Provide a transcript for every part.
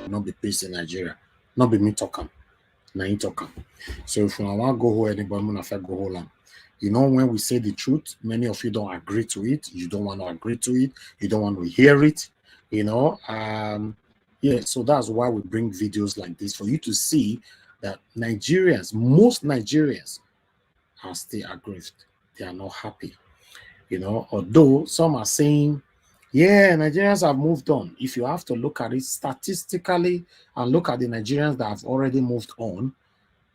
not be peace in Nigeria. Not be me talking. Now you talking. So if you want to go home, anybody want to go home. You know, when we say the truth, many of you don't agree to it. You don't want to agree to it. You don't want to hear it. You know, yeah. So that's why we bring videos like this for you to see that Nigerians, most Nigerians, are still aggrieved. They are not happy. You know, although some are saying, yeah, Nigerians have moved on. If you have to look at it statistically and look at the Nigerians that have already moved on,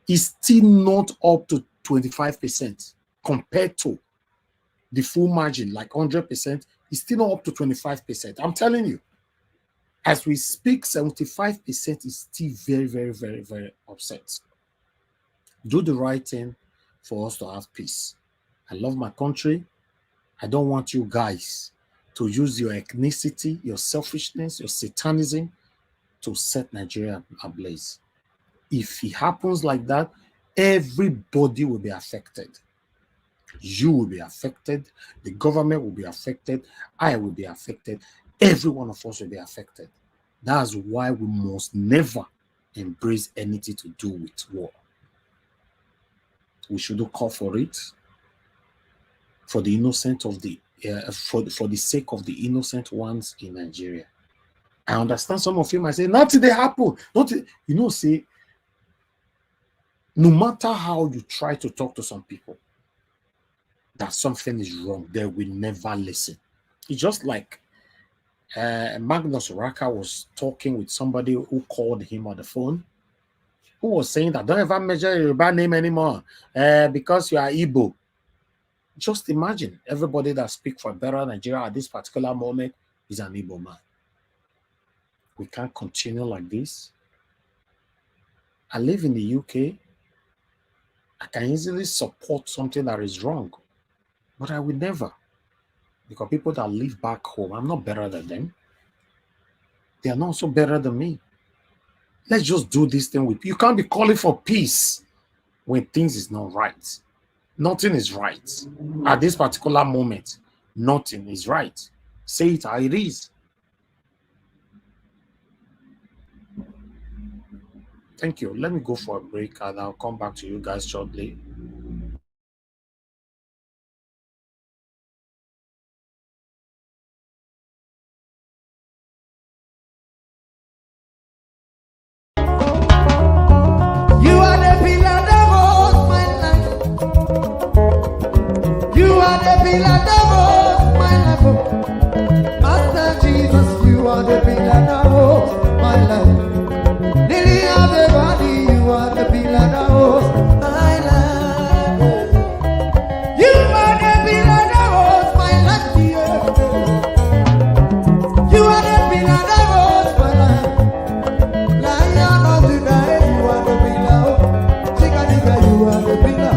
it's still not up to 25% compared to the full margin, like 100%. It's still not up to 25%. I'm telling you, as we speak, 75% is still very, very, very, very upset. Do the right thing for us to have peace. I love my country. I don't want you guys to use your ethnicity, your selfishness, your satanism to set Nigeria ablaze. If it happens like that, everybody will be affected. You will be affected. The government will be affected. I will be affected. Every one of us will be affected. That's why we must never embrace anything to do with war. We shouldn't call for it for the innocent of the for the sake of the innocent ones in Nigeria. I understand some of you might say, nothing they happen. Nothing, you know, say, no matter how you try to talk to some people that something is wrong, they will never listen. It's just like Magnus Raka was talking with somebody who called him on the phone, who was saying that don't ever measure your bad name anymore because you are Igbo. Just imagine everybody that speaks for better Nigeria at this particular moment is an Igbo man. We can't continue like this. I live in the UK. I can easily support something that is wrong, but I will never. Because people that live back home, I'm not better than them. They are not so better than me. Let's just do this thing with you. Can't be calling for peace when things is not right. Nothing is right. At this particular moment, nothing is right. Say it how it is. Thank you. Let me go for a break and I'll come back to you guys shortly. You are the pillar that holds my life. You are the pillar that holds my life. Master Jesus, you are the pillar that holds my life. Lily of the valley, you are the pillar that holds my life. You are the pillar that holds my life. You are the pillar that holds my life. Lion of the night, you are the pillar. Chickadee, you are the pillar.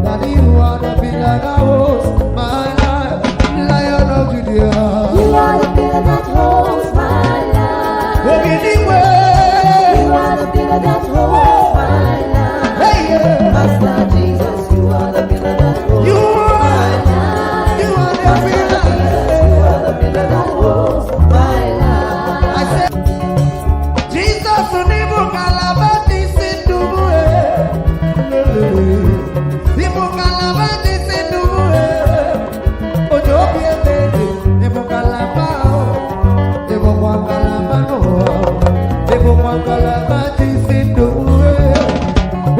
Daddy, you are the pillar that holds my life. Lion of Judea, You are the pillar that holds my life. walk in the way. You are the pillar that holds my life. Hey, yeah. Master Jesus, you are the pillar that holds You my are, life. you are the Master pillar. Jesus, you are the pillar that holds my life. I said, Jesus, unibu kalabati sinduwe. Nibu kalabati sinduwe. Ojo biemede, nibu kalabao. Nibu kwa kalabano. Nibu kwa kalabati sinduwe.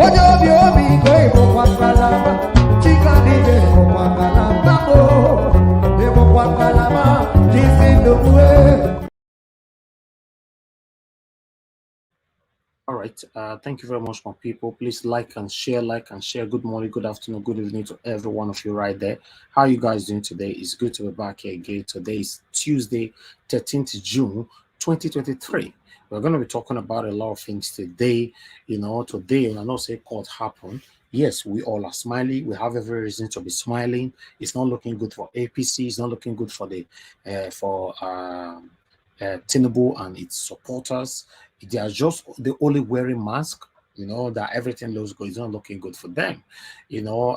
Ojo biomi ko nibu kwa kalaba. Chikadide nibu kwa kalabamo. Nibu kwa kalabati sinduwe. All right. Thank you very much, my people. Please like and share, like and share. Good morning, good afternoon, good evening to every one of you right there. How are you guys doing today? It's good to be back here again. Today is Tuesday, 13th June, 2023. We're going to be talking about a lot of things today. You know, today, and I know say court happened. Yes, we all are smiling. We have every reason to be smiling. It's not looking good for APC. It's not looking good for the Tinubu and its supporters. They are just the only wearing mask, you know, that everything looks good. It's not looking good for them. You know,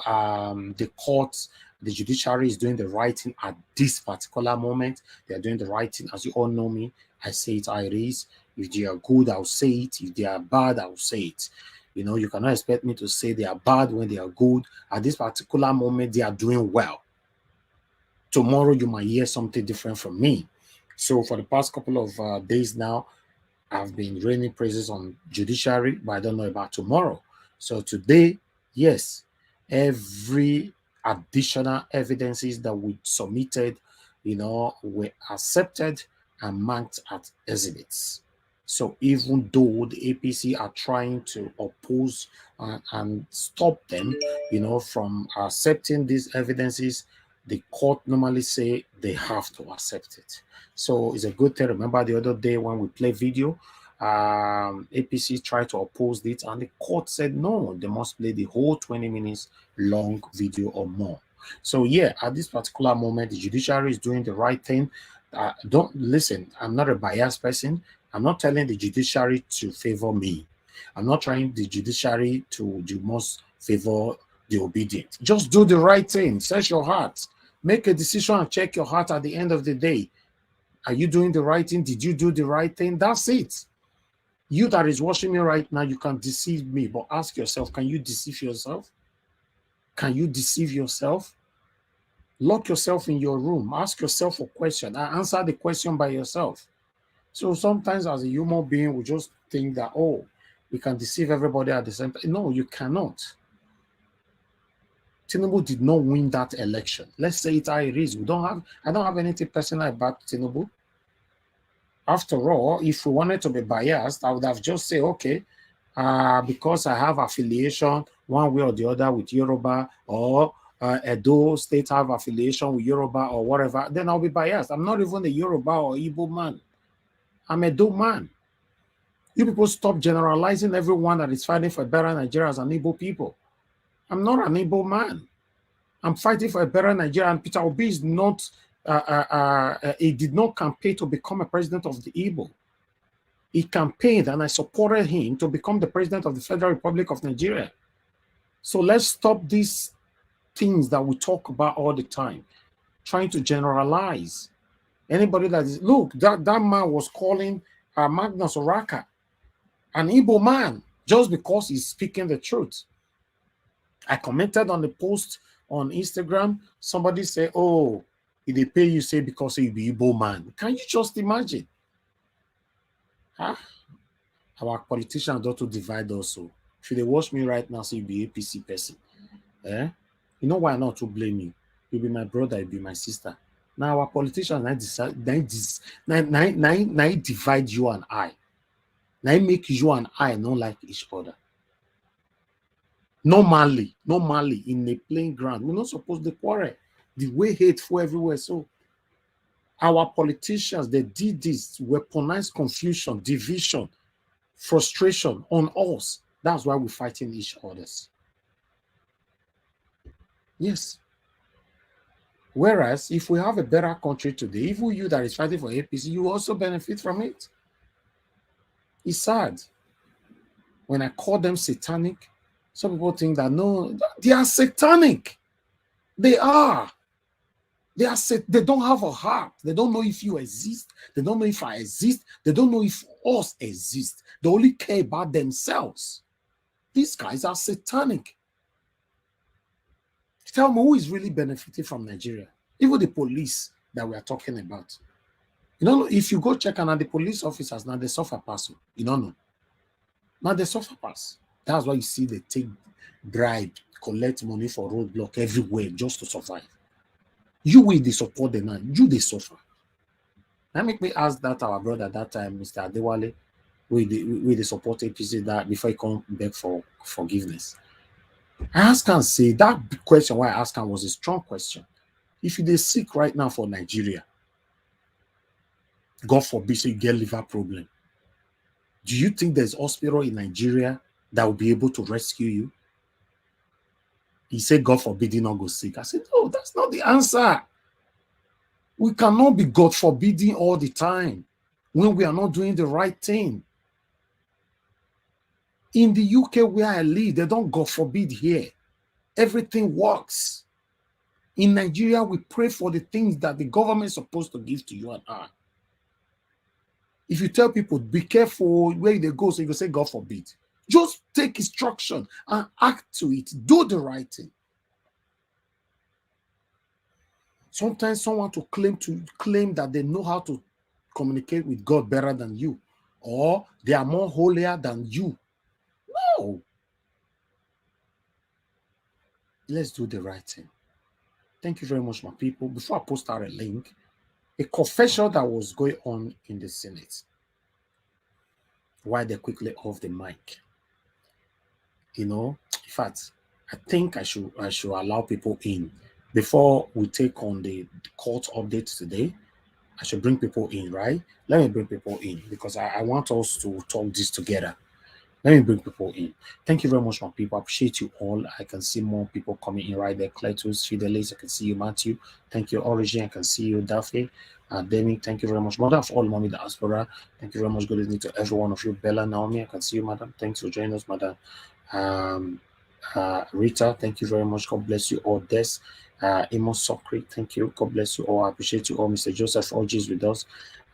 the courts, the judiciary is doing the right thing at this particular moment. They're doing the right thing. As you all know me, I say it how it is. If they are good, I'll say it. If they are bad, I'll say it. You know, you cannot expect me to say they are bad when they are good. At this particular moment, they are doing well. Tomorrow, you might hear something different from me. So for the past couple of days now, I've been raining praises on judiciary, but I don't know about tomorrow. So today, yes, every additional evidences that we submitted, you know, were accepted and marked as exhibits. So even though the APC are trying to oppose and stop them, you know, from accepting these evidences, the court normally say they have to accept it. So it's a good thing. Remember the other day when we play video, APC tried to oppose it, and the court said no, they must play the whole 20 minutes long video or more. So yeah, at this particular moment, the judiciary is doing the right thing. Don't listen. I'm not a biased person. I'm not telling the judiciary to favor me. I'm not trying the judiciary to you must favor the obedient. Just do the right thing. Search your heart. Make a decision and check your heart at the end of the day. Are you doing the right thing? Did you do the right thing? That's it. You that is watching me right now, you can deceive me, but ask yourself, can you deceive yourself? Can you deceive yourself? Lock yourself in your room. Ask yourself a question and answer the question by yourself. So sometimes as a human being, we just think that, oh, we can deceive everybody at the same time. No, you cannot. Tinubu did not win that election. Let's say it how it is. I don't have anything personal about Tinubu. After all, if we wanted to be biased, I would have just said, okay, because I have affiliation one way or the other with Yoruba, or Edo State have affiliation with Yoruba or whatever, then I'll be biased. I'm not even a Yoruba or Igbo man. I'm a Edo man. You people stop generalizing everyone that is fighting for a better Nigeria as an Igbo people. I'm not an Igbo man. I'm fighting for a better Nigeria, and Peter Obi is not, he did not campaign to become a president of the Igbo. He campaigned, and I supported him to become the president of the Federal Republic of Nigeria. So let's stop these things that we talk about all the time, trying to generalize. Anybody that is, look, that man was calling Magnus Oraka an Igbo man just because he's speaking the truth. I commented on the post on Instagram. Somebody said, oh, if they pay you, say because you be Igbo man. Can you just imagine? Huh? Our politicians don't to divide also. If they watch me right now, say you be APC person. Eh? You know why not to blame you? You be my brother, you be my sister. Now our politicians now divide you and I. Now make you and I not like each other. Normally in a playing ground, we're not supposed to quarrel. The way hateful everywhere. So our politicians, they did this, weaponized confusion, division, frustration on us. That's why we're fighting each other. Yes. Whereas if we have a better country today, even you that is fighting for APC, you also benefit from it. It's sad. When I call them satanic, some people think that no, they are satanic. They are. They don't have a heart. They don't know if you exist. They don't know if I exist. They don't know if us exist. They only care about themselves. These guys are satanic. Tell me who is really benefiting from Nigeria? Even the police that we are talking about. You know, if you go check on the police officers, now they suffer pass. You don't know. Now they suffer pass. That's why you see they take bribe, collect money for roadblock everywhere just to survive. You will they support them now. You they suffer. That make me ask that our brother at that time, Mr. Adewale, will they support APC that before he come back for forgiveness. I ask and say that question why I asked him was a strong question. If you they sick right now for Nigeria, God forbid so you get liver problem. Do you think there's hospital in Nigeria that will be able to rescue you? He said, God forbid you not go sick. I said, no, that's not the answer. We cannot be God forbidding all the time when we are not doing the right thing. In the UK where I live, they don't God forbid here. Everything works. In Nigeria, we pray for the things that the government is supposed to give to you and I. If you tell people, be careful where they go, so you can say, God forbid. Just take instruction and act to it. Do the right thing. Sometimes someone to claim that they know how to communicate with God better than you, or they are more holier than you. No. Let's do the right thing. Thank you very much, my people. Before I post out a link, a confession that was going on in the Senate while they're quickly off the mic. In fact, I think I should allow people in before we take on the court updates today. I should bring people in, right? Let me bring people in because I want us to talk this together. Let me bring people in. Thank you very much, my people. I appreciate you all. I can see more people coming in right there. Cletus, Fidelis, I can see you, Matthew. Thank you, Origin. I can see you, Daphne. Demi, thank you very much. Mother of all, Mommy Diaspora. Thank you very much. Good evening to every one of you. Bella, Naomi, I can see you, Madam. Thanks for joining us, Madam. Rita, thank you very much. God bless you all. Des, Imo Sokri, thank you. God bless you all. I appreciate you all. Mr. Joseph Orji is with us.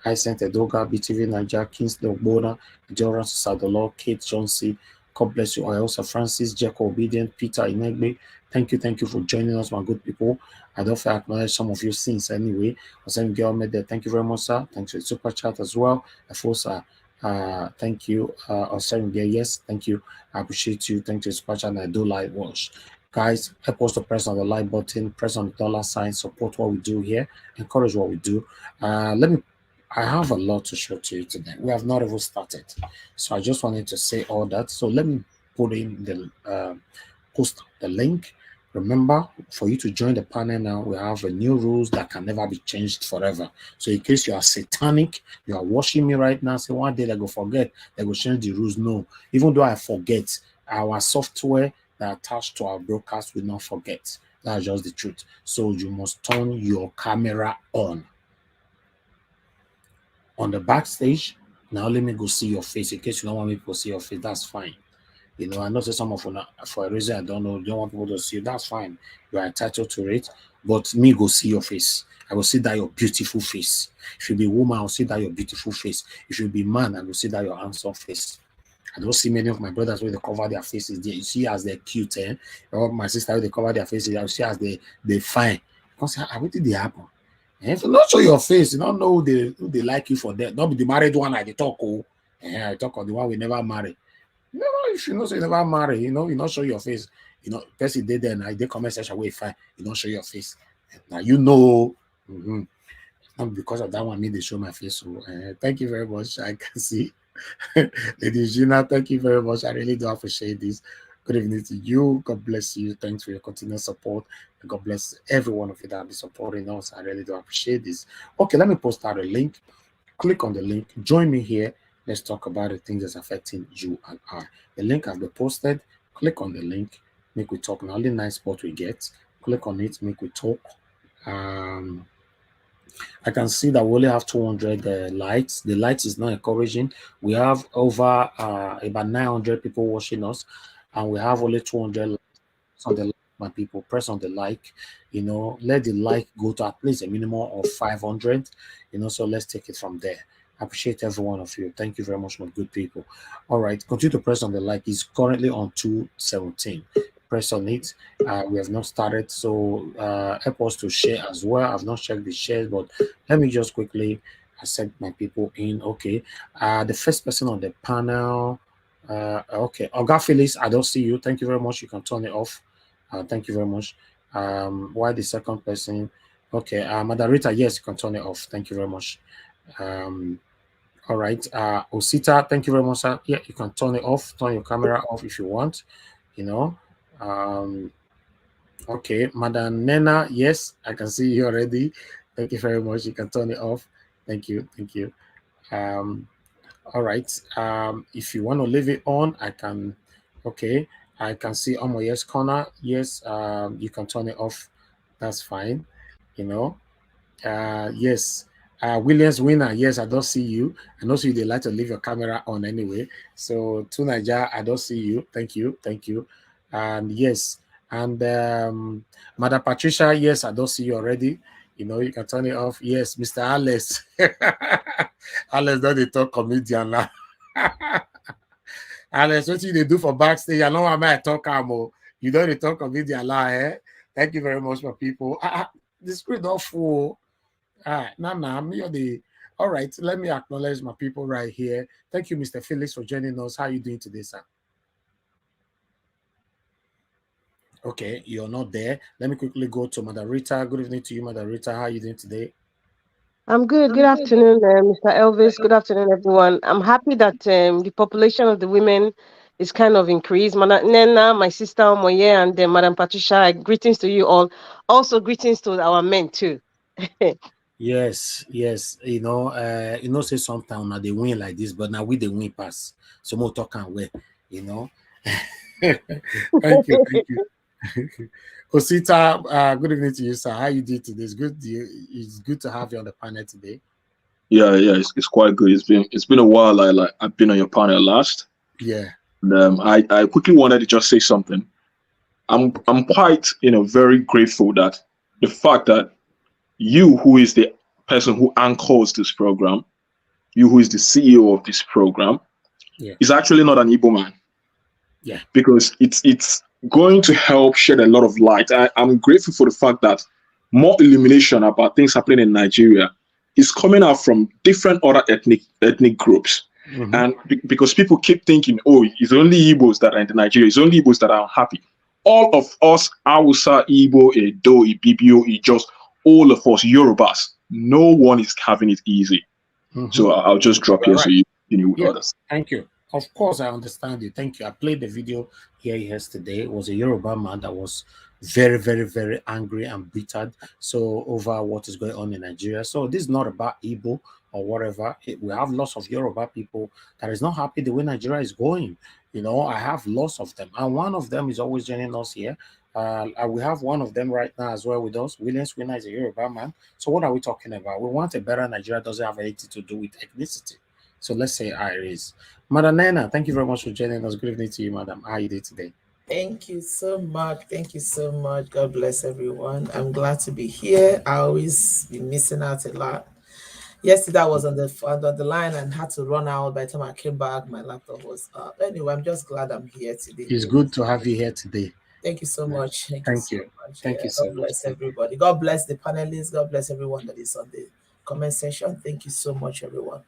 I sent Edoga, BTV Niger, Kingsley Ogbona, Joran Sadolo, Kate Johnson. God bless you all. Also, Francis, Jacob Obedient, Peter Inegbe. Thank you for joining us, my good people. I don't feel I acknowledge some of you since anyway. Thank you very much, sir. Thanks for the super chat as well. Afosa, thank you. Yes, thank you. I appreciate you. Thank you, super chat. And I do like watch. Guys, help us to press on the like button, press on the dollar sign, support what we do here, encourage what we do. I have a lot to show to you today. We have not even started. So I just wanted to say all that. So let me put in the post the link. Remember, for you to join the panel now, we have a new rules that can never be changed forever. So in case you are satanic, you are watching me right now, say one day they go forget, they go change the rules. No, even though I forget, our software that attached to our broadcast will not forget. That's just the truth. So you must turn your camera on the backstage. Now let me go see your face. In case you don't want me to see your face, that's fine. I know some of you, for a reason I don't know, don't want people to see you. That's fine. You are entitled to it. But me go see your face. I will see that your beautiful face. If you be woman, I'll see that your beautiful face. If you be man, I will see that your handsome face. I don't see many of my brothers where they cover their faces. You see as they're cute, or my sister where they cover their faces. I see as they fine. Because what did they happen? If you not show your face, you don't know who they like you for that. Not be the married one I talk. I talk of the one we never marry. If you know, so you never marry, you not show your face. Person did then, they comment section way fine. You don't show your face. Now not because of that one, me they show my face. So thank you very much. I can see, Lady Gina. Thank you very much. I really do appreciate this. Good evening to you. God bless you. Thanks for your continued support. And God bless every one of you that have been supporting us. I really do appreciate this. Okay, let me post out a link. Click on the link. Join me here. Let's talk about the things that's affecting you and I. The link has been posted. Click on the link. Make we talk. Now, only nice spot we get. Click on it. Make we talk. I can see that we only have 200 likes. The likes is not encouraging. We have over about 900 people watching us, and we have only 200 likes on the my people. Press on the like, let the like go to at least a minimum of 500, so let's take it from there. I appreciate every one of you. Thank you very much, my good people. All right, continue to press on the like. It's currently on 217. Press on it. We have not started, so help us to share as well. I've not checked the shares, but let me just quickly accept my people in. Okay, the first person on the panel. Okay, Oga Felix, I don't see you. Thank you very much. You can turn it off. Thank you very much. Why the second person? Okay, Madarita, yes, you can turn it off. Thank you very much. All right, Osita, thank you very much, sir. Yeah, you can turn it off, turn your camera off if you want, okay, Madam Nena, yes, I can see you already. Thank you very much. You can turn it off. Thank you. All right, if you want to leave it on, I can. Okay, I can see on my yes corner. Yes, you can turn it off. That's fine. Yes. Williams winner. Yes, I don't see you. I know you they like to leave your camera on anyway. So to Niger, I don't see you. Thank you. And yes, and Madam Patricia, yes, I don't see you already. You can turn it off. Yes, Mr. Alice. Alice, don't they talk comedian now? Alice, what they do for backstage? I know I might talk more. You don't they talk comedian now, eh? Thank you very much for people. The screen not full. All right, let me acknowledge my people right here. Thank you, Mr. Felix, for joining us. How are you doing today, sir? Okay, you're not there. Let me quickly go to Mother Rita. Good evening to you, Mother Rita. How are you doing today? I'm good. Good afternoon, Mr. Elvis. Good afternoon, everyone. I'm happy that the population of the women is kind of increased. Madam Nena, my sister Omoye, and Madam Patricia, greetings to you all. Also, greetings to our men too. Yes. Say sometimes now they win like this, but now we the win pass. So more talk and way, Thank you. Osita, good evening to you, sir. How you doing today? It's good to have you on the panel today. Yeah, it's quite good. It's been a while. I've been on your panel last. Yeah. And, I quickly wanted to just say something. I'm quite very grateful that the fact that you, who is the person who anchors this program, you who is the CEO of this program, is actually not an Igbo man. Yeah. Because it's going to help shed a lot of light. I'm grateful for the fact that more illumination about things happening in Nigeria is coming out from different other ethnic groups. Mm-hmm. And because people keep thinking, oh, it's only Igbos that are in Nigeria, it's only Igbos that are unhappy. All of us, Hausa, Igbo, Edo, Ibibio, Ijos, all of us, Yorubas, no one is having it easy. Mm-hmm. So I'll just drop here so you with others. Thank you. Of course, I understand you. Thank you. I played the video here yesterday. It was a Yoruba man that was very, very, very angry and bitter over what is going on in Nigeria. So this is not about Igbo or whatever. We have lots of Yoruba people that is not happy the way Nigeria is going. I have lots of them. And one of them is always joining us here. We have one of them right now as well with us. Williams Winner is a Yoruba man. So what are we talking about? We want a better Nigeria. Doesn't have anything to do with ethnicity. So let's say Iris. Madam Nena, thank you very much for joining us. Good evening to you, madam. How are you doing today? Thank you so much. Thank you so much. God bless everyone. I'm glad to be here. I always be missing out a lot. Yesterday I was on the line and had to run out. By the time I came back, my laptop was up. Anyway, I'm just glad I'm here today. It's good to have you here today. Thank you so much. Thank you. Thank you so much. God bless everybody. God bless the panelists. God bless everyone that is on the comment section. Thank you so much, everyone.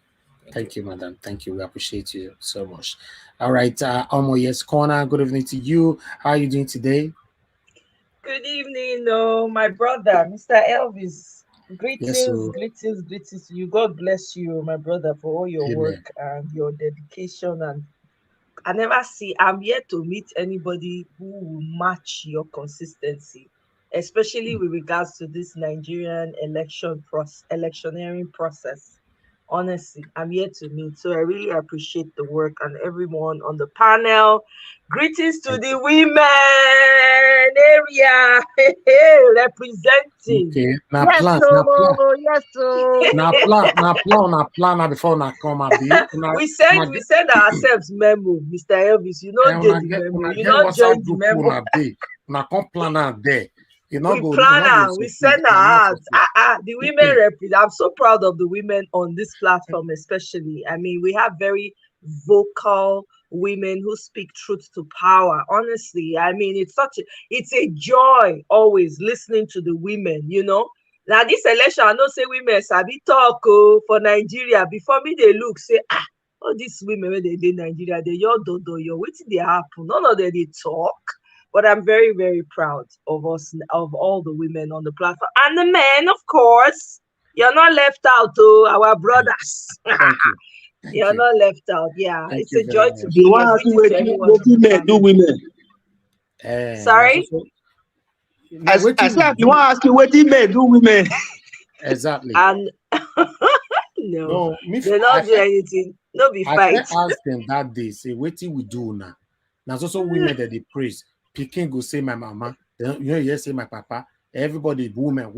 Thank you, madam. Thank you. We appreciate you so much. All right. Yes, Corner. Good evening to you. How are you doing today? Good evening, my brother, Mr. Elvis. Greetings to you. God bless you, my brother, for all your work and your dedication. And I'm yet to meet anybody who will match your consistency, especially with regards to this Nigerian electioneering process. Honestly, I'm here to meet. So I really appreciate the work and everyone on the panel. Greetings to the women area representing. Okay. Now yes, plan. Now plan before now come and be. We send ourselves memo, Mr. Elvis. You don't get the memo. You don't join the memo. Now come plan out there. We plan out, we send our out. The women represent. I'm so proud of the women on this platform, especially. I mean, we have very vocal women who speak truth to power. Honestly, I mean, it's a joy always listening to the women. Now this election, I know say women sabi talk for Nigeria. Before me, they look say all these women when they in Nigeria, they your waiting they happen. None of them they talk. But I'm very, very proud of us, of all the women on the platform. And the men, of course. You're not left out, our brothers. Thank you. You're not left out. Yeah, Thank it's a joy to be here. What women do women? Sorry? I said, you want to ask you what men do women? Exactly. And no, they don't do anything. No be fight. I asked them that day, say, what do we do now? Now, also women that they praise. Pikin go say my mama, then you say my papa. Everybody woman.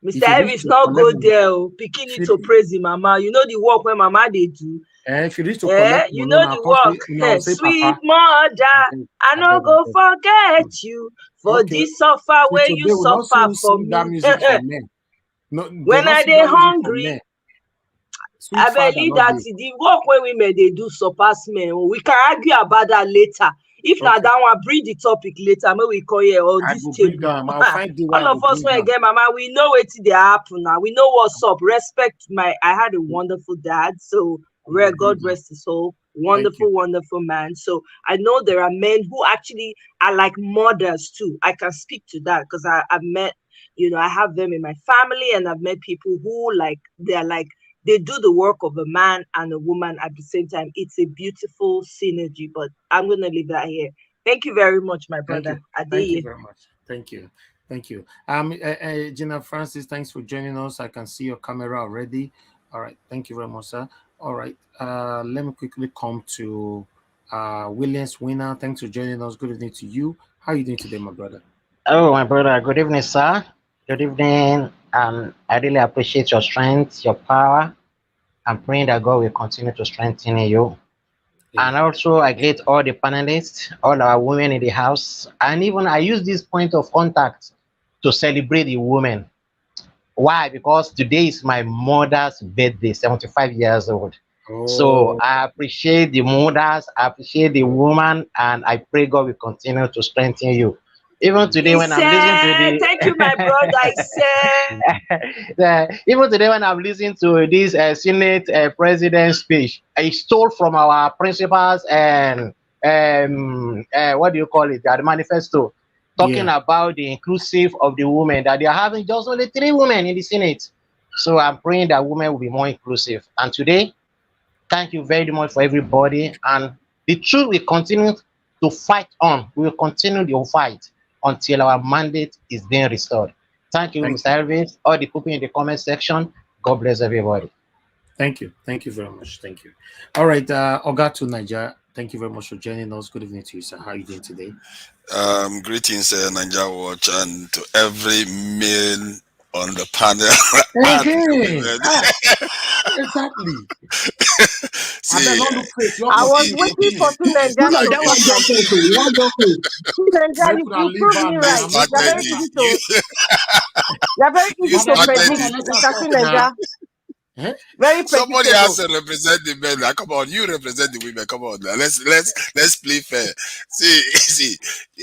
Mr. Elvis not go there. Bikini to praise the mama. You know the work when mama they do. If you reach to collect You money, know now the come say, work. now say Sweet papa. mother, I no go forget you for Okay. this suffer See, where today you we not suffer for sing that me. music for men. No, When I sing dey that music for hungry, men. Sweet I father, believe not that dey. the work when women they do surpass men. We can argue about that later. If Okay. not that one, bring the topic later. Maybe we call here on I this go bring table. down. I'll find the way All I of go us bring when down. again, mama, we know what they happen now. We know what's up. Respect I had a wonderful dad. So God rest his soul. Wonderful, wonderful man. So I know there are men who actually are like mothers too. I can speak to that because I've met, I have them in my family, and I've met people who they do the work of a man and a woman at the same time. It's a beautiful synergy, but I'm going to leave that here. Thank you very much, my brother. Thank you very much. Thank you. Gina Francis, thanks for joining us. I can see your camera already. All right. Thank you very much, sir. All right. Let me quickly come to Williams Winner. Thanks for joining us. Good evening to you. How are you doing today, my brother? Oh, my brother. Good evening, sir. Good evening. I really appreciate your strength, your power. I'm praying that God will continue to strengthen you. And also, I greet all the panelists, all our women in the house, and even I use this point of contact to celebrate the women. Why? Because today is my mother's birthday, 75 years old. So I appreciate the mothers, I appreciate the woman, and I pray God will continue to strengthen you. Even today, when I'm listening to the thank you, my brother. I said, even today, when I'm listening to this Senate president speech, I stole from our principals and what do you call it? The manifesto, talking about the inclusive of the women, that they are having just only 3 women in the Senate. So I'm praying that women will be more inclusive. And today, thank you very much for everybody. And the truth will continue to fight on. We will continue the fight until our mandate is being restored. Thank you, Mr. Elvis, all the people in the comment section. God bless everybody. Thank you. Thank you very much. Thank you. All right. Oga to Niger. Thank you very much for joining us. Good evening to you, sir. How are you doing today? Greetings, Niger Watch, and to every male on the panel. Exactly. See, I was waiting for two Nigerians to talk like this. Two Nigerians, you prove me right. You're very easy to. You're very easy to predict, Mr. Niger. Very somebody predictable. has to represent the men. Now, come on, you represent the women. Come on, now. Let's play fair. See,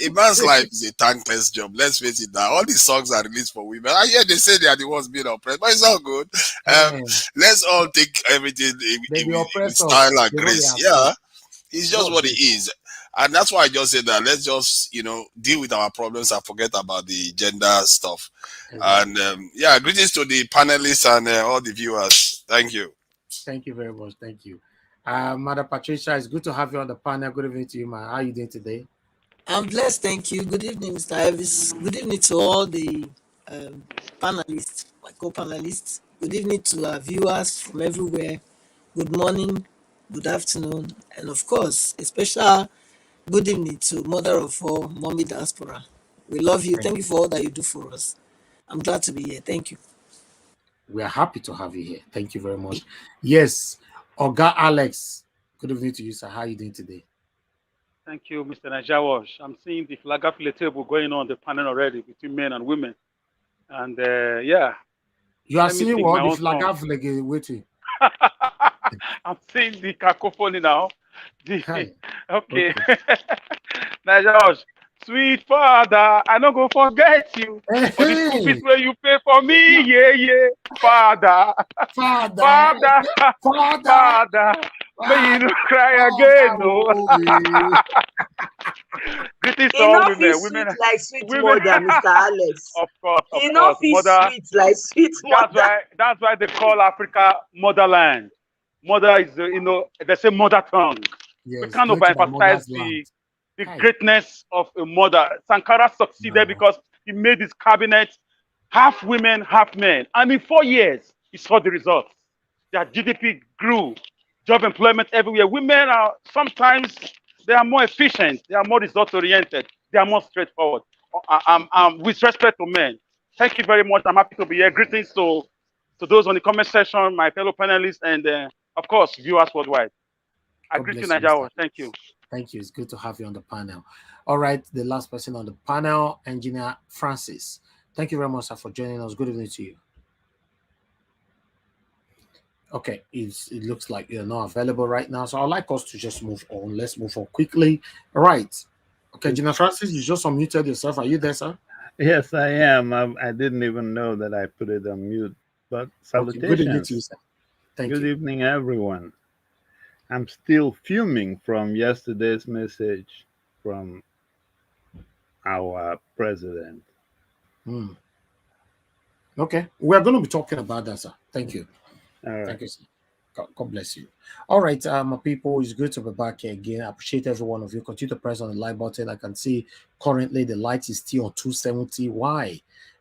a man's life is a thankless job. Let's face it. Now, all these songs are released for women. I hear they say they are the ones being oppressed, but it's all good. Let's all take everything with style and grace. Yeah, it's just what it is. And that's why I just said that let's just, deal with our problems and forget about the gender stuff. Exactly. And greetings to the panelists and all the viewers. Thank you. Thank you very much. Thank you. Mother Patricia, it's good to have you on the panel. Good evening to you, man. How are you doing today? I'm blessed, thank you. Good evening, Mr. Elvis. Good evening to all the panelists, my co-panelists. Good evening to our viewers from everywhere. Good morning, good afternoon, and of course, a special good evening to Mother of all, Mommy Diaspora. We love you. Thank you for all that you do for us. I'm glad to be here. Thank you. We are happy to have you here. Thank you very much. Yes, Oga Alex. Good evening to you, sir. How are you doing today? Thank you, Mr. Najawash. I'm seeing the flag table going on the panel already between men and women. And You are seeing what? The flag waiting. I'm seeing the cacophony now. Okay. Najawash, sweet father, I don't go forget you. For the school fees where you pay for me, yeah. Father. May you not cry again, no. Greetings to all women. Women like sweet mother, Mr. Alex. Of course. Mother, sweet like sweet mother. That's why they call Africa motherland. Mother is, they say mother tongue. Yes, we can't overemphasize the greatness of a mother. Sankara succeeded because he made his cabinet half women, half men. And in 4 years, he saw the results. Their GDP grew. Job employment everywhere. Women are sometimes, they are more efficient. They are more result-oriented. They are more straightforward. With respect to men, Thank you very much. I'm happy to be here. Greetings to those on the comment section, my fellow panelists, and of course, viewers worldwide. I greet you, Nigeria. Thank you. Thank you. It's good to have you on the panel. All right, the last person on the panel, Engineer Francis. Thank you very much, sir, for joining us. Good evening to you. Okay, it looks like you're not available right now, so I'd like us to just move on. Let's move on quickly. All right. Okay, Engineer Francis, you just unmuted yourself. Are you there, sir? Yes, I am. I didn't even know that I put it on mute. But salutations. Okay, good evening to you, sir. Thank you. Good evening, everyone. I'm still fuming from yesterday's message from our president. Okay, we're going to be talking about that, sir. Thank you. All right. Thank you, sir. God bless you. All right, my people, it's good to be back here again. I appreciate every one of you. Continue to press on the like button. I can see currently the light is still on 270. Why?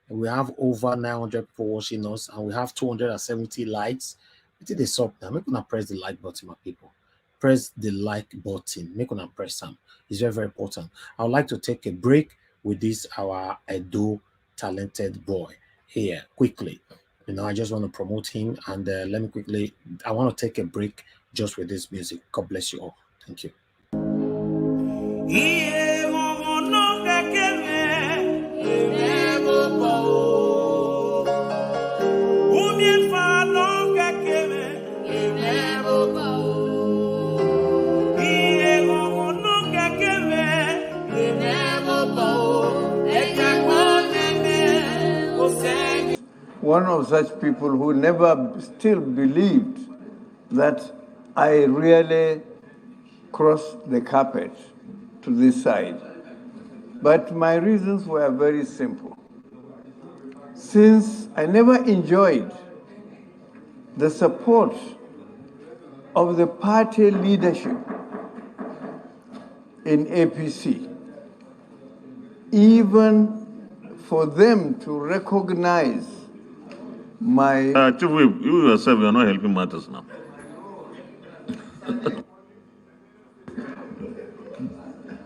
We have over 900 people watching us, and we have 270 likes. It is up now. Make una press the like button, my people. Press the like button. Make una press some. It's very, very important. I would like to take a break with this our Edo talented boy here quickly. You know, I just want to promote him, and let me quickly, I want to take a break just with this music. God bless you all. Thank you. One of such people who never still believed that I really crossed the carpet to this side. But my reasons were very simple. Since I never enjoyed the support of the party leadership in APC, even for them to recognize my... Chief Whip, you yourself, you're not helping matters now.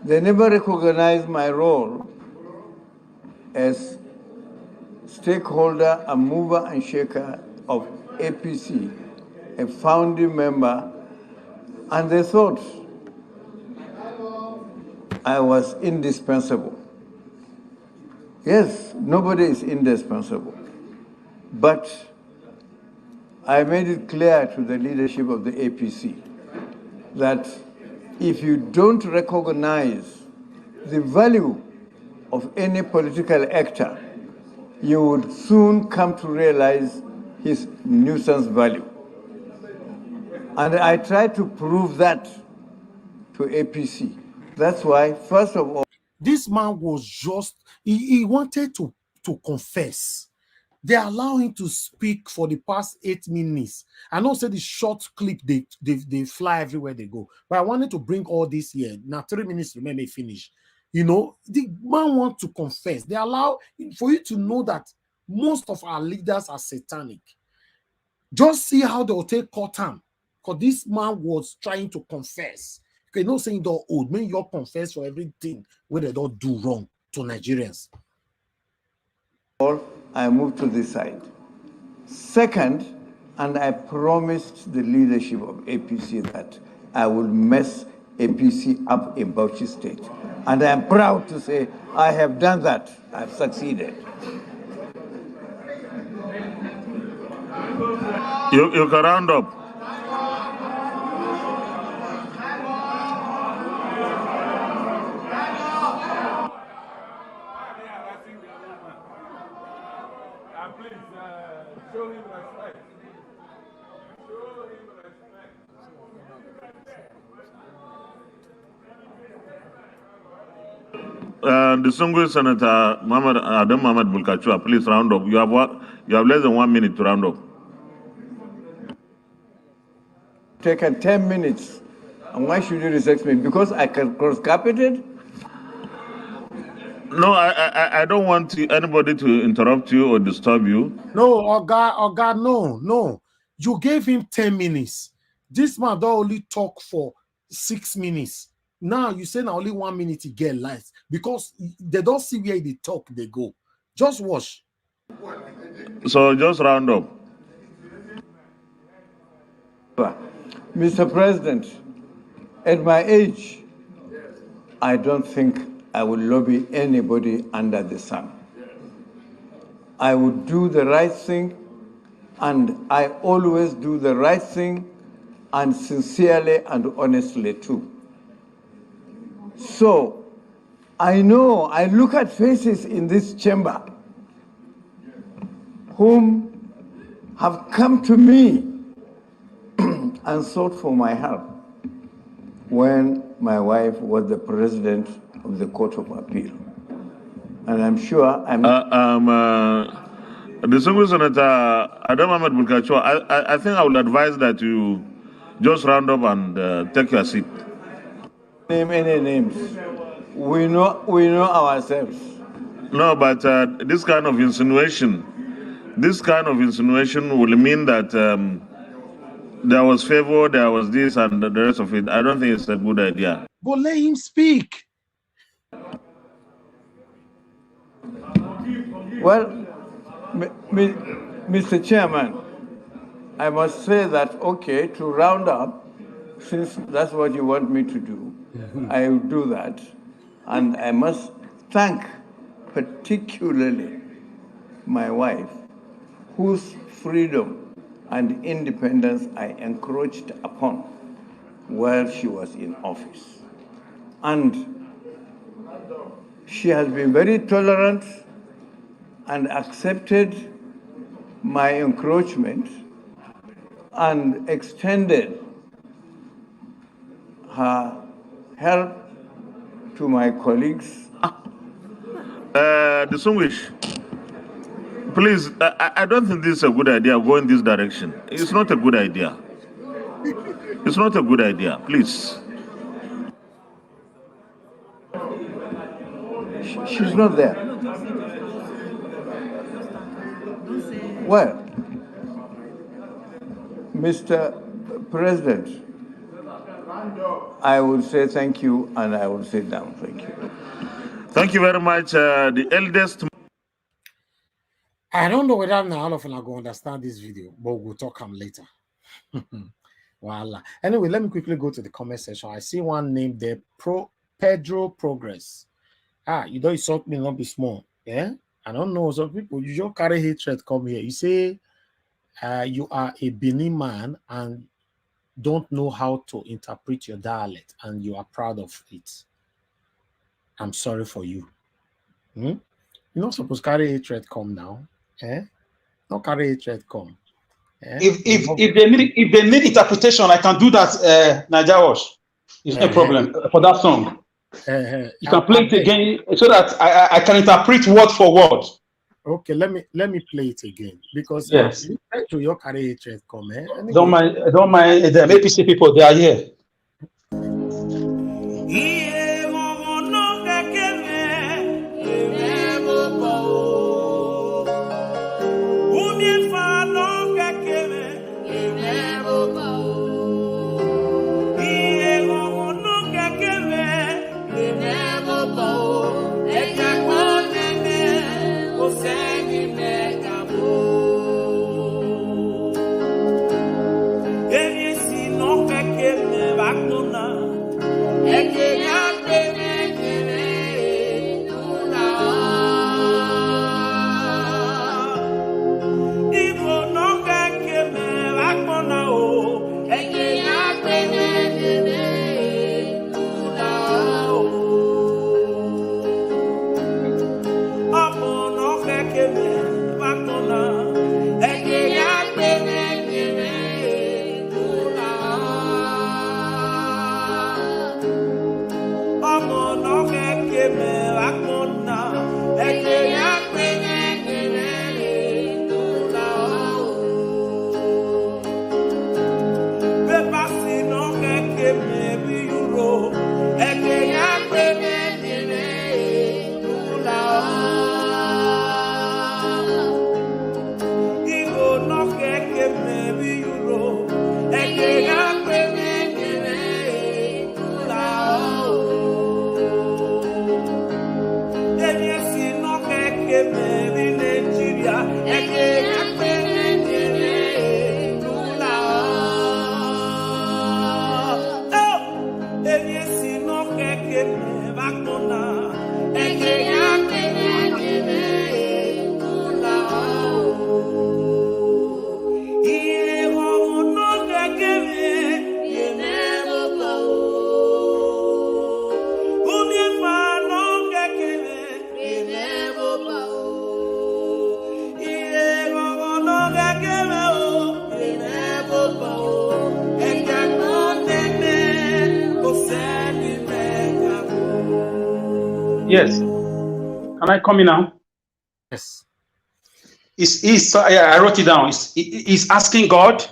They never recognized my role as stakeholder, a mover and shaker of APC, a founding member, and they thought I was indispensable. Yes, nobody is indispensable. But I made it clear to the leadership of the APC that if you don't recognize the value of any political actor, you would soon come to realize his nuisance value. And I tried to prove that to APC. That's why, first of all, this man was just, he wanted to confess. They allow him to speak for the past 8 minutes. I know say the short clip, they fly everywhere they go. But I wanted to bring all this here. Now 3 minutes remain me finish. You know, the man wants to confess. They allow for you to know that most of our leaders are satanic. Just see how they will take court time. Because this man was trying to confess. Okay, not saying they're old. Mean you confess for everything where they don't do wrong to Nigerians. I moved to this side. Second, and I promised the leadership of APC that I will mess APC up in Bauchi State. And I am proud to say I have done that. I've succeeded. You can round up. Distinguished Senator Adam Mohamed Bulkachua, please round up. You have less than 1 minute to round up. Taken 10 minutes. And why should you respect me? Because I can cross-carpeted? No, I don't want anybody to interrupt you or disturb you. No, Oga, no. You gave him 10 minutes. This man don't only talk for 6 minutes. Now you say now only 1 minute to get lights because they don't see where they talk, they go. Just watch. So just round up. Mr. President, at my age, I don't think I will lobby anybody under the sun. I would do the right thing, and I always do the right thing, and sincerely and honestly too. So, I know, I look at faces in this chamber whom have come to me and sought for my help when my wife was the president of the Court of Appeal. And I'm sure Distinguished Senator Adam Ahmed Bulkacho, I think I would advise that you just round up and take your seat. Name any names. We know ourselves. No, but this kind of insinuation will mean that there was favor, there was this, and the rest of it. I don't think it's a good idea. But let him speak. Well, Mr. Chairman, I must say that, okay, to round up, since that's what you want me to do, I will do that. And I must thank particularly my wife, whose freedom and independence I encroached upon while she was in office. And she has been very tolerant and accepted my encroachment and extended her help to my colleagues. Distinguished, please, I don't think this is a good idea, go in this direction. It's not a good idea. It's not a good idea, please. She's not there. Well, Mr. President, I will say thank you and I will sit down. Thank you. Thank you very much. The eldest. I don't know whether now all of you are going to understand this video, but we'll talk them later. Voila. Anyway, let me quickly go to the comment section. I see one name there, Pedro Progress. You don't insult me, not be small. Yeah, I don't know. Some people, you just carry hatred come here. You say you are a Benin man and don't know how to interpret your dialect, and you are proud of it. I'm sorry for you. You're not supposed to carry hatred come now. Not carry hatred come. If they need interpretation, I can do that. Naija Wash. It's no problem for that song. You can play it again so that I can interpret word for word. Okay, let me play it again because yes, to your carry hatred come. Anyway. Don't mind the APC people. They are here. Yes. Can I come in now? Yes. I wrote it down. He's asking God.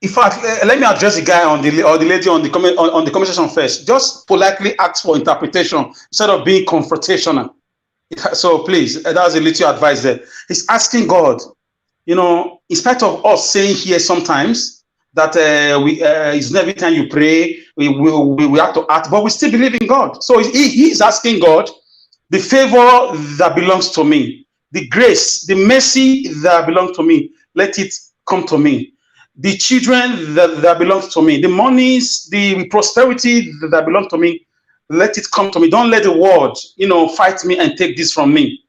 In fact, let me address the guy on the lady on the comment on the conversation first. Just politely ask for interpretation instead of being confrontational. So please, that's a little advice there. He's asking God, you know, in spite of us saying here sometimes that it's every time you pray, we have to act, but we still believe in God. So he's asking God the favor that belongs to me, the grace, the mercy that belongs to me, let it come to me. The children that belongs to me, the monies, the prosperity that belongs to me, let it come to me. Don't let the world, fight me and take this from me.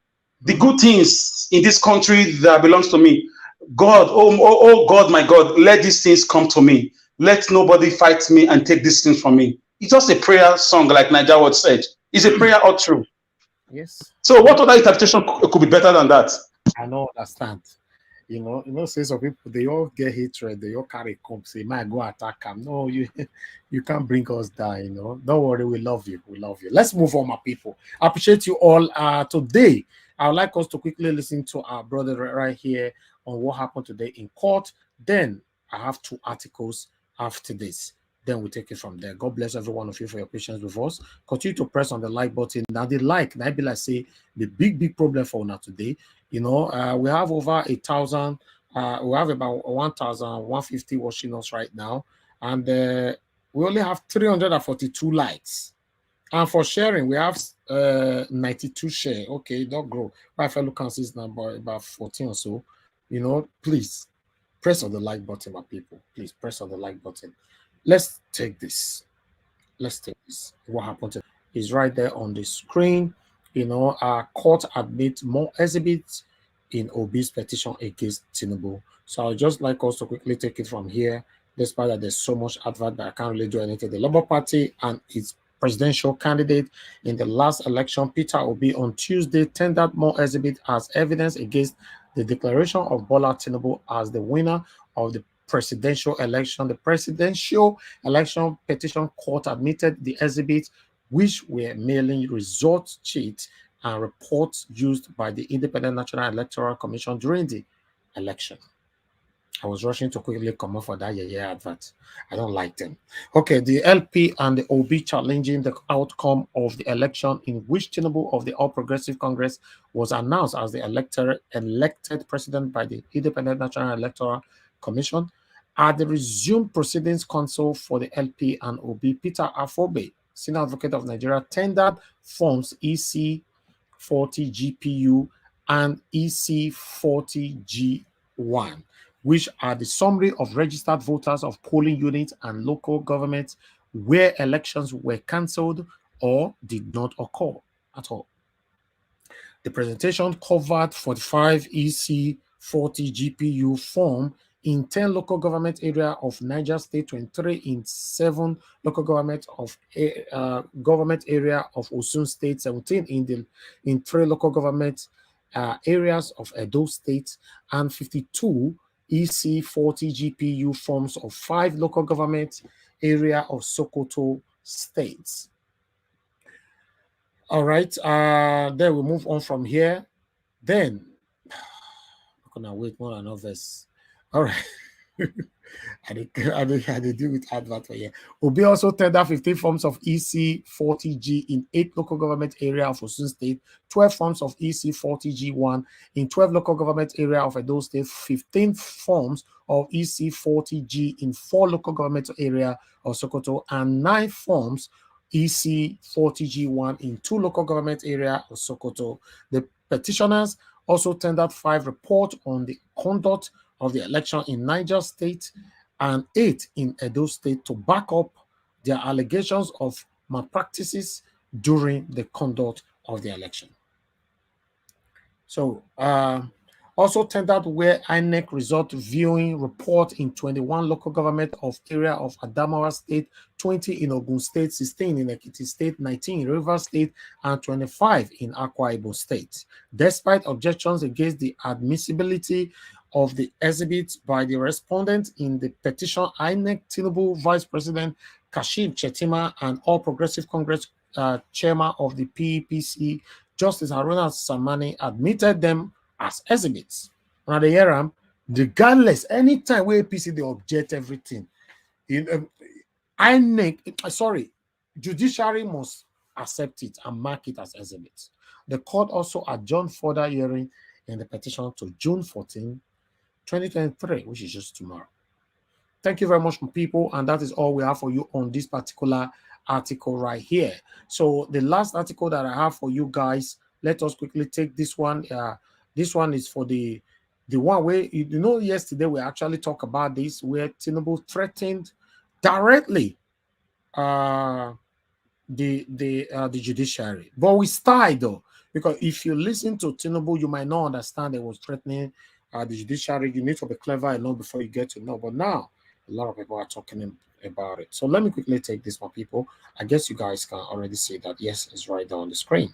The good things in this country that belongs to me, God, oh God, my God, let these things come to me. Let nobody fight me and take these things from me. It's just a prayer song, like Nigeria said. It's a prayer all through. Yes. So what other interpretation could be better than that? I don't understand. Say some people, they all get hatred, they all carry come, say, might go attack them. No, you can't bring us down, Don't worry, we love you. We love you. Let's move on, my people. I appreciate you all. Today, I would like us to quickly listen to our brother right here on what happened today in court. Then I have 2 articles after this. Then we take it from there. God bless every one of you for your patience with us. Continue to press on the like button. Now the like, I be like say the big problem for now today. We have over 1,000. We have about 1,150 watching us right now, and we only have 342 likes. And for sharing, we have 92 share. Okay, don't grow. My fellow councils number about 14 or so. Please press on the like button, my people. Please press on the like button. Let's take this. What happened is right there on the screen. Our court admits more exhibits in Obi's petition against Tinubu. So I'd just like us to quickly take it from here, despite that there's so much advert that I can't really do anything. The Labour Party and its presidential candidate in the last election, Peter Obi, on Tuesday tendered more exhibit as evidence against the declaration of Bola Tinubu as the winner of the presidential election. The presidential election petition court admitted the exhibits, which were merely result sheets and reports used by the Independent National Electoral Commission during the election. I was rushing to quickly come up for that advert. I don't like them. Okay, the LP and the OB challenging the outcome of the election in which Tinubu of the All Progressive Congress was announced as the elected president by the Independent National Electoral Commission. At the resumed proceedings, counsel for the LP and OB, Peter Afobe, Senior Advocate of Nigeria, tendered forms EC 40 GPU and EC 40 G1, which are the summary of registered voters of polling units and local governments where elections were cancelled or did not occur at all. The presentation covered 45 EC 40 GPU form in 10 local government area of Niger State, 23 in 7 local government area of Osun State, 17 in 3 local government areas of Edo State, and 52 EC 40 GPU forms of 5 local government area of Sokoto states. All right, then we move on from here. Then, I'm gonna wait more than others. All right. I did deal with advert for here. Obi also tendered 15 forms of EC 40G in 8 local government area of Osun State, 12 forms of EC 40G1 in 12 local government area of Edo State, 15 forms of EC 40G in 4 local government area of Sokoto, and 9 forms EC 40G1 in 2 local government area of Sokoto. The petitioners also tendered 5 reports on the conduct of the election in Niger State and 8 in Edo State to back up their allegations of malpractices during the conduct of the election. So, also tendered where INEC result viewing report in 21 local government of area of Adamawa State, 20 in Ogun State, 16 in Ekiti State, 19 in Rivers State, and 25 in Akwa Ibom State. Despite objections against the admissibility of the exhibits by the respondent in the petition, INEC Tinubu Vice President Kashim Chetima, and All Progressive Congress chairman of the PPC, Justice Haruna Samani, admitted them as exhibits. Now the hear regardless, anytime we APC they object everything. Judiciary must accept it and mark it as exhibits. The court also adjourned further hearing in the petition to June 14, 2023, which is just tomorrow. Thank you very much, people, and that is all we have for you on this particular article right here. So the last article that I have for you guys, let us quickly take this one. This one is for the one where, yesterday we actually talked about this, where Tinubu threatened directly the judiciary. But we started though, because if you listen to Tinubu, you might not understand it was threatening the judiciary. You need to be clever enough before you get to know. But now a lot of people are talking about it. So let me quickly take this, my people. I guess you guys can already see that. Yes, it's right there on the screen.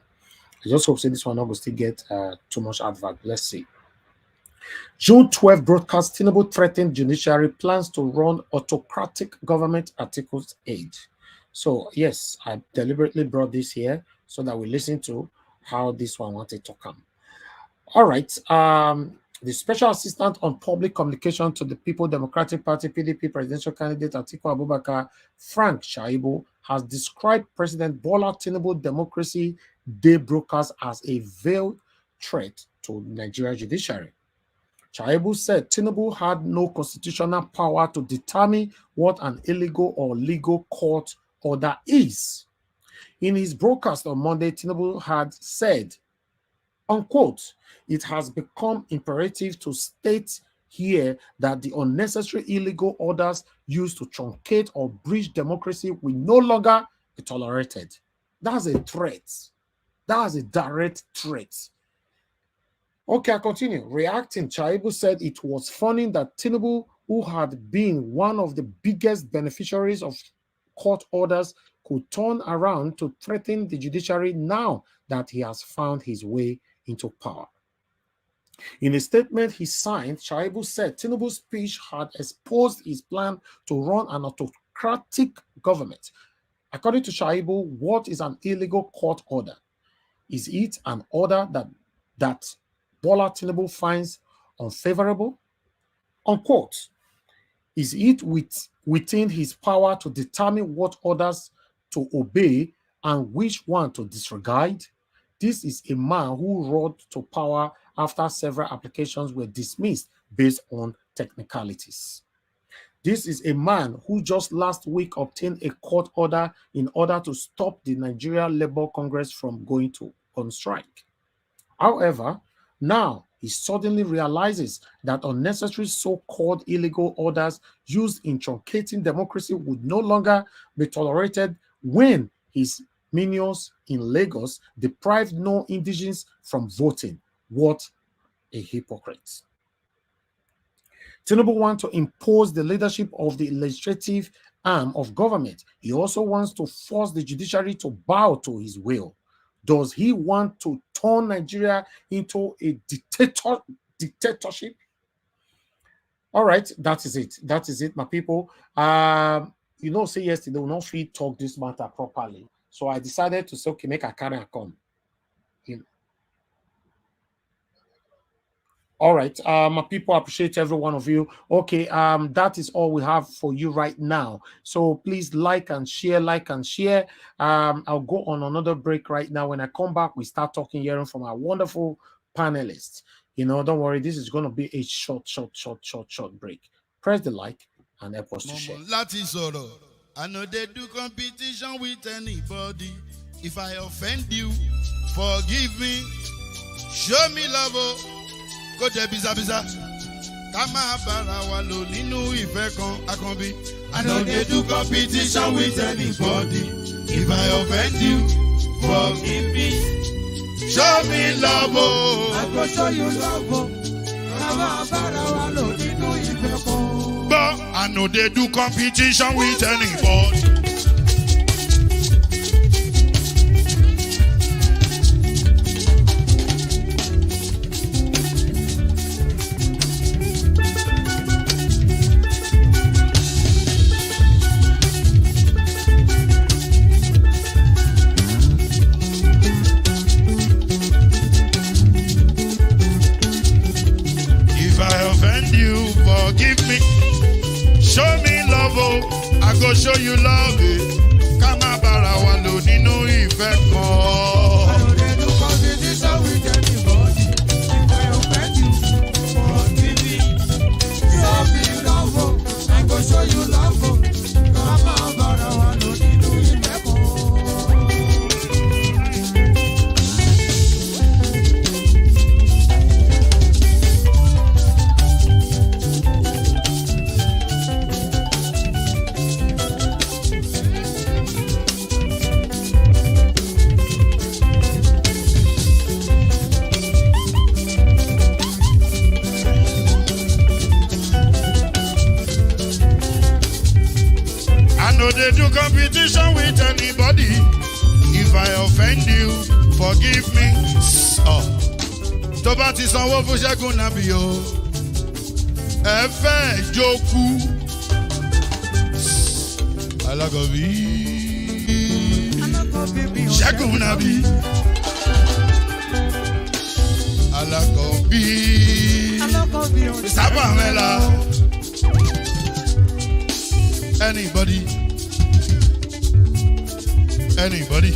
I just hope this one not will still get too much advert. Let's see. June 12 broadcast, Tinubu threatened judiciary, plans to run autocratic government articles 8. So yes, I deliberately brought this here so that we listen to how this one wanted to come. All right. The Special Assistant on Public Communication to the People Democratic Party PDP presidential candidate Atiku Abubakar, Frank Shaibu, has described President Bola Tinubu Democracy Day broadcast as a veiled threat to Nigeria judiciary. Shaibu said Tinubu had no constitutional power to determine what an illegal or legal court order is. In his broadcast on Monday, Tinubu had said, unquote, it has become imperative to state here that the unnecessary illegal orders used to truncate or breach democracy will no longer be tolerated. That's a threat. That's a direct threat. Okay, I continue. Reacting, Shaibu said it was funny that Tinubu, who had been one of the biggest beneficiaries of court orders, could turn around to threaten the judiciary now that he has found his way into power. In a statement he signed, Shaibu said Tinubu's speech had exposed his plan to run an autocratic government. According to Shaibu, what is an illegal court order? Is it an order that Bola Tinubu finds unfavorable? Unquote. Is it within his power to determine what orders to obey and which one to disregard? This is a man who rose to power after several applications were dismissed based on technicalities. This is a man who just last week obtained a court order in order to stop the Nigeria Labour Congress from going on strike. However, now he suddenly realizes that unnecessary so-called illegal orders used in truncating democracy would no longer be tolerated when his minions in Lagos deprived non-indigenous from voting. What a hypocrite. Tinubu wants to impose the leadership of the legislative arm of government. He also wants to force the judiciary to bow to his will. Does he want to turn Nigeria into a dictatorship? All right, that is it. That is it, my people. Say yesterday, we not free talk this matter properly. So I decided to say, okay, make a carry and come. All right, my people, appreciate every one of you. Okay, that is all we have for you right now. So please like and share. I'll go on another break right now. When I come back, we start hearing from our wonderful panelists. Don't worry, this is going to be a short break. Press the like and help us to share. I know they do competition with anybody. If I offend you, forgive me. Show me love. Go there, biza. Kama bara lo ninu ife kan akanbi. I know they do competition with anybody. If I offend you, forgive me. Show me love. I go show you love. Kama bara lo ninu ife kan. But I know they do competition with anybody. show you love it. Ká má bára wa lò nínú ìfẹ́ kan. Show you love, come on, bara wa lo nínú ìfẹ́ kan. No, they do competition with anybody. If I offend you, forgive me. Oh, tó bá ti sanwó fún Ṣẹ́gun Nàbí o, ẹ fẹ́ jókù. Alákọ̀bí Ṣẹ́gun Nàbí. Alákọ̀bí Sábàmẹ́là. Anybody. Anybody?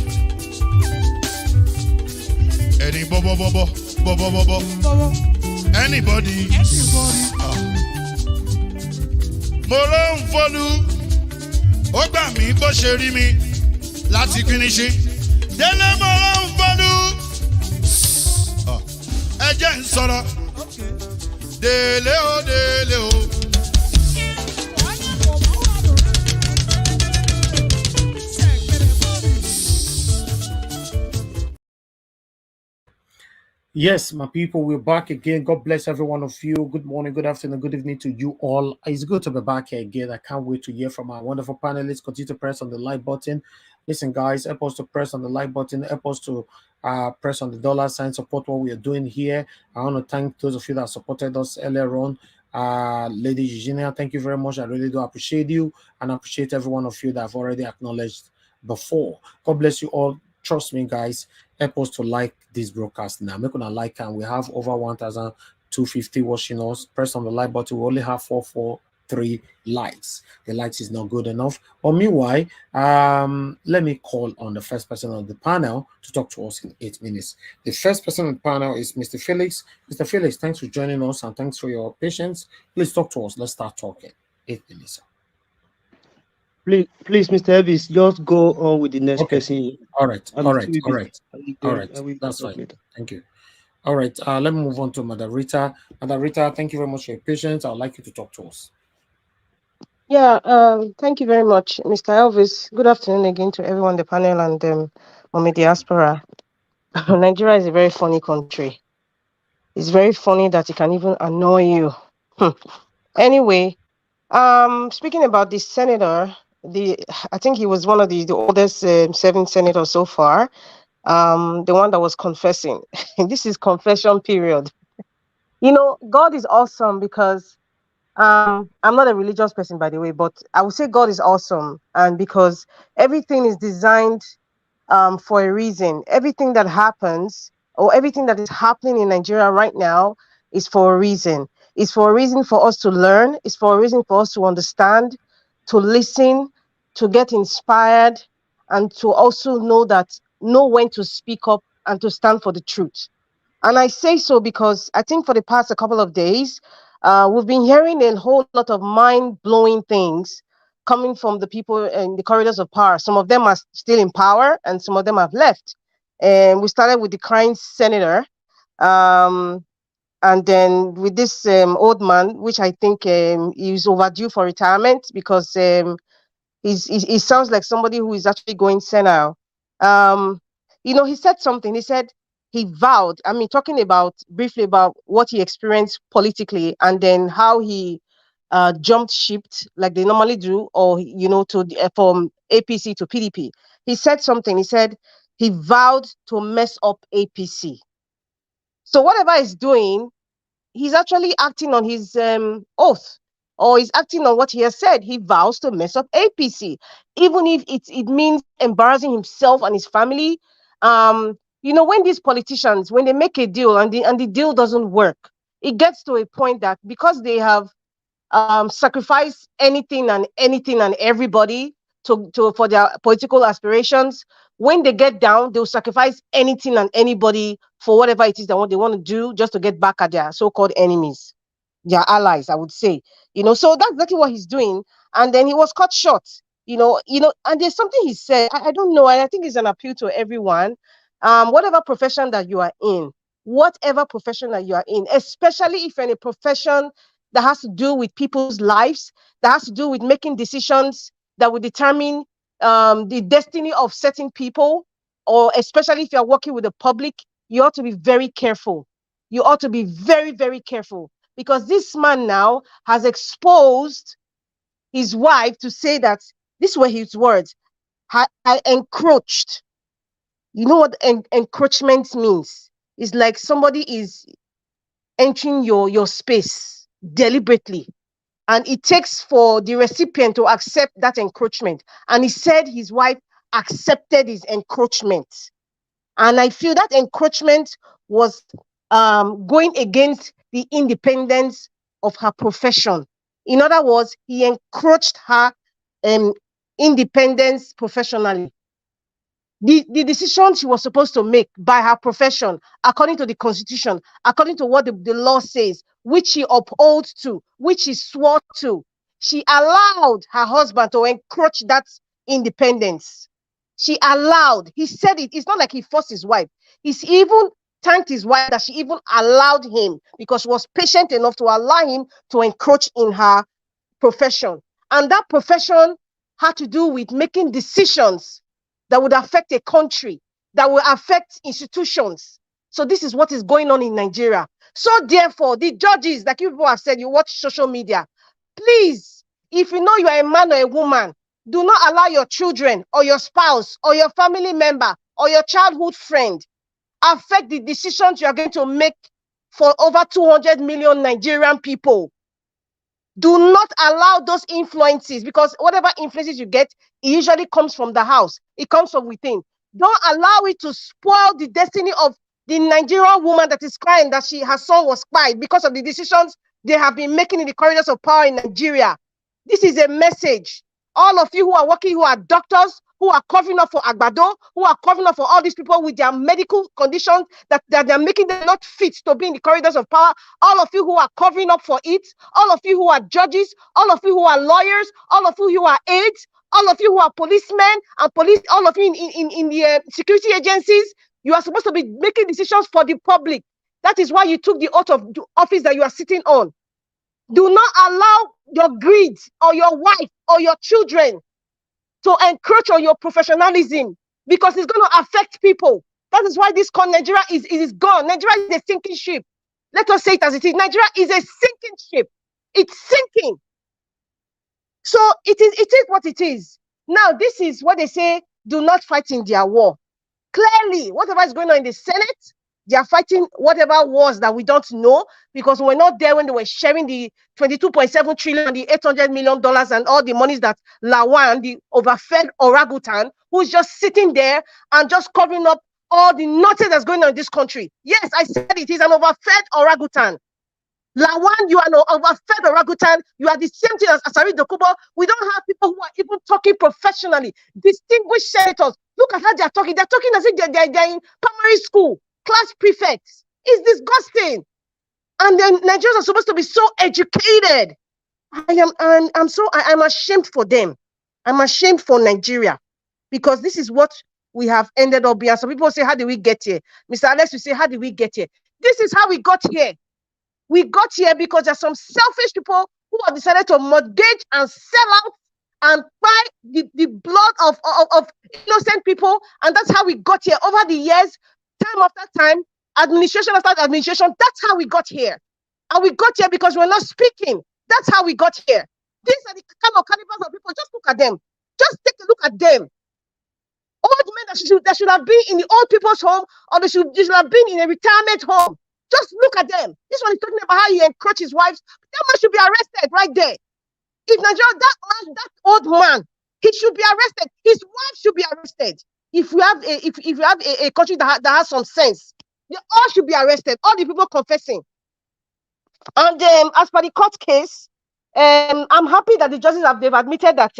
Any bobo bobo bobo bobo. Anybody? Mo ló ń fọlú, ó gbà mí bó ṣe rí mi láti kíníṣí. Délé mo ló ń fọlú, ẹ jẹ́ ń sọ̀rọ̀. Délé o, délé o. Yes, my people, we're back again. God bless every one of you. Good morning, good afternoon, good evening to you all. It's good to be back here again. I can't wait to hear from our wonderful panelists. Continue to press on the like button. Listen, guys, help us to press on the like button. Help us to press on the dollar sign, support what we are doing here. I want to thank those of you that supported us earlier on. Lady Eugenia, thank you very much. I really do appreciate you, and I appreciate every one of you that I've already acknowledged before. God bless you all. Trust me, guys. Help us to like this broadcast now. Make gonna like, and we have over 1,250 watching us. Press on the like button. We only have 443 likes. The likes is not good enough. But meanwhile, let me call on the first person on the panel to talk to us in 8 minutes. The first person on the panel is Mr. Felix. Mr. Felix, thanks for joining us and thanks for your patience. Please talk to us. Let's start talking. 8 minutes. Please, Mr. Elvis, just go on with the next person. All right. That's fine. Thank you. All right. Let me move on to Madam Rita. Madam Rita, thank you very much for your patience. I'd like you to talk to us. Yeah, thank you very much, Mr. Elvis. Good afternoon again to everyone on the panel and Mommy Diaspora. Nigeria is a very funny country. It's very funny that it can even annoy you. Anyway, speaking about this senator, I think he was one of the oldest 7 senators so far. The one that was confessing. This is confession period. You know, God is awesome because I'm not a religious person, by the way, but I would say God is awesome, and because everything is designed for a reason. Everything that happens or everything that is happening in Nigeria right now is for a reason. It's for a reason for us to learn. It's for a reason for us to understand, to listen, to get inspired, and to also know when to speak up and to stand for the truth. And I say so because I think for the past couple of days, we've been hearing a whole lot of mind-blowing things coming from the people in the corridors of power. Some of them are still in power and some of them have left. And we started with the crying senator. And then with this old man, which I think is overdue for retirement because he sounds like somebody who is actually going senile. You know, he said something. He said he vowed, I mean, talking about briefly about what he experienced politically and then how he jumped ship like they normally do, or, you know, from APC to PDP. He said something. He said he vowed to mess up APC. So whatever he's doing, he's actually acting on his oath, or he's acting on what he has said. He vows to mess up APC, even if it means embarrassing himself and his family. You know, when these politicians, when they make a deal and the deal doesn't work, it gets to a point that because they have sacrifice anything and everybody for their political aspirations. When they get down, they'll sacrifice anything and anybody for whatever it is that they want to do, just to get back at their so-called enemies, their allies, I would say. So that's exactly what he's doing. And then he was cut short. And there's something he said, I don't know, and I think it's an appeal to everyone. Whatever profession that you are in, especially if you're in a profession that has to do with people's lives, that has to do with making decisions that will determine the destiny of certain people, or especially if you're working with the public, you ought to be very careful. You ought to be very, very careful, because this man now has exposed his wife to say that, these were his words, I encroached. You know what encroachment means? It's like somebody is entering your space deliberately, and it takes for the recipient to accept that encroachment. And he said his wife accepted his encroachment, and I feel that encroachment was going against the independence of her profession. In other words, he encroached her independence professionally. The decisions she was supposed to make by her profession, according to the constitution, according to what the law says, which she upholds to, which she swore to, she allowed her husband to encroach that independence. He said it. It's not like he forced his wife. He's even thanked his wife that she even allowed him, because she was patient enough to allow him to encroach in her profession. And that profession had to do with making decisions that would affect a country, that will affect institutions. So this is what is going on in Nigeria. So therefore, the judges, like you people have said, you watch social media, please, if you know you are a man or a woman, do not allow your children or your spouse or your family member or your childhood friend affect the decisions you are going to make for over 200 million Nigerian people. Do not allow those influences, because whatever influences you get, it usually comes from the house. It comes from within. Don't allow it to spoil the destiny of the Nigerian woman that is crying that her son was spied because of the decisions they have been making in the corridors of power in Nigeria. This is a message. All of you who are working, who are doctors, who are covering up for Agbado, who are covering up for all these people with their medical conditions that they're making them not fit to be in the corridors of power. All of you who are covering up for it, all of you who are judges, all of you who are lawyers, all of you who are aides, all of you who are policemen and all of you in the security agencies, you are supposed to be making decisions for the public. That is why you took the oath of office that you are sitting on. Do not allow your greed or your wife or your children to encroach on your professionalism, because it's going to affect people. That is why this Nigeria is gone. Nigeria is a sinking ship. Let us say it as it is. Nigeria is a sinking ship. It's sinking. So it is what it is. Now, this is what they say, do not fight in their war. Clearly, whatever is going on in the Senate, they are fighting whatever wars that we don't know, because we're not there when they were sharing the 22.7 trillion and the $800 million and all the monies that Lawan, the overfed orangutan, who's just sitting there and just covering up all the nonsense that's going on in this country. Yes, I said it is an overfed orangutan. Lawan, you are an overfed orangutan. You are the same thing as Asari Dokubo. We don't have people who are even talking professionally. Distinguished senators. Look at how they are talking. They're talking as if they're in primary school. Class prefects. It's disgusting. And then Nigerians are supposed to be so educated. I'm ashamed for them. I'm ashamed for Nigeria, because this is what we have ended up being. Some people say, how did we get here? Mr. Alex, you say, how did we get here? This is how we got here. We got here because there's some selfish people who have decided to mortgage and sell out and buy the blood of innocent people. And that's how we got here over the years, time after time, administration after administration. That's how we got here. And we got here because we're not speaking. That's how we got here. These are the kind of calibers of people. Just look at them. Just take a look at them. Old men that should have been in the old people's home, or they should have been in a retirement home. Just look at them. This one is talking about how he encroached his wives. That man should be arrested right there. If Nigeria, that old man, he should be arrested. His wife should be arrested. If we have a country that has some sense, they all should be arrested. All the people confessing. And as per the court case, I'm happy that the judges they've admitted that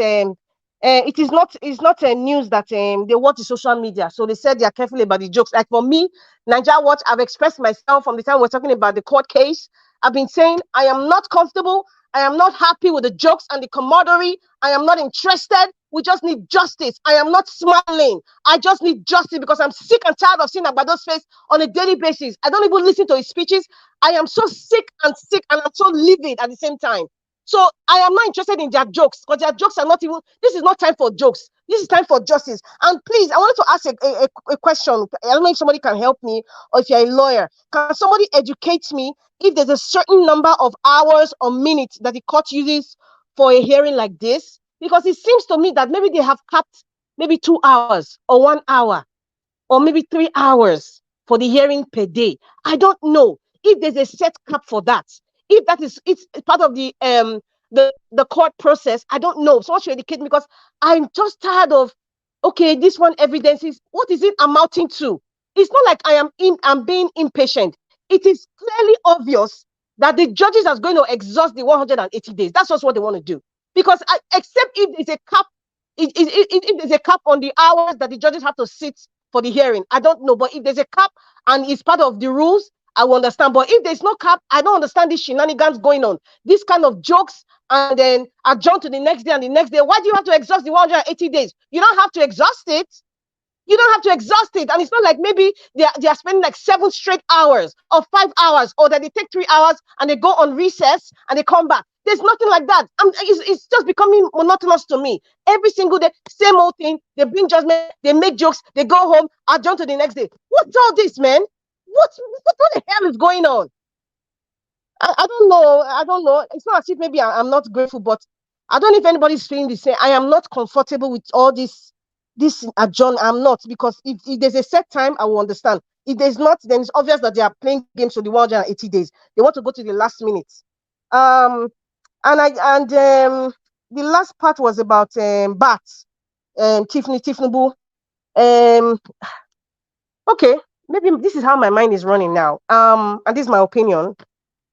it's not a news that they watch the social media. So they said they are careful about the jokes. Like for me, Nigeria Watch, I've expressed myself from the time we're talking about the court case. I've been saying I am not comfortable. I am not happy with the jokes and the camaraderie. I am not interested. We just need justice. I am not smiling. I just need justice because I'm sick and tired of seeing Agbado's face on a daily basis. I don't even listen to his speeches. I am so sick and I'm so livid at the same time. So I am not interested in their jokes because their jokes are not even, this is not time for jokes. This is time for justice. And please, I wanted to ask a question. I don't know if somebody can help me or if you're a lawyer. Can somebody educate me if there's a certain number of hours or minutes that the court uses for a hearing like this? Because it seems to me that maybe they have capped maybe 2 hours or 1 hour or maybe 3 hours for the hearing per day. I don't know if there's a set cap for that. If that is it's part of the court process, I don't know. So what should educate me because I'm just tired of okay, this one evidence is what is it amounting to? It's not like I'm being impatient. It is clearly obvious that the judges are going to exhaust the 180 days. That's just what they want to do. Because except if there's a cap, if there's a cap on the hours that the judges have to sit for the hearing, I don't know. But if there's a cap and it's part of the rules, I will understand. But if there's no cap, I don't understand these shenanigans going on. This kind of jokes and then adjourn to the next day and the next day. Why do you have to exhaust the 180 days? You don't have to exhaust it. You don't have to exhaust it. And it's not like maybe they are spending like 7 straight hours or 5 hours or that they take 3 hours and they go on recess and they come back. There's nothing like that. It's just becoming monotonous to me. Every single day, same old thing. They bring judgment, they make jokes, they go home, adjourn to the next day. What's all this, man? What the hell is going on? I don't know. I don't know. It's not as if maybe I'm not grateful, but I don't know if anybody's feeling the same. I am not comfortable with all this adjourn. I'm not, because if there's a set time, I will understand. If there's not, then it's obvious that they are playing games for the 180 days. They want to go to the last minute. The last part was about bats. Tinubu. Okay, maybe this is how my mind is running now. And this is my opinion,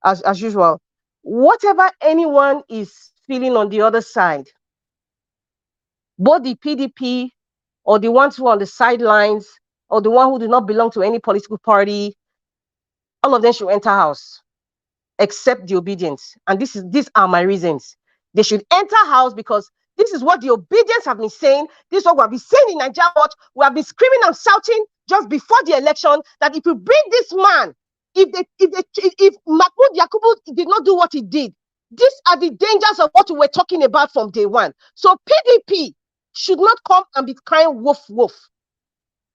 as usual. Whatever anyone is feeling on the other side, both the PDP or the ones who are on the sidelines or the one who do not belong to any political party, all of them should enter house, except the obedience. And these are my reasons. They should enter house because this is what the obedience have been saying. This is what we have been saying in Nigeria Watch. We have been screaming and shouting just before the election that if you bring this man, if Mahmoud Yakubu did not do what he did, these are the dangers of what we were talking about from day one. So PDP should not come and be crying wolf, wolf.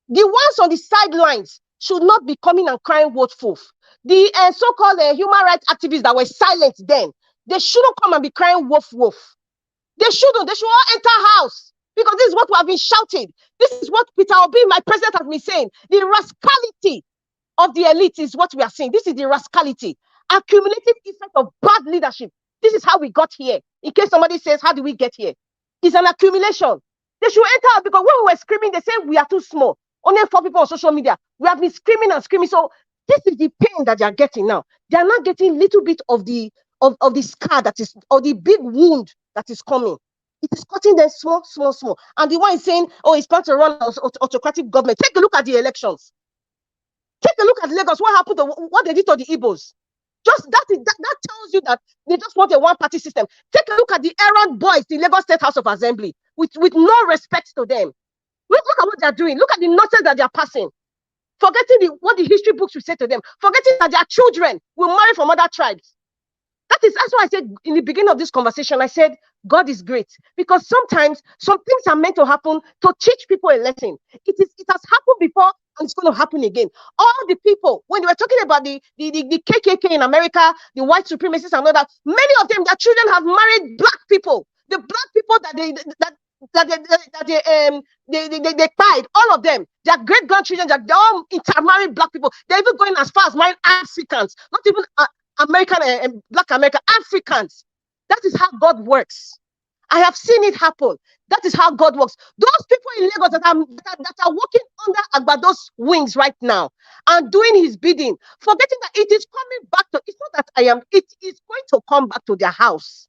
The ones on the sidelines should not be coming and crying wolf, wolf. The so-called human rights activists that were silent then, they shouldn't come and be crying wolf, wolf. They shouldn't. They should all enter house because this is what we have been shouting. This is what Peter Obi, my president, has been saying. The rascality of the elite is what we are saying. This is the rascality, accumulative effect of bad leadership. This is how we got here. In case somebody says, how did we get here? It's an accumulation. They should enter out because when we were screaming, they said we are too small. Only 4 people on social media. We have been screaming and screaming. So this is the pain that they are getting now. They are not getting a little bit of the scar that is, or the big wound that is coming. It is cutting them small, small, small. And the one is saying, oh, it's plan to run an autocratic government. Take a look at the elections. Take a look at Lagos. What happened to what they did to the Igbos? Just that tells you that they just want a one-party system. Take a look at the errand boys, the Lagos State House of Assembly, with no respect to them. Look at what they're doing. Look at the nonsense that they're passing. Forgetting what the history books will say to them. Forgetting that their children will marry from other tribes. That's why I said in the beginning of this conversation, I said, God is great. Because sometimes some things are meant to happen to teach people a lesson. It has happened before and it's going to happen again. All the people, when they were talking about the KKK in America, the white supremacists and all that, many of them, their children have married black people. The black people they cried, all of them, their great grandchildren, they're all intermarried black people. They're even going as far as marrying Africans, not even American and black American, Africans. That is how God works. I have seen it happen. That is how God works. Those people in Lagos that are working under Agbado's wings right now and doing his bidding, forgetting that it is coming back to, it's not that it is going to come back to their house.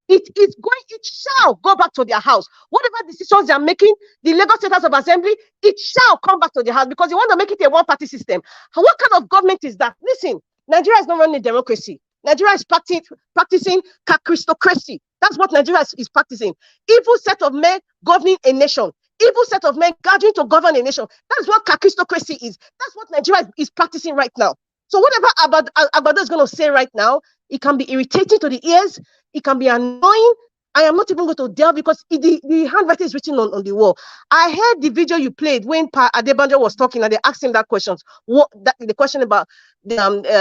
it shall go back to their house. Whatever decisions they are making, the Lagos State House of Assembly, it shall come back to the house because you want to make it a one-party system. And what kind of government is that? Listen, Nigeria is not running a democracy. Nigeria is practicing kakistocracy. That's what Nigeria is practicing. Evil set of men governing a nation. Evil set of men gathering to govern a nation. That's what kakistocracy is. That's what Nigeria is practicing right now. So whatever Abado is going to say right now, it can be irritating to the ears. It can be annoying. I am not even going to delve because the handwriting is written on the wall. I heard the video you played when Pa Adebanjo was talking and they asked him that question. The question about the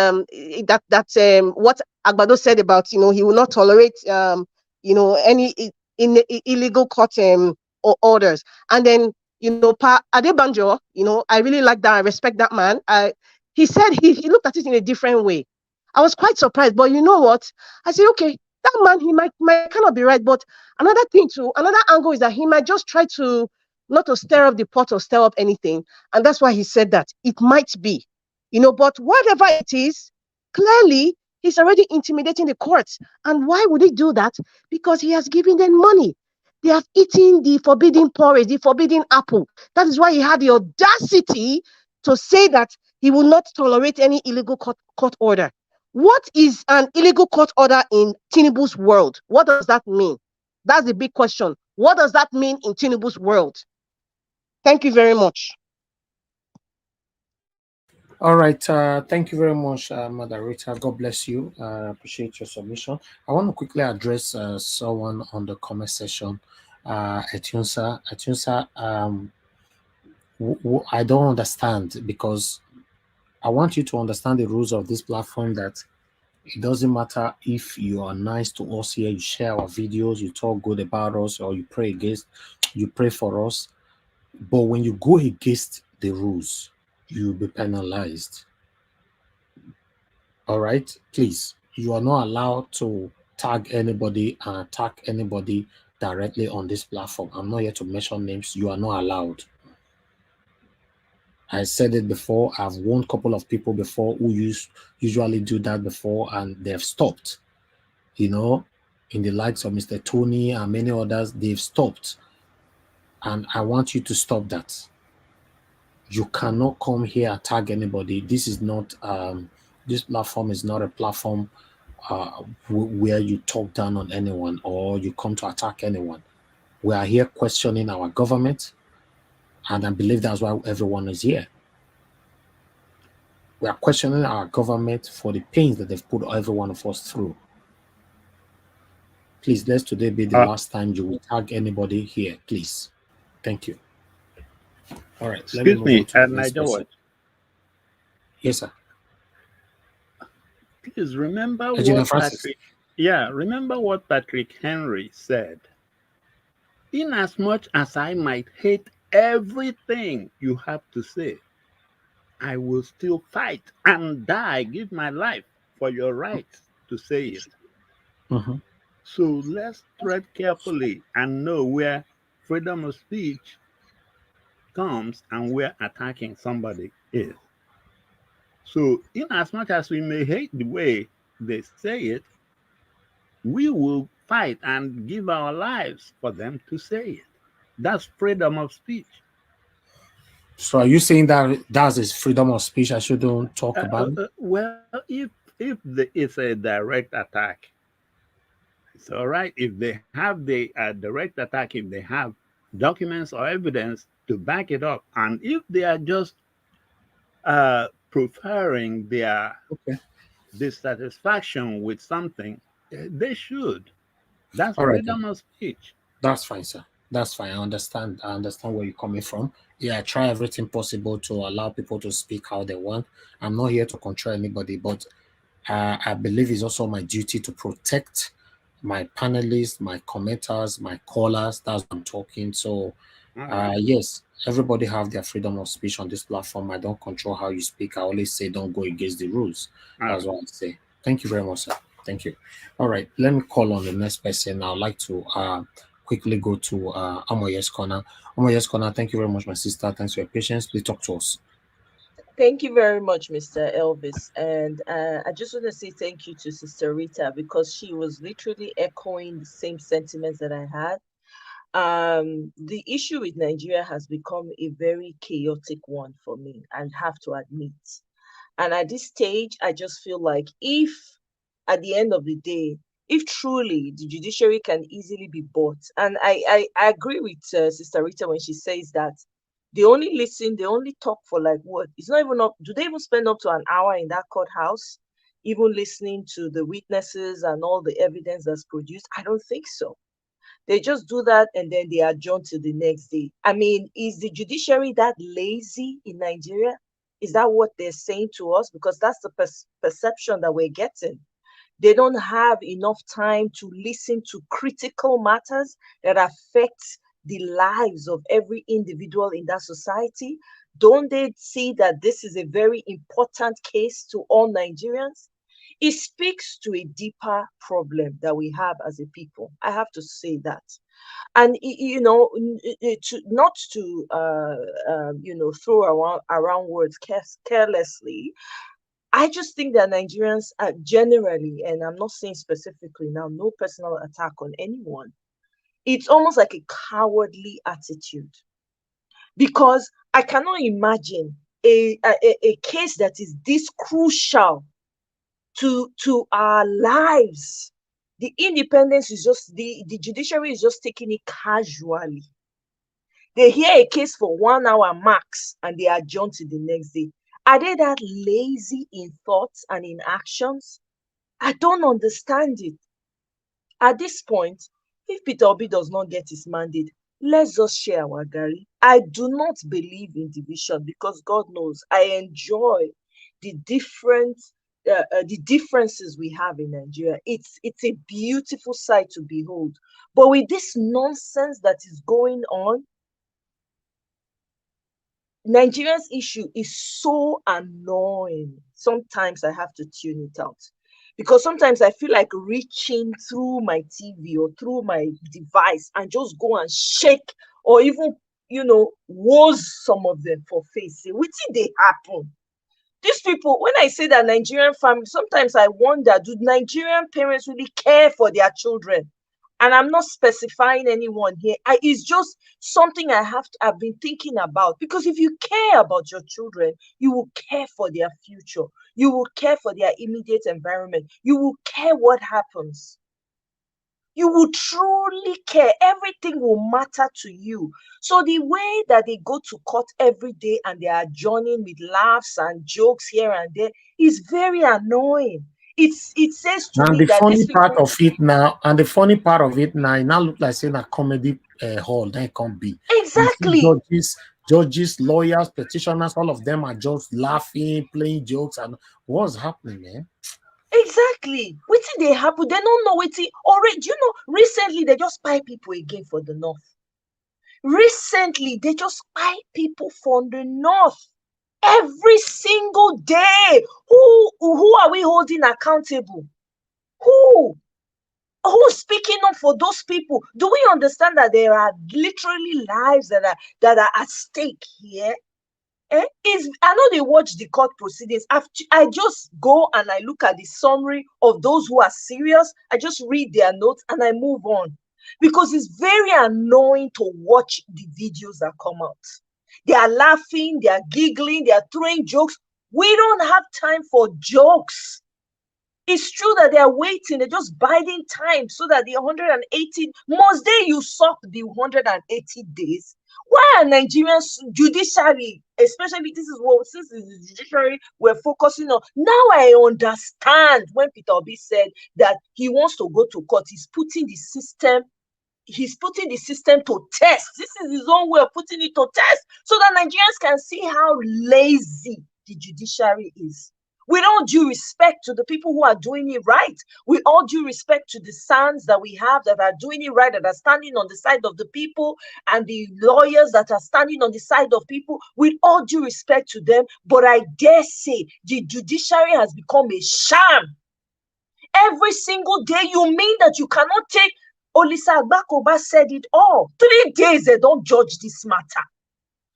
what Agbado said about, he will not tolerate any illegal court orders. And then Pa Adebanjo, I really like that. I respect that man. He said he looked at it in a different way. I was quite surprised, but you know what? I said, okay, that man, he might kind of be right. But another thing too, another angle is that he might just try to not to stir up the pot or stir up anything. And that's why he said that. It might be, but whatever it is, clearly he's already intimidating the courts. And why would he do that? Because he has given them money. They have eaten the forbidden porridge, the forbidden apple. That is why he had the audacity to say that he will not tolerate any illegal court order. What is an illegal court order in Tinubu's world? What does that mean? That's the big question. What does that mean in Tinubu's world? Thank you very much. All right. Thank you very much, Mother Rita. God bless you. Appreciate your submission. I want to quickly address someone on the comment section. Etunsa, I don't understand, because I want you to understand the rules of this platform, that it doesn't matter if you are nice to us here, you share our videos, you talk good about us, or you pray for us. But when you go against the rules, you'll be penalized. All right, please, you are not allowed to tag anybody and attack anybody directly on this platform. I'm not here to mention names. You are not allowed. I said it before. I've warned a couple of people before who usually do that before, and they've stopped. In the likes of Mr. Tony and many others, they've stopped. And I want you to stop that. You cannot come here and tag anybody. This is not, this platform is not a platform where you talk down on anyone or you come to attack anyone. We are here questioning our government, and I believe that's why everyone is here. We are questioning our government for the pains that they've put every one of us through. Please, let today be the last time you will tag anybody here, please. Thank you. All right. Excuse me, Niger. Yes, sir. Please remember what Patrick. Yeah, remember what Patrick Henry said. Inasmuch as I might hate everything you have to say, I will still fight and die, give my life for your right to say it. Mm-hmm. So let's tread carefully and know where freedom of speech comes and where attacking somebody is. So in as much as we may hate the way they say it, we will fight and give our lives for them to say it. That's freedom of speech. So are you saying that that's freedom of speech I shouldn't talk about? Well, if it's a direct attack, it's all right. If they have the direct attack, if they have documents or evidence to back it up, and if they are just preferring their dissatisfaction with something, they should. That's freedom of speech. That's fine, sir. That's fine. I understand where you're coming from. Yeah, I try everything possible to allow people to speak how they want. I'm not here to control anybody, but I believe it's also my duty to protect my panelists, my commenters, my callers. That's what I'm talking. So, yes, everybody have their freedom of speech on this platform. I don't control how you speak. I always say don't go against the rules. That's what I say. Thank you very much, sir. Thank you. All right, let me call on the next person. I'd like to quickly go to Amoye's Corner. Amoye's Corner, thank you very much, my sister. Thanks for your patience. Please talk to us. Thank you very much, Mr. Elvis. And I just want to say thank you to Sister Rita because she was literally echoing the same sentiments that I had. The issue with Nigeria has become a very chaotic one for me, and have to admit. And at this stage, I just feel like if at the end of the day, if truly the judiciary can easily be bought, and I agree with Sister Rita when she says that they only listen, they only talk for like what? It's not even up. Do they even spend up to an hour in that courthouse, even listening to the witnesses and all the evidence that's produced? I don't think so. They just do that and then they adjourn to the next day. I mean, is the judiciary that lazy in Nigeria? Is that what they're saying to us? Because that's the perception that we're getting. They don't have enough time to listen to critical matters that affect the lives of every individual in that society. Don't they see that this is a very important case to all Nigerians? It speaks to a deeper problem that we have as a people. I have to say that. And you know, not to throw around words carelessly. I just think that Nigerians are generally, and I'm not saying specifically now, no personal attack on anyone. It's almost like a cowardly attitude because I cannot imagine a case that is this crucial to our lives. The independence is just the judiciary is just taking it casually. They hear a case for 1 hour max and they adjourn to the next day. Are they that lazy in thoughts and in actions? I don't understand it. At this point, if Peter Obi does not get his mandate, let's just share our Gary. I do not believe in division because God knows I enjoy the the differences we have in Nigeria. It's a beautiful sight to behold. But with this nonsense that is going on, Nigeria's issue is so annoying. Sometimes I have to tune it out because sometimes I feel like reaching through my TV or through my device and just go and shake or even, woes some of them for face. Say, what did they happen? These people, when I say that Nigerian family, sometimes I wonder, do Nigerian parents really care for their children? And I'm not specifying anyone here. It's just something I've been thinking about. Because if you care about your children, you will care for their future. You will care for their immediate environment. You will care what happens. You will truly care. Everything will matter to you. So the way that they go to court every day and they are joining with laughs and jokes here and there is very annoying. It says to me that funny part of it now, and the funny part of it now, it now look like saying a comedy hall. That can't be exactly. Judges, lawyers, petitioners, all of them are just laughing, playing jokes, and what's happening, man? Exactly. What did they happen? They don't know what already. Recently they just spy people again for the north. Recently they just spy people from the north. Every single day. Who are we holding accountable? Who's speaking up for those people? Do we understand that there are literally lives that are at stake here? I know they watch the court proceedings. I just go and I look at the summary of those who are serious. I just read their notes and I move on. Because it's very annoying to watch the videos that come out. They are laughing, they are giggling, they are throwing jokes. We don't have time for jokes. It's true that they are waiting, they're just biding time so that the 180, must they usurp the 180 days? Why are Nigerians judiciary, especially since the judiciary we're focusing on? Now I understand when Peter Obi said that he wants to go to court, he's putting the system to test. This is his own way of putting it to test so that Nigerians can see how lazy the judiciary is. With all due respect to the people who are doing it right, with all due respect to the sons that we have that are doing it right, that are standing on the side of the people, and the lawyers that are standing on the side of people, with all due respect to them, but I dare say the judiciary has become a sham. Every single day, you mean that you cannot take, Olisa Agbakoba said it all. 3 days they don't judge this matter.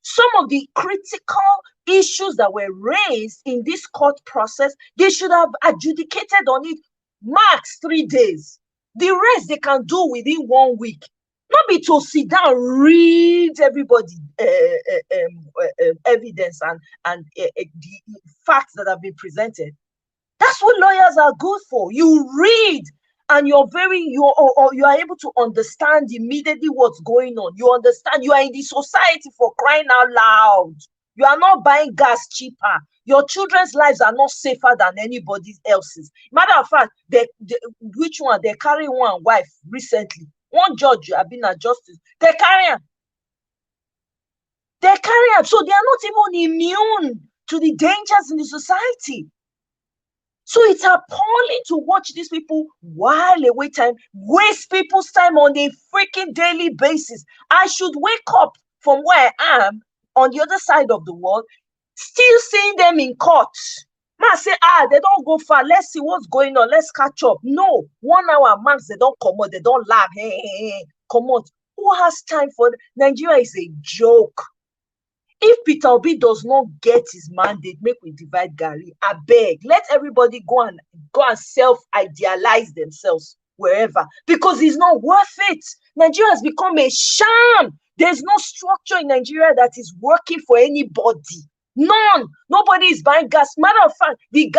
Some of the critical issues that were raised in this court process, they should have adjudicated on it max 3 days. The rest they can do within 1 week. Not be to sit down, read everybody evidence and the facts that have been presented. That's what lawyers are good for. You read and you are able to understand immediately what's going on. You understand. You are in the society, for crying out loud. You are not buying gas cheaper. Your children's lives are not safer than anybody else's. Matter of fact, which one? They carry one wife recently. One judge have been a justice. They carry him. They carry him. So they are not even immune to the dangers in the society. So it's appalling to watch these people while away time, waste people's time on a freaking daily basis. I should wake up from where I am on the other side of the world, still seeing them in court. Man say, they don't go far. Let's see what's going on. Let's catch up. No, 1 hour max, they don't come out. They don't laugh. Hey, come on. Who has time for Nigeria is a joke. If Peter Obi does not get his mandate, make we divide Gary. I beg, let everybody go and self-idealize themselves wherever, because it's not worth it. Nigeria has become a sham. There's no structure in Nigeria that is working for anybody. None. Nobody is buying gas. Matter of fact, the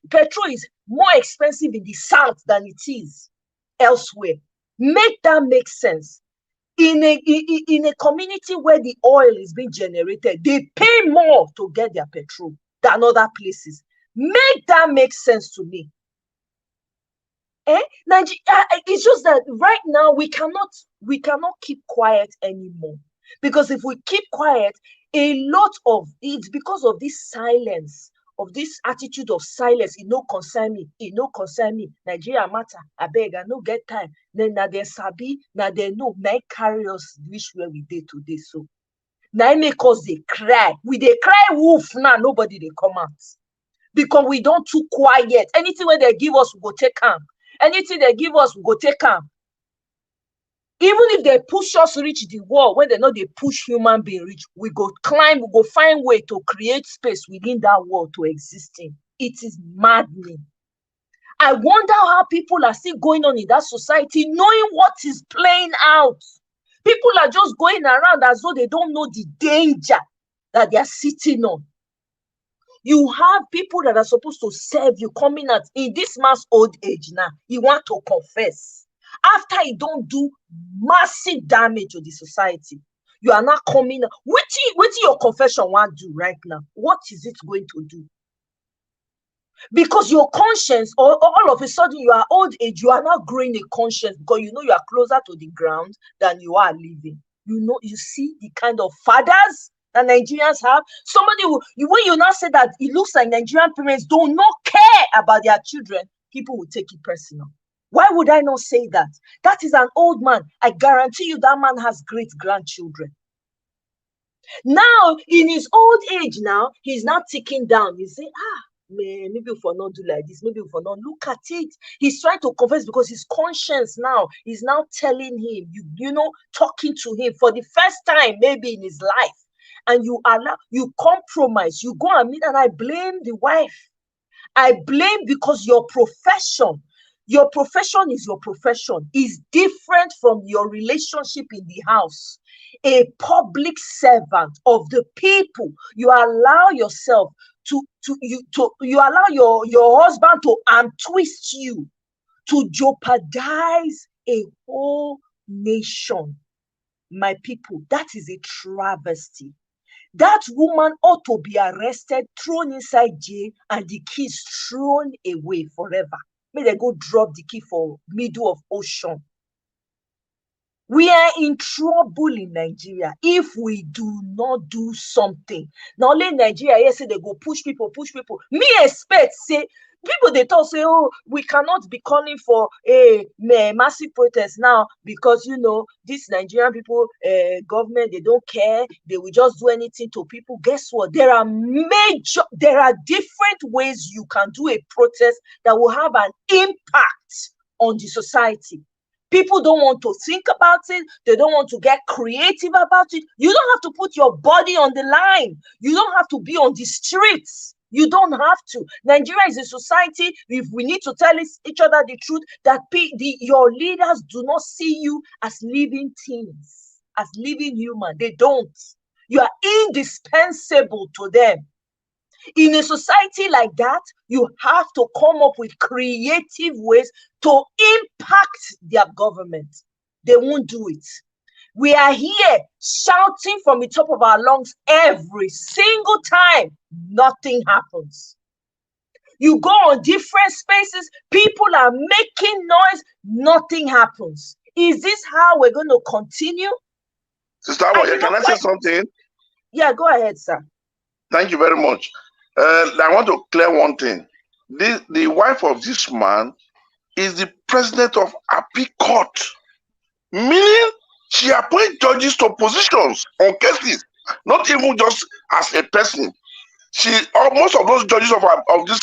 petrol is more expensive in the south than it is elsewhere. Make that make sense. In a community where the oil is being generated, they pay more to get their petrol than other places. Make that make sense to me. It's just that right now we cannot keep quiet anymore, because if we keep quiet, a lot of it's because of this silence, of this attitude of silence. It no concern me. It no concern me. Nigeria matter. I beg. I no get time. Then na they sabi. Na they know. Na carry us which way we did today. So now make us they cry. We they cry wolf now. Nobody they come out because we don't too quiet. Anything where they give us, we go take them. Anything they give us, we go take them. Even if they push us reach the wall, when they know they push human being reach, we go climb, we go find way to create space within that wall to exist in. It is maddening. I wonder how people are still going on in that society, knowing what is playing out. People are just going around as though they don't know the danger that they are sitting on. You have people that are supposed to serve you coming out in this man's old age now. He want to confess. After he don't do massive damage to the society, you are not coming. What your confession want to do right now? What is it going to do? Because your conscience, or all of a sudden you are old age, you are not growing a conscience because you know you are closer to the ground than you are living. You see the kind of fathers that Nigerians have. Somebody when you now say that it looks like Nigerian parents do not care about their children, people will take it personal. Why would I not say that? That is an old man. I guarantee you that man has great-grandchildren. Now, in his old age now, he's now ticking down. He say, man, maybe if we not do like this, maybe if we not look at it. He's trying to confess because his conscience now is now telling him, talking to him for the first time maybe in his life. And you compromise, you go and meet, and I blame the wife. I blame because your profession is your profession, is different from your relationship in the house. A public servant of the people, you allow yourself you allow your husband to twist you, to jeopardize a whole nation. My people, that is a travesty. That woman ought to be arrested, thrown inside jail, and the keys thrown away forever. May they go drop the key for middle of ocean. We are in trouble in Nigeria if we do not do something. Now, only Nigeria, yes, say they go push people. Me expect, say, people they talk, say, oh, we cannot be calling for a massive protest now because, this Nigerian people, government, they don't care. They will just do anything to people. Guess what? There are different ways you can do a protest that will have an impact on the society. People don't want to think about it. They don't want to get creative about it. You don't have to put your body on the line. You don't have to be on the streets. You don't have to. Nigeria is a society, if we need to tell each other the truth, that your leaders do not see you as living things, as living human. They don't. You are indispensable to them. In a society like that, you have to come up with creative ways to impact their government. They won't do it. We are here shouting from the top of our lungs every single time. Nothing happens. You go on different spaces, people are making noise, nothing happens. Is this how we're going to continue? Sister Amoye, can I say something? Yeah, go ahead, sir. Thank you very much. I want to clear one thing. The wife of this man is the president of Appeal Court, meaning she appoints judges to positions on cases, not even just as a person. Most of those judges of this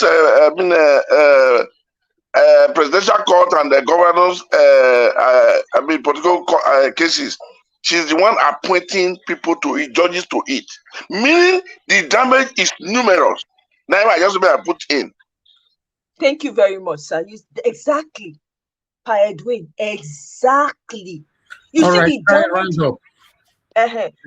presidential court and the governors, political cases, she's the one appointing people to it, judges to it. Meaning the damage is numerous. Now I just put in. Thank you very much, sir. Exactly. Pa Edwin, exactly. You All see right,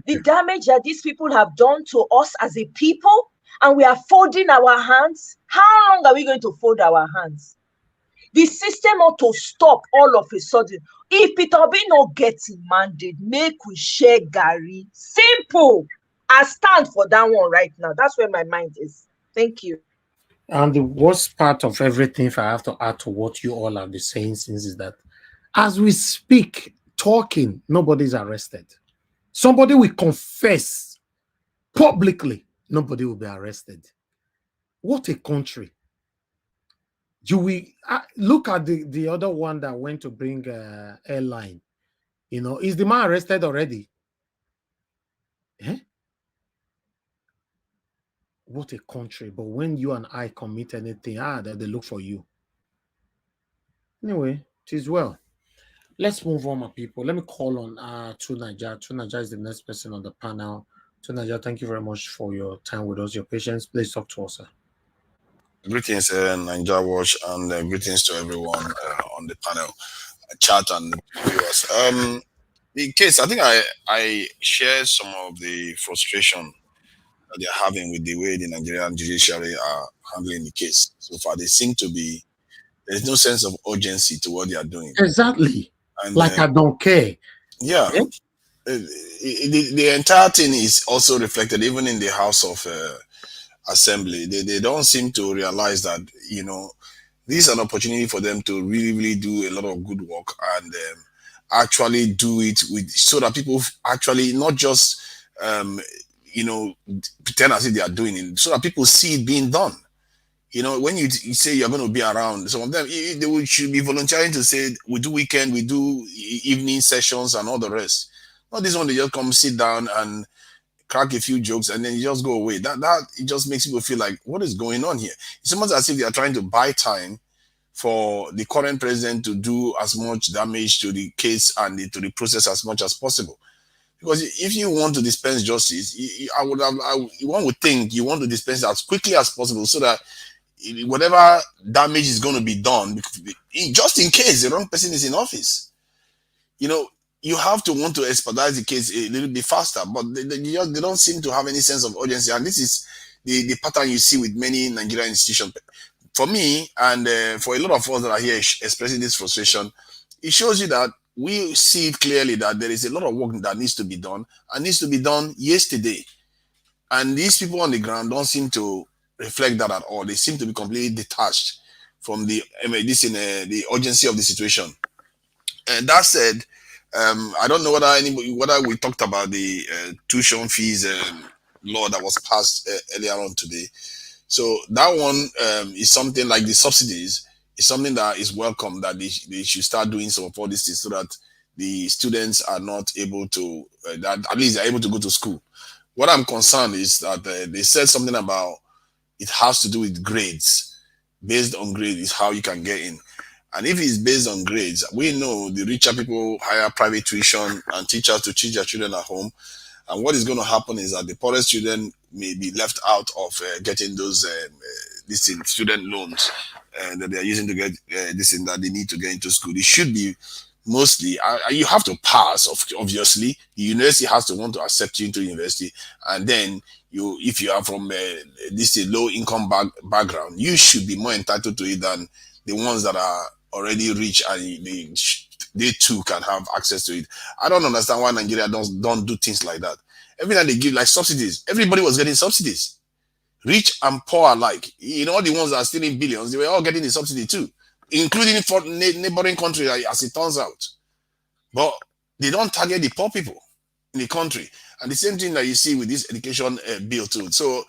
the damage that these people have done to us as a people, and we are folding our hands. How long are we going to fold our hands? The system ought to stop all of a sudden. If Peter Obi not getting mandate, make we share Gary. Simple. I stand for that one right now. That's where my mind is. Thank you. And the worst part of everything, if I have to add to what you all have been saying since, is that as we speak, talking, nobody's arrested. Somebody will confess publicly, nobody will be arrested. What a country. You will look at the other one that went to bring airline. You know, is the man arrested already? Eh? What a country. But when you and I commit anything, they look for you. Anyway, it is well. Let's move on, my people. Let me call on Tunaja. Tunaja is the next person on the panel. Tunaja, thank you very much for your time with us, your patience. Please talk to us, sir. Greetings, Ninja Watch, and greetings to everyone on the panel, chat, and viewers. The case, I think I share some of the frustration that they're having with the way the Nigerian judiciary are handling the case. So far, they seem to be, there's no sense of urgency to what they are doing. Exactly. And, like I don't care. Yeah. Eh? The entire thing is also reflected even in the House of Assembly. They don't seem to realize that, you know, this is an opportunity for them to really do a lot of good work and actually do it with, so that people actually not just you know, pretend as if they are doing it, so that people see it being done. You know, when you say you're going to be around, some of them should be volunteering to say we do weekend, we do evening sessions and all the rest. Not this one, they just come sit down and crack a few jokes and then you just go away. That it just makes people feel like, what is going on here? It's almost as if they are trying to buy time for the current president to do as much damage to the case and to the process as much as possible. Because if you want to dispense justice, one would think you want to dispense it as quickly as possible so that whatever damage is going to be done, just in case the wrong person is in office, you know, you have to want to expedite the case a little bit faster, but they don't seem to have any sense of urgency. And this is the pattern you see with many Nigerian institutions. For me, and for a lot of us that are here expressing this frustration, it shows you that we see it clearly that there is a lot of work that needs to be done and needs to be done yesterday. And these people on the ground don't seem to reflect that at all. They seem to be completely detached from the urgency of the situation. And that said, I don't know whether we talked about the tuition fees law that was passed earlier on today. So that one is something like the subsidies is something that is welcome, that they should start doing some of all these things so that the students are not able to, that at least they're able to go to school. What I'm concerned is that they said something about it has to do with grades. Based on grade is how you can get in. And if it's based on grades, we know the richer people hire private tuition and teachers to teach their children at home. And what is going to happen is that the poorest children may be left out of getting those student loans that they are using to get this and that they need to get into school. It should be mostly you have to pass. Obviously, the university has to want to accept you into university, and then if you are from this low income background, you should be more entitled to it than the ones that are already rich and they too can have access to it. I don't understand why Nigeria don't do things like that. Every time they give like subsidies, everybody was getting subsidies, rich and poor alike. You know, the ones that are stealing billions, they were all getting the subsidy too, including for neighboring countries, as it turns out. But they don't target the poor people in the country, and the same thing that you see with this education bill too. So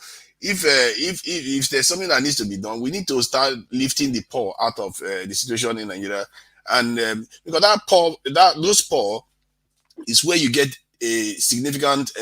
if there's something that needs to be done, we need to start lifting the poor out of the situation in Nigeria, and because those poor is where you get a significant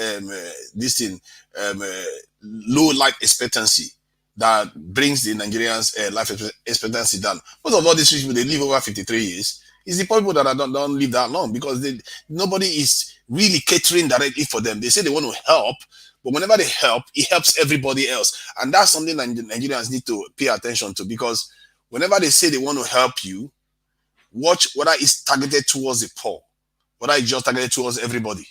low life expectancy that brings the Nigerians life expectancy down. Most of all these people, they live over 53 years. It's the people that don't live that long because nobody is really catering directly for them. They say they want to help, but whenever they help, it helps everybody else. And that's something that Nigerians need to pay attention to, because whenever they say they want to help you, watch whether it's targeted towards the poor, whether it's just targeted towards everybody.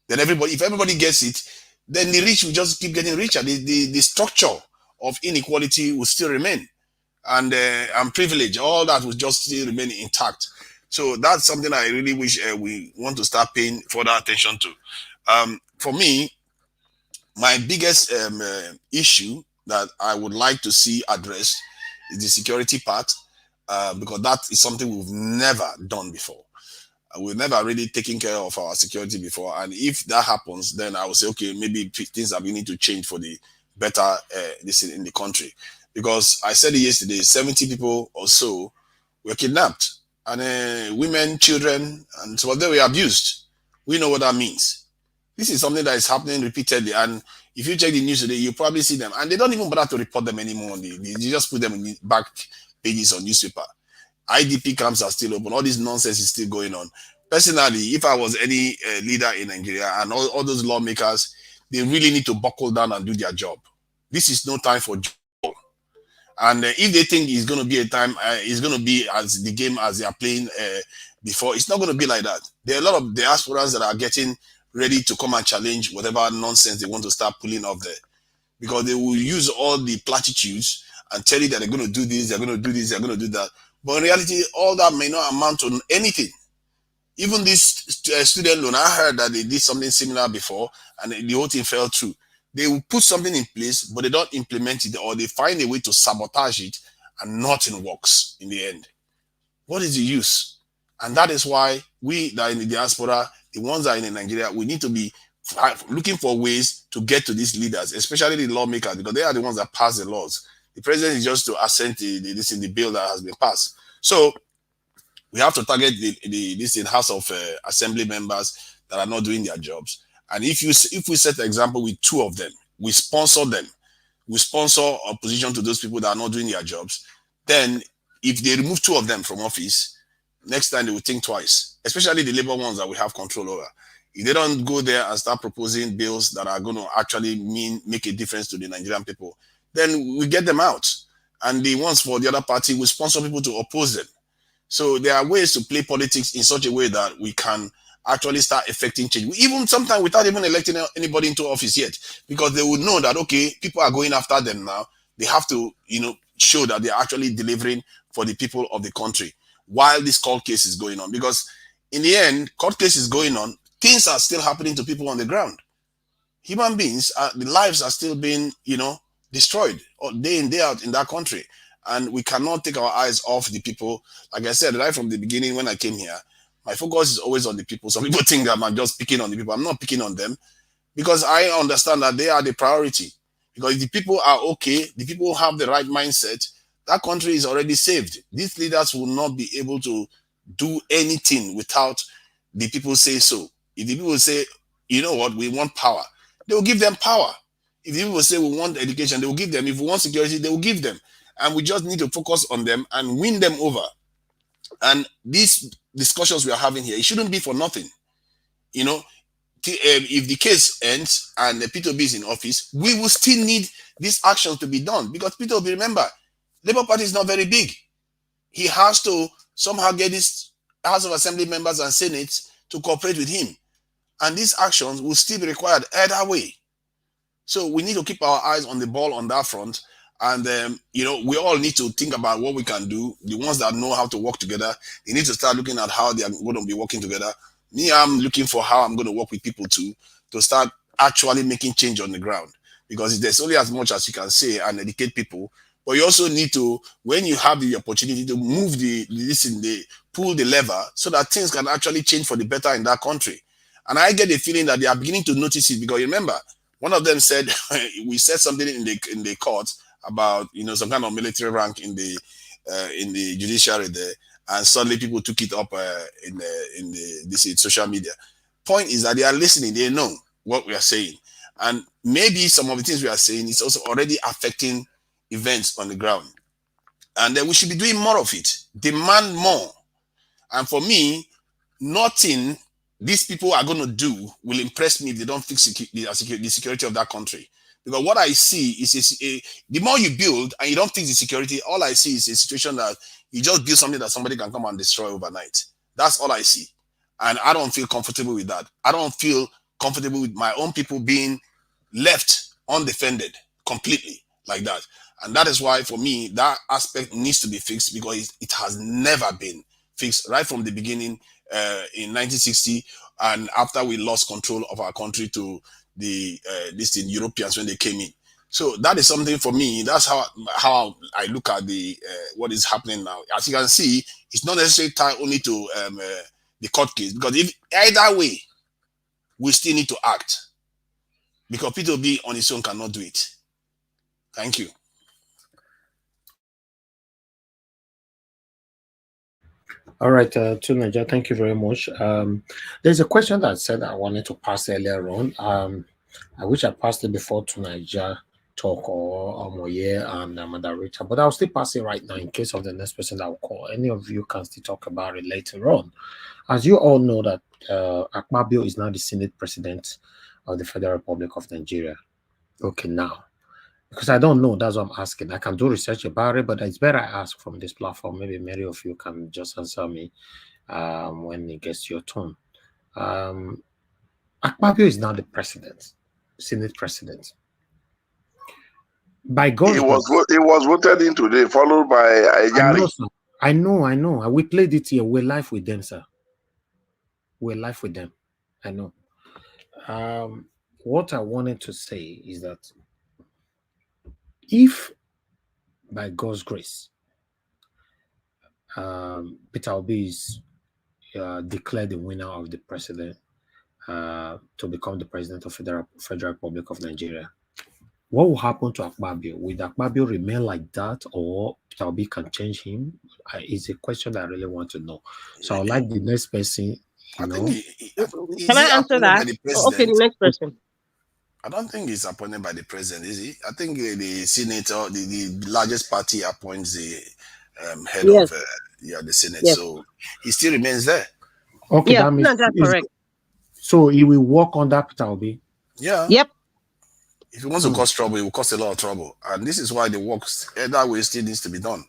Then if everybody gets it, then the rich will just keep getting richer. The structure of inequality will still remain, and privilege, all that will just still remain intact. So that's something I really wish we want to start paying further attention to. For me, my biggest issue that I would like to see addressed is the security part, because that is something we've never done before. We've never really taken care of our security before, and if that happens, then I will say, okay, maybe things are beginning to change for the better this in the country. Because I said it yesterday, 70 people or so were kidnapped, and women, children, and so they were abused. We know what that means. This is something that is happening repeatedly, and if you check the news today, you probably see them, and they don't even bother to report them anymore. They just put them in the back pages on newspaper. IDP camps are still open. All this nonsense is still going on. Personally, if I was any leader in Nigeria and all those lawmakers, they really need to buckle down and do their job. This is no time for job. And if they think it's going to be a time, it's going to be as the game as they are playing before, it's not going to be like that. There are a lot of diasporas that are getting ready to come and challenge whatever nonsense they want to start pulling off there, because they will use all the platitudes and tell you that they're going to do this, they're going to do this, they're going to do that. But in reality, all that may not amount to anything. Even this student loan, I heard that they did something similar before and the whole thing fell through. They will put something in place, but they don't implement it, or they find a way to sabotage it, and nothing works in the end. What is the use? And that is why we that are in the diaspora, the ones that are in Nigeria, we need to be looking for ways to get to these leaders, especially the lawmakers, because they are the ones that pass the laws. The president is just to assent this in the bill that has been passed. So we have to target this in House of Assembly members that are not doing their jobs. And if we set an example with 2 of them, we sponsor them, we sponsor opposition to those people that are not doing their jobs, then if they remove 2 of them from office, next time they will think twice, especially the labor ones that we have control over. If they don't go there and start proposing bills that are going to actually make a difference to the Nigerian people, then we get them out. And the ones for the other party will sponsor people to oppose them. So there are ways to play politics in such a way that we can actually start effecting change, even sometimes without even electing anybody into office yet, because they will know that, okay, people are going after them now. They have to, show that they're actually delivering for the people of the country while this court case is going on. Because in the end, court case is going on, things are still happening to people on the ground. Human beings, the lives are still being, destroyed day in, day out in that country. And we cannot take our eyes off the people. Like I said, right from the beginning when I came here, my focus is always on the people. Some people think that I'm just picking on the people. I'm not picking on them, because I understand that they are the priority. Because if the people are okay, the people have the right mindset, that country is already saved. These leaders will not be able to do anything without the people say so. If the people say, you know what, we want power, they will give them power. If the people say we want education, they will give them. If we want security, they will give them. And we just need to focus on them and win them over. And these discussions we are having here, it shouldn't be for nothing. You know, if the case ends and the P2B is in office, we will still need these actions to be done, because P2B, remember, Labour Party is not very big. He has to somehow get his House of Assembly members and Senate to cooperate with him. And these actions will still be required either way. So we need to keep our eyes on the ball on that front. And, you know, we all need to think about what we can do. The ones that know how to work together, they need to start looking at how they are going to be working together. Me, I'm looking for how I'm going to work with people too, to start actually making change on the ground. Because there's only as much as you can say and educate people. But you also need to, when you have the opportunity to move pull the lever so that things can actually change for the better in that country. And I get the feeling that they are beginning to notice it, because remember, one of them said, we said something in the court about, you know, some kind of military rank in the judiciary there, and suddenly people took it up in social media. Point is that they are listening, they know what we are saying, and maybe some of the things we are saying is also already affecting events on the ground, and then we should be doing more of it, demand more. And for me, nothing these people are going to do will impress me if they don't fix the security of that country. Because what I see is the more you build and you don't fix the security, all I see is a situation that you just build something that somebody can come and destroy overnight. That's all I see. And I don't feel comfortable with that. I don't feel comfortable with my own people being left undefended completely like that. And that is why, for me, that aspect needs to be fixed, because it has never been fixed right from the beginning in 1960, and after we lost control of our country to the Europeans when they came in. So that is something for me. That's how I look at what is happening now. As you can see, it's not necessarily tied only to the court case, because if either way, we still need to act, because P2B on its own cannot do it. Thank you. All right, to Niger, thank you very much. There's a question that said I wanted to pass earlier on. I wish I passed it before to Niger talk or Moye and Madam, but I'll still pass it right now in case of the next person that will call. Any of you can still talk about it later on. As you all know that Akpabio is now the Senate President of the Federal Republic of Nigeria. Okay, now. Because I don't know, that's what I'm asking. I can do research about it, but it's better I ask from this platform. Maybe many of you can just answer me when it gets your turn. Akpabio is now the president, Senate President. By God, he was voted in today, followed by Ayari. I know. We played it here. We're live with them, sir. We're live with them. I know. What I wanted to say is that if, by God's grace, Peter Obi is declared the winner of the president to become the president of Federal Republic of Nigeria, what will happen to Akpabio? Will Akpabio remain like that, or Peter Obi can change him? It's a question that I really want to know. So I'd like the next person. Can I answer that? Okay, the next person. I don't think he's appointed by the president, is he? I think the senator, the largest party, appoints the head of the Senate. Yes. So he still remains there. Okay, that means that's correct. So he will work on that, Peter Obi? Yeah. Yep. If he wants to cause trouble, it will cause a lot of trouble. And this is why the work that way still needs to be done.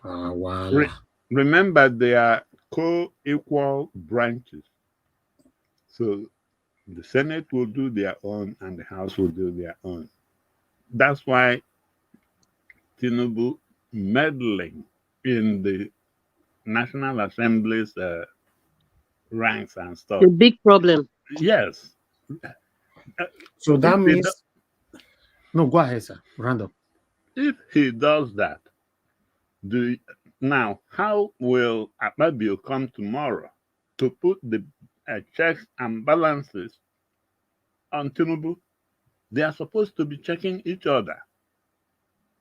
Wow. Remember, they are co-equal branches. So the Senate will do their own and the House will do their own. That's why Tinubu meddling in the National Assembly's ranks and stuff. The big problem. Yes. So that means... No, go ahead, sir. Random. If he does that, now, how will Akpabio come tomorrow to put the checks and balances on Tinubu? They are supposed to be checking each other.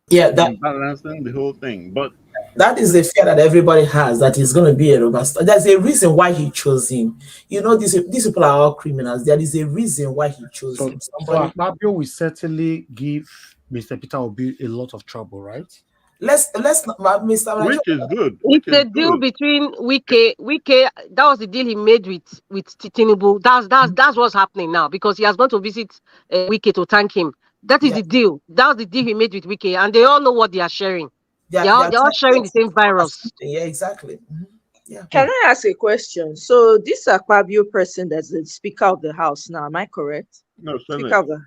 Yeah, and balancing the whole thing. But that is the fear that everybody has, that he's going to be a robust. There's a reason why he chose him. You know, these people are all criminals. There is a reason why he chose him. So Akpabio will certainly give Mr. Peter Obi a lot of trouble, right? let's not, Mr. Which is good. It's a deal between Wike. That was the deal he made with Tinubu. That's what's happening now, because he has gone to visit Wike to thank him. That is the deal. That was the deal he made with Wike, and they all know what they are sharing. They're all sharing the same virus. Yeah, exactly. Yeah. Can I ask a question? So this Akpabio person that's the Speaker of the House now, am I correct? No, Senate. Speaker of the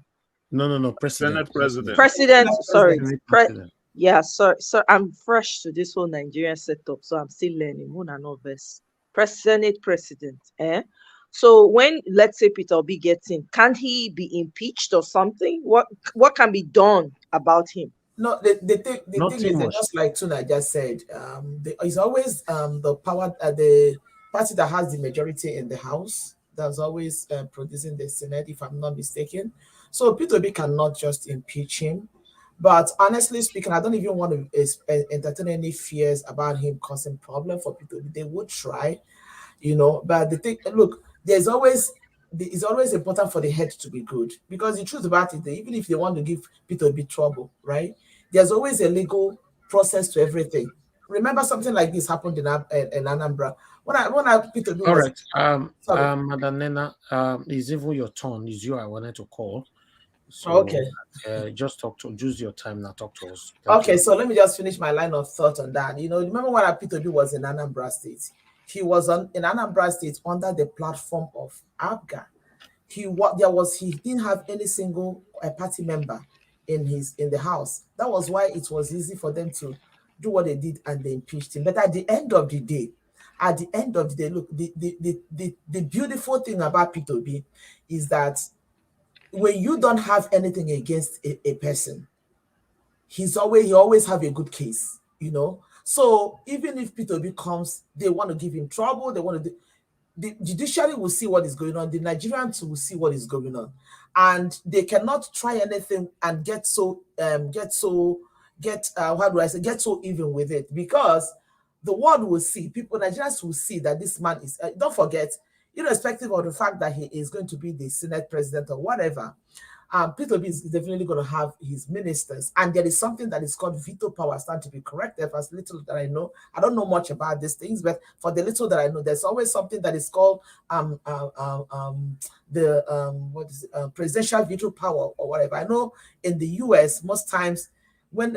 No, President. President, sorry. President. Yeah, sorry. So I'm fresh to this whole Nigerian setup, so I'm still learning. Muna novice. Senate President. So when, let's say, Peter Obi gets in, can't he be impeached or something? What can be done about him? No, the thing is that, just like Tuna just said, it's always the power, the party that has the majority in the House that's always producing the Senate, if I'm not mistaken. So Peter Obi cannot just impeach him. But honestly speaking, I don't even want to entertain any fears about him causing problem for Peter Obi. They would try, But the thing, look, it's always important for the head to be good, because the truth about it, even if they want to give Peter Obi trouble, right? There's always a legal process to everything. Remember, something like this happened in Anambra when Peter Obi was. All right, Madam Nena, it's even your turn. It's you I wanted to call. So, okay. Just use your time now. Talk to us. Thank you. So let me just finish my line of thought on that. Remember when Peter Obi was in Anambra State? He was in Anambra State under the platform of ABGA. He didn't have any single party member in the House. That was why it was easy for them to do what they did, and they impeached him. But at the end of the day, look, the beautiful thing about Peter Obi is that when you don't have anything against a person, he always have a good case, So even if Peter Obi comes, they want to give him trouble. They want to. The judiciary will see what is going on. The Nigerians will see what is going on, and they cannot try anything and get so even with it, because the world will see, Nigerians will see that this man is. Don't forget, irrespective of the fact that he is going to be the Senate president or whatever, Peter Obi is definitely going to have his ministers, and there is something that is called veto power, starting to be corrected. As little that I know, I don't know much about these things, but for the little that I know, there's always something that is called presidential veto power or whatever. I know in the US, most times when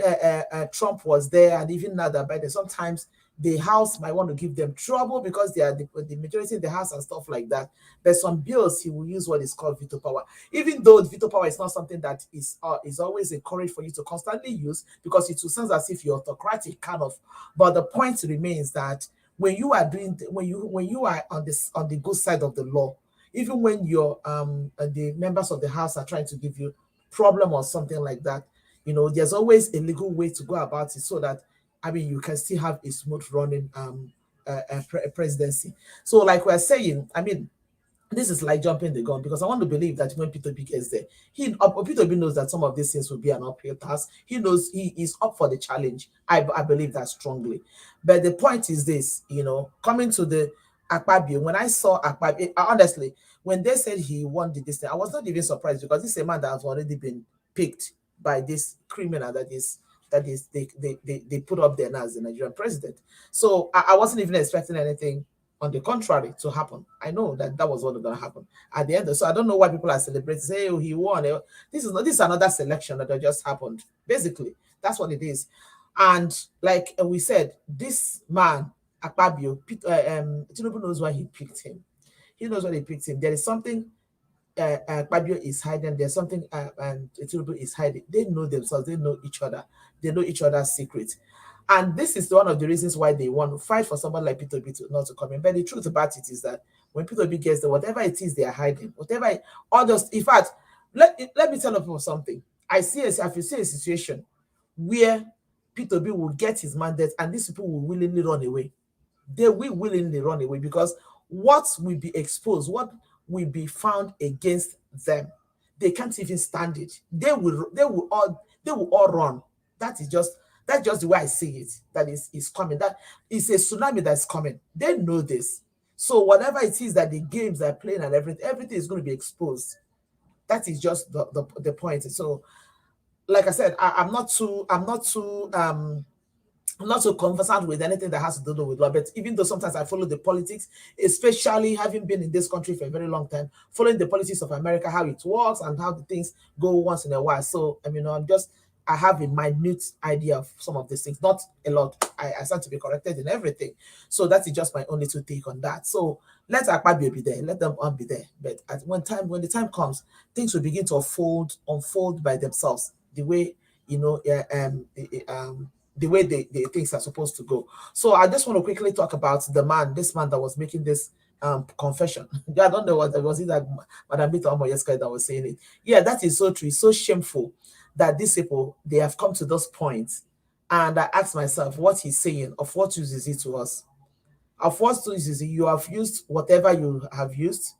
Trump was there, and even now that Biden, sometimes the House might want to give them trouble because they are the majority in the House and stuff like that. But some bills, he will use what is called veto power. Even though veto power is not something that is always encouraged for you to constantly use, because it will sound as if you're autocratic, kind of. But the point remains that when you are on the good side of the law, even when the members of the House are trying to give you problem or something like that, there's always a legal way to go about it, so that you can still have a smooth running presidency. So like we're saying, this is like jumping the gun, because I want to believe that when Peter Obi gets there, Peter Obi knows that some of these things will be an uphill task. He knows he is up for the challenge. I believe that strongly. But the point is this, coming to the Akpabio, when I saw Akpabio, honestly, when they said he won this thing, I was not even surprised, because this is a man that has already been picked by this criminal that they put up there now as the Nigerian president. So I wasn't even expecting anything on the contrary to happen. I know that was what was going to happen at the end. So I don't know why people are celebrating, say, oh, he won. This is another selection that just happened. Basically, that's what it is. And like we said, this man, Akpabio, Tinubu knows why he picked him. He knows why he picked him. There is something Akpabio is hiding. There's something and Tinubu is hiding. They know themselves. They know each other. They know each other's secrets. And this is one of the reasons why they want to fight for someone like Peter Obi not to come in. But the truth about it is that when Peter Obi gets there, whatever it is they are hiding, in fact, let me tell you something. I see a situation where Peter Obi will get his mandate, and these people will willingly run away. They will willingly run away, because what will be exposed, what will be found against them, they can't even stand it. They will all run. That's just the way I see it. That is coming. That is a tsunami that's coming. They know this. So whatever it is that the games are playing and everything is going to be exposed. That is just the point. So, like I said, I'm not too I'm not so conversant with anything that has to do with law, but even though sometimes I follow the politics, especially having been in this country for a very long time, following the politics of America, how it works and how the things go once in a while. So, I mean, I have a minute idea of some of these things, not a lot. I start to be corrected in everything. So that is just my only two take on that. So let Akpabio be there, let them all be there. But when the time comes, things will begin to unfold by themselves, the way, the way the things are supposed to go. So I just want to quickly talk about this man that was making this confession. I don't know what it was. It that Madam Bita Omoyeska that was saying it. Yeah, that is so true. It's so shameful that these people, they have come to those points. And I ask myself, what he's saying, of what use is it to us? Of what use is it? You have used whatever you have used.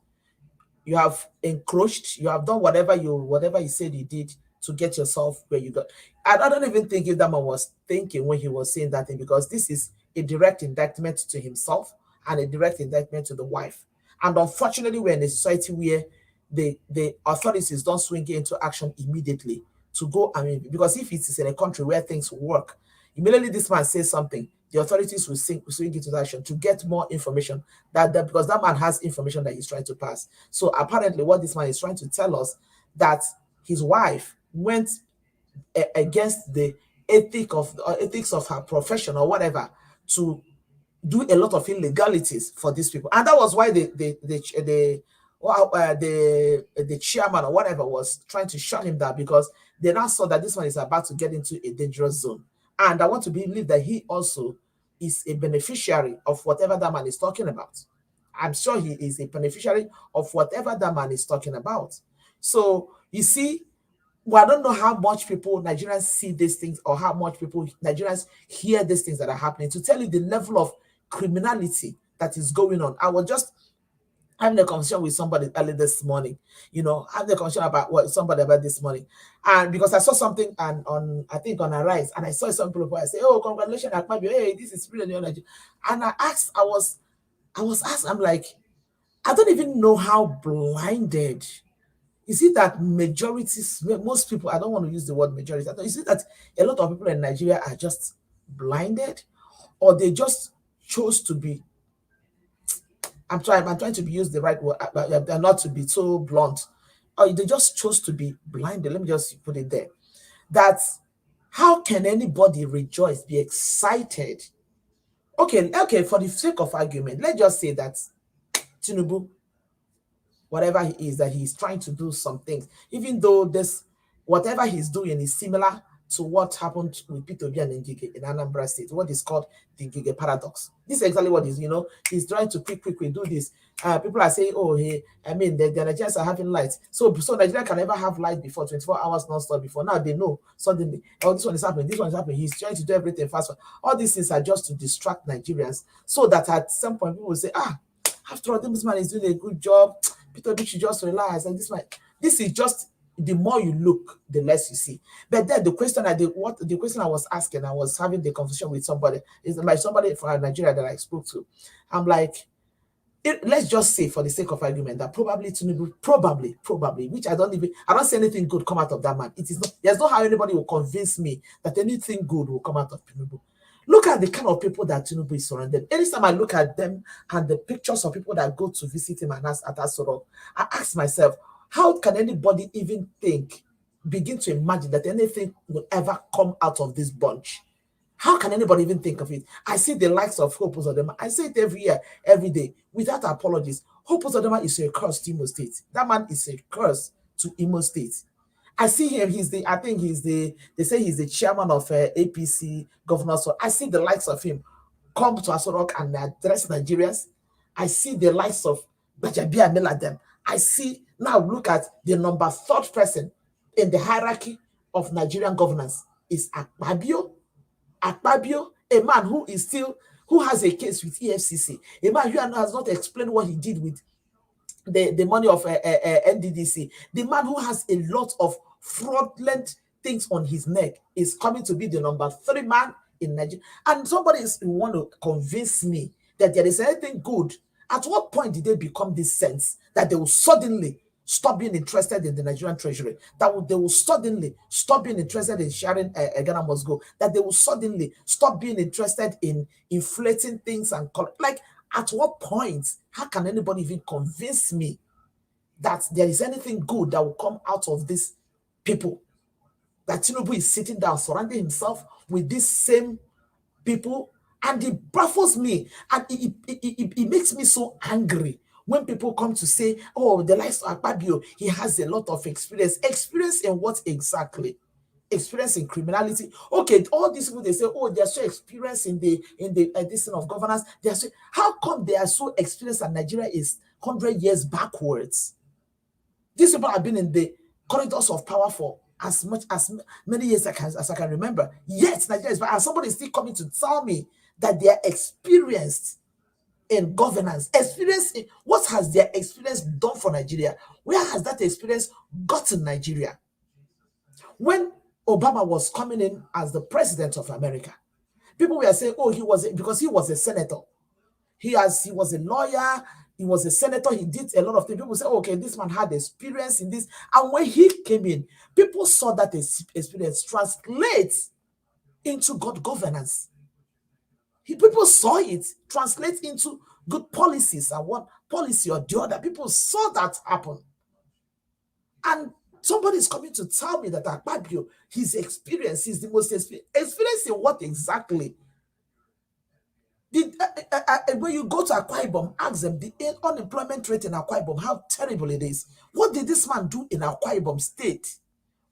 You have encroached. You have done whatever you said you did to get yourself where you got. I don't even think if that man was thinking when he was saying that thing, because this is a direct indictment to himself and a direct indictment to the wife. And unfortunately, we're in a society where the authorities don't swing into action immediately to go. I mean, because if it is in a country where things work, immediately this man says something, the authorities will swing into action to get more information because that man has information that he's trying to pass. So apparently what this man is trying to tell us, that his wife went against the ethics of her profession or whatever to do a lot of illegalities for these people. And that was why the chairman or whatever was trying to shut him down, because they now saw that this one is about to get into a dangerous zone. And I want to believe that he also is a beneficiary of whatever that man is talking about. I'm sure he is a beneficiary of whatever that man is talking about. So you see, well, I don't know how much people, Nigerians, see these things, or how much people, Nigerians, hear these things that are happening. To tell you the level of criminality that is going on. I was just having a conversation with somebody early this morning, having a conversation about somebody about this morning. And because I saw something on I think on Arise, and I saw some people, I say, oh, congratulations, Akpabio, hey, this is really new energy. And I was asked, I'm like, I don't even know how blinded. Is it that most people, I don't want to use the word majority, is it that a lot of people in Nigeria are just blinded, or they just chose to be, I'm trying to use the right word, not to be so blunt, or they just chose to be blinded, let me just put it there, that how can anybody rejoice, be excited? Okay, for the sake of argument, let's just say that Tinubu, whatever he is, that he's trying to do some things, even though whatever he's doing is similar to what happened with Peter Obi and Ngige in Anambra State, what is called the Ngige paradox. This is exactly what he's trying to quickly do this. People are saying, oh, hey, I mean, the Nigerians are having lights. So Nigeria can never have light before, 24 hours non-stop before. Now they know suddenly, oh, this one is happening, this one is happening. He's trying to do everything fast. All these things are just to distract Nigerians, so that at some point people will say, after all, this man is doing a good job. Peter Obi should just relax. And this is just, the more you look, the less you see. But then the question I was asking, I was having the conversation with somebody from Nigeria that I spoke to. I'm like, let's just say, for the sake of argument, that probably Tinubu, probably, which I don't see anything good come out of that man. It is not. There's no how anybody will convince me that anything good will come out of Tinubu. Look at the kind of people that Tinubu is surrounded. Anytime I look at them and the pictures of people that go to visit him and at Asoro, I ask myself, how can anybody even begin to imagine that anything will ever come out of this bunch? How can anybody even think of it? I see the likes of Hope Uzodinma. I say it every year, every day, without apologies. Hope Uzodinma is a curse to Imo State. That man is a curse to Imo State. I see him, they say he's the chairman of APC governor. So I see the likes of him come to Asorok and address Nigerians. I see the likes of Bajabia Meladem. I see, now look at the number 3rd person in the hierarchy of Nigerian governance is Akpabio, a man who has a case with EFCC, a man who has not explained what he did with the money of NDDC. The man who has a lot of fraudulent things on his neck is coming to be the number 3 man in Nigeria. And somebody want to convince me that there is anything good. At what point did they become this sense that they will suddenly stop being interested in the Nigerian treasury, that they will suddenly stop being interested in sharing Ghana must go, that they will suddenly stop being interested in inflating things and like, at what point, how can anybody even convince me that there is anything good that will come out of these people? That Tinubu is sitting down, surrounding himself with these same people, and it baffles me, and it makes me so angry when people come to say, oh, the likes of Akpabio, he has a lot of experience. Experience in what exactly? Experience in criminality. Okay, all these people, they say, oh, they're so experienced in the this thing of governance. They are so, how come they are so experienced and Nigeria is 100 years backwards? These people have been in the corridors of power for as many years as I can remember. Yet Nigeria is back, and somebody is still coming to tell me that they are experienced in governance. Experience in, what has their experience done for Nigeria? Where has that experience gotten Nigeria? When Obama was coming in as the president of America, people were saying, oh, because he was a senator. He was a lawyer, he was a senator, he did a lot of things. People say, okay, this man had experience in this. And when he came in, people saw that experience translate into good governance. People saw it translate into good policies, and one policy or the other. People saw that happen. And somebody is coming to tell me that Akpabio, his experience is the most experience in what exactly? When you go to Akwa Ibom, ask them the unemployment rate in Akwa Ibom, how terrible it is. What did this man do in Akwa Ibom State?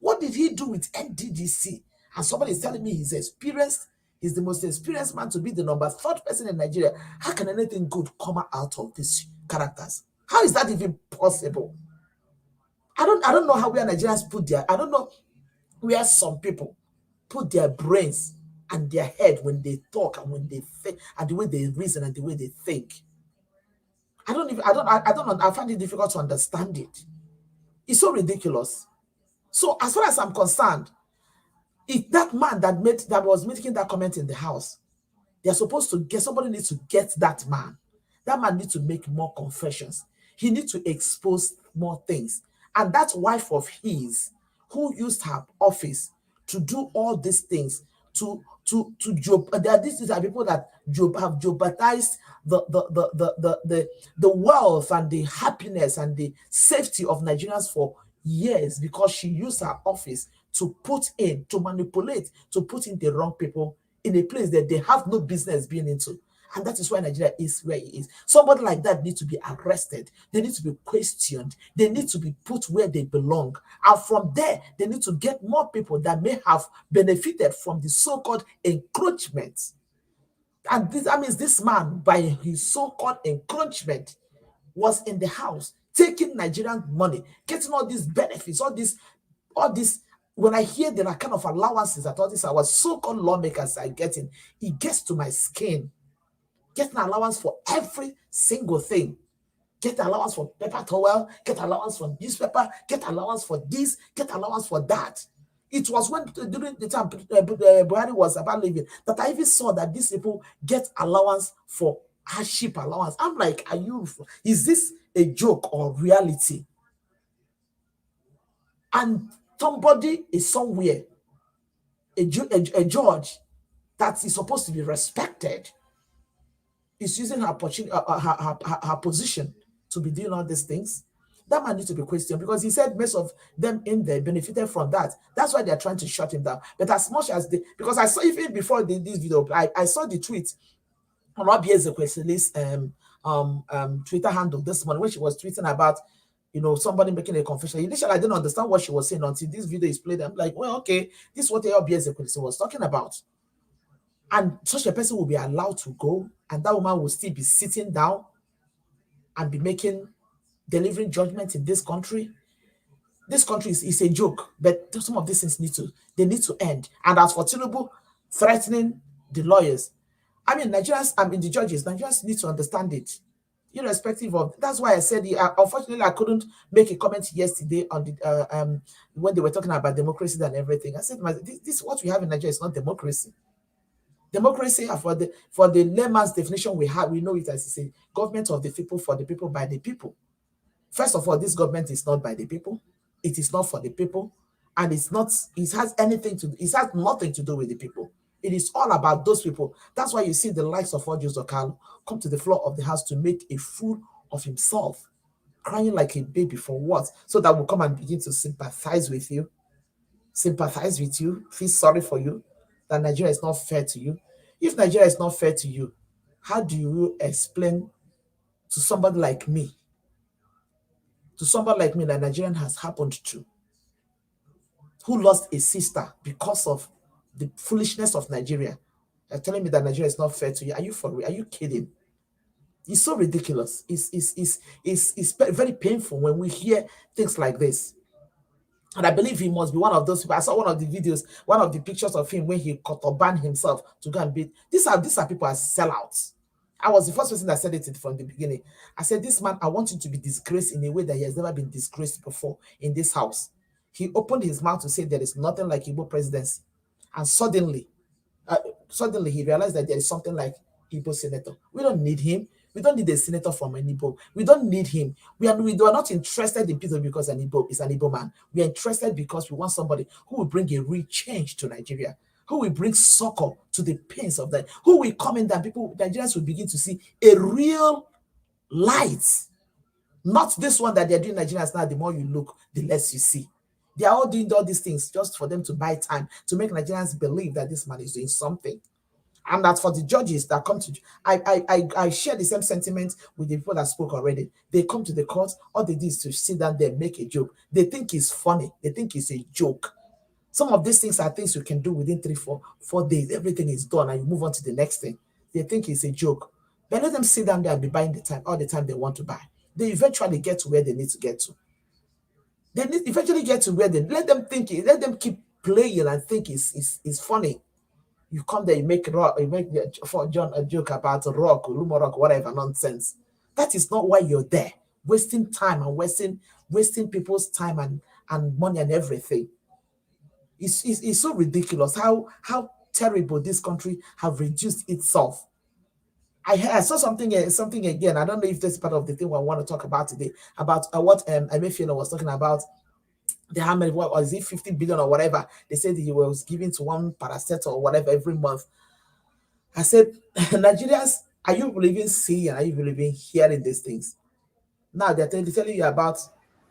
What did he do with NDDC? And somebody is telling me he's experienced, he's the most experienced man to be the number 3rd person in Nigeria. How can anything good come out of these characters? How is that even possible? I don't know how where Nigerians put their, I don't know where some people put their brains and their head when they talk and when they think and the way they reason and the way they think. I find it difficult to understand it. It's so ridiculous. So as far as I'm concerned, if that man that was making that comment in the house, they're supposed to get, somebody needs to get that man. That man needs to make more confessions. He needs to expose more things. And that wife of his, who used her office to do all these things, these are people that have jeopardized the wealth and the happiness and the safety of Nigerians for years, because she used her office to manipulate, to put in the wrong people in a place that they have no business being into. And that is why Nigeria is where it is. Somebody like that needs to be arrested. They need to be questioned. They need to be put where they belong. And from there, they need to get more people that may have benefited from the so-called encroachment. And that means this man, by his so-called encroachment, was in the house, taking Nigerian money, getting all these benefits, all this. When I hear the kind of allowances that all these our so-called lawmakers are getting, it gets to my skin. Get an allowance for every single thing. Get allowance for paper towel, get allowance for newspaper, get allowance for this, get allowance for that. It was when during the time Buhari was about leaving that I even saw that these people get allowance for hardship allowance. I'm like, is this a joke or reality? And somebody is somewhere, a judge that is supposed to be respected, is using her position to be doing all these things. That man needs to be questioned, because he said most of them in there benefited from that. That's why they're trying to shut him down. But as much as because I saw even before this video, I saw the tweet on Obi Ezekwesili's Twitter handle this morning, when she was tweeting about, somebody making a confession. Initially, I didn't understand what she was saying until this video is played. I'm like, well, okay, this is what Obi Ezekwesili was talking about. And such a person will be allowed to go, and that woman will still be sitting down and be delivering judgment in this country. This country is a joke, but some of these things need to end. And as for Tinubu threatening the lawyers, I mean, the judges, Nigerians need to understand it, irrespective of. That's why I said, unfortunately, I couldn't make a comment yesterday on the when they were talking about democracy and everything. I said, this what we have in Nigeria is not democracy. Democracy, for the layman's definition we know it as a government of the people, for the people, by the people. First of all, this government is not by the people. It is not for the people. And it has nothing to do with the people. It is all about those people. That's why you see the likes of Audios Okalo come to the floor of the house to make a fool of himself, crying like a baby for what? So that we'll come and begin to sympathize with you, feel sorry for you, that Nigeria is not fair to you. If Nigeria is not fair to you, how do you explain to somebody like me, that Nigerian has happened to, who lost a sister because of the foolishness of Nigeria? You're telling me that Nigeria is not fair to you? Are you for real? Are you kidding? It's so ridiculous. It's very painful when we hear things like this. And I believe he must be one of those people. I saw one of the videos, one of the pictures of him when he kotoban himself to go and beat. These are people as sellouts. I was the first person that said it from the beginning. I said, this man, I want him to be disgraced in a way that he has never been disgraced before in this house. He opened his mouth to say there is nothing like Igbo presidency. And suddenly he realized that there is something like Igbo senator. We don't need him. We don't need a senator from an Igbo. We don't need him. We are not interested in Peter because an Igbo is an Igbo man. We are interested because we want somebody who will bring a real change to Nigeria, who will bring succor to the pains of that, who will come in that Nigerians will begin to see a real light. Not this one that they're doing Nigerians now. The more you look, the less you see. They are all doing all these things just for them to buy time, to make Nigerians believe that this man is doing something. And that for the judges that come to, I share the same sentiment with the people that spoke already. They come to the court, all they do is to sit down there, make a joke. They think it's funny. They think it's a joke. Some of these things are things you can do within 4 days. Everything is done and you move on to the next thing. They think it's a joke. But let them sit down there and be buying all the time they want to buy. They eventually get to where they need to get to. Eventually get to where let them keep playing and think it's funny. You come there, you make for John a joke about rock, Lumo rock, whatever nonsense. That is not why you're there, wasting time and wasting people's time and money and everything. It's so ridiculous how terrible this country have reduced itself. I saw something again. I don't know if that's part of the thing I want to talk about today, about what Emefiele was talking about. The how many, what was it, 50 billion or whatever? They said he was giving to one parastatal or whatever every month. I said, Nigerians, are you believing seeing? Are you believing hearing these things? Now they're telling you about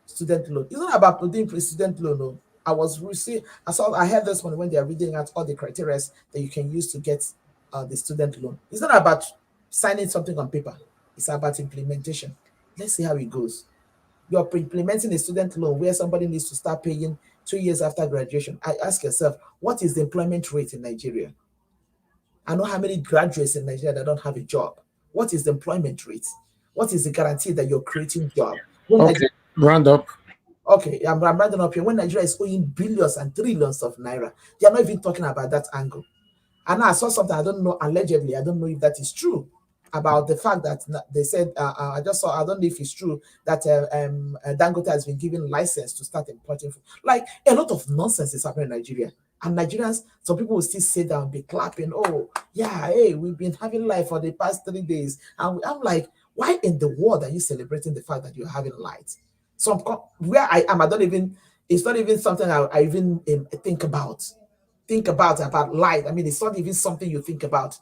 student loan. It's not about doing student loan. No. I heard this one when they are reading out all the criteria that you can use to get the student loan. It's not about signing something on paper. It's about implementation. Let's see how it goes. You're implementing a student loan where somebody needs to start paying 2 years after graduation. I ask yourself, what is the employment rate in Nigeria? I know how many graduates in Nigeria that don't have a job. What is the employment rate? What is the guarantee that you're creating job? Okay, round up. Okay, I'm rounding up here. When Nigeria is owing billions and trillions of naira, they are not even talking about that angle. And I saw something, I don't know, allegedly, I don't know if that is true, about the fact that they said, I just saw, I don't know if it's true, that Dangote has been given license to start importing food. Like, a lot of nonsense is happening in Nigeria. And Nigerians, some people will still sit down and be clapping, oh, yeah, hey, we've been having light for the past 3 days. And I'm like, why in the world are you celebrating the fact that you're having light? So where I am, it's not even something I even think about light. I mean, it's not even something you think about.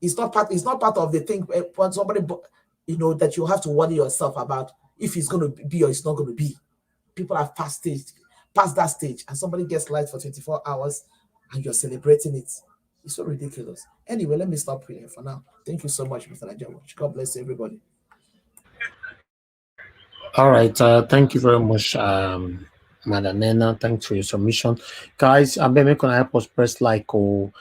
It's not part of the thing when somebody, that you have to worry yourself about if it's going to be or it's not going to be. People have passed that stage, and somebody gets light for 24 hours and you're celebrating it. It's so ridiculous. Anyway, let me stop here for now. Thank you so much, Mr. Nigeria. God bless everybody. All right. Thank you very much, Madam Nena. Thanks for your submission. Guys, I'm going to help us press like or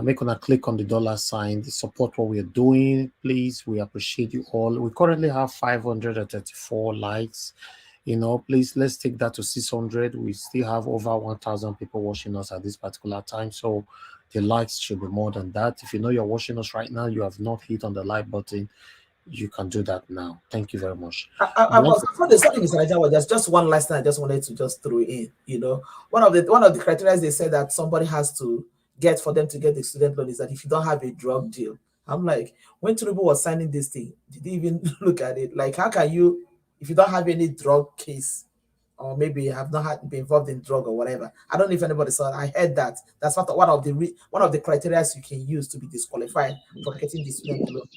make on a click on the $sign to support what we are doing. Please, we appreciate you all. We currently have 534 likes. Please, let's take that to 600. We still have over 1,000 people watching us at this particular time. So the likes should be more than that. If you know you're watching us right now, you have not hit on the like button, you can do that now. Thank you very much. I was before the starting, Mr. Nigeria, there's just one last thing I just wanted to just throw in. One of the criteria they said that somebody has to get for them to get the student loan is that if you don't have a drug deal. I'm like, when Tinubu was signing this thing, did he even look at it? Like, how can you if you don't have any drug case, or maybe you have not been involved in drug or whatever. I don't know if anybody saw it. I heard that. That's one of the criteria you can use to be disqualified from getting this student loan.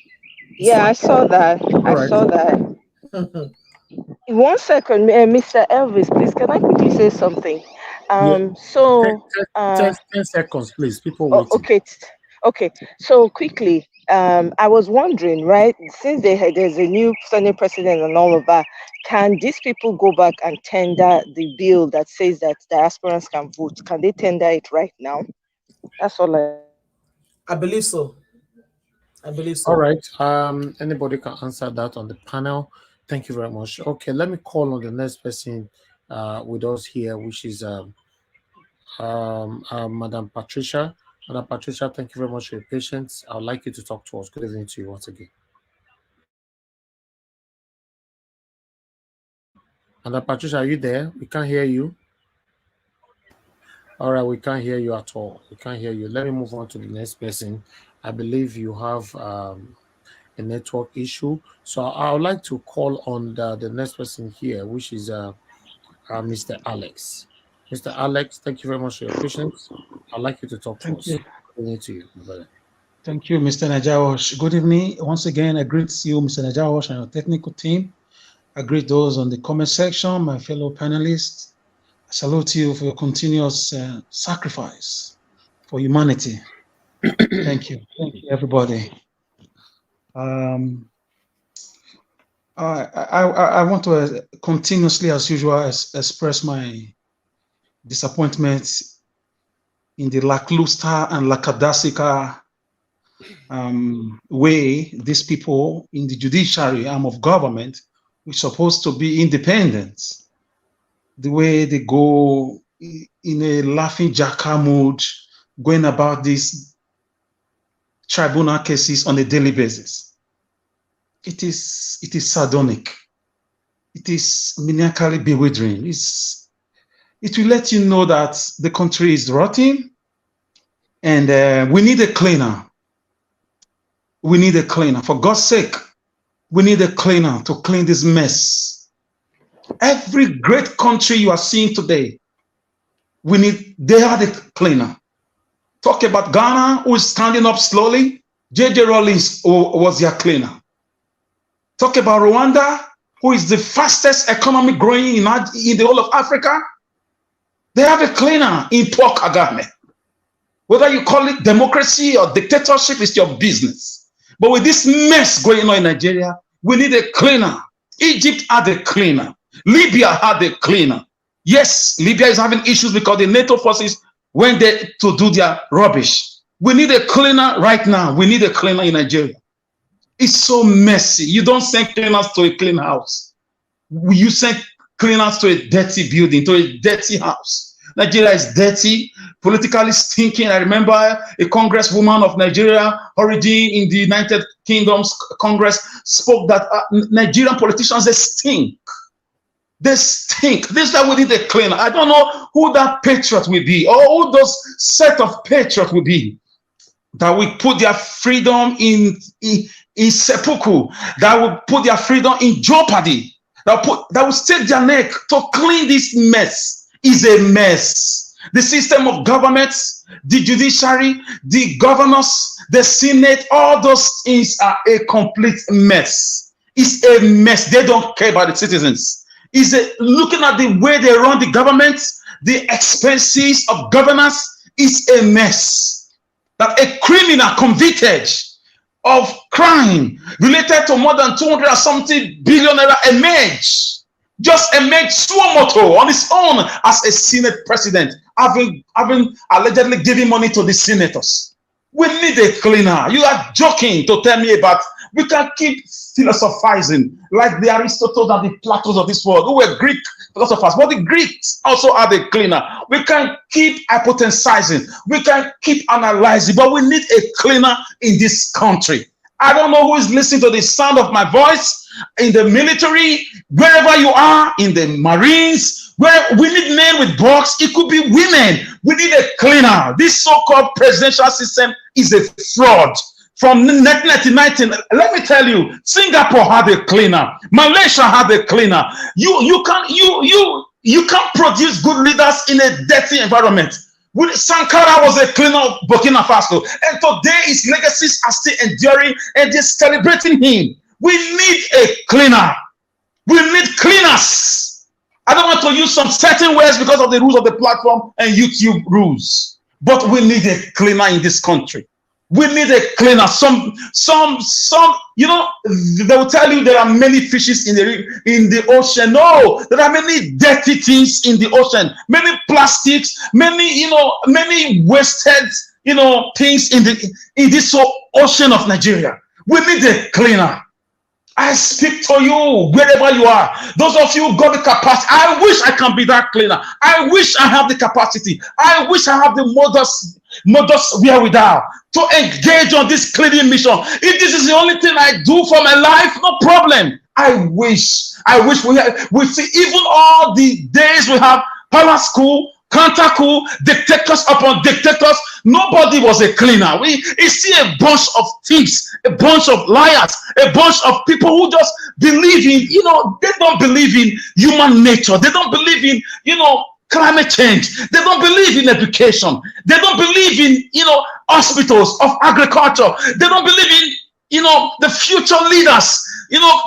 Yeah, I saw that. I saw that. 1 second, Mr. Elvis, please, can I quickly say something? So, 10 seconds, please. People waiting. Okay. So quickly, I was wondering, right? Since there's a new Senate president and all of that, can these people go back and tender the bill that says that diasporans can vote? Can they tender it right now? That's all I believe so. All right. Anybody can answer that on the panel. Thank you very much. Okay, let me call on the next person with us here, which is Madam Patricia. Madam Patricia, thank you very much for your patience. I would like you to talk to us. Good evening to you once again. Madam Patricia, are you there? We can't hear you. All right, we can't hear you at all. We can't hear you. Let me move on to the next person. I believe you have a network issue. So I would like to call on the next person here, which is Mr. Alex. Mr. Alex, thank you very much for your patience. I'd like you to talk to us. Good evening to you, my brother. Thank you, Mr. Najawash. Good evening. Once again, I greet you, Mr. Najawash, and your technical team. I greet those on the comment section, my fellow panelists. I salute you for your continuous sacrifice for humanity. Thank you. Thank you, everybody. I want to continuously, as usual, express my disappointment in the lackluster and lackadaisical way these people in the judiciary arm of government, which is supposed to be independent, the way they go in a laughing jacka mood, going about these tribunal cases on a daily basis. It is sardonic. It is maniacally bewildering. It will let you know that the country is rotting, and we need a cleaner. We need a cleaner. For God's sake, we need a cleaner to clean this mess. Every great country you are seeing today, they are the cleaner. Talk about Ghana, who is standing up slowly. J.J. Rawlings was their cleaner. Talk about Rwanda, who is the fastest economy growing in the whole of Africa. They have a cleaner in Paul Kagame. Whether you call it democracy or dictatorship is your business. But with this mess going on in Nigeria, we need a cleaner. Egypt had a cleaner. Libya had a cleaner. Yes, Libya is having issues because the NATO forces went there to do their rubbish. We need a cleaner right now. We need a cleaner in Nigeria. It's so messy. You don't send cleaners to a clean house. You send cleaners to a dirty building, to a dirty house. Nigeria is dirty, politically stinking. I remember a congresswoman of Nigeria, origin in the United Kingdom's Congress, spoke that Nigerian politicians, they stink. They stink. This is why we need a cleaner. I don't know who that patriot will be, or who those set of patriots will be, that will put their freedom in seppuku, that will put their freedom in jeopardy, that will stake their neck to clean this mess. Is a mess. The system of government, the judiciary, the governors, the Senate, all those things are a complete mess. It's a mess. They don't care about the citizens. Looking at the way they run the government, the expenses of governance is a mess. That a criminal convicted of crime related to more than 200-something billion naira emerged. Just emerged suo moto on his own as a Senate president, having allegedly given money to the senators. We need a cleaner. You are joking to tell me about. We can keep philosophizing like the Aristotles and the Platons of this world, who were Greek philosophers, but the Greeks also had a cleaner. We can keep hypothesizing. We can keep analyzing, but we need a cleaner in this country. I don't know who is listening to the sound of my voice, in the military, wherever you are, in the Marines, where we need men with bucks. It could be women. We need a cleaner. This so-called presidential system is a fraud. from 1999. Let me tell you, Singapore had a cleaner, Malaysia had a cleaner. You can't produce good leaders in a dirty environment. Sankara was a cleaner of Burkina Faso, and today his legacies are still enduring, and they're celebrating him. We need a cleaner. We need cleaners. I don't want to use some certain words because of the rules of the platform and YouTube rules, but we need a cleaner in this country. We need a cleaner. Some, you know, they will tell you there are many fishes in the ocean. No, there are many dirty things in the ocean, many plastics, many, many wasted, things in this ocean of Nigeria. We need a cleaner. I speak to you wherever you are. Those of you who got the capacity, I wish I can be that cleaner. I wish I have the capacity. I wish I have the modus wherewithal to engage on this cleaning mission. If this is the only thing I do for my life, no problem. I wish we see even all the days we have palace school, counter coup, dictators upon dictators. Nobody was a cleaner. We see a bunch of thieves, a bunch of liars, a bunch of people who just believe in, they don't believe in human nature. They don't believe in, climate change. They don't believe in education. They don't believe in, hospitals of agriculture. They don't believe in, the future leaders,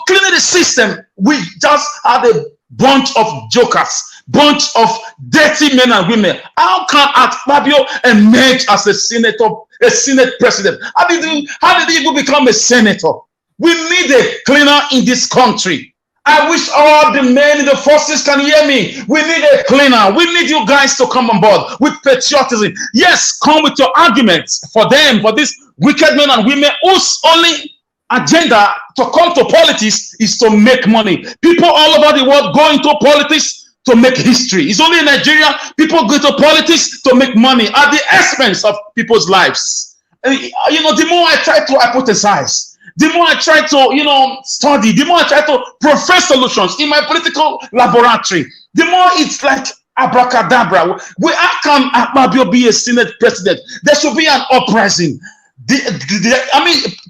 cleaning the system. We just had a bunch of jokers, bunch of dirty men and women. How can Fabio emerge as a senator, a senate president? How did he even become a senator? We need a cleaner in this country. I wish all the men in the forces can hear me. We need a cleaner. We need you guys to come on board with patriotism. Yes, come with your arguments for them, for these wicked men and women whose only agenda to come to politics is to make money. People all over the world go into politics to make history. It's only in Nigeria people go to politics to make money at the expense of people's lives. The more I try to hypothesize, the more I try to, study, the more I try to profess solutions in my political laboratory, the more it's like abracadabra. How can Akpabio be a Senate president? There should be an uprising.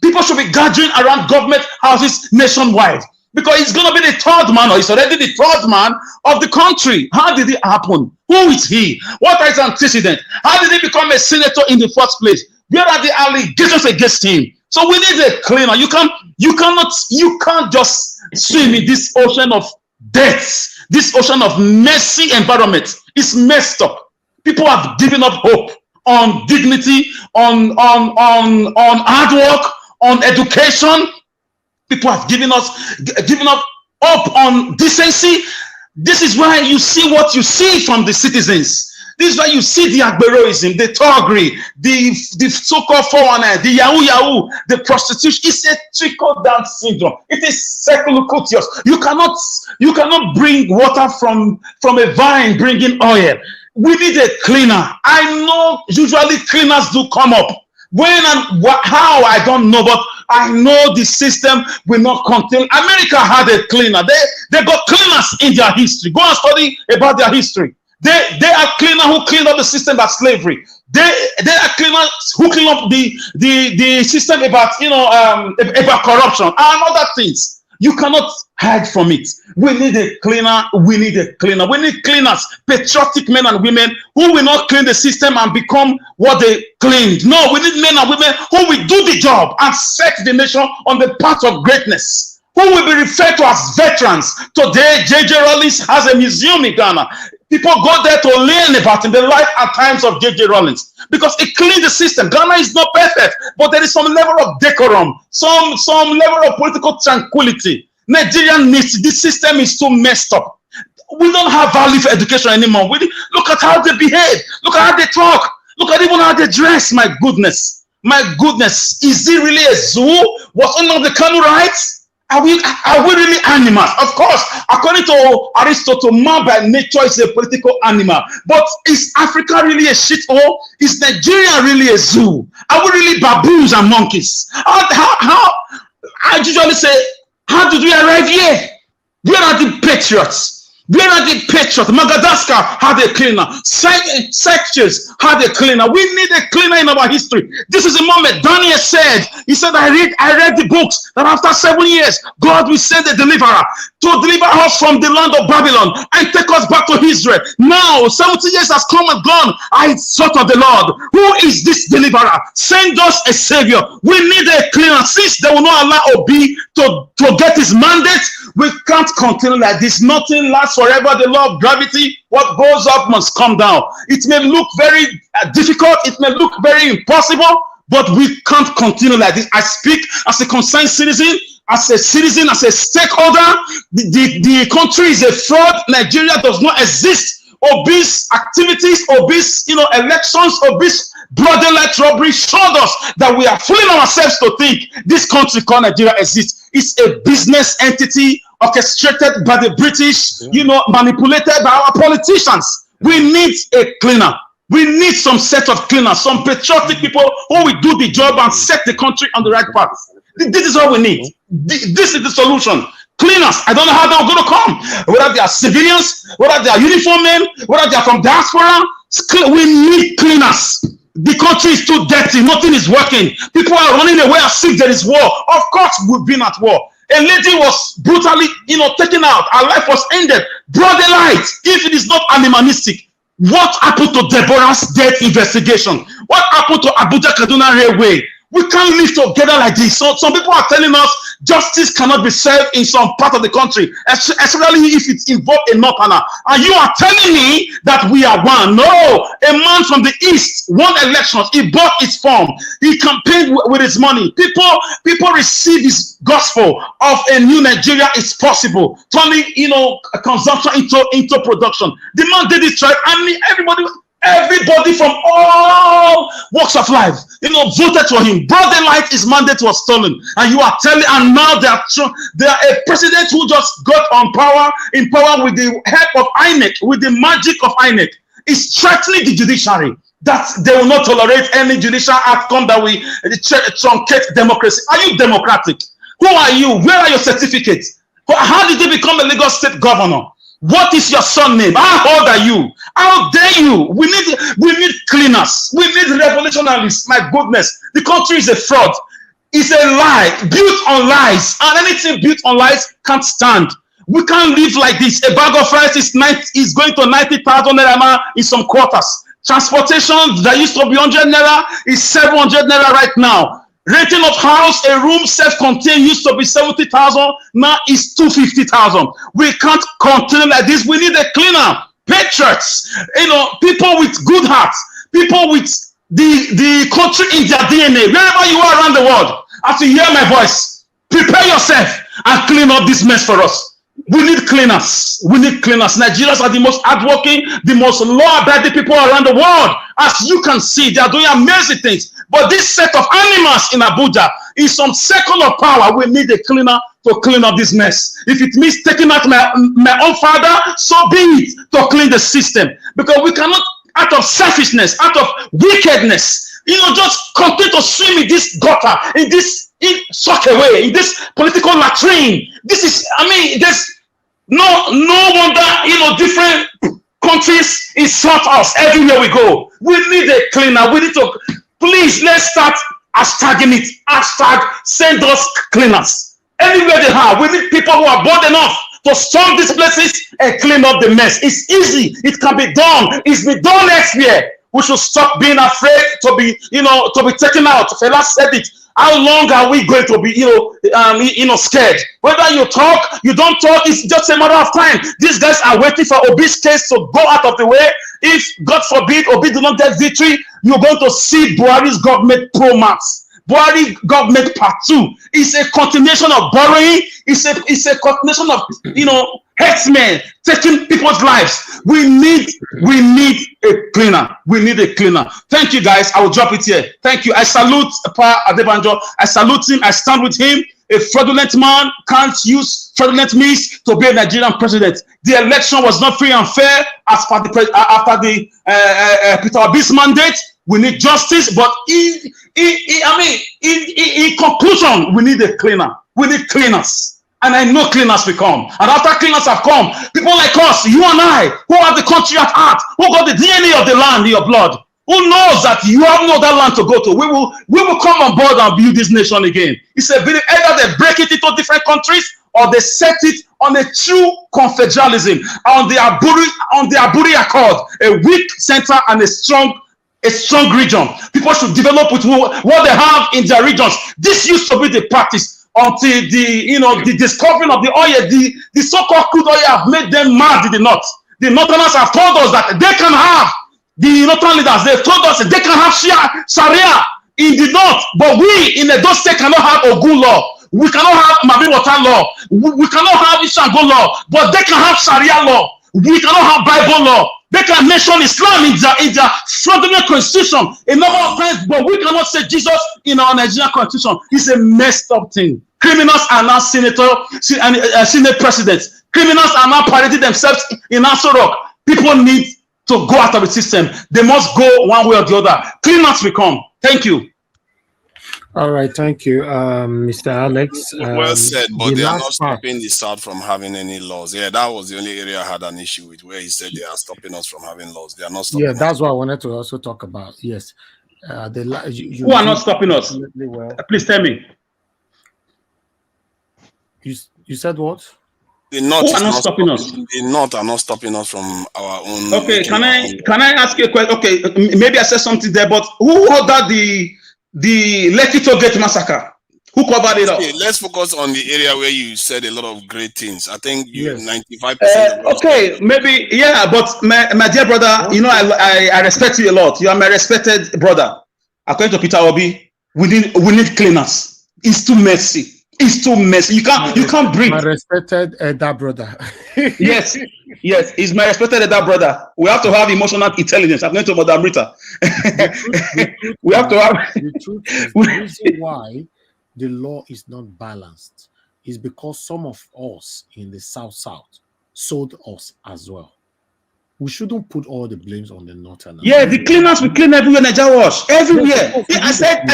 People should be gathering around government houses nationwide because he's going to be the third man, or he's already the third man of the country. How did it happen? Who is he? What is his antecedent? How did he become a senator in the first place? Where are the allegations against him? So we need a cleaner. You can't just swim in this ocean of death, this ocean of messy environment. It's messed up. People have given up hope on dignity, on hard work, on education. People have given up hope on decency. This is why you see what you see from the citizens. This is why you see the agberoism, the thuggery, the so-called 419, the yahoo, the prostitution. It's a trickle-down syndrome. It is circulocutious. You cannot bring water from a vine bringing oil. We need a cleaner. I know usually cleaners do come up. When and how, I don't know, but I know the system will not contain. America had a cleaner. They got cleaners in their history. Go and study about their history. They are cleaners who cleaned up the system about slavery. They are cleaners who clean up the system about about corruption and other things. You cannot hide from it. We need a cleaner. We need a cleaner. We need cleaners, patriotic men and women who will not clean the system and become what they cleaned. No, we need men and women who will do the job and set the nation on the path of greatness, who will be referred to as veterans. Today, J.J. Rollins has a museum in Ghana. People go there to learn about the life and times of J.J. Rollins because it cleaned the system. Ghana is not perfect, but there is some level of decorum, some level of political tranquility. Nigeria needs, this system is too messed up. We don't have value for education anymore. Look at how they behave. Look at how they talk. Look at even how they dress. My goodness. Is it really a zoo? Was one of the Kanu rights? Are we really animals? Of course, according to Aristotle, man by nature is a political animal. But is Africa really a shithole? Is Nigeria really a zoo? Are we really baboons and monkeys? I usually say, how did we arrive here? Where are the patriots? Where are the patriots? Madagascar had a cleaner. Seychelles had a cleaner. We need a cleaner in our history. This is the moment Daniel said, he said, I read the books that after 7 years, God will send a deliverer to deliver us from the land of Babylon and take us back to Israel. Now, 70 years has come and gone. I sought of the Lord. Who is this deliverer? Send us a savior. We need a cleaner. Since they will not allow Obi to get his mandate, we can't continue like this. Nothing lasts forever. The law of gravity, what goes up must come down. It may look very difficult. It may look very impossible, but we can't continue like this. I speak as a concerned citizen, as a stakeholder. The country is a fraud. Nigeria does not exist. Obese activities, obese, elections, obese broad daylight robbery showed us that we are fooling ourselves to think this country called Nigeria exists. It's a business entity orchestrated by the British, manipulated by our politicians. We need a cleaner. We need some set of cleaners, some patriotic people who will do the job and set the country on the right path. This is what we need. This is the solution. Cleaners. I don't know how they're going to come. Whether they are civilians, whether they are uniform men, whether they are from diaspora, we need cleaners. The country is too dirty. Nothing is working. People are running away as if there is war. Of course, we've been at war. A lady was brutally, taken out. Her life was ended. Broad daylight. If it is not animalistic, what happened to Deborah's death investigation? What happened to Abuja Kaduna Railway? We can't live together like this. So some people are telling us justice cannot be served in some part of the country, especially if it involves a northerner. And you are telling me that we are one. No, a man from the east won elections. He bought his farm. He campaigned with his money. People receive his gospel of a new Nigeria is possible, turning consumption into production. The man did it right. I mean, everybody from all walks of life, voted for him. Broad daylight, his mandate was stolen, and you are telling, and now they are a president who just got in power with the help of INEC, with the magic of INEC, is threatening the judiciary that they will not tolerate any judicial outcome that will truncate democracy. Are you democratic? Who are you? Where are your certificates? How did you become a Lagos state governor? What is your son name? How old are you? How dare you? We need cleaners. We need revolutionaries. My goodness, the country is a fraud. It's a lie built on lies, and anything built on lies can't stand. We can't live like this. A bag of rice is going to 90,000 naira in some quarters. Transportation that used to be 100 naira is 700 naira right now. Renting of house, a room self-contained used to be 70,000, now is 250,000. We can't continue like this. We need a cleaner, patriots, people with good hearts, people with the country in their DNA. Wherever you are around the world, as you hear my voice, prepare yourself and clean up this mess for us. We need cleaners. We need cleaners. Nigerians are the most hardworking, the most law-abiding people around the world. As you can see, they are doing amazing things. But this set of animals in Abuja is some second of power. We need a cleaner to clean up this mess. If it means taking out my own father, so be it, to clean the system. Because we cannot, out of selfishness, out of wickedness, just continue to swim in this gutter, in such a way, in this political latrine. This is, there's no wonder, different countries insult us everywhere we go. We need a cleaner. We need to, please, let's start hashtagging it. Hashtag send us cleaners. Everywhere they are, we need people who are bold enough to storm these places and clean up the mess. It's easy. It can be done. It's been done next year. We should stop being afraid to be taken out. Fela said it. How long are we going to be, scared? Whether you talk, you don't talk, it's just a matter of time. These guys are waiting for Obi's case to go out of the way. If, God forbid, Obi do not get victory, you're going to see Buhari's government pro max. Buhari government part 2 is a continuation of borrowing. It's a continuation of herdsmen taking people's lives. We need a cleaner. We need a cleaner. Thank you, guys. I will drop it here. Thank you. I salute Pa Adebanjo. I salute him. I stand with him. A fraudulent man can't use fraudulent means to be a Nigerian president. The election was not free and fair as per after the Peter Obi's mandate. We need justice, but in conclusion, we need a cleaner. We need cleaners. And I know cleaners will come. And after cleaners have come, people like us, you and I, who have the country at heart, who got the DNA of the land in your blood, who knows that you have no other land to go to, we will come on board and build this nation again. It's a bit either they break it into different countries or they set it on a true confederalism, on the Aburi Accord, a weak center and a strong region. People should develop with what they have in their regions. This used to be the practice until the discovering of the oil, the so-called crude oil have made them mad in the north. The northerners have told us that they can have, the northern leaders, they've told us that they can have Sharia in the north, but we in the Edo State cannot have Ogun law. We cannot have Mabi Water law. We cannot have Ishango law, but they can have Sharia law. We cannot have Bible law. They can mention Islam in their fraudulent constitution a number of times, but we cannot say Jesus in our Nigerian constitution. It's a messed up thing. Criminals are now senate presidents. Criminals are now parading themselves in Aso Rock. People need to go out of the system. They must go one way or the other. Cleaners will come. Thank you. All right, thank you, Mr. Alex. Well said, but they are not stopping the South from having any laws. Yeah, that was the only area I had an issue with, where he said they are stopping us from having laws. They are not stopping us. That's what I wanted to also talk about. Yes. Who are not stopping us? Well. Please tell me. You said what? The North are not stopping us. The North are not stopping us from our own. Okay, can I ask you a question? Okay, maybe I said something there, but who ordered the Lekki Toll Gate massacre? Who covered it up? Okay, let's focus on the area where you said a lot of great things. I think you 95%. Okay, maybe, yeah, but my dear brother, you know, I respect you a lot. You are my respected brother. According to Peter Obi, we need cleaners. It's too messy. It's too messy. You can't breathe. My respected elder brother. Yes, he's my respected elder brother. We have to have emotional intelligence. I'm going to Madam Rita. We have to have. The truth is, the reason why the law is not balanced is because some of us in the South sold us as well. We shouldn't put all the blames on the northern. Yeah, the cleaners will clean everywhere, Nigeria wash everywhere. I said,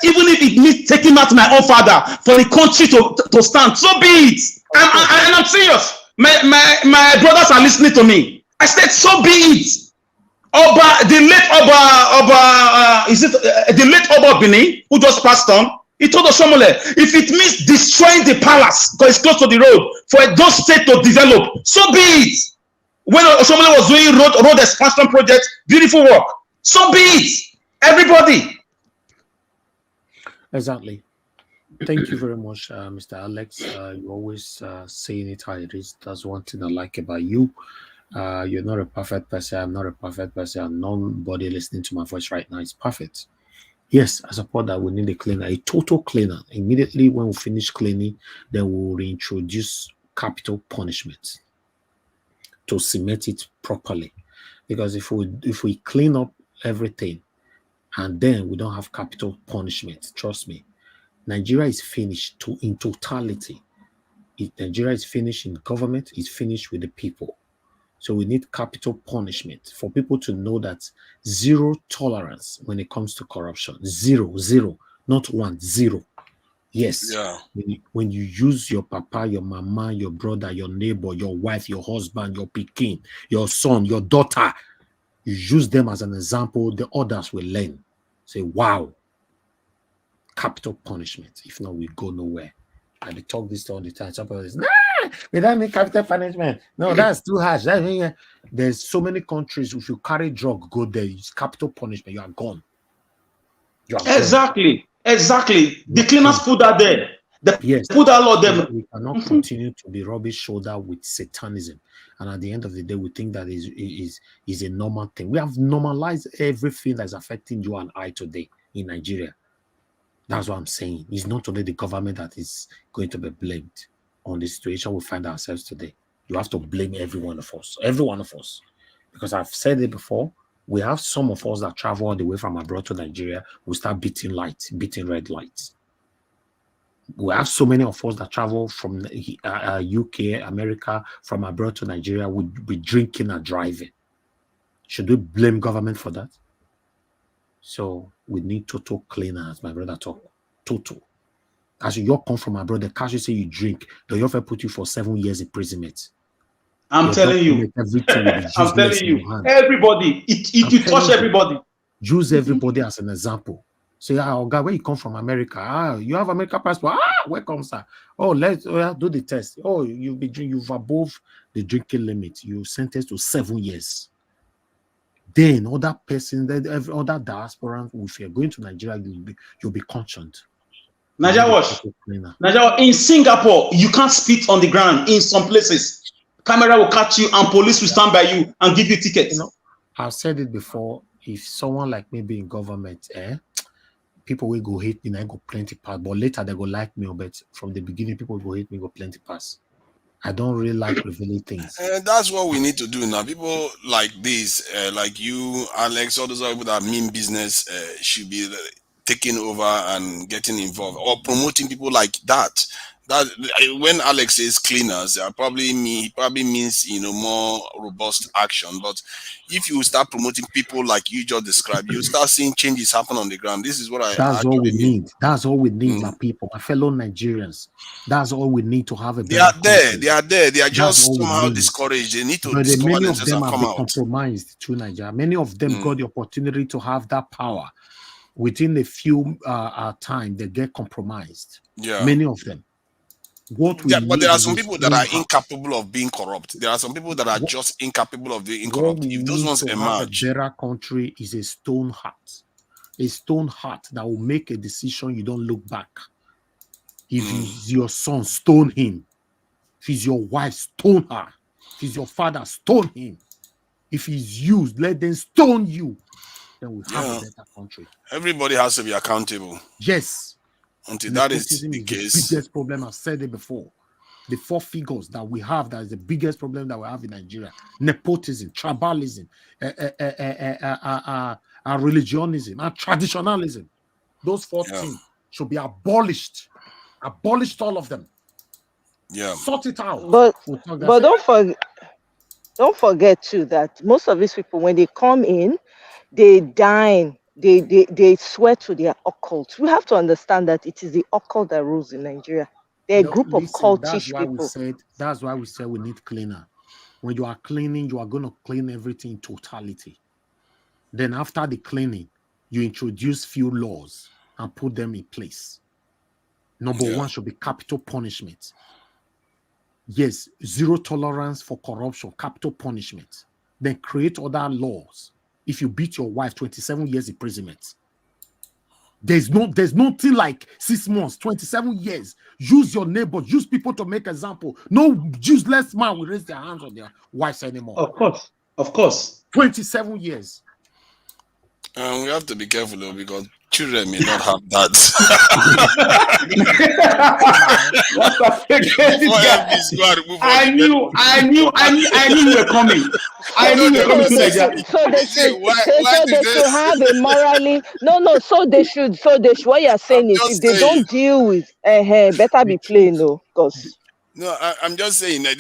even if it means taking out my own father for the country to stand, so be it. I'm serious. My brothers are listening to me. I said, so be it. The late Oba Bini, who just passed on, he told us if it means destroying the palace because it's close to the road for those states to develop, so be it. When somebody was doing road expansion project, beautiful work. So be it. Everybody. Exactly. Thank you very much, Mr. Alex. You always saying it how it is. That's one thing I like about you. You're not a perfect person. I'm not a perfect person. And nobody listening to my voice right now is perfect. Yes, I support that we need a cleaner, a total cleaner. Immediately when we finish cleaning, then we'll reintroduce capital punishment to cement it properly, because if we clean up everything and then we don't have capital punishment, trust me, Nigeria is finished in totality. Nigeria is finished in government, is finished with the people. So we need capital punishment for people to know that zero tolerance when it comes to corruption. Zero, not 1, 0. Yes. Yeah. When you use your papa, your mama, your brother, your neighbor, your wife, your husband, your pikin, your son, your daughter, you use them as an example, the others will learn. Say, wow, capital punishment. If not, we go nowhere. And they talk this all the time. Somebody says, we don't need capital punishment. No, that's too harsh. There's so many countries, if you carry drug, go there, it's capital punishment. You are gone. Exactly. The cleaners put that there. Put that law there. We cannot continue to be rubbish shoulder with satanism. And at the end of the day, we think that is a normal thing. We have normalized everything that's affecting you and I today in Nigeria. That's what I'm saying. It's not only the government that is going to be blamed on the situation we find ourselves today. You have to blame every one of us. Every one of us. Because I've said it before, we have some of us that travel all the way from abroad to Nigeria, we start beating red lights. We have so many of us that travel from UK, America, from abroad to Nigeria, we be drinking and driving. Should we blame government for that? So we need total cleaners, my brother talk. Total. As you come from abroad, the cash you say you drink, they offer put you for 7 years imprisonment. I'm telling you. Everything will be I'm telling in you. your hand. Everybody, it will touch everybody. Use everybody as an example. Say, oh God, where you come from, America? You have American passport. Welcome, sir. Oh, let's do the test. Oh, you've above the drinking limit. You sentenced to 7 years. Then other person, other diaspora, if you're going to Nigeria, you'll be conscious. Nigeria, in Singapore, you can't spit on the ground. In some places, camera will catch you and police will stand by you and give you tickets. I've said it before. If someone like me be in government, people will go hate me and I go plenty pass. But later they go like me. But from the beginning, people will go hate me, go plenty pass. I don't really like revealing things. And that's what we need to do now. People like this, like you, Alex, all those other people that mean business should be taking over and getting involved or promoting people like that. That when Alex says cleaners, probably means more robust action. But if you start promoting people like you just described, you start seeing changes happen on the ground. This is what That's all we need. That's all we need, my people, my fellow Nigerians. That's all we need to have a better country. They are there. They are just somehow discouraged. They need to discover many of themselves them and have come been out. compromised through Nigeria. Many of them got the opportunity to have that power. Within a few time, they get compromised. Yeah. Many of them. But there are some people that are incapable of being corrupt. There are some people that are just incapable of being corrupt. If those ones emerge, a better country is a stone heart. A stone heart that will make a decision you don't look back. If it's your son, stone him. If it's your wife, stone her. If it's your father, stone him. If he's used, let them stone you. Then we have a better country. Everybody has to be accountable. Yes. Until that is the case. The biggest problem, I've said it before. The 4 figures that we have, that is the biggest problem that we have in Nigeria. Nepotism, tribalism, religionism, and traditionalism. Those 4 things should be abolished. Abolished all of them. Yeah. Sort it out. But don't forget too that most of these people, when they come in, they dine. They swear to their occult. We have to understand that it is the occult that rules in Nigeria. They're a group of cultish people. That's why we said we need cleaner. When you are cleaning, you are going to clean everything in totality. Then after the cleaning, you introduce few laws and put them in place. Number 1 should be capital punishment. Yes, 0 tolerance for corruption, capital punishment. Then create other laws. If you beat your wife, 27 years imprisonment. There's nothing like 6 months, 27 years. Use your neighbors, use people to make example. No useless man will raise their hands on their wives anymore. Of course. 27 years. We have to be careful though, because children may not have that. I knew you were coming. I knew you were coming to Nigeria. So they should have a morally so they should what you're saying is if they don't deal with better be plain though, because No, I'm just saying that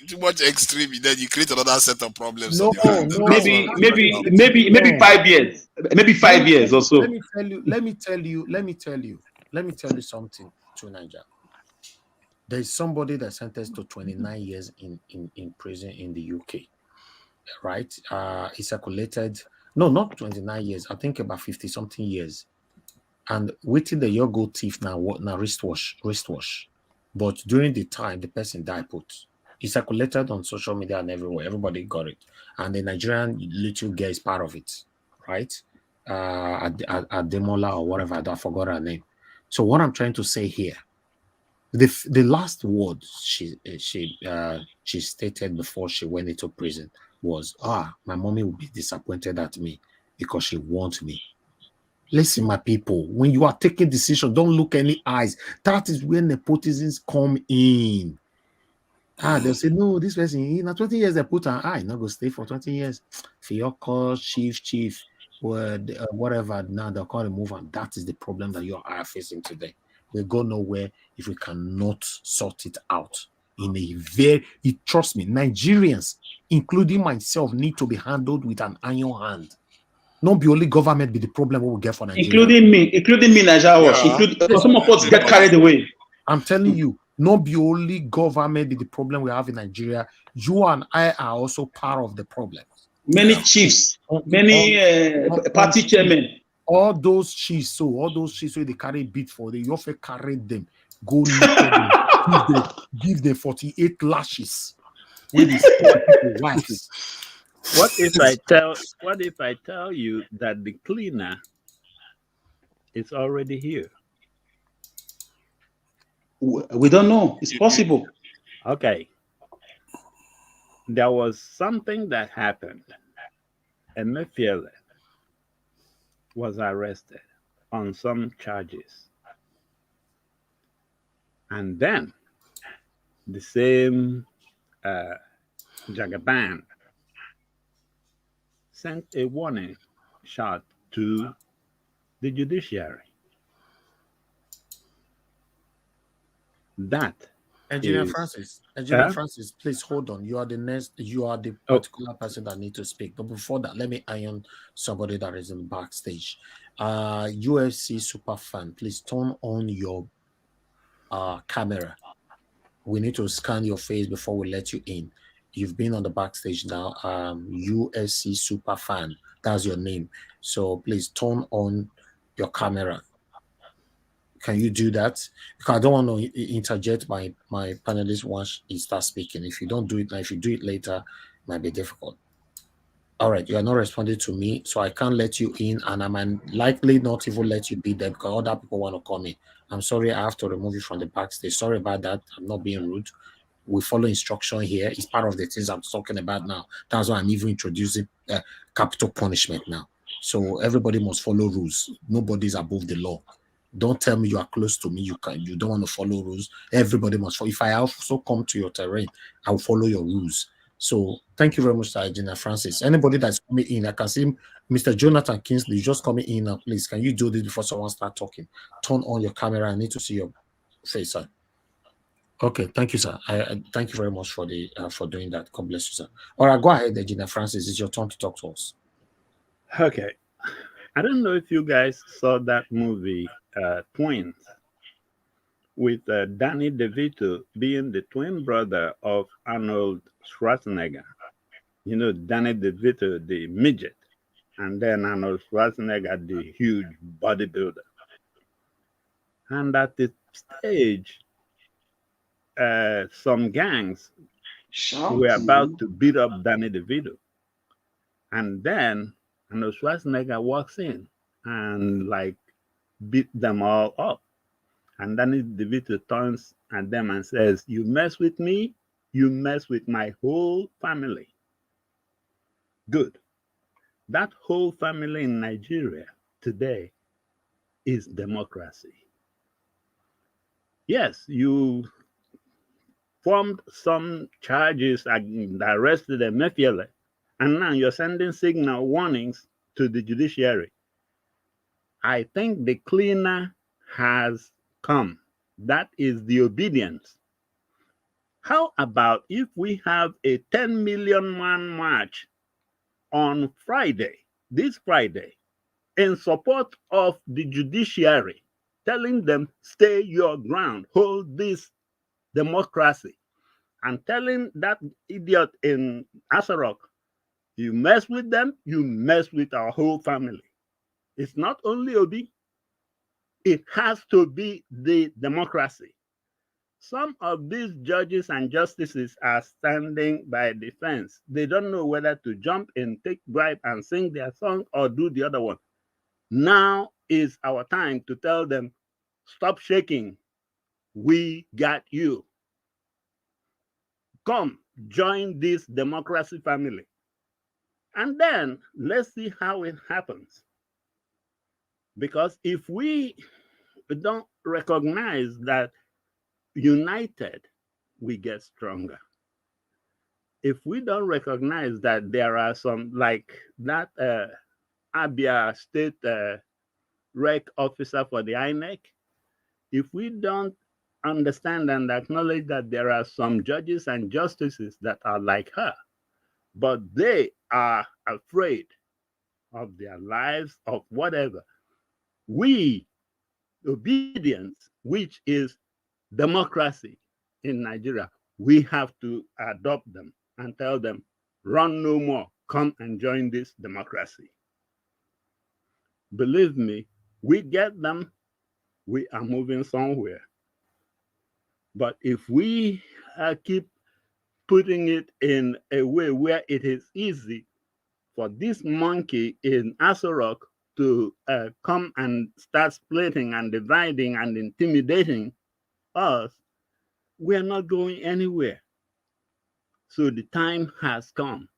too much extreme, then you create another set of problems. Maybe 5 years, maybe 5 years or so. Let me tell you something to Nigeria. There is somebody that sentenced to 29 years in prison in the UK, right? He circulated, no, not 29 years. I think about 50 something years. And waiting the year go thief now wristwatch. But during the time, the person died put. It circulated on social media and everywhere. Everybody got it. And the Nigerian little girl is part of it, right? Ademola or whatever, I forgot her name. So what I'm trying to say here, the last word she stated before she went into prison was, my mommy will be disappointed at me because she wants me. Listen, my people, when you are taking decisions, don't look any eyes. That is where nepotisms come in. They'll say, no, this person, 20 years they put an eye, not going to stay for 20 years. For your call, chief, whatever, now they'll call a move, and that is the problem that you are facing today. We'll go nowhere if we cannot sort it out. Trust me, Nigerians, including myself, need to be handled with an iron hand. Not be only government be the problem we will get for Nigeria. Including me, Nigeria. Some of us get carried away. I'm telling you, not be only government be the problem we have in Nigeria. You and I are also part of the problem. Many chiefs, many party chairmen. All those chiefs, so they carry beat for the you have to carry them, go naked them, give them 48 lashes. When these wives. What if I tell you that the cleaner is already here? We don't know. It's possible. Okay. There was something that happened. Emefiele was arrested on some charges. And then the same Jagaban sent a warning shot to the judiciary. That Engineer Francis, please hold on. You are the particular person that need to speak. But before that, let me iron somebody that is in backstage. UFC super fan, please turn on your camera. We need to scan your face before we let you in. You've been on the backstage now. UFC super fan, that's your name. So please turn on your camera. Can you do that? Because I don't want to interject my panelist once he starts speaking. If you don't do it now, if you do it later, it might be difficult. All right, you are not responding to me, so I can't let you in, and I might likely not even let you be there because other people want to come in. I'm sorry, I have to remove you from the backstage. Sorry about that. I'm not being rude. We follow instruction here. It's part of the things I'm talking about now. That's why I'm even introducing capital punishment now. So everybody must follow rules. Nobody's above the law. Don't tell me you are close to me. You don't want to follow rules. Everybody must follow. If I also come to your terrain, I'll follow your rules. So thank you very much, Engineer Francis. Anybody that's coming in, I can see Mr. Jonathan Kingsley just coming in now. Please, can you do this before someone start talking? Turn on your camera. I need to see your face, sir. Okay, thank you, sir. I thank you very much for the for doing that. God bless you, sir. All right, go ahead, Engineer Francis. It's your turn to talk to us. Okay. I don't know if you guys saw that movie, Twins, with Danny DeVito being the twin brother of Arnold Schwarzenegger. You know, Danny DeVito, the midget, and then Arnold Schwarzenegger, the huge bodybuilder. And at the stage, some gangs were about to beat up Danny DeVito. And then Arnold Schwarzenegger walks in and beat them all up. And Danny DeVito turns at them and says, "You mess with me, you mess with my whole family." Good. That whole family in Nigeria today is democracy. Yes, you formed some charges and arrested Emefiele, and now you're sending signal warnings to the judiciary. I think the cleaner has come. That is the obedience. How about if we have a 10 million man march on Friday, this Friday, in support of the judiciary, telling them, stay your ground, hold this democracy, and telling that idiot in Asarok, you mess with them, you mess with our whole family. It's not only Obi, it has to be the democracy. Some of these judges and justices are standing by the fence. They don't know whether to jump in, take bribe, and sing their song or do the other one. Now is our time to tell them, stop shaking. We got you. Come, join this democracy family. And then let's see how it happens. Because if we don't recognize that united, we get stronger. If we don't recognize that there are some, like that Abia State rec officer for the INEC, if we don't understand and acknowledge that there are some judges and justices that are like her, but they are afraid of their lives, of whatever. We, obedience, which is democracy in Nigeria, we have to adopt them and tell them, run no more, come and join this democracy. Believe me, we get them, we are moving somewhere. But if we keep putting it in a way where it is easy for this monkey in Asorok to come and start splitting and dividing and intimidating us, we're not going anywhere. So the time has come.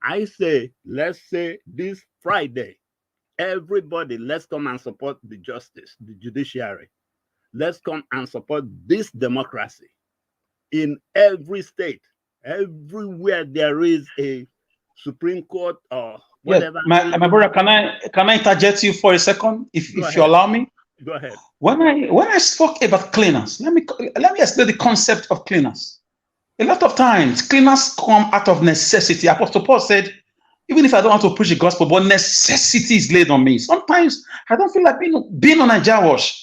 I say, let's say this Friday, everybody, let's come and support the justice, the judiciary. Let's come and support this democracy in every state, everywhere there is a Supreme Court or whatever. Yeah, my brother, can I interject you for a second, if you allow me? Go ahead. When I spoke about cleaners, let me explain the concept of cleaners. A lot of times, cleaners come out of necessity. Apostle Paul said, even if I don't want to preach the gospel, but necessity is laid on me. Sometimes I don't feel like being on a jar wash.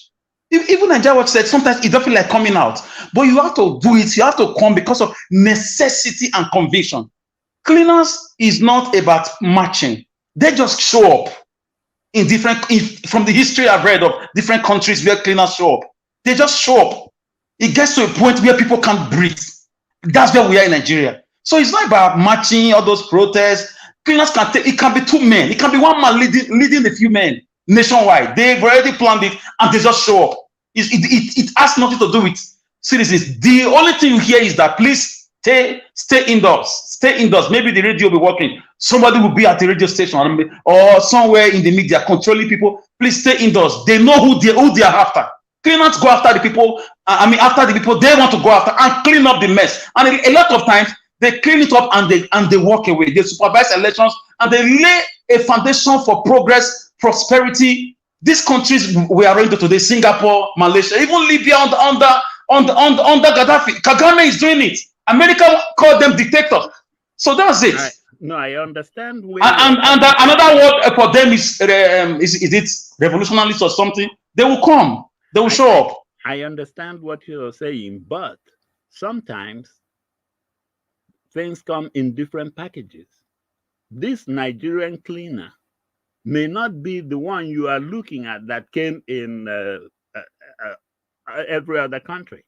Even Nigeria Watch said sometimes it don't feel like coming out, but you have to do it. You have to come because of necessity and conviction. Cleaners is not about matching. They just show up in from the history I've read of different countries where cleaners show up. They just show up. It gets to a point where people can't breathe. That's where we are in Nigeria. So it's not about matching all those protests. Cleaners can take. It can be two men. It can be one man leading a few men nationwide. They've already planned it and they just show up. It has nothing to do with citizens. The only thing you hear is that please stay indoors. Stay indoors. Maybe the radio will be working. Somebody will be at the radio station or somewhere in the media controlling people. Please stay indoors. They know who they are after. Cleaners go after the people. After the people they want to go after and clean up the mess. And a lot of times they clean it up and they walk away. They supervise elections and they lay a foundation for progress, prosperity. These countries we are into today, Singapore, Malaysia, even Libya under Gaddafi. Kagame is doing it. America called them dictators. So that's it. I understand. And another word for them is it revolutionaries or something? They will come. They will show up. I understand what you're saying, but sometimes things come in different packages. This Nigerian cleaner may not be the one you are looking at that came in every other country.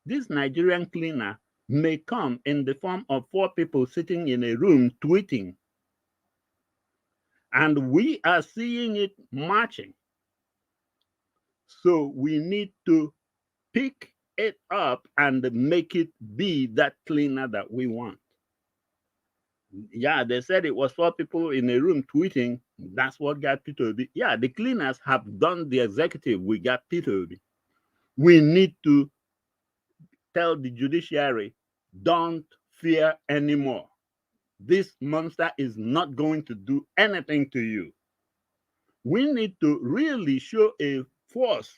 This Nigerian cleaner may come in the form of 4 people sitting in a room tweeting. And we are seeing it marching. So we need to pick it up and make it be that cleaner that we want. Yeah, they said it was 4 people in a room tweeting. That's what got Peter Obi. Yeah, the cleaners have done the executive. We got Peter Obi. We need to tell the judiciary, don't fear anymore. This monster is not going to do anything to you. We need to really show a force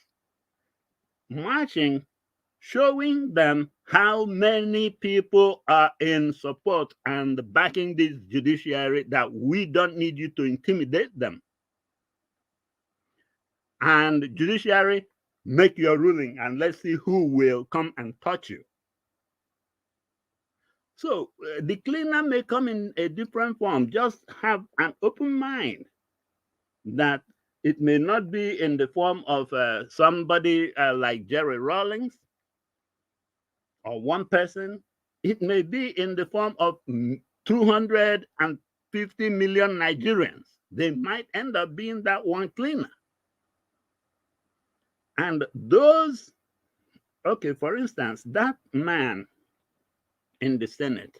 marching, showing them how many people are in support and backing this judiciary, that we don't need you to intimidate them. And judiciary, make your ruling and let's see who will come and touch you. So the cleaner may come in a different form. Just have an open mind that it may not be in the form of somebody like Jerry Rawlings or one person. It may be in the form of 250 million Nigerians. They might end up being that one cleaner. And those, okay, for instance, that man in the Senate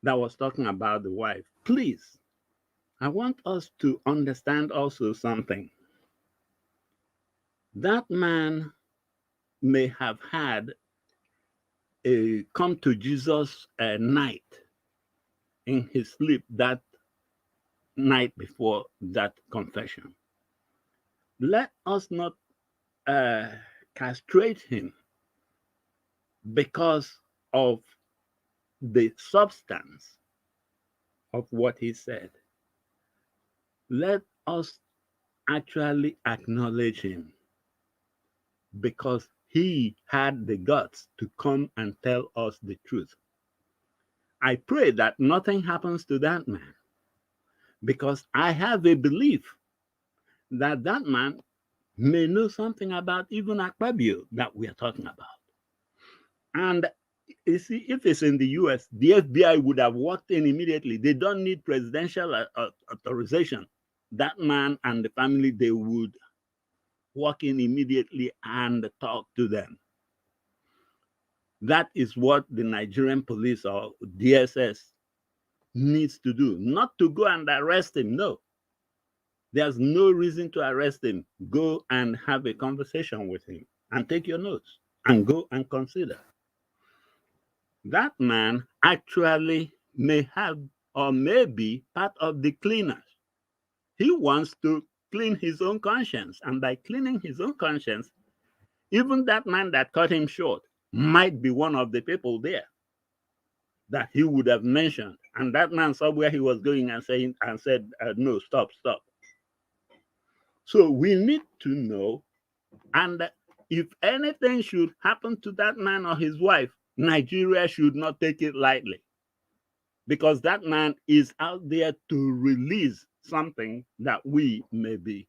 that was talking about the wife, please, I want us to understand also something. That man may have had a come to Jesus night in his sleep that night before that confession. Let us not castrate him because of the substance of what he said. let us actually acknowledge him, because he had the guts to come and tell us the truth. I pray that nothing happens to that man, because I have a belief that that man may know something about even Akpabio that we are talking about. And you see, if it's in the US, the FBI would have walked in immediately. They don't need presidential authorization. That man and the family, they would walk in immediately and talk to them. That is what the Nigerian police or DSS needs to do. Not to go and arrest him, no. There's no reason to arrest him. Go and have a conversation with him and take your notes and go and consider. That man actually may have or may be part of the cleaners. He wants to clean his own conscience. And by cleaning his own conscience, even that man that cut him short might be one of the people there that he would have mentioned. And that man saw where he was going and said, no, stop. So we need to know, and if anything should happen to that man or his wife, Nigeria should not take it lightly, because that man is out there to release something that we may be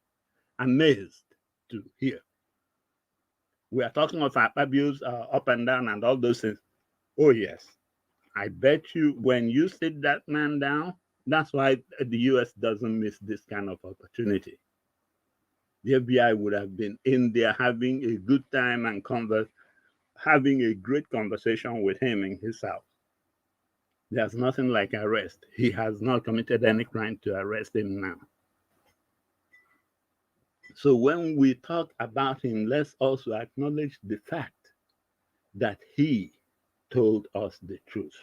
amazed to hear. We are talking of abuse up and down and all those things. Oh, yes. I bet you when you sit that man down, that's why the US doesn't miss this kind of opportunity. The FBI would have been in there having a good time and having a great conversation with him in his house. There's nothing like arrest. He has not committed any crime to arrest him now. So when we talk about him, let's also acknowledge the fact that he told us the truth.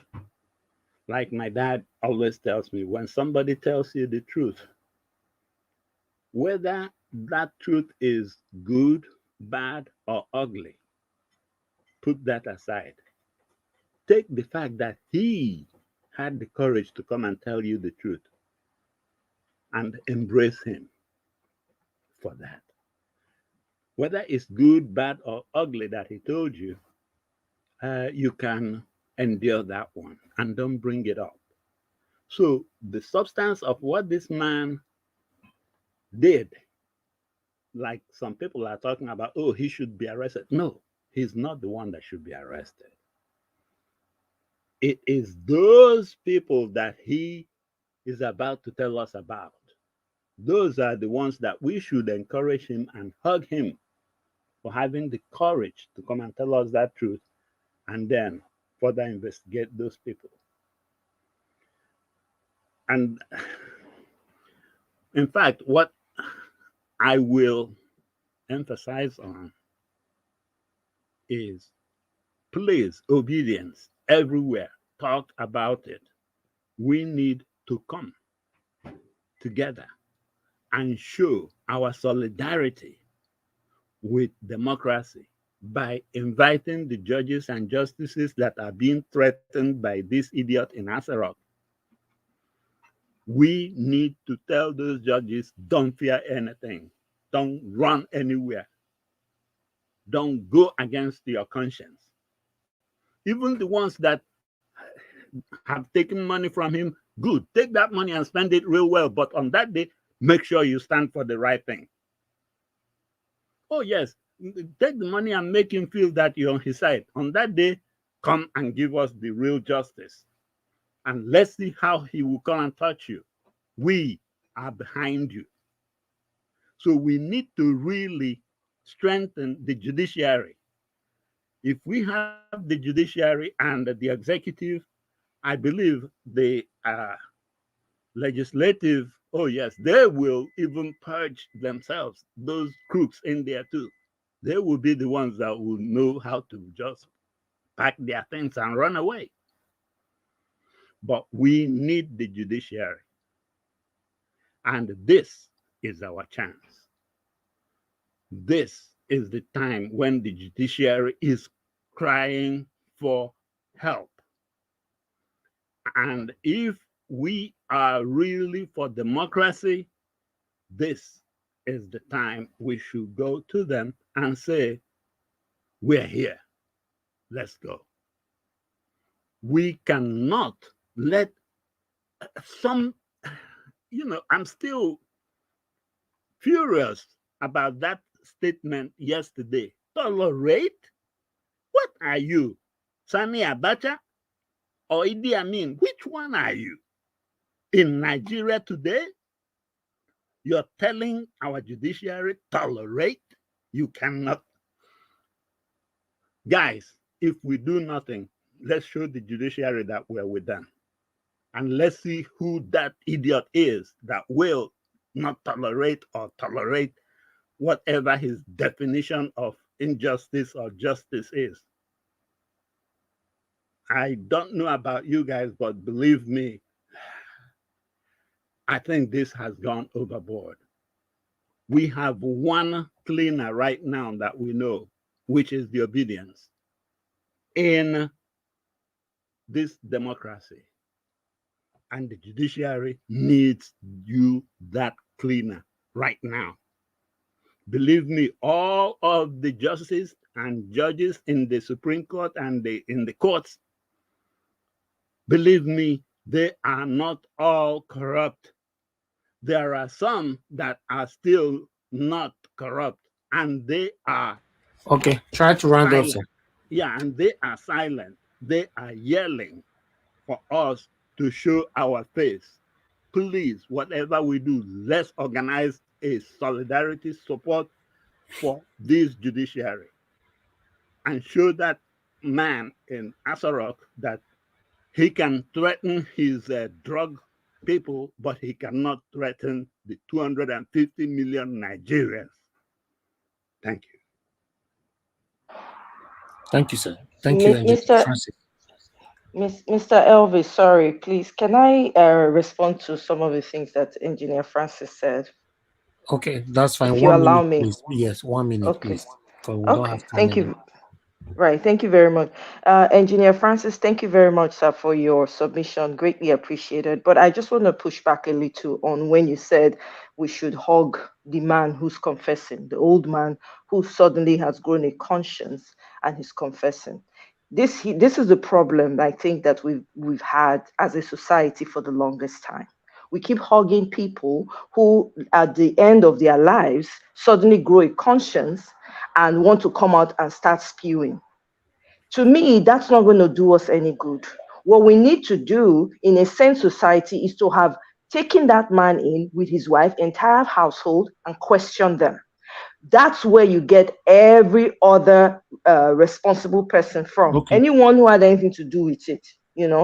Like my dad always tells me, when somebody tells you the truth, whether that truth is good, bad, or ugly, put that aside. Take the fact that he had the courage to come and tell you the truth and embrace him for that. Whether it's good, bad, or ugly that he told you, you can endure that one and don't bring it up. So the substance of what this man did, like some people are talking about, oh, he should be arrested. No, he's not the one that should be arrested. It is those people that he is about to tell us about. Those are the ones that we should encourage him and hug him for having the courage to come and tell us that truth, and then further investigate those people. And in fact, what I will emphasize on is, please, obedience everywhere. Talk about it. We need to come together and show our solidarity with democracy by inviting the judges and justices that are being threatened by this idiot in Asarock. We need to tell those judges, don't fear anything. Don't run anywhere. Don't go against your conscience. Even the ones that have taken money from him, good. Take that money and spend it real well. But on that day, make sure you stand for the right thing. Oh, yes. Take the money and make him feel that you're on his side. On that day, come and give us the real justice. And let's see how he will come and touch you. We are behind you. So we need to really strengthen the judiciary. If we have the judiciary and the executive, I believe the legislative, oh yes, they will even purge themselves, those crooks in there too. They will be the ones that will know how to just pack their things and run away. But we need the judiciary. And this is our chance. This is the time when the judiciary is crying for help. And if we are really for democracy, this is the time we should go to them and say, we're here. Let's go. We cannot let some, I'm still furious about that statement yesterday. Tolerate? What are you? Sani Abacha or Idi Amin? Which one are you? In Nigeria today, you're telling our judiciary, tolerate? You cannot. Guys, if we do nothing, let's show the judiciary that we're with them. And let's see who that idiot is that will not tolerate or tolerate whatever his definition of injustice or justice is. I don't know about you guys, but believe me, I think this has gone overboard. We have one cleaner right now that we know, which is the obedience. In this democracy, and the judiciary needs you that cleaner right now. Believe me, all of the justices and judges in the Supreme Court and in the courts, believe me, they are not all corrupt. There are some that are still not corrupt, and they are okay. Try to round up, sir. Yeah, and they are silent. They are yelling for us to show our face. Please, whatever we do, let's organize a solidarity support for this judiciary and show that man in Asarok that he can threaten his drug people, but he cannot threaten the 250 million Nigerians. Thank you. Thank you, sir. Thank you, Mr. Francis. Mr. Elvis, sorry, please. Can I respond to some of the things that Engineer Francis said? Okay, that's fine. If you 1 allow minute, me. please. Yes, 1 minute, Okay. please. Because we don't Okay. have time. Thank you. Right. Thank you very much. Engineer Francis, thank you very much, sir, for your submission. Greatly appreciated. But I just want to push back a little on when you said we should hug the man who's confessing, the old man who suddenly has grown a conscience and is confessing. This is the problem I think that we've had as a society for the longest time. We keep hugging people who, at the end of their lives, suddenly grow a conscience and want to come out and start spewing. To me, that's not going to do us any good. What we need to do in a sane society is to have taken that man in with his wife, entire household, and question them. That's where you get every other responsible person from. Okay. Anyone who had anything to do with it,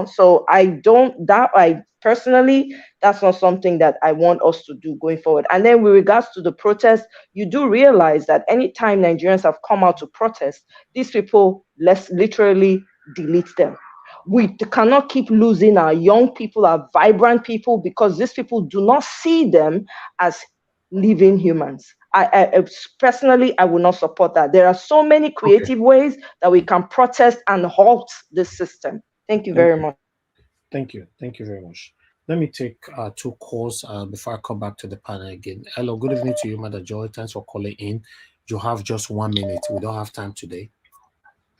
So I personally, that's not something that I want us to do going forward. And then with regards to the protest, you do realize that anytime Nigerians have come out to protest, these people, let's literally delete them. We cannot keep losing our young people, our vibrant people, because these people do not see them as living humans. I personally, I will not support that. There are so many creative ways that we can protest and halt this system. Thank you very much. Thank you. Thank you very much. Let me take 2 calls before I come back to the panel again. Hello, good evening to you, Mother Joy. Thanks for calling in. You have just 1 minute. We don't have time today.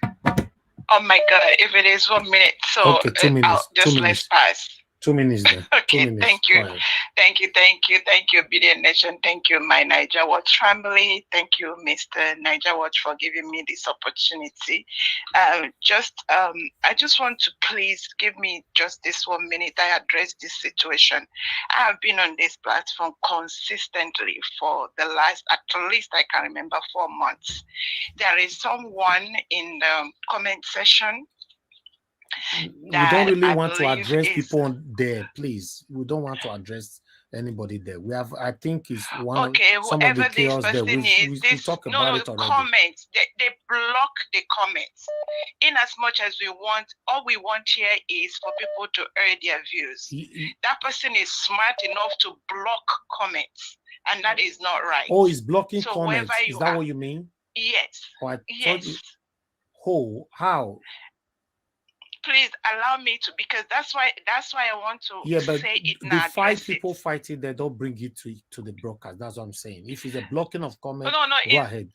Oh my God, if it is 1 minute, so okay, 2 minutes. Let's pass. 2 minutes then. Okay, 2 minutes. thank you. Thank you, Obedient Nation. Thank you, my Niger Watch family. Thank you, Mr. Niger Watch, for giving me this opportunity. I just want to please give me just this 1 minute. I address this situation. I have been on this platform consistently for the last, at least I can remember, 4 months. There is someone in the comment section. We don't really want to address people on there, please. We don't want to address anybody there. We have, I think, it's one okay, of some of the chaos there. We talk about it already. Comments, they block the comments. In as much as we want, all we want here is for people to air their views. That person is smart enough to block comments, and that is not right. Oh, he's blocking comments. Is that what you mean? Yes. Oh, yes. How? please allow me to, because that's why I want to say it the now. 5 people fighting, they don't bring it to the broadcast. That's what I'm saying. If it's a blocking of comment, go ahead.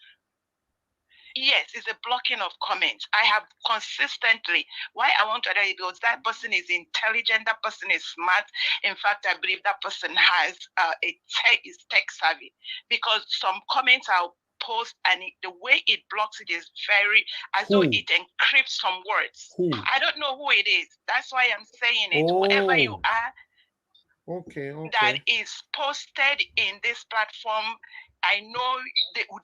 Yes, it's a blocking of comments. I have consistently, why I want to add it was that person is intelligent, that person is smart. In fact, I believe that person has is tech savvy, because some comments I'll post and the way it blocks it is very, as though it encrypts some words. I don't know who it is. That's why I'm saying it. Whoever you are, that is posted in this platform, I know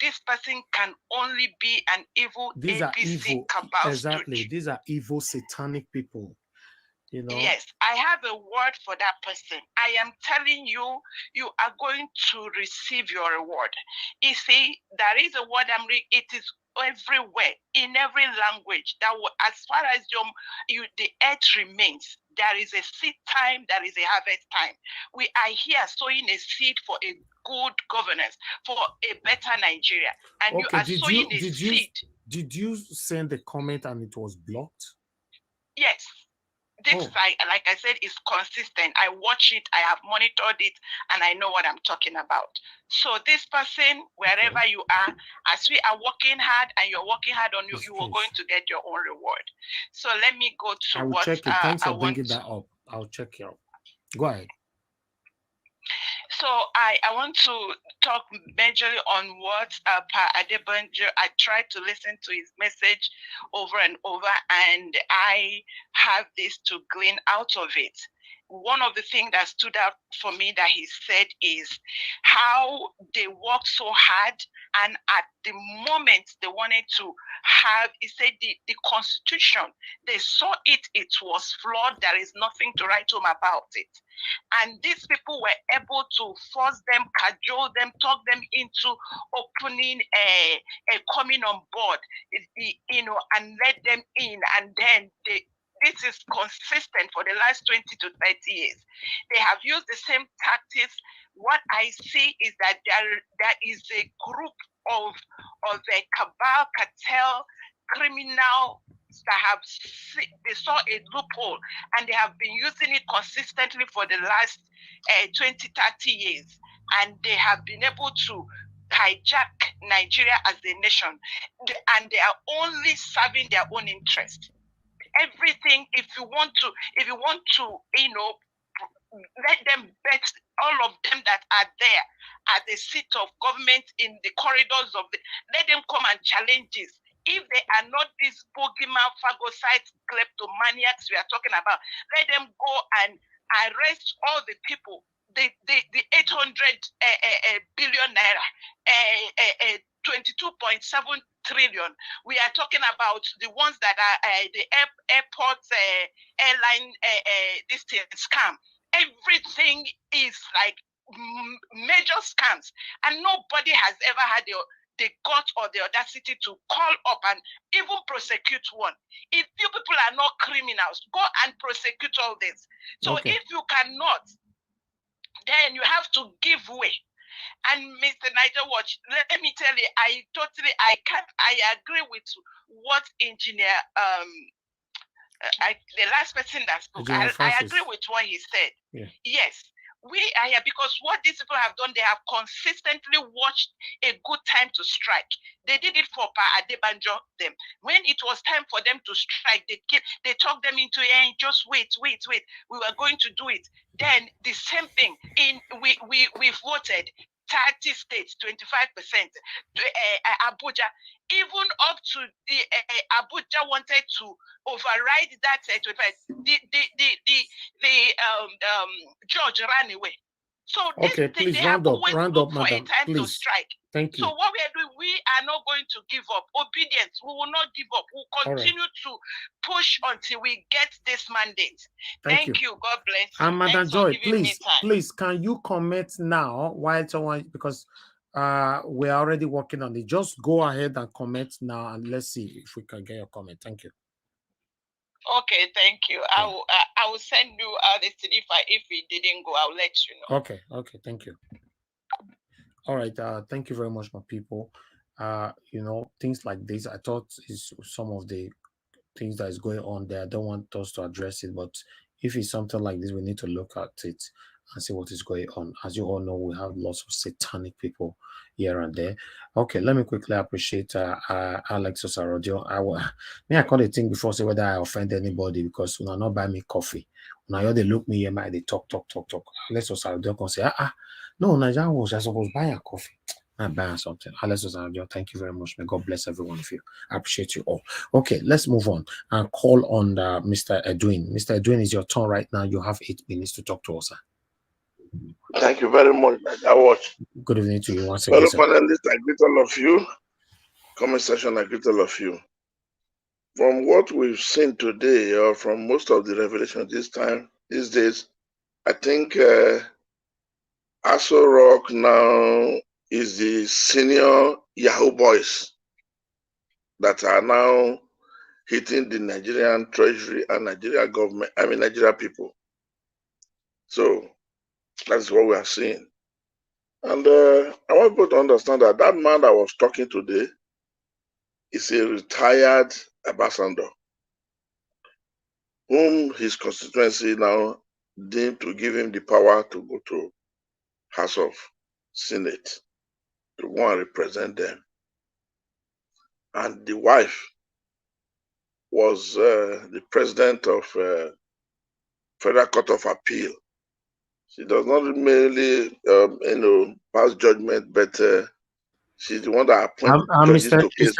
this person can only be an evil APC cabal. Exactly. These are evil satanic people. You know? Yes, I have a word for that person. I am telling you, you are going to receive your reward. You see, there is a word it is everywhere, in every language, that as far as the earth remains, there is a seed time, there is a harvest time. We are here sowing a seed for a good governance, for a better Nigeria. And you are sowing a seed. Did you send the comment and it was blocked? Yes. This, like I said, is consistent. I watch it, I have monitored it, and I know what I'm talking about. So this person, wherever you are, as we are working hard and you're working hard on you, you are going to get your own reward. So let me go to I will check it. Thanks for bringing that up. I'll check it out. Go ahead. So I want to talk majorly on what Pa Adebanjo, I tried to listen to his message over and over, and I have this to glean out of it. One of the things that stood out for me that he said is how they worked so hard, and at the moment they wanted to have, he said the constitution, they saw it was flawed, there is nothing to write home about it. And these people were able to force them, cajole them, talk them into opening coming on board, and let them in. And then this is consistent for the last 20 to 30 years. They have used the same tactics. What I see is that there is a group of the cabal, cartel, criminal that they saw a loophole, and they have been using it consistently for the last 20, 30 years. And they have been able to hijack Nigeria as a nation, and they are only serving their own interest. Everything, if you want to, let them bet, all of them that are there at the seat of government, in the corridors of let them come and challenge this. If they are not these boogeyman, phagocytes, kleptomaniacs we are talking about, let them go and arrest all the people. The 800 billion naira, 22.7 trillion. We are talking about the ones that are the airports, airline, this thing, scam. Everything is like major scams, and nobody has ever had the guts or the audacity to call up and even prosecute one. If you people are not criminals, go and prosecute all this. So if you cannot, then you have to give way. And Mr. Niger Watch, let me tell you, I agree with what engineer the last person that spoke, I agree with what he said. Yeah. Yes, we are here because what these people have done, they have consistently watched a good time to strike. They did it for Pa Adebanjo them. When it was time for them to strike, they talked them into, just wait. We were going to do it. Then the same thing, we voted 30 states, 25%. Abuja, even up to the Abuja wanted to override that 25%. The judge ran away. So please round up, madam. Please. To strike. Thank you. So what we are doing, we are not going to give up. Obedience, we will not give up. We'll continue to push until we get this mandate. Thank you. God bless you. And Madam Joy, please, can you comment now while someone, because we're already working on it. Just go ahead and comment now, and let's see if we can get your comment. Thank you. Okay, thank you. I will send you this if it didn't go, I'll let you know. Okay, thank you. All right, thank you very much, my people. Things like this, I thought is some of the things that is going on there. I don't want us to address it, but if it's something like this, we need to look at it and see what is going on. As you all know, we have lots of satanic people here and there. Okay, let me quickly appreciate Alex Osarodio. I call it thing before say whether I offend anybody, because when I not buy me coffee, now they look me here, they talk. Alex Osarodio can say, no, Nigeria was just supposed to buy a coffee. I'm buying something. Alex Osarodio, thank you very much. May God bless every one of you. I appreciate you all. Okay, let's move on and call on Mr. Edwin. Mr. Edwin, is your turn right now. You have 8 minutes to talk to us, sir. Thank you very much, Nigeria. Good evening to you once again, Fellow panelists, I greet all of you. Comment section, I greet all of you. From what we've seen today, or from most of the revelations these days, I think Aso Rock now is the senior Yahoo boys that are now hitting the Nigerian treasury and Nigeria government, Nigeria people. So that's what we are seeing. And I want people to understand that that man that was talking today is a retired ambassador whom his constituency now deemed to give him the power to go to House of Senate to go and represent them. And the wife was the president of Federal Court of Appeal. She does not merely, pass judgment, but she's the one that appoints judges to case.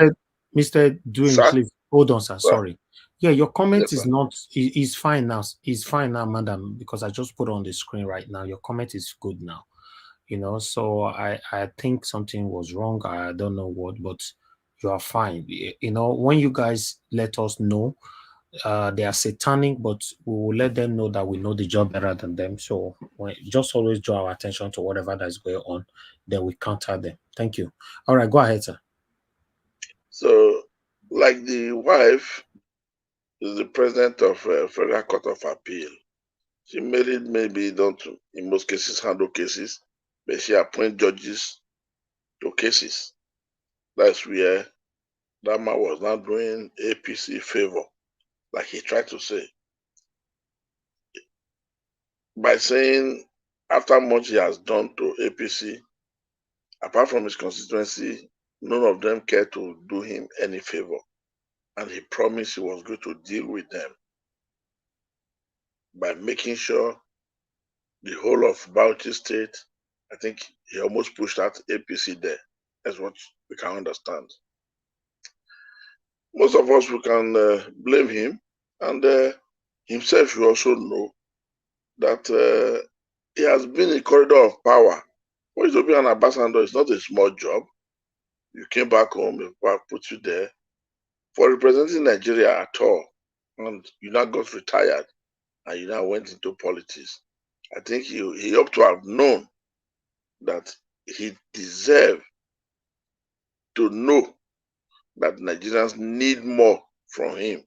Mr. Dwayne, Sir? please hold on, sir. Sorry. Yeah, your comment Yes, is sir. not is fine now. It's fine now, madam, because I just put on the screen right now. Your comment is good now. So I think something was wrong. I don't know what, but you are fine. When you guys let us know they are satanic, but we will let them know that we know the job better than them. So just always draw our attention to whatever that is going on, then we counter them. Thank you. All right, go ahead, sir. So, like the wife is the president of Federal Court of Appeal. She maybe don't, in most cases, handle cases, but she appoints judges to cases. That's where that man was not doing APC favor, like he tried to say. By saying after much he has done to APC, apart from his constituency, none of them cared to do him any favor. And he promised he was going to deal with them by making sure the whole of Bauchi State, I think he almost pushed out APC there. That's what we can understand. Most of us, we can blame him, and himself, you also know that he has been in corridor of power. For you to be an ambassador, it's not a small job. You came back home, the put you there for representing Nigeria at all, and you now got retired, and you now went into politics. I think he ought to have known that he deserved to know that Nigerians need more from him.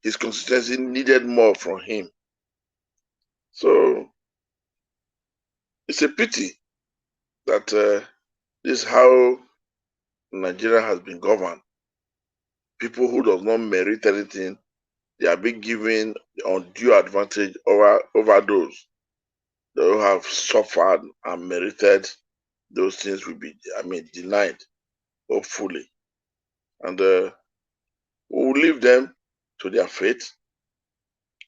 His constituency needed more from him. So it's a pity that this is how Nigeria has been governed. People who does not merit anything, they are being given undue advantage over those that have suffered and merited. Those things will be, denied, hopefully. And we will leave them to their fate.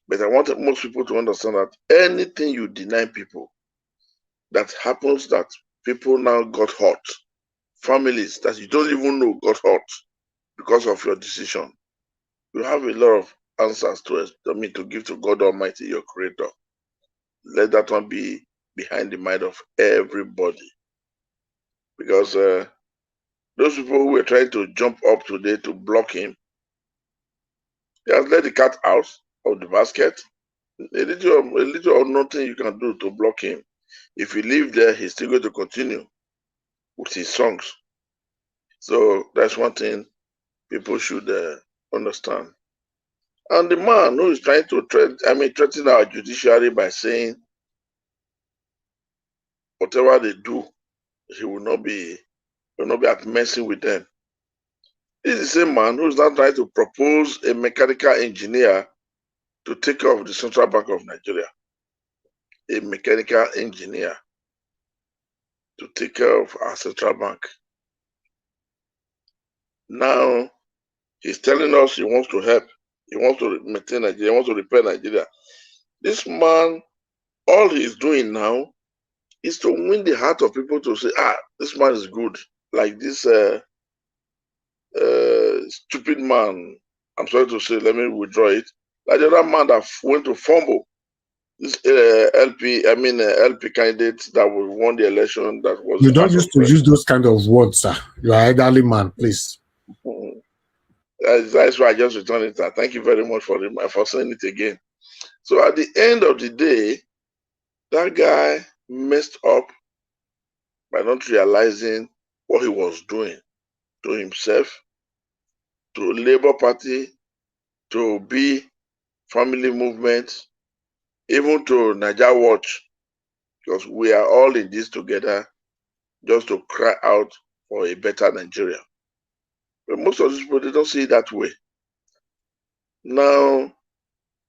But I want most people to understand that anything you deny people, that happens that people now got hurt, families that you don't even know got hurt because of your decision. You have a lot of answers to give to God Almighty, your creator. Let that one be behind the mind of everybody. Because those people who were trying to jump up today to block him, he has let the cat out of the basket. A little or nothing you can do to block him. If he leave there, he's still going to continue with his songs. So that's one thing people should understand. And the man who is trying to threaten our judiciary by saying whatever they do, he will not be at mercy with them. This is the same man who's now trying to propose a mechanical engineer to take care of the Central Bank of Nigeria. A mechanical engineer to take care of our Central Bank. Now, he's telling us he wants to help. He wants to maintain Nigeria. He wants to repair Nigeria. This man, all he's doing now is to win the heart of people to say, this man is good. Like this stupid man, I'm sorry to say, let me withdraw it. Like the other man that went to fumble. This LP candidate that won the election, that was. You don't used to use those kind of words, sir. You are elderly man, please. That's why I just returned it. Thank you very much for saying it again. So at the end of the day, that guy messed up by not realizing what he was doing to himself, to Labour Party, to be family movement, even to Niger Watch, because we are all in this together just to cry out for a better Nigeria. But most of these people, they don't see it that way. Now,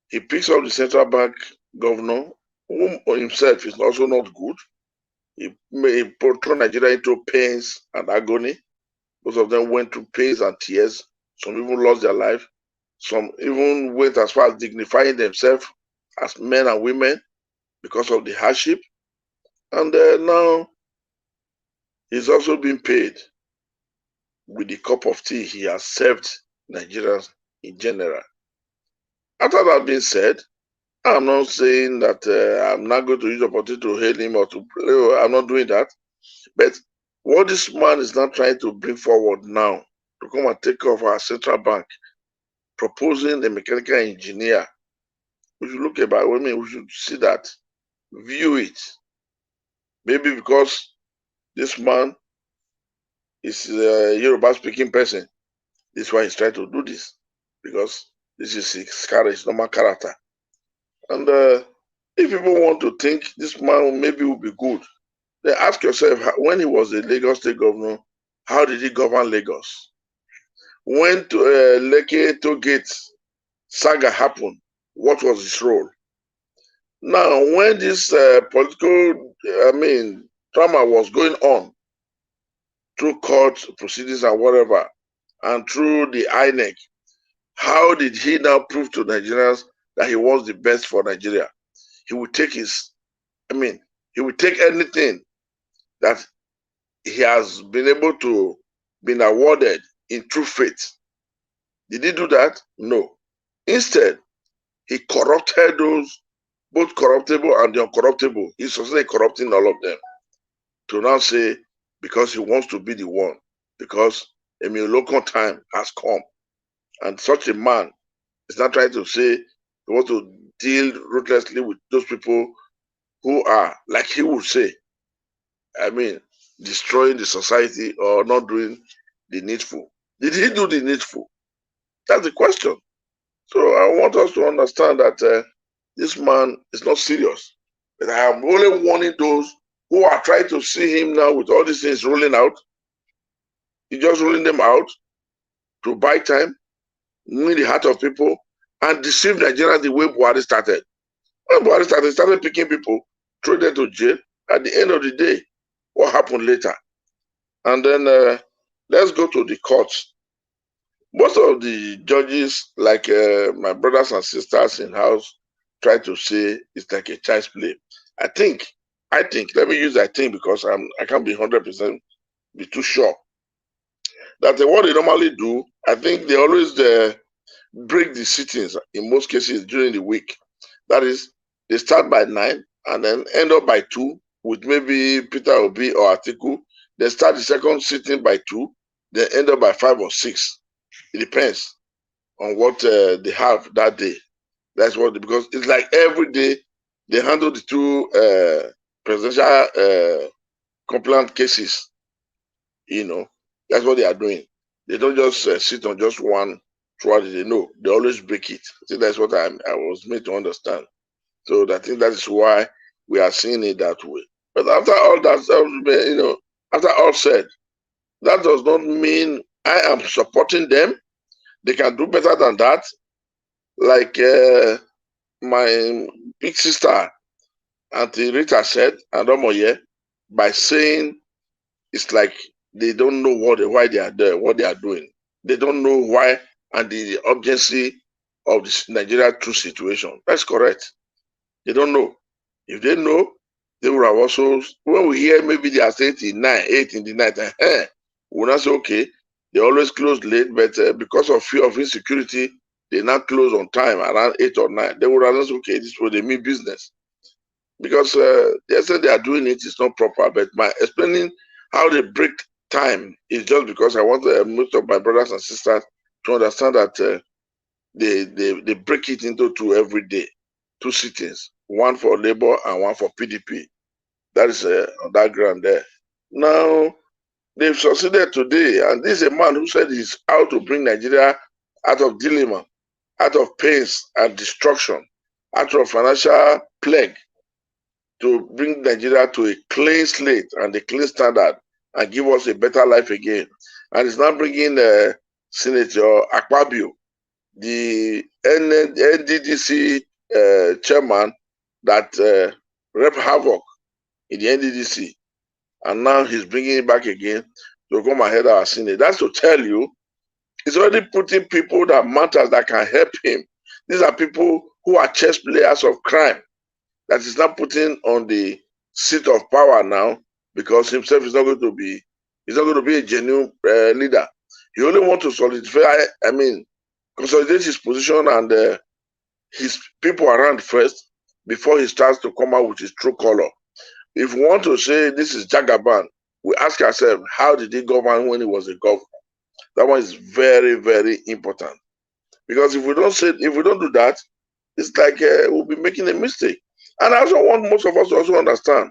he picks up the central bank governor, whom himself is also not good. He thrown Nigeria into pains and agony. Most of them went through pains and tears. Some even lost their life. Some even went as far as dignifying themselves as men and women because of the hardship. And now he's also been paid with the cup of tea he has served Nigerians in general. After that being said, I'm not saying that I'm not going to use the opportunity to hail him or to play. I'm not doing that. But what this man is now trying to bring forward now to come and take care of our central bank, proposing a mechanical engineer, we should look about. I mean, we should see that, view it. Maybe because this man is a Yoruba-speaking person, this is why he's trying to do this, because this is his normal character. And if people want to think this man maybe will be good, then ask yourself, when he was the Lagos State Governor, how did he govern Lagos? When Lekki Toll Gate saga happened, what was his role? Now, when this political, drama was going on through court proceedings and whatever, and through the INEC, how did he now prove to Nigerians that he was the best for Nigeria? He would take he would take anything that he has been able to been awarded in true faith. Did he do that? No. Instead, he corrupted those, both corruptible and the uncorruptible. He succeeded corrupting all of them. To now say, because he wants to be the one, because local time has come. And such a man is not trying to say he wants to deal ruthlessly with those people who are, like he would say, destroying the society or not doing the needful. Did he do the needful? That's the question. So I want us to understand that this man is not serious. But I am only warning those who are trying to see him now with all these things rolling out. He's just rolling them out to buy time, win the heart of people, and deceive Nigerians the way Buhari started. When Buhari started picking people, throw them to jail. At the end of the day, what happened later? And then let's go to the courts. Most of the judges, like my brothers and sisters in house, try to say it's like a child's play. I think, let me use I think because I can't be 100% be too sure. That what they normally do, I think they always break the sittings in most cases during the week. That is, they start by 9 and then end up by 2 with maybe Peter Obi or Atiku. They start the second sitting by 2, they end up by 5 or 6. It depends on what they have that day. That's what, because it's like every day they handle the 2 presidential complaint cases. That's what they are doing. They don't just sit on just one throughout the day. No, they always break it. I think that's what I was made to understand. So I think that is why we are seeing it that way. But after all that, after all said, that does not mean I am supporting them. They can do better than that. Like my big sister, Auntie Rita said, Adomoye, by saying it's like they don't know why they are there, what they are doing. They don't know why and the urgency of this Nigeria true situation. That's correct. They don't know. If they know, they would have also, when we hear maybe they are saying 8 in the night, we'll not say, okay, they always close late, but because of fear of insecurity, they not close on time around 8 or 9. They would have said, okay, this is what they mean business. Because they said they are doing it, it's not proper. But my explaining how they break time is just because I want most of my brothers and sisters to understand that they break it into 2 every day, 2 sittings, one for Labour and one for PDP. That is on that ground there. Now, they've succeeded today, and this is a man who said he's out to bring Nigeria out of dilemma, out of pains and destruction, out of financial plague, to bring Nigeria to a clean slate and a clean standard and give us a better life again. And it's now bringing Senator Akpabio, the NDDC chairman that rep havoc in the NDDC. And now he's bringing it back again to come and head our Senate. That's to tell you, he's already putting people that matters that can help him. These are people who are chess players of crime that is not putting on the seat of power now because himself is not going to be, he's not going to be a genuine leader. He only wants to solidify, consolidate his position and his people around first before he starts to come out with his true color. If we want to say this is Jagaban, we ask ourselves, how did he govern when he was a governor? That one is very, very important. Because if we don't do that, it's like we'll be making a mistake. And I also want most of us to also understand,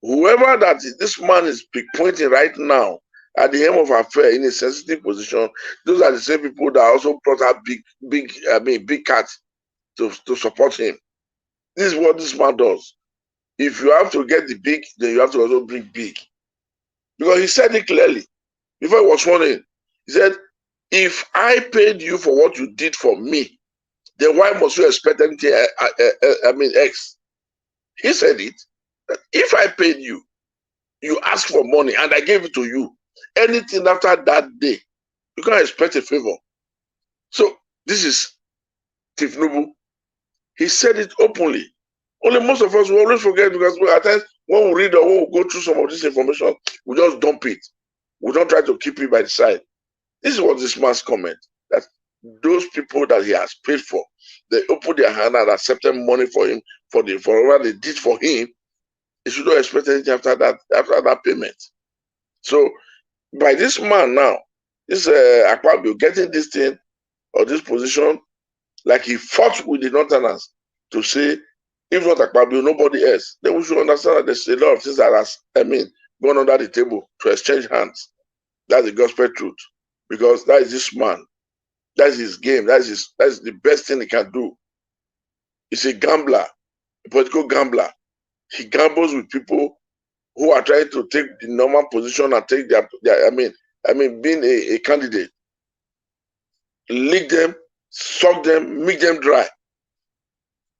whoever that this man is pointing right now at the helm of affair in a sensitive position, those are the same people that also brought out big cats to support him. This is what this man does. If you have to get the big, then you have to also bring big. Because he said it clearly before he was sworn in. He said, if I paid you for what you did for me, then why must you expect anything X? He said it. That if I paid you, you asked for money and I gave it to you. Anything after that day, you can't expect a favor. So this is Tinubu. He said it openly. Only most of us will always forget because at times when we read or when we go through some of this information, we just dump it. We don't try to keep it by the side. This is what this man's comment, that those people that he has paid for, they opened their hand and accepted money for him for what they did for him. He should not expect anything after that payment. So by this man now, this Akpabio getting this thing or this position, like he fought with the Northerners to say, if not Akpabio, nobody else, then we should understand that there's a lot of things that has, gone under the table to exchange hands. That's the gospel truth. Because that is this man. That's his game. That's the best thing he can do. He's a gambler, a political gambler. He gambles with people who are trying to take the normal position and take their being a candidate. Lick them, suck them, make them dry.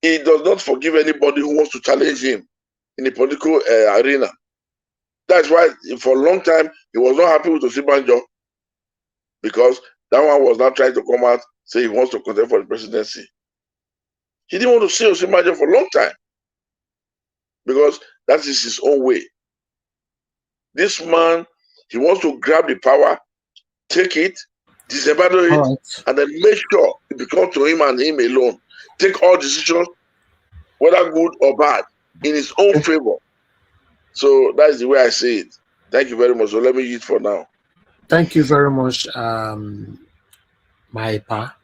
He does not forgive anybody who wants to challenge him in the political arena. That's why for a long time he was not happy with Osibanjo, because that one was not trying to come out say he wants to contest for the presidency. He didn't want to see Osibanjo for a long time because that is his own way. This man, he wants to grab the power, take it, disembowel it, and then make sure it becomes to him and him alone. Take all decisions, whether good or bad, in his own favor. So that is the way I see it. Thank you very much. So let me eat for now. Thank you very much, my pa.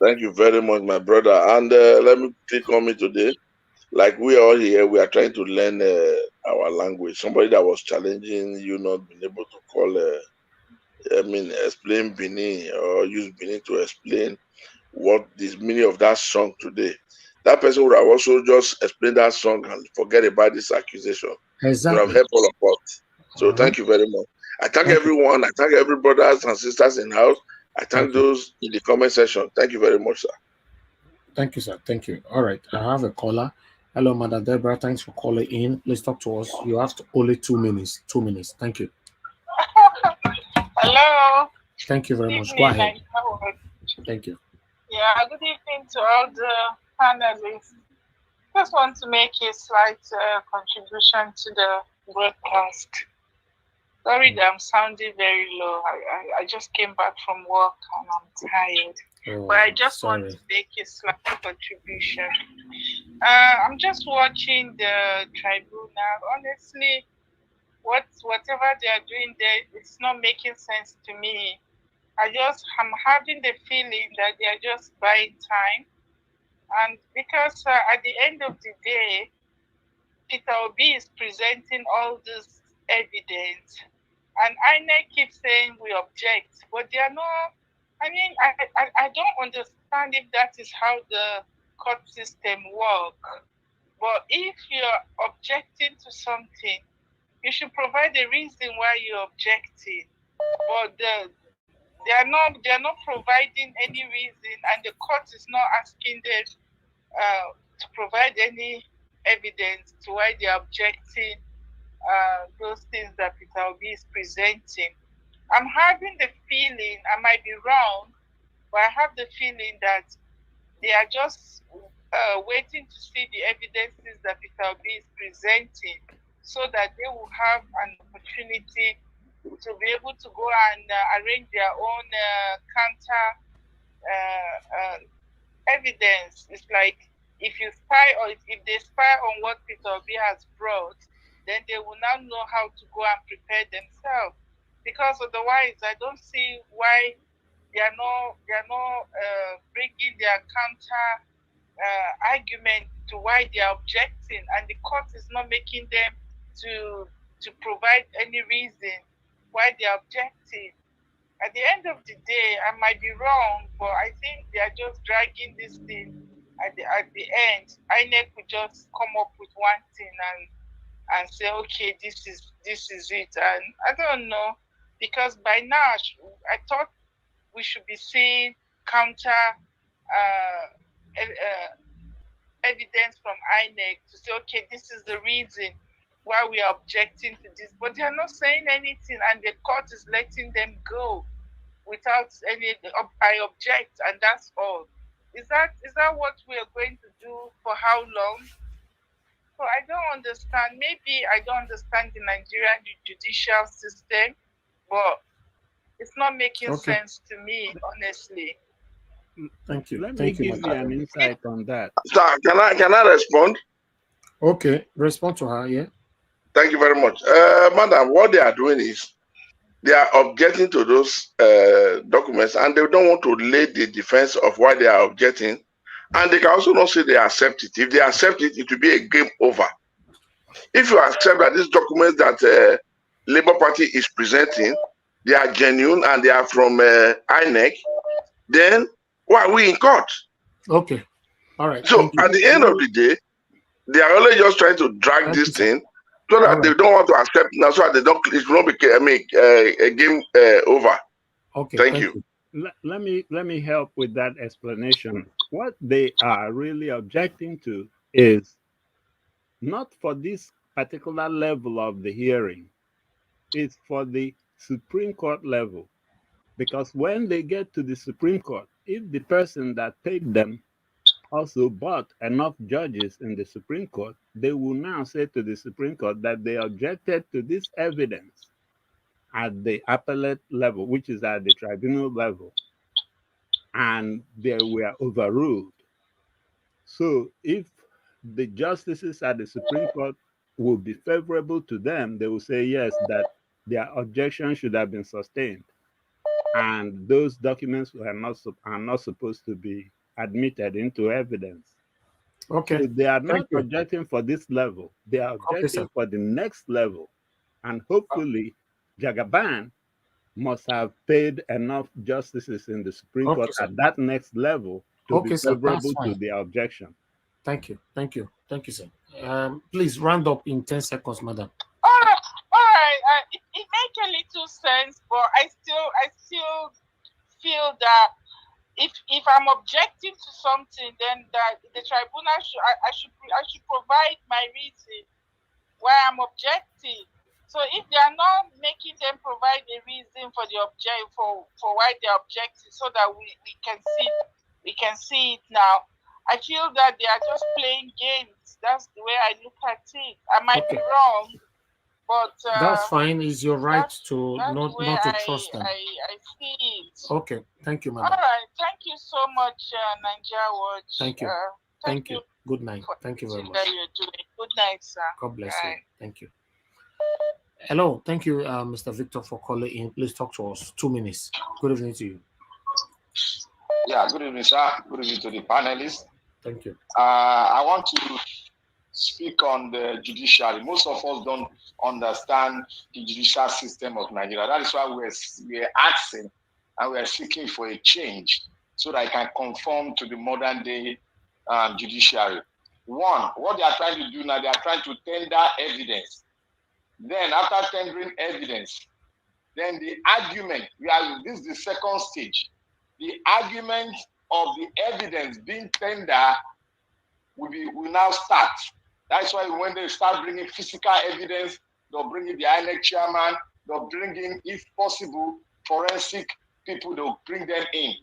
Thank you very much, my brother. And let me click on me today. Like we are here, we are trying to learn our language. Somebody that was challenging you not being able to call, explain Benin or use Benin to explain what the meaning of that song today. That person would have also just explained that song and forget about this accusation. Exactly. Would have helped all of us. So thank you very much. I thank everyone. I thank every brothers and sisters in the house. I thank those in the comment section. Thank you very much, sir. Thank you, sir. Thank you. All right. I have a caller. Hello, Mother Deborah. Thanks for calling in. Please talk to us. You have only 2 minutes. 2 minutes. Thank you. Hello. Thank you very much. Go ahead. Thank you. Yeah, good evening to all the panelists. Just want to make a slight contribution to the broadcast. Sorry that I'm sounding very low. I just came back from work and I'm tired. But I just want to make a slight contribution. I'm just watching the tribunal. Honestly, whatever they are doing there, it's not making sense to me. I'm having the feeling that they are just buying time. And because at the end of the day, Peter Obi is presenting all this evidence, and INEC keeps saying we object, but they are not. I mean, I don't understand if that is how the court system works. But if you're objecting to something, you should provide a reason why you're objecting. But they are not providing any reason, and the court is not asking them to provide any evidence to why they are objecting those things that Peter Obi is presenting. I'm having the feeling, I might be wrong, but I have the feeling that they are just waiting to see the evidences that Peter Obi is presenting, so that they will have an opportunity to be able to go and arrange their own counter evidence. It's like if you spy, or if they spy on what Peter Obi has brought, then they will now know how to go and prepare themselves. Because otherwise, I don't see why they are not bringing their counter argument to why they are objecting, and the court is not making them to provide any reason why they are objecting. At the end of the day, I might be wrong, but I think they are just dragging this thing. At the end, INEC would just come up with one thing and say, okay, this is it. And I don't know, because by now I thought we should be seeing counter evidence from INEC to say, okay, this is the reason why we are objecting to this. But they are not saying anything, and the court is letting them go without any, I object, and that's all. Is that what we are going to do for how long? So I don't understand. Maybe I don't understand the Nigerian judicial system, but it's not making sense to me, honestly. Thank you. Let me give you an insight on that. Sir, can I respond? Okay, respond to her, yeah. Thank you very much. Madam, what they are doing is they are objecting to those documents, and they don't want to lay the defense of why they are objecting. And they can also not say they accept it. If they accept it, it will be a game over. If you accept that these documents that Labour Party is presenting, they are genuine and they are from INEC, then why are we in court? Okay. All right. So at the end of the day, they are only just trying to drag this thing so that they don't want to accept now, so that they don't, it will not be a game over. Okay. Thank you. Let me help with that explanation. What they are really objecting to is not for this particular level of the hearing, it's for the Supreme Court level. Because when they get to the Supreme Court, if the person that paid them also bought enough judges in the Supreme Court, they will now say to the Supreme Court that they objected to this evidence at the appellate level, which is at the tribunal level, and they were overruled. So if the justices at the Supreme Court will be favorable to them, they will say yes, that their objection should have been sustained, and those documents are not supposed to be admitted into evidence. Okay. So they are not objecting for this level. They are objecting for the next level. And hopefully, Jagaban must have paid enough justices in the Supreme Court at that next level to be favorable to their objection. Thank you. Thank you. Thank you, sir. Please round up in 10 seconds, madam. All right. If make a little sense, but I still feel that if I'm objecting to something, then that the tribunal I should provide my reason why I'm objecting. So if they are not making them provide a reason for the for why they're objecting, so that we can see it now, I feel that they are just playing games. That's the way I look at it. I might be wrong, but that's fine. It's your right to that's not to trust them. I see it. Okay, thank you, madam. All right, thank you so much, Nigeria Watch. Thank you. Thank you. Good night. Thank you very much. That you're doing. Good night, sir. God bless you. Thank you. Hello, thank you, Mr. Victor, for calling in. Please talk to us. 2 minutes. Good evening to you. Yeah, good evening, sir. Good evening to the panelists. Thank you. I want to speak on the judiciary. Most of us don't understand the judicial system of Nigeria. That is why we're asking and we're seeking for a change so that it can conform to the modern day judiciary. One, what they are trying to do now, they are trying to tender evidence. Then after tendering evidence, then the argument, this is the second stage. The argument of the evidence being tendered will now start. That's why when they start bringing physical evidence, they'll bring in the INEC chairman, they'll bring in, if possible, forensic people, they'll bring them in.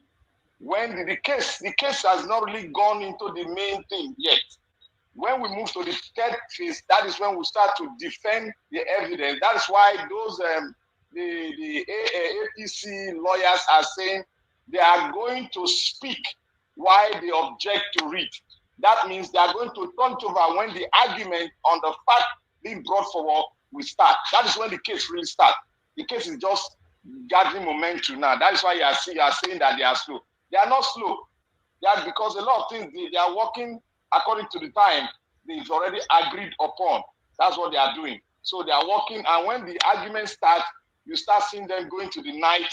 When the case has not really gone into the main thing yet. When we move to the third phase, that is when we start to defend the evidence. That is why those the APC lawyers are saying they are going to speak why they object to read. That means they are going to turn it over when the argument on the fact being brought forward will start. That is when the case really starts. The case is just gathering momentum now. That is why you are saying that they are slow. They are not slow. They are, because a lot of things they are working according to the time they've already agreed upon. That's what they are doing. So they are working, and when the argument starts, you start seeing them going to the night.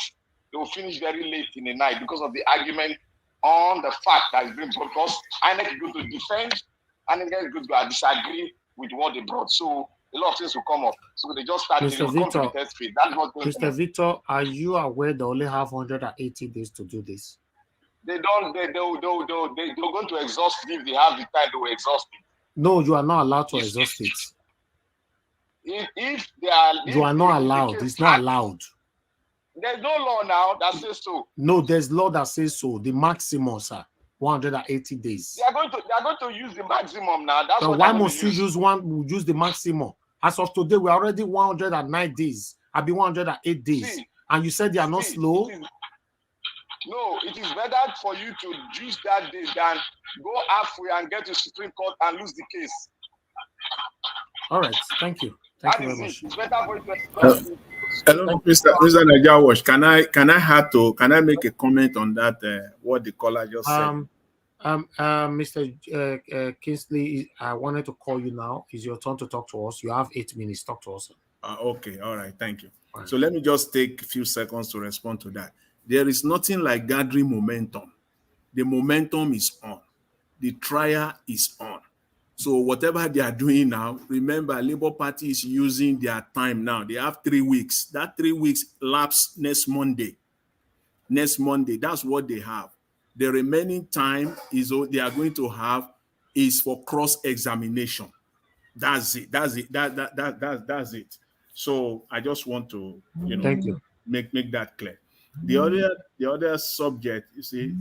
They will finish very late in the night because of the argument on the fact that is being brought. Because INEC is going to defend, and INEC is going to disagree with what they brought. So a lot of things will come up. So they just start Mr. come to the test phase. That's what Mr. Victor, are you aware they only have 180 days to do this? They're going to exhaust it. If they have the time, they will exhaust it. No, you are not allowed to exhaust it. If they are, you are not allowed. It's not allowed. There's no law now that says so. No, there's law that says so. The maximum, sir, 180 days. They are going to use the maximum now. That's what. Why must you use the maximum? As of today, we're already 109 days. I'll be 108 days. And you said they are not slow. No, it is better for you to use that day than go halfway and get to Supreme Court and lose the case. All right, thank you. Thank you very much. It's better for you to. Hello, Mr. Nigeria Watch. Can I make a comment on that? What the caller just said. Mr. Kingsley, I wanted to call you now. It's your turn to talk to us. You have 8 minutes. Talk to us. Okay, all right, thank you. Right. So let me just take a few seconds to respond to that. There is nothing like gathering momentum. The momentum is on. The trial is on. So whatever they are doing now, remember, Labour Party is using their time now. They have 3 weeks. That 3 weeks lapse next Monday. Next Monday, that's what they have. The remaining time is they are going to have is for cross-examination. That's it. That's it. So I just want to, Thank you. Make that clear. The other subject, you see,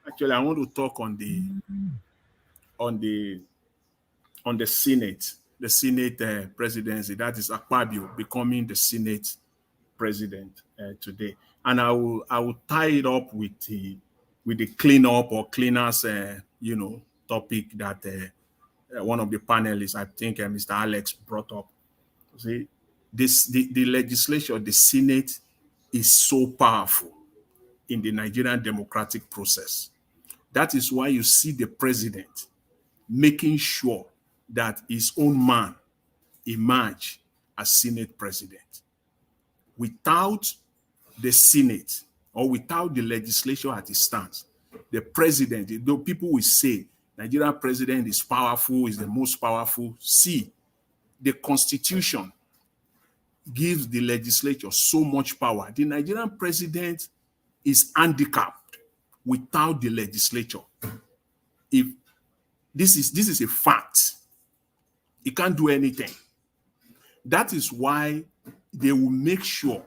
actually I want to talk on the Senate presidency. That is Akpabio becoming the Senate president today, and I will tie it up with the cleanup or cleaners topic that one of the panelists, I think Mr. Alex, brought up. See, the legislature, the Senate, is so powerful in the Nigerian democratic process. That is why you see the president making sure that his own man emerge as Senate president. Without the Senate or without the legislature at its stance, the president, though people will say Nigerian president is powerful, is the most powerful. See, the Constitution gives the legislature so much power. The Nigerian president is handicapped without the legislature. If this is a fact, he can't do anything. That is why they will make sure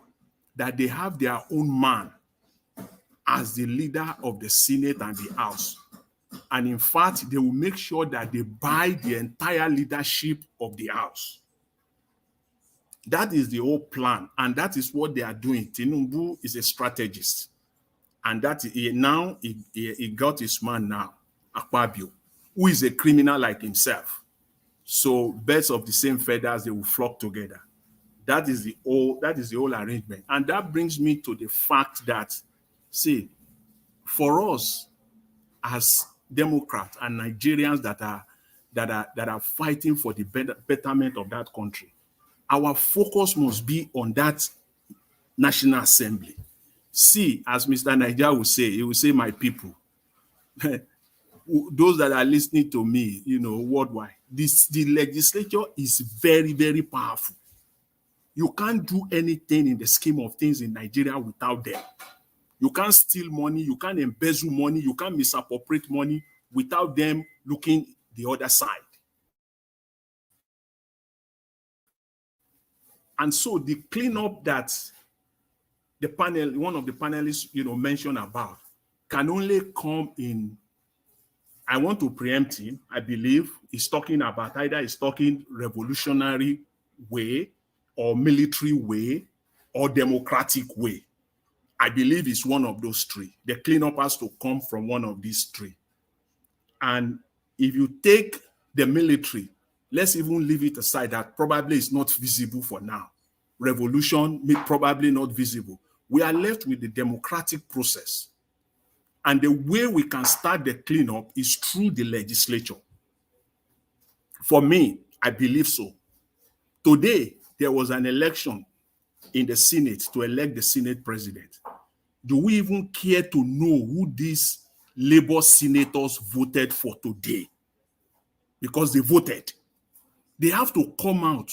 that they have their own man as the leader of the Senate and the House. And in fact, they will make sure that they buy the entire leadership of the House. That is the whole plan, and that is what they are doing. Tinubu is a strategist, and that now he got his man now, Akpabio, who is a criminal like himself. So birds of the same feathers, they will flock together. That is the whole arrangement, and that brings me to the fact that, see, for us as Democrats and Nigerians that are fighting for the betterment of that country, our focus must be on that National Assembly. See, as Mr. Niger will say, he will say, my people, those that are listening to me, worldwide, the legislature is very, very powerful. You can't do anything in the scheme of things in Nigeria without them. You can't steal money, you can't embezzle money, you can't misappropriate money without them looking the other side. And so the cleanup that one of the panelists, mentioned about can only come in, I want to preempt him, I believe he's talking about either he's talking revolutionary way or military way or democratic way. I believe it's one of those three. The cleanup has to come from one of these three. And if you take the military, let's even leave it aside that probably is not visible for now. Revolution probably not visible. We are left with the democratic process. And the way we can start the cleanup is through the legislature. For me, I believe so. Today, there was an election in the Senate to elect the Senate president. Do we even care to know who these Labour senators voted for today? Because they voted. They have to come out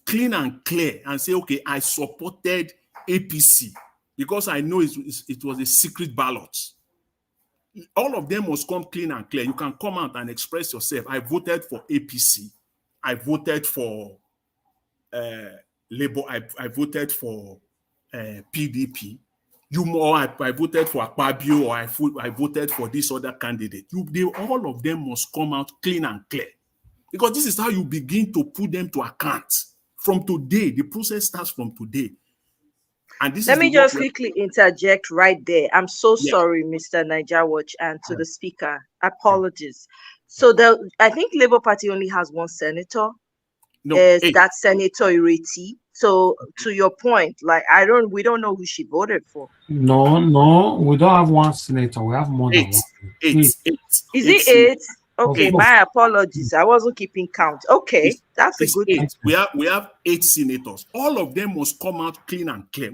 clean and clear and say, okay, I supported APC because I know it was a secret ballot. All of them must come clean and clear. You can come out and express yourself. I voted for APC. I voted for Labour. I voted for PDP. I voted for Akpabio, or I voted for this other candidate. All of them must come out clean and clear. Because this is how you begin to put them to account. From today, the process starts from today. And this Let me just quickly interject right there. I'm so sorry, Mr. Niger Watch, and to the speaker. Apologies. So I think Labour Party only has one senator. No, that Senator Ireti. So to your point, like we don't know who she voted for. No, we don't have one senator. We have more than one. Eight. Is it eight? Okay, my apologies. I wasn't keeping count. Okay, that's a good thing. We have 8 senators. All of them must come out clean and clear.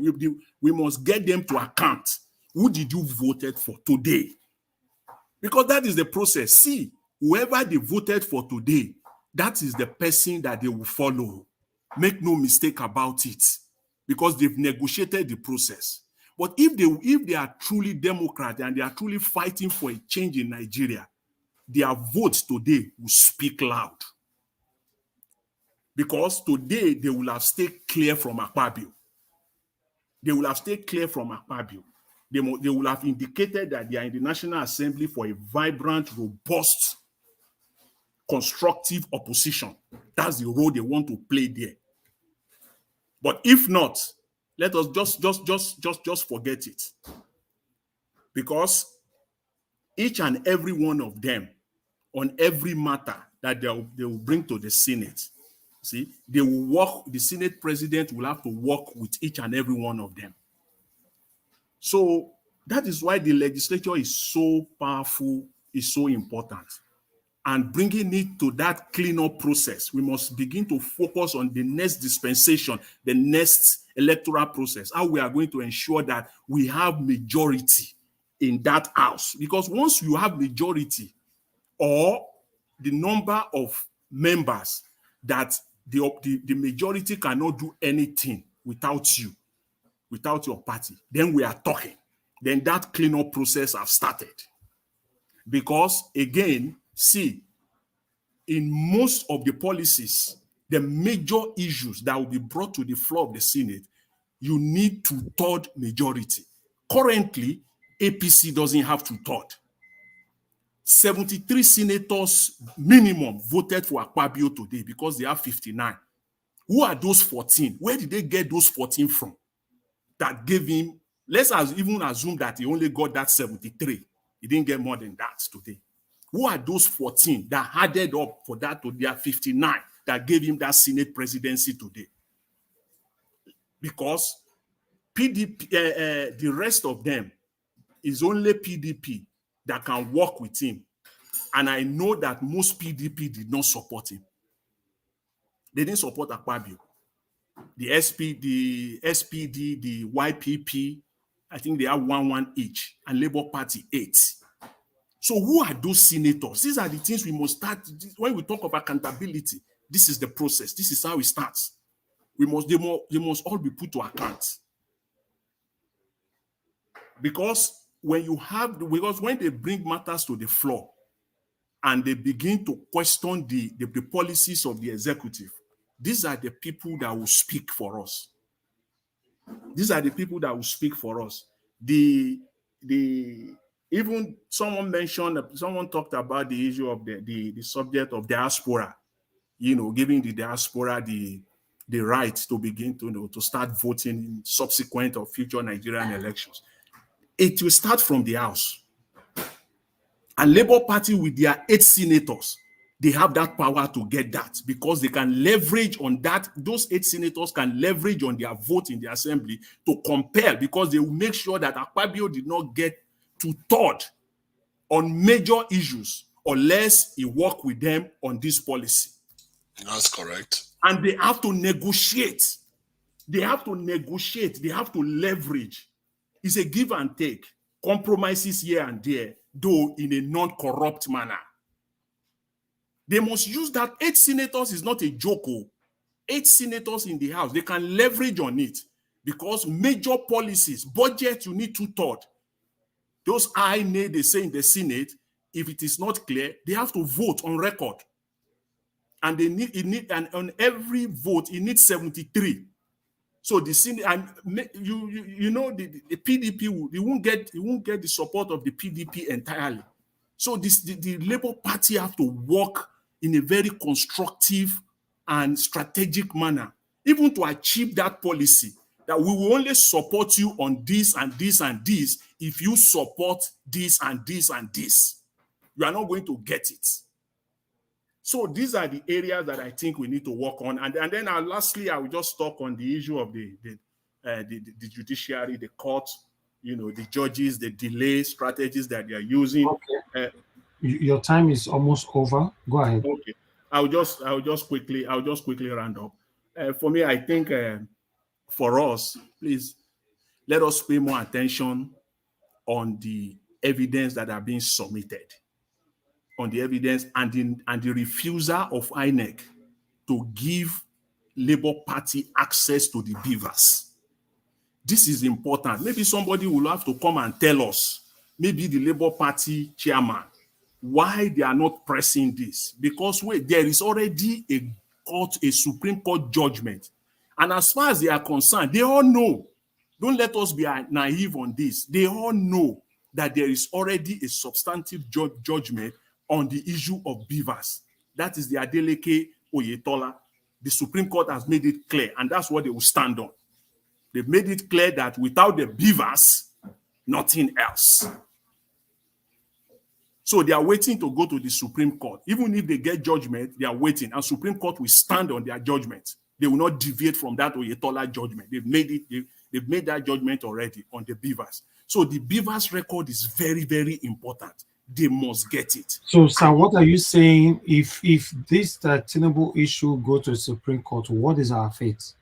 We must get them to account. Who did you voted for today? Because that is the process. See, whoever they voted for today, that is the person that they will follow. Make no mistake about it, because they've negotiated the process. But if they are truly Democrat and they are truly fighting for a change in Nigeria, their votes today will speak loud. Because today they will have stayed clear from Akpabio. They will have stayed clear from Akpabio. They will have indicated that they are in the National Assembly for a vibrant, robust, constructive opposition. That's the role they want to play there. But if not, let us just forget it. Because each and every one of them, on every matter that they will bring to the Senate, see, they will work, the Senate president will have to work with each and every one of them. So that is why the legislature is so powerful, is so important. And bringing it to that cleanup process, we must begin to focus on the next dispensation, the next electoral process, how we are going to ensure that we have majority in that house. Because once you have majority, or the number of members that the majority cannot do anything without you, without your party. Then we are talking. Then that cleanup process have started. Because again, see, in most of the policies, the major issues that will be brought to the floor of the Senate, you need 2/3 majority. Currently, APC doesn't have 2/3. 73 senators minimum voted for Akpabio today because they have 59. Who are those 14? Where did they get those 14 from? That gave him, let's even assume that he only got that 73. He didn't get more than that today. Who are those 14 that added up for that to their 59 that gave him that Senate presidency today? Because PDP, the rest of them is only PDP that can work with him. And I know that most PDP did not support him. They didn't support Akpabio. The SPD, the YPP, I think they have 1 each, and Labour Party 8. So who are those senators? These are the things we must start. When we talk of accountability, this is the process. This is how it starts. They must all be put to account. Because when they bring matters to the floor and they begin to question the policies of the executive, these are the people that will speak for us. These are the people that will speak for us. Even someone talked about the issue of the subject of diaspora, giving the diaspora the right to begin to start voting in subsequent or future Nigerian elections. It will start from the House. And Labour Party with their 8 senators, they have that power to get that because they can leverage on that. Those 8 senators can leverage on their vote in the assembly to compel, because they will make sure that Akpabio did not get 2/3 on major issues unless he worked with them on this policy. That's correct. And they have to negotiate. They have to negotiate. They have to leverage. It's a give and take. Compromises here and there, though in a non-corrupt manner. They must use that. 8 senators is not a joke. 8 senators in the House, they can leverage on it because major policies, budget, you need 2/3. Those they say in the Senate, if it is not clear, they have to vote on record. And and on every vote, it needs 73. So the Senate, and the PDP won't get the support of the PDP entirely. So the Labour Party have to work in a very constructive and strategic manner, even to achieve that policy that we will only support you on this and this and this if you support this and this and this. You are not going to get it. So these are the areas that I think we need to work on. And then lastly, I will just talk on the issue of the judiciary, the courts, the judges, the delay strategies that they are using. Okay. Your time is almost over. Go ahead. Okay. I'll just quickly round up. For me, I think for us, please let us pay more attention on the evidence that are being submitted, on the evidence and the refusal of INEC to give Labour Party access to the beavers. This is important. Maybe somebody will have to come and tell us, maybe the Labour Party chairman, why they are not pressing this. Because there is already a Supreme Court judgment. And as far as they are concerned, they all know. Don't let us be naive on this. They all know that there is already a substantive judgment on the issue of beavers. That is the Adeleke Oyetola. The Supreme Court has made it clear, and that's what they will stand on. They've made it clear that without the beavers, nothing else. So they are waiting to go to the Supreme Court. Even if they get judgment, they are waiting, and Supreme Court will stand on their judgment. They will not deviate from that Oyetola judgment. They've made that judgment already on the beavers. So the beavers record is very, very important. They must get it. So, sir, what are you saying? If this Tinubu issue go to the Supreme Court, what is our fate?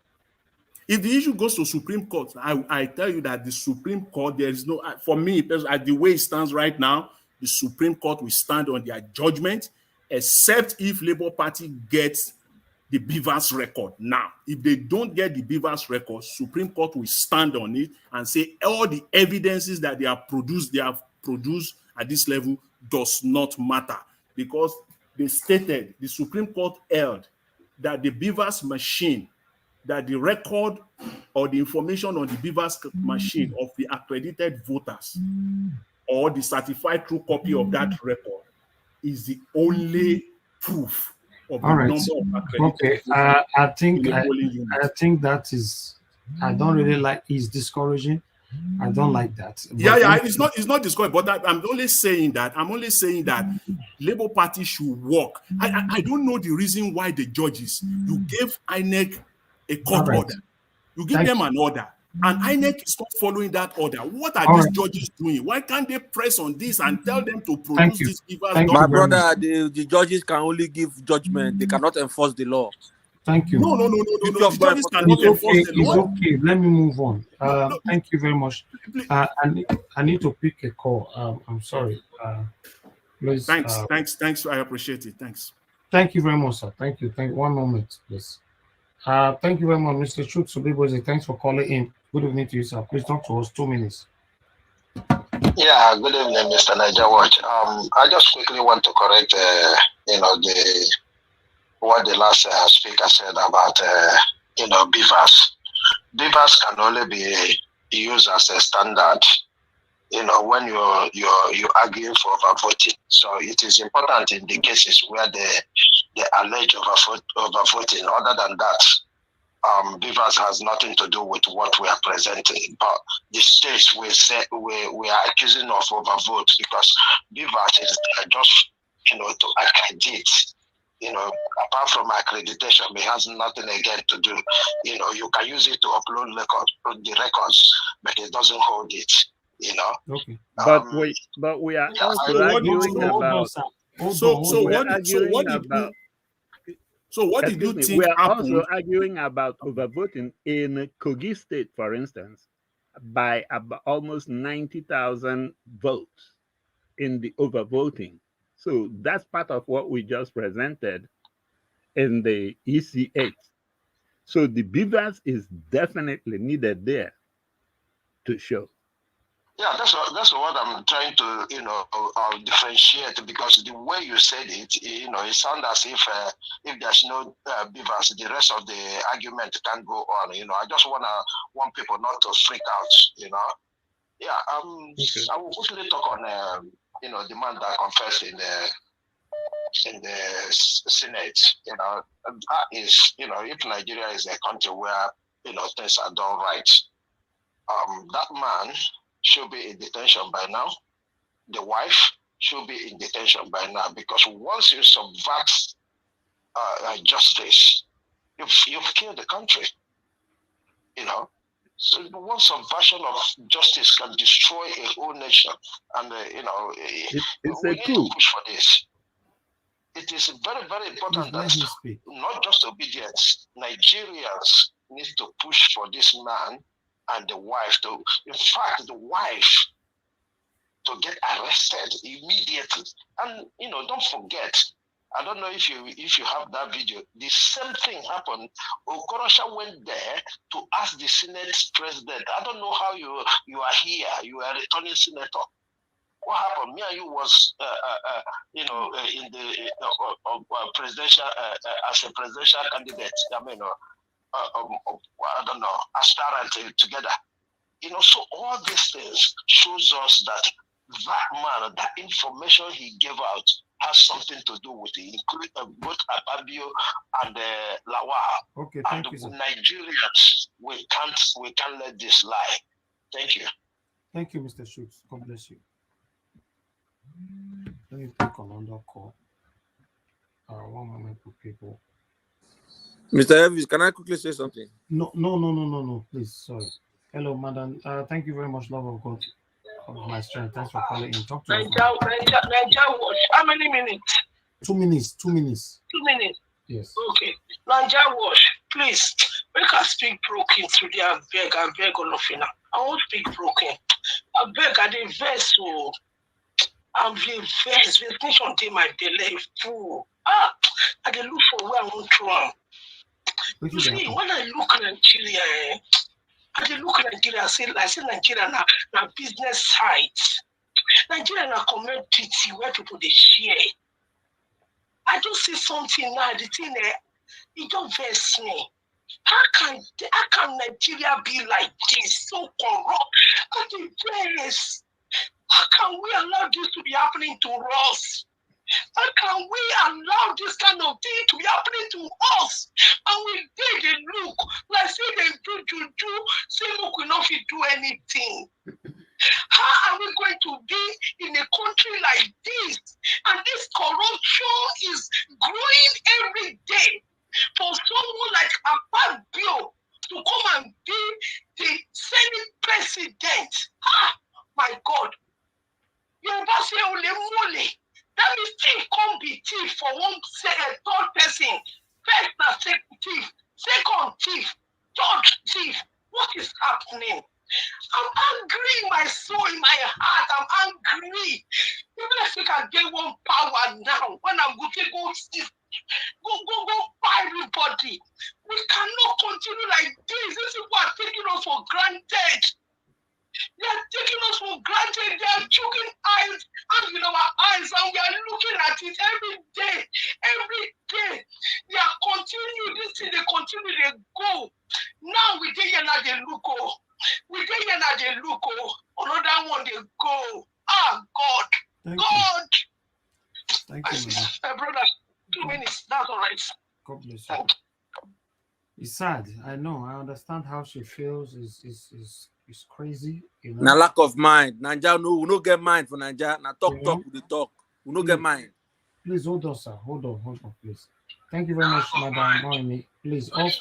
If the issue goes to Supreme Court, I tell you that the Supreme Court, there is no, for me, the way it stands right now, the Supreme Court will stand on their judgment, except if Labour Party gets the Beavers record now. If they don't get the Beavers record, Supreme Court will stand on it and say all the evidences that they have produced at this level does not matter, because they stated, the Supreme Court held that the Beavers machine, that the record or the information on the Beavers machine of the accredited voters or the certified true copy of that record is the only proof of the number of accredited voters. I think that is, I don't really like, is discouraging. I don't like that. But it's not discouraging, but I'm only saying that Labour Party should work. I don't know the reason why the judges, you gave INEC a court order. You give them an order, and INEC is not following that order. What are these judges doing? Why can't they press on this and tell them to produce this Beavers? My brother, the judges can only give judgment. They cannot enforce the law. Thank you. No. The judges cannot enforce the law. It's okay. Let me move on. Thank you very much. I need to pick a call. I'm sorry. Please, thanks. I appreciate it. Thanks. Thank you very much, sir. Thank you. One moment, please. Thank you very much, Mr. Chuks. Thanks for calling in. Good evening to you, sir. Please talk to us. 2 minutes. Yeah, good evening, Mr. Niger Watch. I just quickly want to correct, what the last speaker said about, Beavers. Beavers can only be used as a standard, when you argue for overvoting. So it is important in the cases where they allege overvoting. Other than that, Beavers has nothing to do with what we are presenting. But the states we are accusing of overvote, because Beavers is just, to accredit. Apart from accreditation, it has nothing again to do. You can use it to upload the records, but it doesn't hold it. Okay. But we are also arguing about. What did you think we are happened? also arguing about overvoting in Kogi State, for instance, by about almost 90,000 votes in the overvoting. So that's part of what we just presented in the EC8. So the Beavers is definitely needed there to show. Yeah, that's what I'm trying to differentiate, because the way you said it, it sounds as if there's no Beavers, the rest of the argument can go on. I just want people not to freak out. Yeah. Okay. I will quickly talk on the man that confessed in the Senate. That is, if Nigeria is a country where things are done right, that man should be in detention by now. The wife should be in detention by now, because once you subvert justice, you've killed the country. So one subversion of justice can destroy a whole nation, and it's we a need coup. to push for this. It is very, very important that not just obedience, Nigerians need to push for this man and the wife to, in fact, the wife to get arrested immediately. And don't forget, I don't know if you have that video, the same thing happened. Okorosha went there to ask the Senate president. I don't know how you are here, you are a returning senator. What happened? Me and you was in the presidential as a presidential candidate. I don't know, aspirant together. So all these things shows us that man, that information he gave out has something to do with it, including both Ababio and Lawa. Okay, and thank you, sir. Nigerians, we can't let this lie. Thank you. Thank you, Mr. Schultz. God bless you. Let me pick another call. One moment for people. Mr. Elvis, can I quickly say something? No, please. Sorry. Hello, madam. Thank you very much, love of God, of my strength. Thanks for calling in. Talk to us. Naija Watch. How many minutes? 2 minutes. 2 minutes. 2 minutes. Yes. Okay. Naija Watch, please. Make us speak broken today. I beg Olofina. I won't speak broken. I beg, I dey vex. So I'm very vex. Vexation dey my belly full. I dey look for where I want to run. You see, when I look at Nigeria, I look at Nigeria, I say Nigeria na business site. Nigeria na commodity where people they share. I just see something now, the thing it don't vex me. How can Nigeria be like this, so corrupt? At the place, how can we allow this to be happening to us? How can we allow this kind of thing to be happening to us? And we take a look, like say they do juju, say look, we not fit do anything. How are we going to be in a country like this? And this corruption is growing every day. For someone like Akpabio to come and be the Senate president, my God, Yoruba say ole mole. That means thief can't be thief for one third person. First na thief, second thief, third thief. What is happening? I'm angry in my soul, in my heart. I'm angry. Even if I can get one power now, when I'm going to go buy everybody. We cannot continue like this. These people are taking us for granted. They are taking us for granted. They are choking eyes and with our eyes, and we are looking at it every day. Every day. They are continuing this thing, they continue, they go. Now we get here now they look. We get here now they look. Another one they go. God. Thank God. Thank you, madam. My brother, 2 minutes. That's all right. God bless you. It's sad. I know. I understand how she feels. It's crazy. You know. Na lack of mind. Naija no, we no get mind for Naija. Na talk we dey talk. We no get mind. Please hold on, sir. Hold on, please. Thank you very much, madam. Noemi. Please off.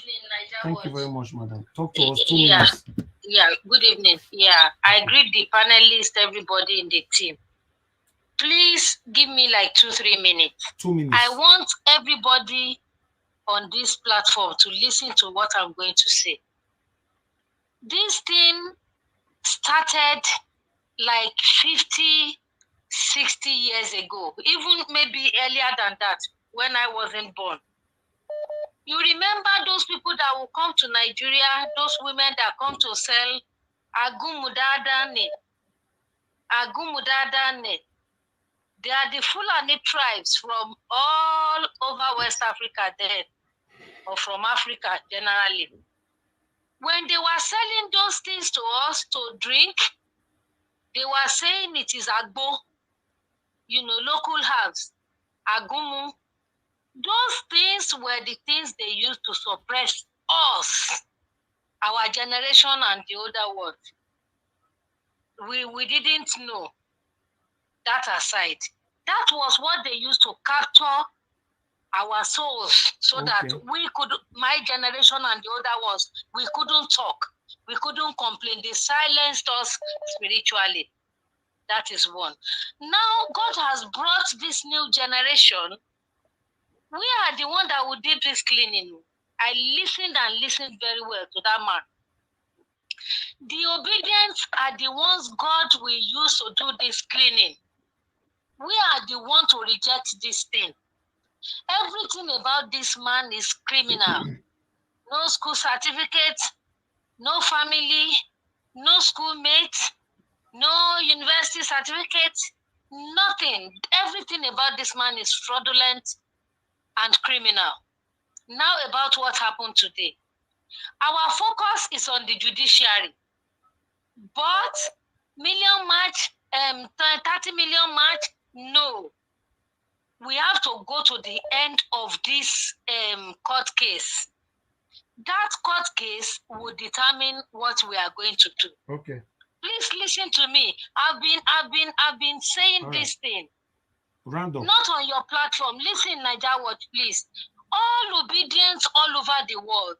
Thank you very much, madam. Talk to us 2 minutes. Yeah. Good evening. Yeah, I greet the panelists, everybody in the team. Please give me like 2-3 minutes. 2 minutes. I want everybody on this platform to listen to what I'm going to say. This thing started like 50, 60 years ago, even maybe earlier than that, when I wasn't born. You remember those people that will come to Nigeria, those women that come to sell agumudadane. They are the Fulani tribes from all over West Africa then, or from Africa generally. When they were selling those things to us to drink, they were saying it is agbo, local herbs, agumu. Those things were the things they used to suppress us, our generation and the older world. We didn't know. That aside, that was what they used to capture our souls so that we could, my generation and the older ones, we couldn't talk. We couldn't complain. They silenced us spiritually. That is one. Now, God has brought this new generation. We are the one that who did this cleaning. I listened very well to that man. The obedience are the ones God will use to do this cleaning. We are the one to reject this thing. Everything about this man is criminal. No school certificate, no family, no schoolmate, no university certificate, nothing. Everything about this man is fraudulent and criminal. Now about what happened today. Our focus is on the judiciary. But 30 million march, no. We have to go to the end of this court case. That court case will determine what we are going to do. Okay. Please listen to me. I've been saying this thing. Random. Not on your platform. Listen, Naija Watch, please. All obedience all over the world.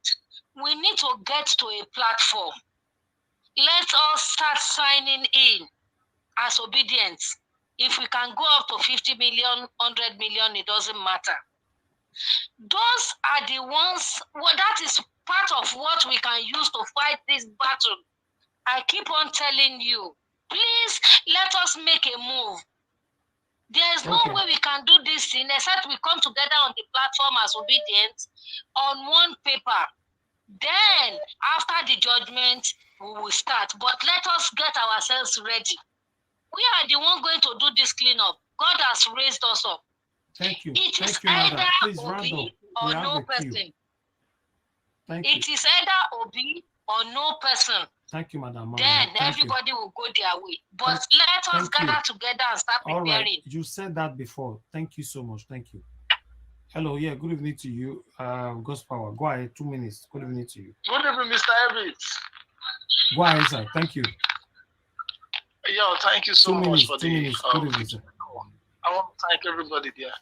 We need to get to a platform. Let us start signing in as obedience. If we can go up to 50 million, 100 million, it doesn't matter. Those are the ones, that is part of what we can use to fight this battle. I keep on telling you, please let us make a move. There's no way we can do this thing except we come together on the platform as obedient on one paper. Then, after the judgment, we will start. But let us get ourselves ready. We are the one going to do this cleanup. God has raised us up. Thank you. It is Madam. either Please round Obi up. or no person. It is either Obi or no person. Thank you, Madam. Then everybody will go their way. But let us gather together and start preparing. All right. You said that before. Thank you so much. Thank you. Hello. Yeah. Good evening to you. Ghost Power. Go ahead. 2 minutes. Good evening to you. Good evening, Mr. Evans. Go ahead, sir. Thank you. Yeah, thank you so much for 2 minutes. Good evening, sir. I want to thank everybody there.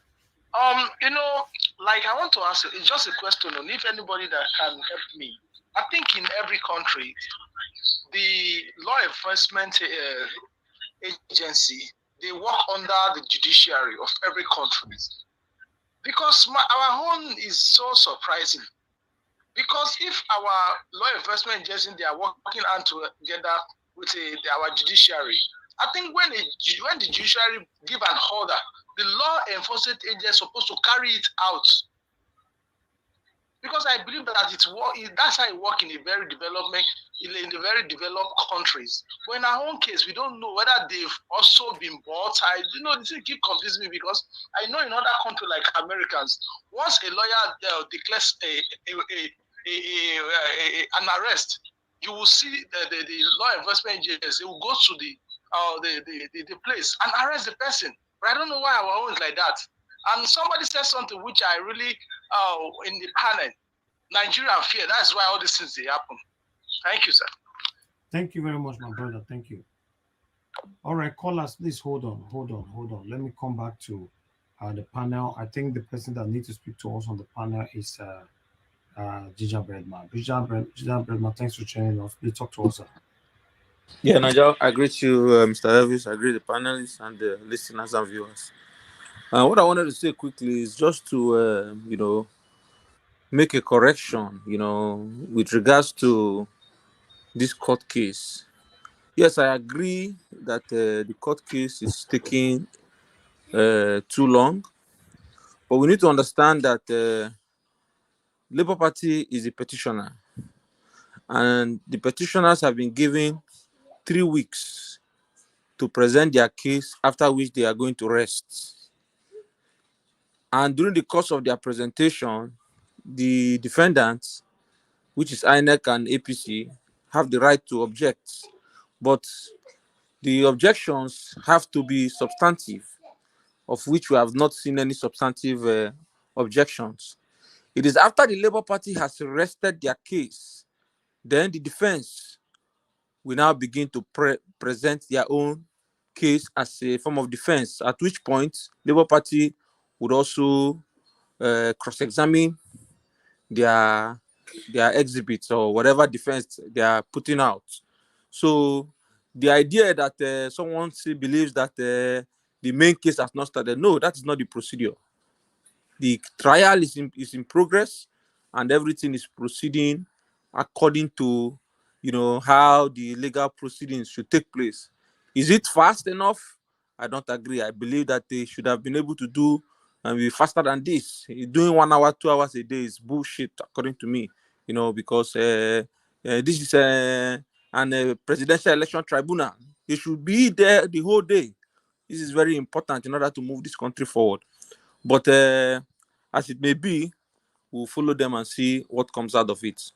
You know, like I want to ask you, it's just a question on if anybody that can help me. I think in every country, the law enforcement agency, they work under the judiciary of every country. Because our own is so surprising. Because if our law enforcement agency, they are working hand together with our judiciary, I think when the judiciary give an order, the law enforcement agent is supposed to carry it out. Because I believe that that's how it works in the very developed countries. But in our own case, we don't know whether they've also been bought. This keep confusing me because I know in other countries like Americans, once a lawyer declares an arrest, you will see the law enforcement agents. They will go to the place and arrest the person. But I don't know why our own is like that. And somebody said something which I really, in the panel, Nigeria fear. That's why all these things they happen. Thank you, sir. Thank you very much, my brother. Thank you. All right, callers, please hold on. Let me come back to the panel. I think the person that needs to speak to us on the panel is Gingerbread Man. Gingerbread Man, thanks for joining us. Please talk to us, sir. Yeah, Nigel, I greet you, Mr. Elvis. I greet the panelists and the listeners and viewers. What I wanted to say quickly is just to, make a correction, with regards to this court case. Yes, I agree that the court case is taking too long, but we need to understand that Labour Party is a petitioner, and the petitioners have been given 3 weeks to present their case, after which they are going to rest. And during the course of their presentation, the defendants, which is INEC and APC, have the right to object. But the objections have to be substantive, of which we have not seen any substantive objections. It is after the Labour Party has rested their case, then the defense will now begin to present their own case as a form of defense, at which point Labour Party would also cross-examine their exhibits or whatever defense they are putting out. So the idea that someone believes that the main case has not started, no, that is not the procedure. The trial is in progress, and everything is proceeding according to how the legal proceedings should take place. Is it fast enough? I don't agree. I believe that they should have been able to do and be faster than this. Doing 1 hour, 2 hours a day is bullshit, according to me. Because this is a presidential election tribunal. It should be there the whole day. This is very important in order to move this country forward. But as it may be, we'll follow them and see what comes out of it.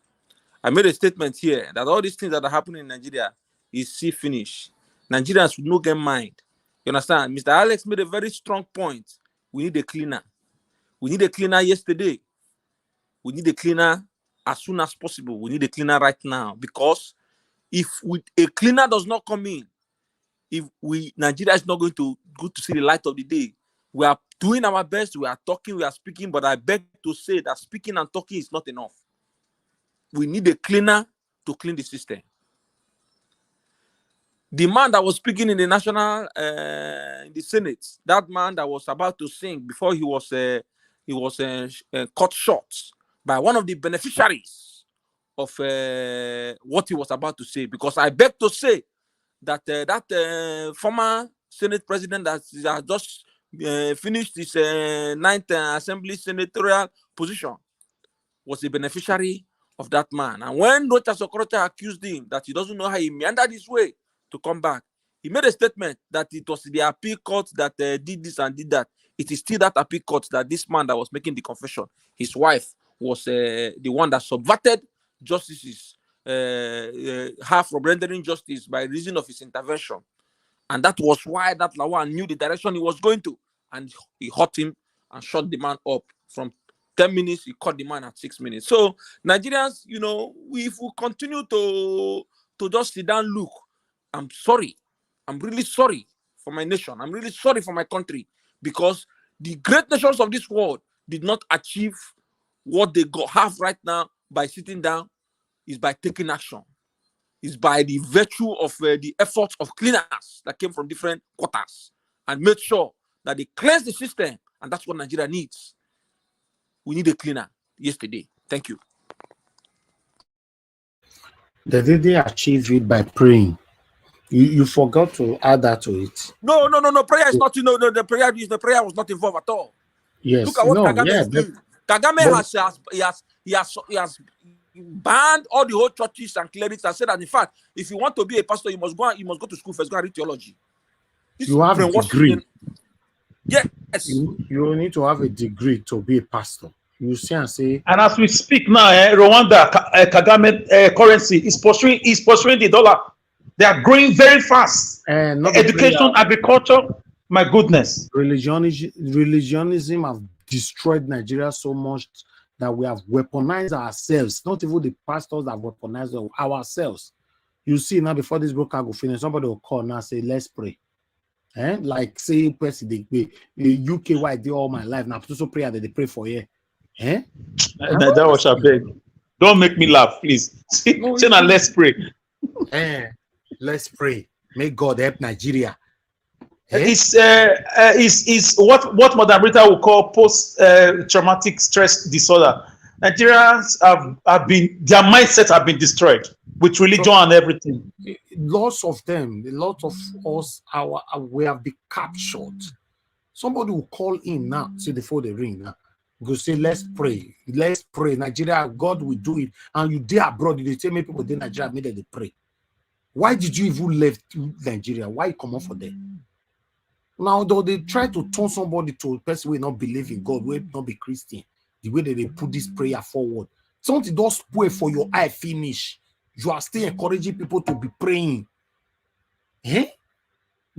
I made a statement here that all these things that are happening in Nigeria is see finish. Nigerians would not get mind. You understand? Mr. Alex made a very strong point. We need a cleaner. We need a cleaner yesterday. We need a cleaner as soon as possible. We need a cleaner right now, because if a cleaner does not come in, Nigeria is not going to see the light of the day. We are doing our best. We are talking. We are speaking. But I beg to say that speaking and talking is not enough. We need a cleaner to clean the system. The man that was speaking in the in the Senate, that man that was about to sing before he was cut short by one of the beneficiaries of what he was about to say. Because I beg to say that that former Senate president that just finished his 9th Assembly senatorial position, was a beneficiary of that man. And when Rocha Sokorota accused him that he doesn't know how he meandered his way to come back, he made a statement that it was the appeal court that did this and did that. It is still that appeal court that this man that was making the confession, his wife, was the one that subverted justice's half of rendering justice by reason of his intervention. And that was why that Lawan knew the direction he was going to. And he hurt him and shot the man up. From 10 minutes, he caught the man at 6 minutes. So Nigerians, you know, if we continue to just sit down, look, I'm sorry. I'm really sorry for my nation. I'm really sorry for my country, because the great nations of this world did not achieve what they have right now by sitting down. Is by taking action. Is by the virtue of the efforts of cleaners that came from different quarters and made sure that they cleanse the system. And that's what Nigeria needs. We need a cleaner yesterday. Thank you. Did they achieve it by praying? You forgot to add that to it. No. Prayer is not, the prayer was not involved at all. Yes. Look at what Kagame is doing. Kagame has banned all the whole churches and clerics and said that, in fact, if you want to be a pastor, you must go to school first, go and read theology. You have a degree. Yes. You need to have a degree to be a pastor. You see and say. And as we speak now, Rwanda Kagame currency is pursuing the dollar. They are growing very fast. Education, agriculture, my goodness. Religionism have destroyed Nigeria so much that we have weaponized ourselves. Not even the pastors that have weaponized ourselves. You see now, before this broadcast will finish, somebody will call now and say, let's pray. Like say president, the UK why I did all my life. Now also pray that they pray for you. That was a beg. Don't make me laugh, please. Now let's pray. Let's pray. May God help Nigeria. It's what Madam Rita would call post-traumatic stress disorder. Nigerians have been, their mindsets have been destroyed with religion and everything. Lots of them, a lot of us, we have been captured. Somebody will call in now, see before they ring now. Go say, let's pray. Let's pray. Nigeria, God will do it. And you there abroad, they tell me people in Nigeria made they pray. Why did you even leave Nigeria? Why you come up for them? Now, though they try to turn somebody to a person who will not believe in God, will not be Christian, the way that they put this prayer forward. Something does pray for your eye finish. You are still encouraging people to be praying.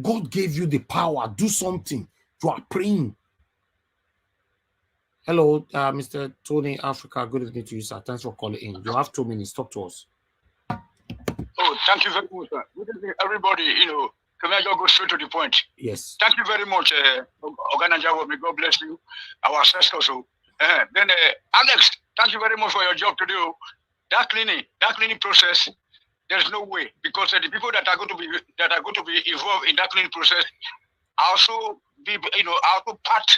God gave you the power. Do something. You are praying. Hello, Mr. Tony Africa. Good evening to you, sir. Thanks for calling in. You have 2 minutes. Talk to us. Oh, thank you very much, sir. Good evening, everybody. Can I just go straight to the point? Yes. Thank you very much, Oganajawa. May God bless you, our ancestors. Then, Alex, thank you very much for your job today. That cleaning process, there's no way, because the people that are going to be involved in that cleaning process are also also part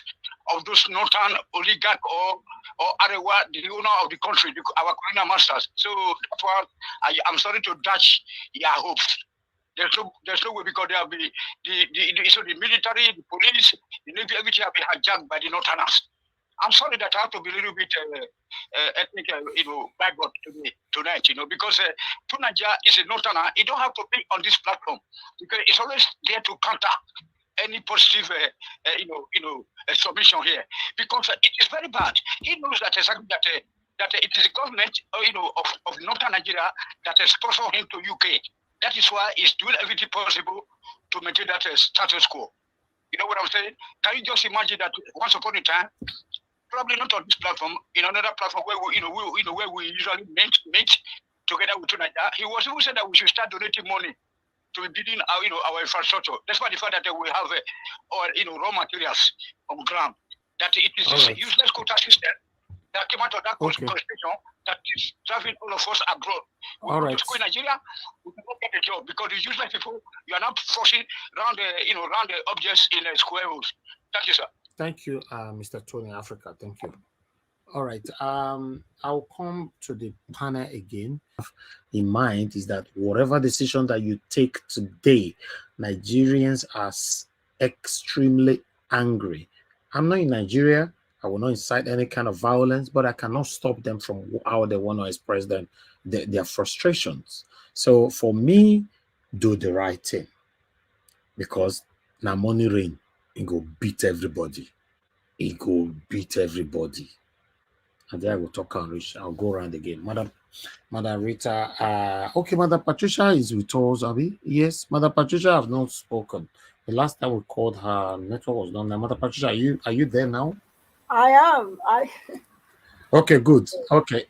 of those northern oligarch or Arewa, the owner of the country, our colonial masters. So that's why I'm sorry to dash your hopes. There's no way, because there will be the military, the police, the navy, everything will be hijacked by the northerners. I'm sorry that I have to be a little bit ethnic, backward tonight, because Tunaja is a northerner. You don't have to be on this platform, because it's always there to counter any positive, submission here, because it is very bad. He knows that exactly that it is the government, of northern Nigeria that has sponsored him to UK. That is why he's doing everything possible to maintain that status quo. You know what I'm saying? Can you just imagine that once upon a time, probably not on this platform, in another platform where we usually meet together with Nigeria, he was even said that we should start donating money to be building our infrastructure. Despite the fact that we have raw materials on ground, that it is a useless quota system that came out of that constitution that is driving all of us abroad. All right. To school in Nigeria, we cannot get a job because the useless people, you are not forcing round the objects in square holes. Thank you, sir. Thank you, Mr. Tony Africa. Thank you. All right. I'll come to the panel again. In mind is that whatever decision that you take today, Nigerians are extremely angry. I'm not in Nigeria. I will not incite any kind of violence, but I cannot stop them from how they want to express their frustrations. So for me, do the right thing, because now money rain, it go beat everybody. It go beat everybody. And then I will talk and reach. I'll go around again. Madam Rita, okay, Madam Patricia is with us, Abby. Yes, Madam Patricia have not spoken. The last time we called her, network was done. Now, Madam Patricia, are you there now? I am. Okay, good. Okay.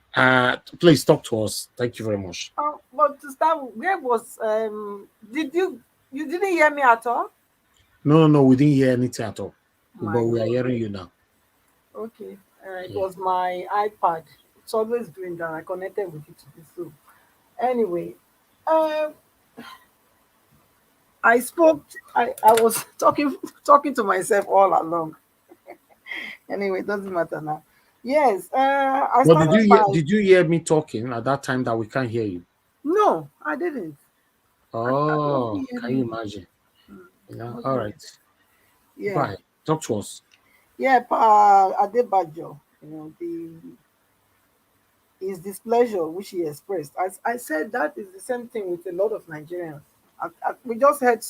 Please talk to us. Thank you very much. But to start, where was you didn't hear me at all? No, we didn't hear anything at all. My but we are God. hearing you now. Okay. It was my iPad. It's always doing that. I connected with it to this. So anyway, I spoke. I was talking to myself all along. Anyway, it doesn't matter now. Yes. I But started by. did you hear me talking at that time that we can't hear you? No, I didn't. Oh, can you imagine? Yeah. All right. Yeah. Bye. Talk to us. Yeah, Adebajo, his displeasure which he expressed. I said that is the same thing with a lot of Nigerians. We just heard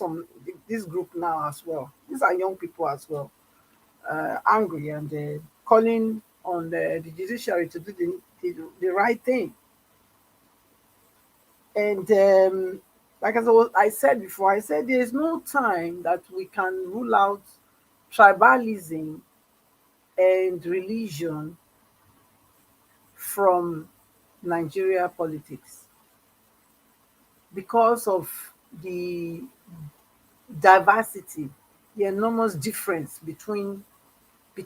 this group now as well. These are young people as well, angry and calling on the judiciary to do the right thing. And like I said before, I said there is no time that we can rule out tribalism and religion from Nigeria politics because of the diversity, the enormous difference between the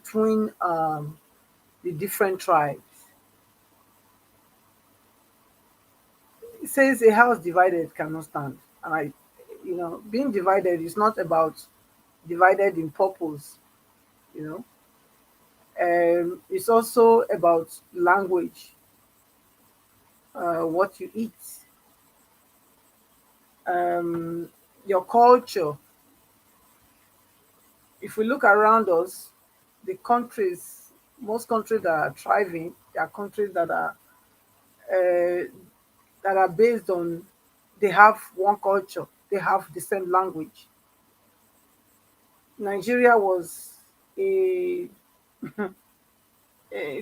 different tribes. It says a house divided cannot stand, and being divided is not about divided in purpose, it's also about language, what you eat, your culture. If we look around us, most countries that are thriving, they are countries that are based on, they have one culture, they have the same language. Nigeria was it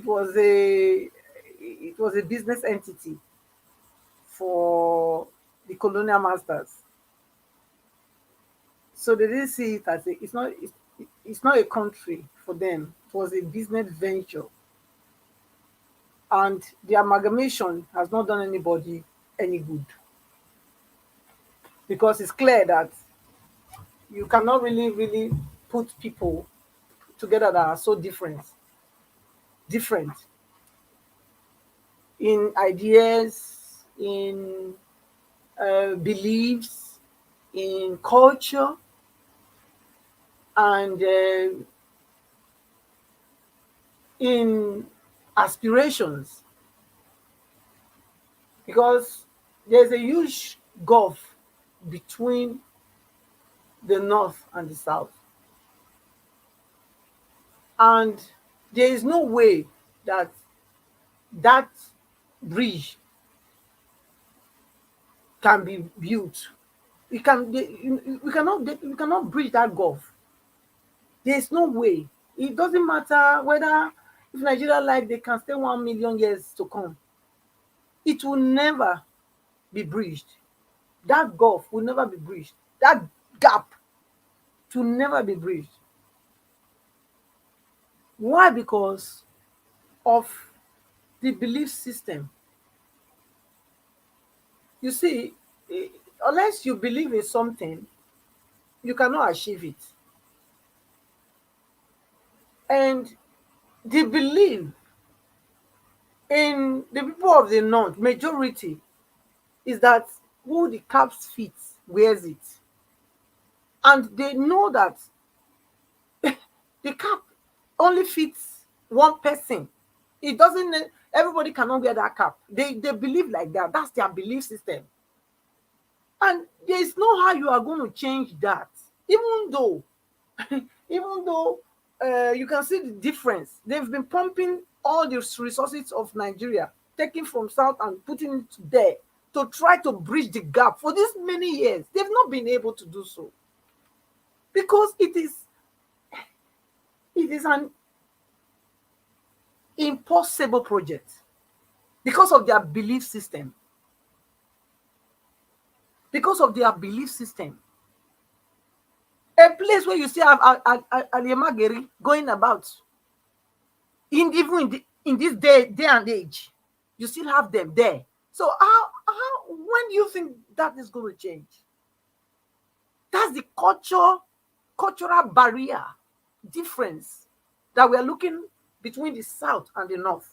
was a business entity for the colonial masters. So they didn't see it as it's not a country for them. It was a business venture. And the amalgamation has not done anybody any good. Because it's clear that you cannot really put people together that are so different in ideas, in beliefs, in culture, and in aspirations, because there's a huge gulf between the north and the south, and there is no way that bridge can be built. We cannot bridge that gulf. There's no way. It doesn't matter whether, if Nigeria like, they can stay 1 million years to come. It will never be bridged. That gulf will never be bridged. That gap will never be bridged. Why? Because of the belief system. You see, unless you believe in something, you cannot achieve it. And the belief in the people of the north, majority, is that who the cap fits wears it. And they know that the cap only fits one person. It doesn't, everybody cannot wear that cap. They believe like that. That's their belief system. And there is no how you are going to change that. Even though Even though you can see the difference, they've been pumping all the resources of Nigeria, taking from South and putting it there to try to bridge the gap for these many years. They've not been able to do so because it is an impossible project because of their belief system. Because of their belief system. A place where you see Aliemageri going about, even in this day and age, you still have them there. So when do you think that is going to change? That's the cultural barrier difference that we are looking between the South and the North.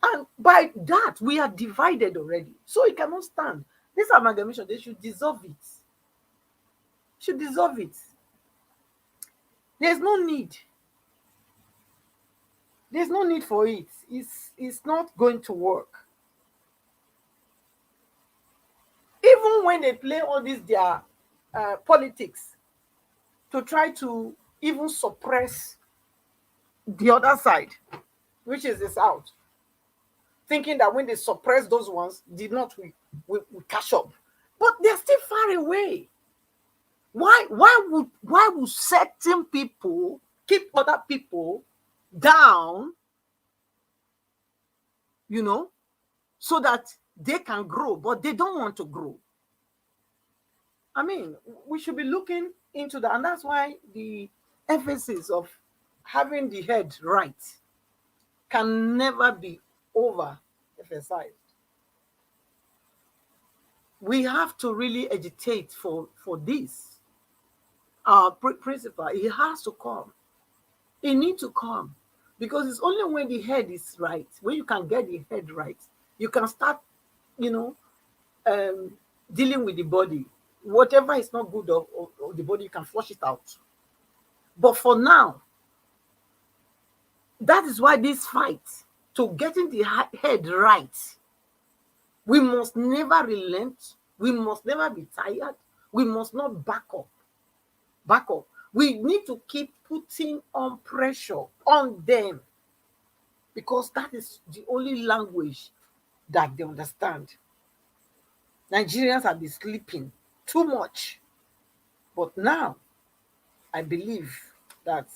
And by that, we are divided already. So it cannot stand. This amalgamation, they should dissolve it. Should dissolve it. There's no need. There's no need for it. It's not going to work. Even when they play all this their politics to try to even suppress the other side, which is the South, thinking that when they suppress those ones, we catch up. But they're still far away. Why would certain people keep other people down, so that they can grow, but they don't want to grow? I mean, we should be looking into that, and that's why the emphasis of having the head right can never be overemphasized. We have to really agitate for this. Our principal, he has to come. He needs to come, because it's only when the head is right, when you can get the head right, you can start, dealing with the body. Whatever is not good of the body, you can flush it out. But for now, that is why this fight to getting the head right, we must never relent. We must never be tired. We must not back up. We need to keep putting on pressure on them, because that is the only language that they understand. Nigerians have been sleeping too much. But now, I believe that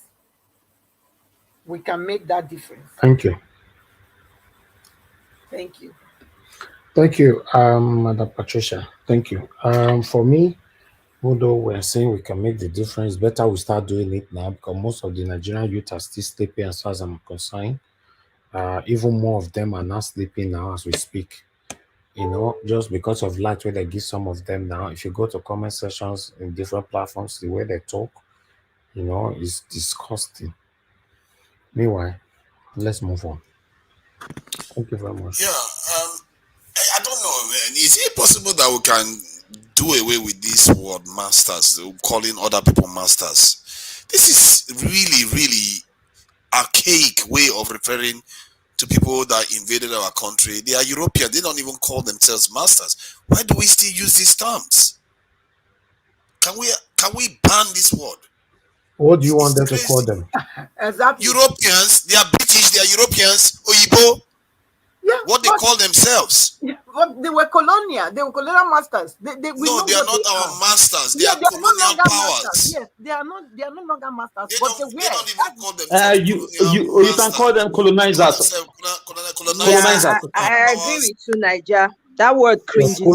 we can make that difference. Thank you. Thank you. Thank you, Madam Patricia. Thank you. For me, although we're saying we can make the difference, better we start doing it now, because most of the Nigerian youth are still sleeping as far as I'm concerned. Even more of them are not sleeping now as we speak. Just because of light where they give some of them now. If you go to comment sections in different platforms, the way they talk, is disgusting. Meanwhile, let's move on. Thank you very much. Yeah, I don't know, man. Is it possible that we can do away with this word masters, calling other people masters? This is really, really archaic way of referring to people that invaded our country. They are European. They don't even call themselves masters. Why do we still use these terms? Can we ban this word? What do you want them to call them? Exactly. Europeans, they are British, they are Europeans, Oyibo. Yeah, what they call themselves. Yeah, but they were colonial. They were colonial masters. They are not our masters. They are no colonial powers. Masters. Yes, they are no longer masters. They but don't even call themselves you can call them colonizers. Colonizers. I agree with you, Niger. That word cringes me.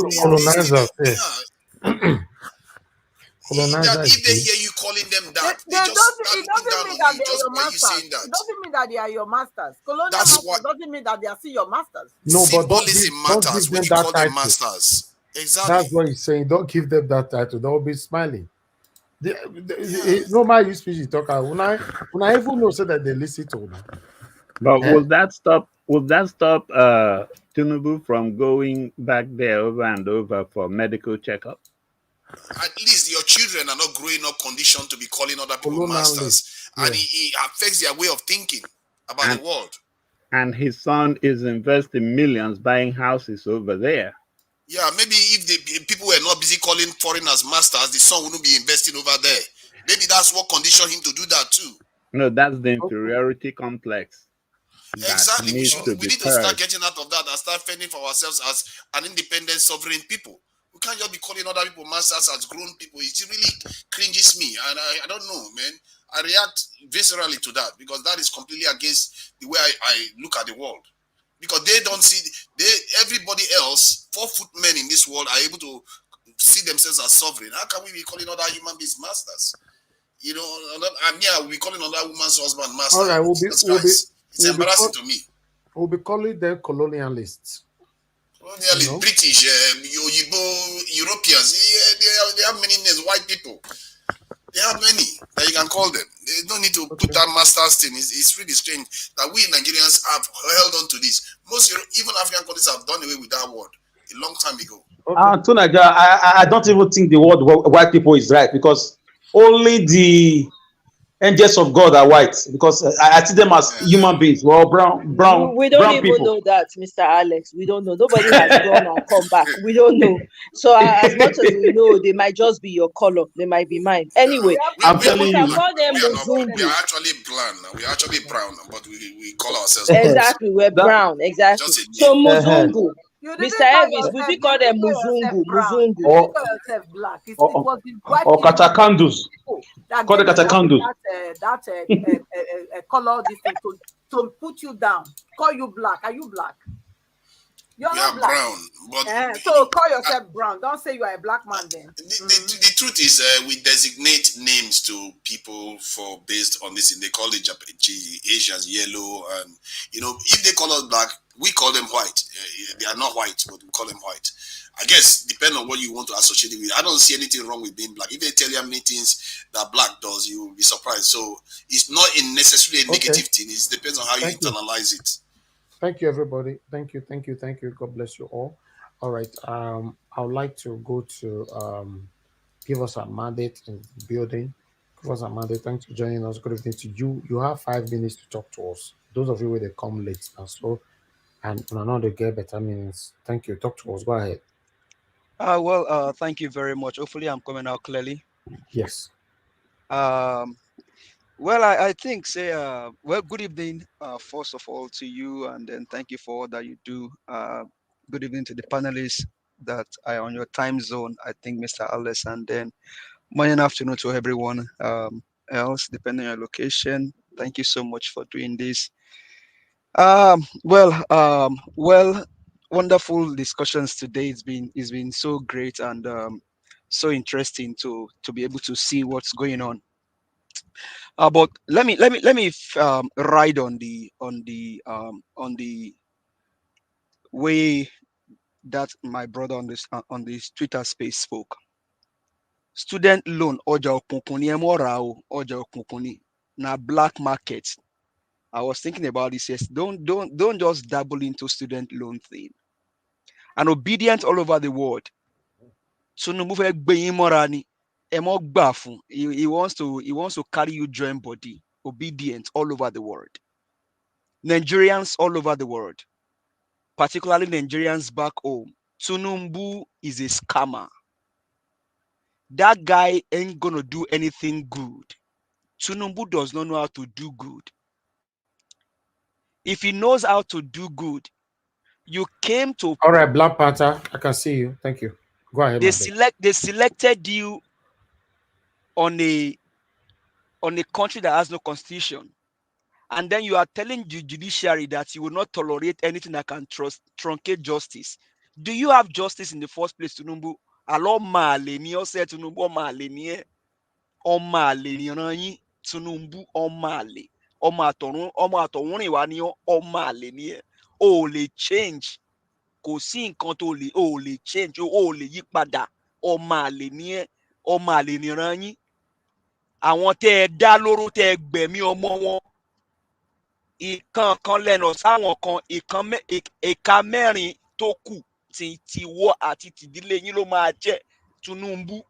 Colonizers. If they hear you calling them that, it doesn't mean that they are your masters. It doesn't mean that they are your masters. Colonial masters doesn't mean that they are still your masters. No, but don't give them that title. Masters. Exactly. That's what he's saying. Don't give them that title. They'll be smiling. Normal you speech talk. When I even know so that they listen to them. But will that stop Tinubu from going back there over and over for medical checkup? At least your children are not growing up conditioned to be calling other people masters. Yeah. And it affects their way of thinking about the world. And his son is investing millions buying houses over there. Yeah, maybe if the people were not busy calling foreigners masters, the son wouldn't be investing over there. Maybe that's what conditioned him to do that too. No, that's the inferiority complex that Exactly. needs to We be need to start purged. getting out of that and start fending for ourselves as an independent, sovereign people. We can't just be calling other people masters as grown people. It really cringes me. And I don't know, man. I react viscerally to that because that is completely against the way I look at the world. Because they don't see, everybody else, 4-foot men in this world are able to see themselves as sovereign. How can we be calling other human beings masters? You know, and yeah, we'll be calling another woman's husband master. All right, It's embarrassing to me. We'll be calling them colonialists. Colonialists, British, Europeans, they have many names, white people. They have many that you can call them. They don't need to put that master's thing. It's really strange that we Nigerians have held on to this. Most even African countries have done away with that word a long time ago. Antonaja, I don't even think the word white people is right because only the angels of God are white because I see them as human beings. Well, brown We don't even people. know that, Mr. Alex. We don't know. Nobody has gone and come back. We don't know. So as much as we know, they might just be your color. They might be mine. Anyway, I'm telling we can you. call them We Muzungu. are actually brown. We are actually brown, but we call ourselves Exactly, we're brown. Exactly. So Muzungu. You Mr. didn't call Elvis, we yourself, did call them Muzungu. brown. You Muzungu. didn't call yourself black. It was the white Or people katakandus. that Call the gave katakandus. you that color, this thing to put you down. Call you black. Are you black? You're not black. Brown, but so call yourself brown. Don't say you are a black man then. the truth is, we designate names to people based on this. They call it Asians yellow, and if they call us black, we call them white. They are not white, but we call them white. I guess depending on what you want to associate it with. I don't see anything wrong with being black. If they tell you how many things that black does, you will be surprised. So it's not necessarily a negative thing. It depends on how you internalize it. Thank you, everybody. Thank you. God bless you all. All right. I would like to go to give us a mandate in the building. Give us a mandate. Thanks for joining us. Good evening to you. You have 5 minutes to talk to us. Those of you where they come late and so, and another get better minutes. Thank you. Talk to us. Go ahead. Thank you very much. Hopefully, I'm coming out clearly. Yes. Well, I think good evening, first of all, to you, and then thank you for all that you do. Good evening to the panelists that are on your time zone. I think Mr. Alice, and then morning, afternoon to everyone else, depending on your location. Thank you so much for doing this. Wonderful discussions today. It's been so great and so interesting to be able to see what's going on. But let me ride on the way that my brother on this Twitter space spoke. Student loan ọjà òkùnkùn ni ẹ mọ́ ra o, ọjà òkùnkùn ni na black market. I was thinking about this. Yes, don't just dabble into student loan thing. And obedient all over the world. Tinubu fẹ́ gbé yín mọ́ra ni. Ẹ mọ́ gbà fún. He wants to carry you join body. Obedient all over the world. Nigerians all over the world, particularly Nigerians back home. Tinubu is a scammer. That guy ain't gonna do anything good. Tinubu does not know how to do good. If he knows how to do good, you came to. All right, Black Panther, I can see you. Thank you. Go ahead. They selected you on a country that has no constitution, and then you are telling the judiciary that you will not tolerate anything that can truncate justice. Do you have justice in the first place, Tinubu? Alo maale ni o se Tinubu maale ni e. O maale ni ran yin Tinubu o maale. Ọmọ àtọ̀hún rìn wá ní ọmọ àlè ni ẹ. O lè change. Kò sí nǹkan tó o lè change. O lè yí padà. Ọmọ àlè ni ẹ. Ọmọ àlè ni ran yín. Àwọn tẹ́ ẹ dá lóró tẹ́ ẹ gbẹ̀mí ọmọ wọn. Ìkan kan lẹ́nu sáwọn kan ìka mẹ́rin tó kù ti wọ́ àti tìdílé yín ló máa jẹ́ Tinubu.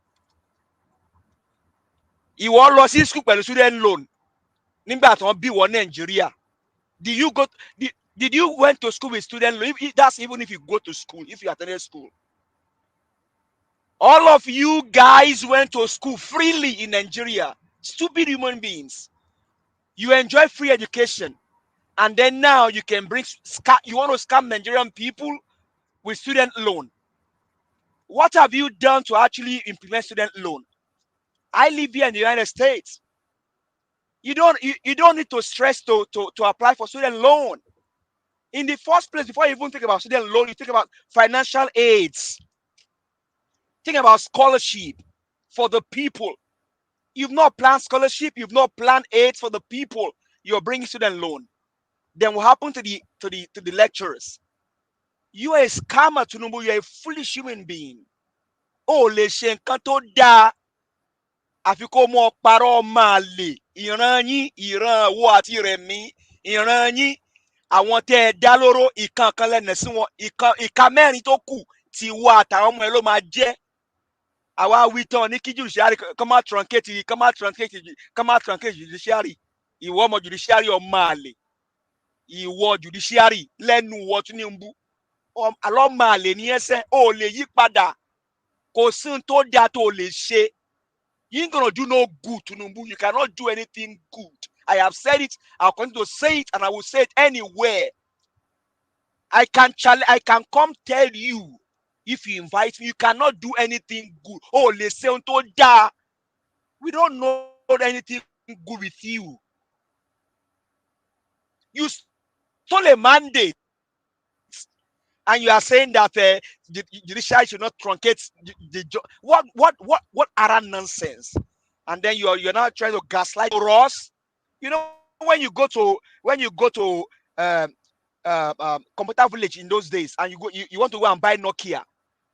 Ìwọ lọ sí school pẹ̀lú student loan nígbà tí wọ́n bí wọ Nàìjíríà. Did you went to school with student loan? That's even if you go to school, if you attended school. All of you guys went to school freely in Nigeria. Stupid human beings. You enjoy free education, and then now you can bring you want to scam Nigerian people with student loan. What have you done to actually implement student loan? I live here in the United States. You don't need to stress to apply for student loan. In the first place, before you even think about student loan, you think about financial aids. Think about scholarship for the people. You've not planned scholarship, you've not planned aids for the people. You're bringing student loan. Then what happened to the lecturers? You are a scammer, Tinubu. You're a foolish human being. Oh, le ṣe nǹkan tó dáa. Àfi kó mọ parọ́ máa lè. Ìran yín, ìran wo àti Rẹ̀mí. Ìran yín, àwọn tẹ́ ẹ dá lóró, ìkan kan lẹ́nà sí wọn. Ìka mẹ́rin tó kù ti wọ àtàwọn ọmọ ẹ ló máa jẹ́. Àwa wí tán ní kí judiciary kọ́ máa truncate judiciary. Ìwọ ọmọ judiciary ọmọ àlè. Ìwọ judiciary lẹ́nu wọ Tinubu. Àlọ́ máa lè ní ẹsẹ̀, ó lè yí padà. Kò sí ohun tó dáa tó lè ṣe. You ain't gonna do no good, Tinubu. You cannot do anything good. I have said it, I'll continue to say it, and I will say it anywhere. I can come tell you, if you invite me, you cannot do anything good. Oh, let's say unto da. We don't know anything good with you. You stole a mandate, and you are saying that the judiciary should not truncate the job. What utter nonsense? And then you're now trying to gaslight us. You know, when you go to computer village in those days, and you want to go and buy Nokia,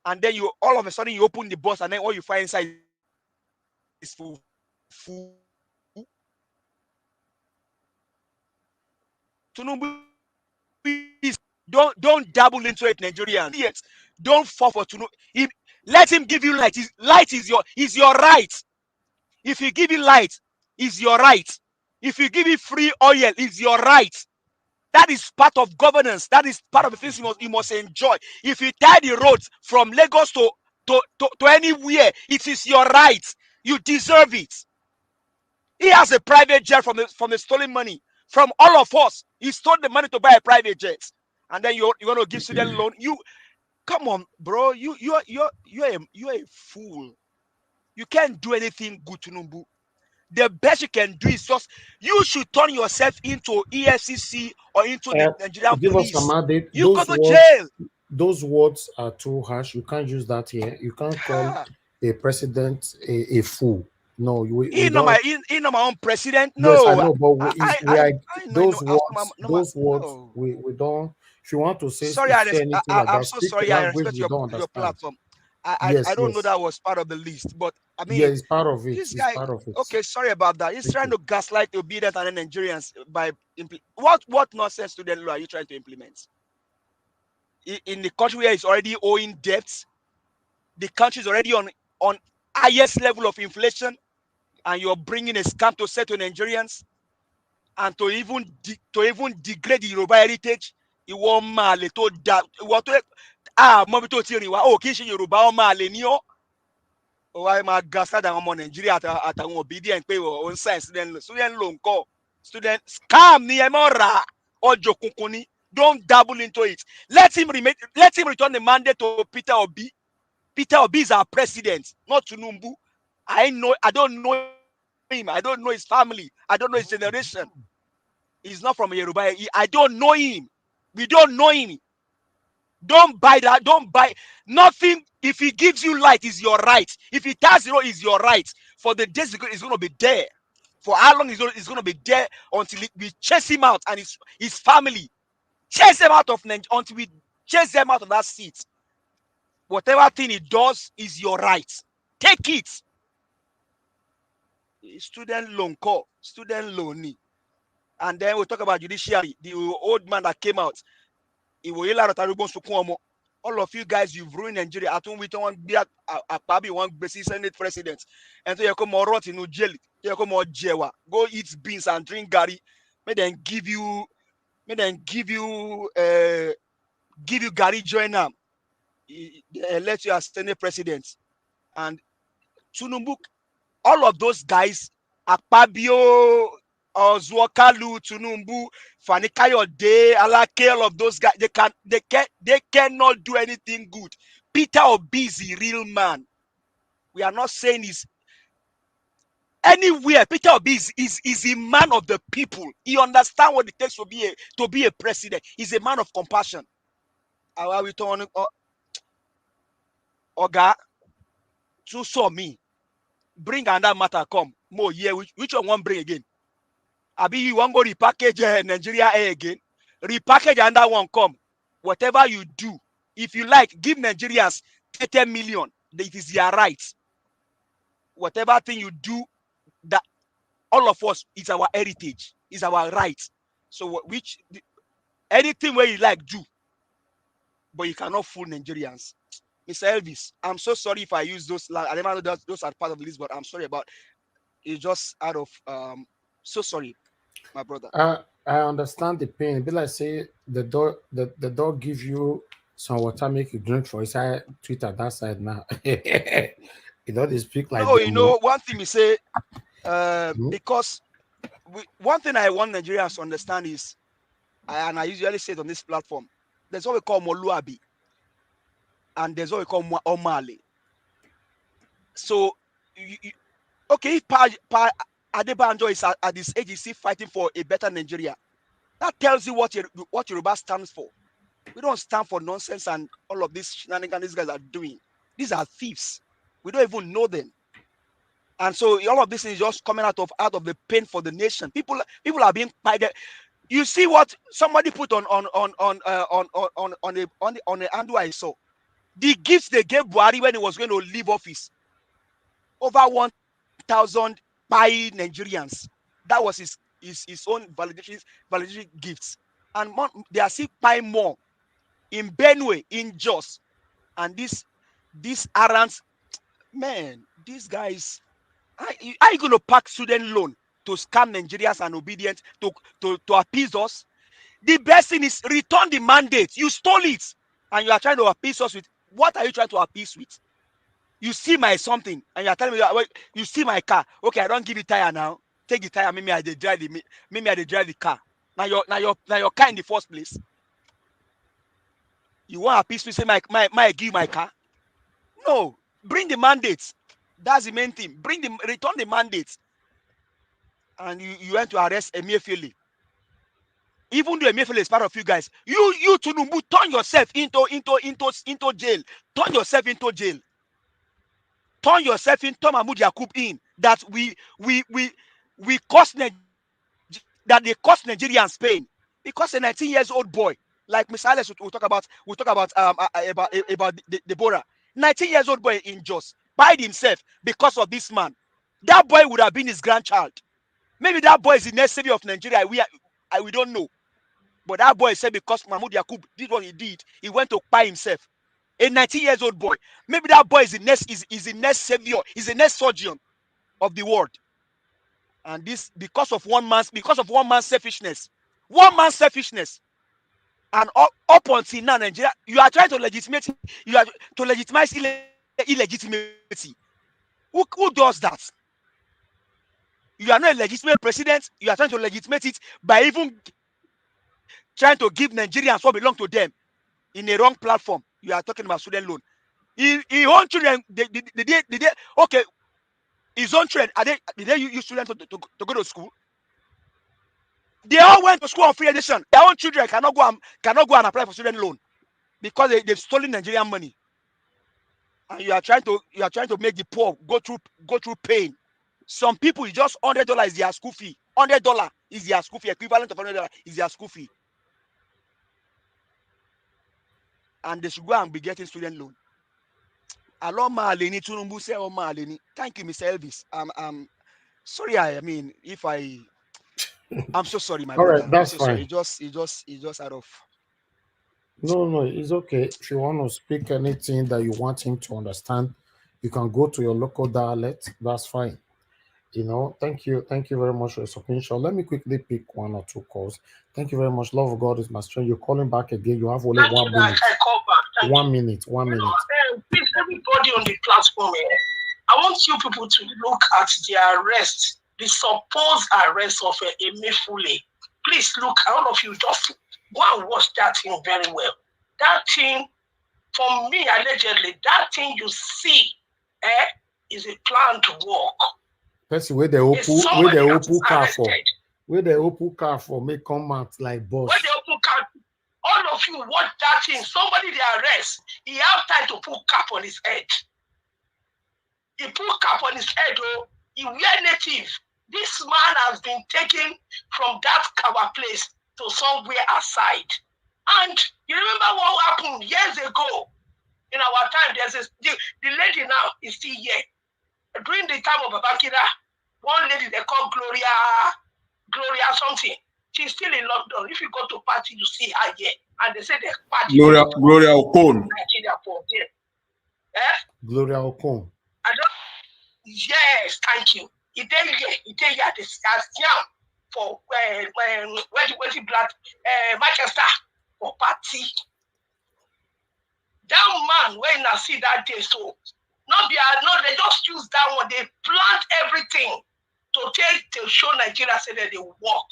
and then you all of a sudden you open the box, and then all you find inside is food. Don't dabble into it, Nigerians. Yes, don't fall for Tinubu. Let him give you light. Light is your right. If you give you light, is your right. If you give you free oil, is your right. That is part of governance. That is part of the things you must enjoy. If you tie the roads from Lagos to anywhere, it is your right. You deserve it. He has a private jet from the stolen money from all of us. He stole the money to buy a private jet, and then you want to give student loan. You come on, bro. You're a fool. You can't do anything good, Tinubu. The best you can do is just you should turn yourself into EFCC or into the Nigerian give police. us a mandate. You go to jail. Those words are too harsh. You can't use that here. You can't call a president a fool. No, He's not my own president. No, yes, I know, but those words, no. we don't. If you want to say, sorry, I'm so sorry. I respect your platform. I don't know that was part of the list, but I mean, yeah, it's part of it. This guy, it's part of it. Okay, sorry about that. He's trying to gaslight the obedient and the Nigerians by what nonsense student law are you trying to implement? In the country where it's already owing debts, the country is already on highest level of inflation, and you're bringing a scam to settle Nigerians and to even degrade the Yoruba heritage. Ìwọ máa lè tó da ìwọ tó mọ́bí tó ti rìn wá ó kì í ṣe Yorùbá ọmọ àlè ní ọ́. Why my gaslight àwọn ọmọ Nàìjíríà àtàwọn obedient pé òun sign student loan kọ́ student scam ni ẹ mọ́ ra ọjọ́ kunkun ni. Don't dabble into it. Let him return the mandate to Peter Obi. Peter Obi is our president, not Tinubu. I don't know him. I don't know his family. I don't know his generation. He's not from Yoruba. I don't know him. We don't know him. Don't buy that. Don't buy nothing. If he gives you light, is your right. If he ties zero, is your right. For the days it's going to be there. For how long is going to be there until we chase him out and his family. Chase them out of until we chase them out of that seat. Whatever thing he does is your right. Take it. Student loan call, student loan. And then we'll talk about judiciary. The old man that came out. All of you guys, you've ruined Nigeria. I don't want to be one Senate president. And so you come rot in jail. You come jewa. Go eat beans and drink gari. May then give you gari join them. Let you as Senate president. And Tinubu, all of those guys Akpabio, Ozwakalu, Tinubu, Fani Kayode, Alake, all of those guys, they cannot do anything good. Peter Obi is a real man. We are not saying he's anywhere. Peter Obi is a man of the people. He understands what it takes to be a president. He's a man of compassion. How we turn Oga, to saw me. Bring another matter come. More yeah, which one won't bring again? Abi you want go repackage Nigeria again? Repackage and that one come. Whatever you do, if you like, give Nigerians 30 million. It is their right. Whatever thing you do, that all of us, it's our heritage, it's our right. So anything where you like do, but you cannot fool Nigerians. Mr. Elvis, I'm so sorry if I use those. I never know those are part of the list, but I'm sorry about it. Just out of so sorry, my brother. I understand the pain. Be like say the dog give you some water, make you drink for his side, Twitter that side now. You know they speak like no, them, you know one thing we say, because one thing I want Nigerians to understand is, and I usually say it on this platform, there's what we call Moluabi, and there's what we call Omale. So, okay, if Pa Adebanjo is at this age, is still fighting for a better Nigeria. That tells you what Yoruba stands for. We don't stand for nonsense and all of this shenanigans these guys are doing. These are thieves. We don't even know them. And so all of this is just coming out of the pain for the nation. People are being fired. You see what somebody put on the handle I saw. The gifts they gave Buhari when he was going to leave office. Over 1,000 by Nigerians. That was his own validation gifts. And they are still buying more in Benue, in Jos. And these errands, man, these guys, are you going to pack student loan to scam Nigerians and obedient to appease us? The best thing is return the mandate. You stole it and you are trying to appease us with, what are you trying to appease with? You see my something and you are telling me, you see my car. Okay, I don't give you tire now. Take the tire, maybe I drive the car. Now your car in the first place. You want appease me, say my give my car? No, bring the mandates. That's the main thing. Return the mandates. And you went to arrest Emefiele. Even though Emefiele is part of you guys, you Tinubu, turn yourself into jail. Turn yourself into jail. Turn yourself into Mahmoud Yakub in that we cost that they cost Nigerians pain because a 19 years old boy like Mr. Alex we'll talk about Deborah. 19 years old boy in Jos died himself because of this man. That boy would have been his grandchild. Maybe that boy is the next savior of Nigeria. We don't know. But that boy said because Mahmoud Yakub did what he did, he went to buy himself. A 19 years old boy. Maybe that boy is the next savior, is the next surgeon of the world. And this because of one man's selfishness. One man's selfishness. And up until now, Nigeria, you are trying to legitimize illegitimacy. Who does that? You are not a legitimate president. You are trying to legitimate it by even trying to give Nigerians what belong to them in a wrong platform. You are talking about student loan. His own children, okay, his own children, did they use students to go to school? They all went to school on free education. Their own children cannot go and apply for student loan because they've stolen Nigerian money. And you are trying to make the poor go through pain. Some people, it's just $100 is their school fee. $100 is their school fee. Equivalent of $100 is their school fee. And they should go and be getting student loan. Thank you, Mr. Elvis. I'm sorry. I'm so sorry, my brother. All right, that's so fine. Sorry. It's just out of. No, it's okay. If you want to speak anything that you want him to understand, you can go to your local dialect. That's fine. Thank you very much for your submission. Let me quickly pick one or two calls. Thank you very much. Love of God is my strength. You're calling back again. You have only 1 minute. I call back. 1 minute. 1 minute. Please, everybody on the platform, I want you people to look at the arrest the supposed arrest of Emefiele. Please look, all of you, just go and watch that thing very well. That thing, for me, allegedly, that thing you see is a planned work. Person where the Opal car for, where the Opal car for may come out like boss. Where the Opal car, all of you watch that thing. Somebody they arrest, he have time to put cap on his head. He put cap on his head, oh, he wear native. This man has been taken from that our place to somewhere aside. And you remember what happened years ago? In our time, the lady now is still here. During the time of Babakira, one lady they call Gloria something. She's still in London. If you go to party, you see her here. And they say they party. Gloria Okon. Gloria Okon. Yes, thank you. He did here at the Stadium for Manchester for party. That man, when I see that day, so they just use that one. They plant everything to show Nigeria say that they work.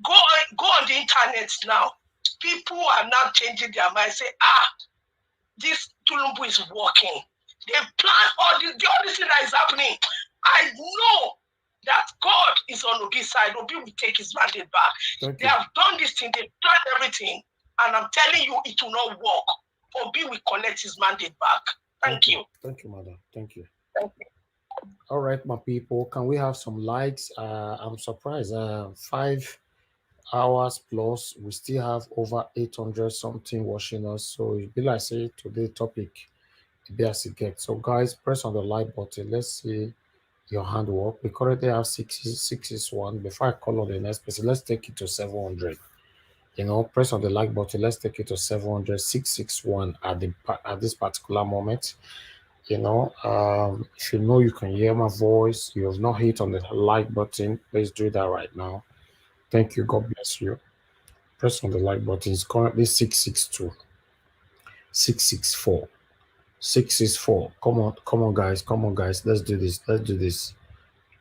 Go on the internet now. People are now changing their mind. Say, this Tinubu is working. They plan all this thing that is happening. I know that God is on Obi's side. Obi will take his mandate back. They have done this thing. They planned everything. And I'm telling you, it will not work. Obi will collect his mandate back. Thank you. Thank you, madam. Thank you. All right, my people. Can we have some likes? I'm surprised. 5 hours plus. We still have over 800 something watching us. So it be like say today's topic. It be as it gets. So guys, press on the like button. Let's see your handwork. We currently have 661. Before I call on the next person, let's take it to 700. You know, press on the like button. Let's take it to 700, 661 at this particular moment. You know, if you know you can hear my voice, you have not hit on the like button, please do that right now. Thank you. God bless you. Press on the like button. It's currently 662, 664, 664. Come on, guys. Let's do this.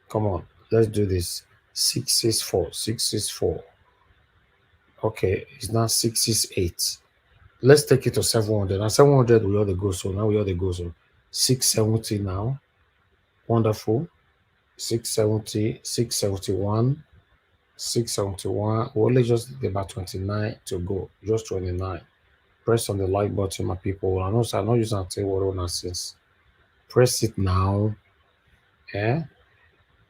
Come on, let's do this. 664, 664. Okay, it's now 668. Let's take it to 700. And 700 we ought to go so. Now we ought to go so. 670 now. Wonderful. 670, 671, 671. We only just about 29 to go. Just 29. Press on the like button, my people. I know I'm not using a table nonsense. Press it now. Yeah.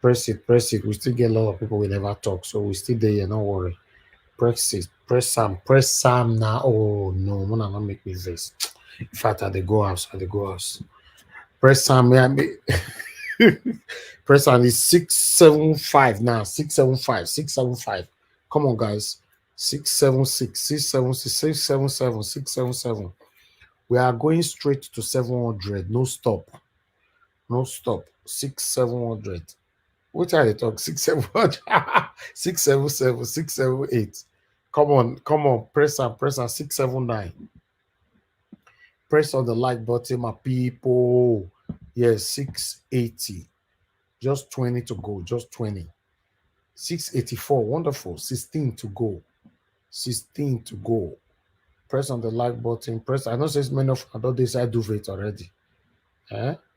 Press it. We still get a lot of people we never talk. So we still there, don't worry. Press it. Press Sam now. Oh no, man, not make me this. In fact, at the go house. Press Sam, press Sam is 675 now. 675. Come on, guys. 676, 676, 677, 677. We are going straight to 700. No stop. 700. What are you talking? 677, 677, 678. Come on. Press on 679. Press on the like button, my people. Yes, 680. Just 20 to go. Just 20. 684. Wonderful. 16 to go. 16 to go. Press on the like button. Press. I know there's many of this I do it already.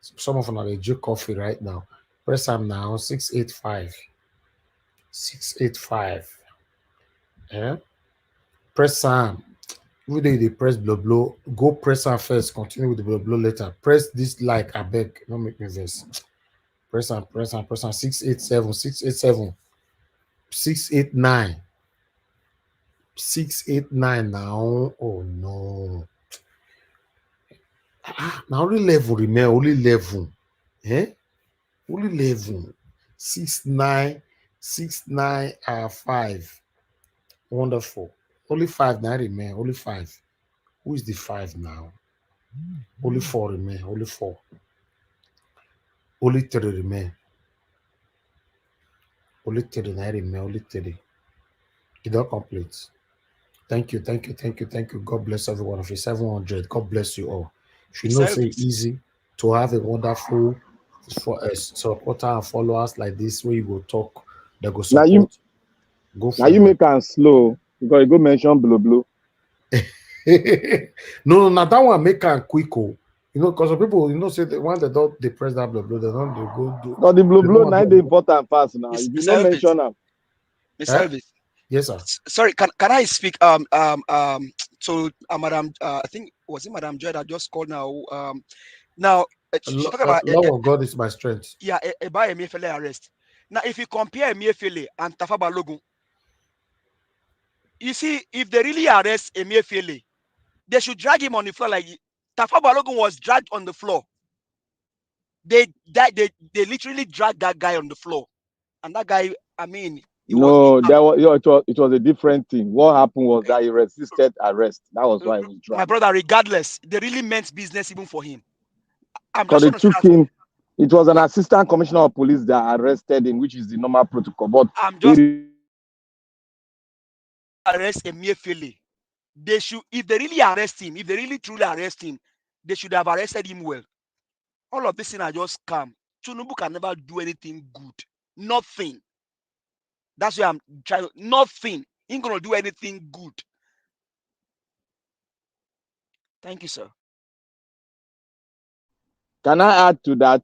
Some of them are drink coffee right now. Press on now. 685. 685. Press on. Every day they press blah. Go press on first. Continue with the blah later. Press this like I beg. Don't make me this. Press on. 687. 687. 689. 689 now. Oh no. Now only level remain. Only level. Only level. 695. Wonderful. Only 5 now remain. Only 5. Who is the 5 now? Only 4 remain. Only 4. Only 3 remain. Only 3 now remain. Only 3. It don't complete. Thank you. God bless every one of you. 700. God bless you all. If you know, say easy to have a wonderful for supporter and followers like this, where you go talk, they go Now you support. Go now for you make am slow because you go mention blue. No, now that one make am quick. Oh. You know, because people, say the one they don't they press that blue, they don't they go do. Because the They don't blue want now to the do. important fast now. If you Mr. don't Elvis, mention them, Mr. Elvis. Yes, sir. Sorry, can I speak? So Madam, I think was it Madam Joy that just called now? Now she talk about Love of God is my strength. yeah, about Emefiele arrest. Now, if you compare Emefiele and Tafa Balogun, you see, if they really arrest Emefiele, they should drag him on the floor like Tafa Balogun was dragged on the floor. They literally dragged that guy on the floor, and that guy, I mean, it was a different thing. What happened was that he resisted arrest. That was why he was my dragged. brother. Regardless, they really meant business even for him. I'm Because just they trying to took him. It was an assistant commissioner of police that arrested him, which is the normal protocol. But I'm just arrest Emefiele. They should, if they really arrest him, if they really truly arrest him, they should have arrested him well. All of this thing are just scam. Tinubu can never do anything good. Nothing. That's why I'm trying. Nothing. He ain't gonna do anything good. Thank you, sir. Can I add to that?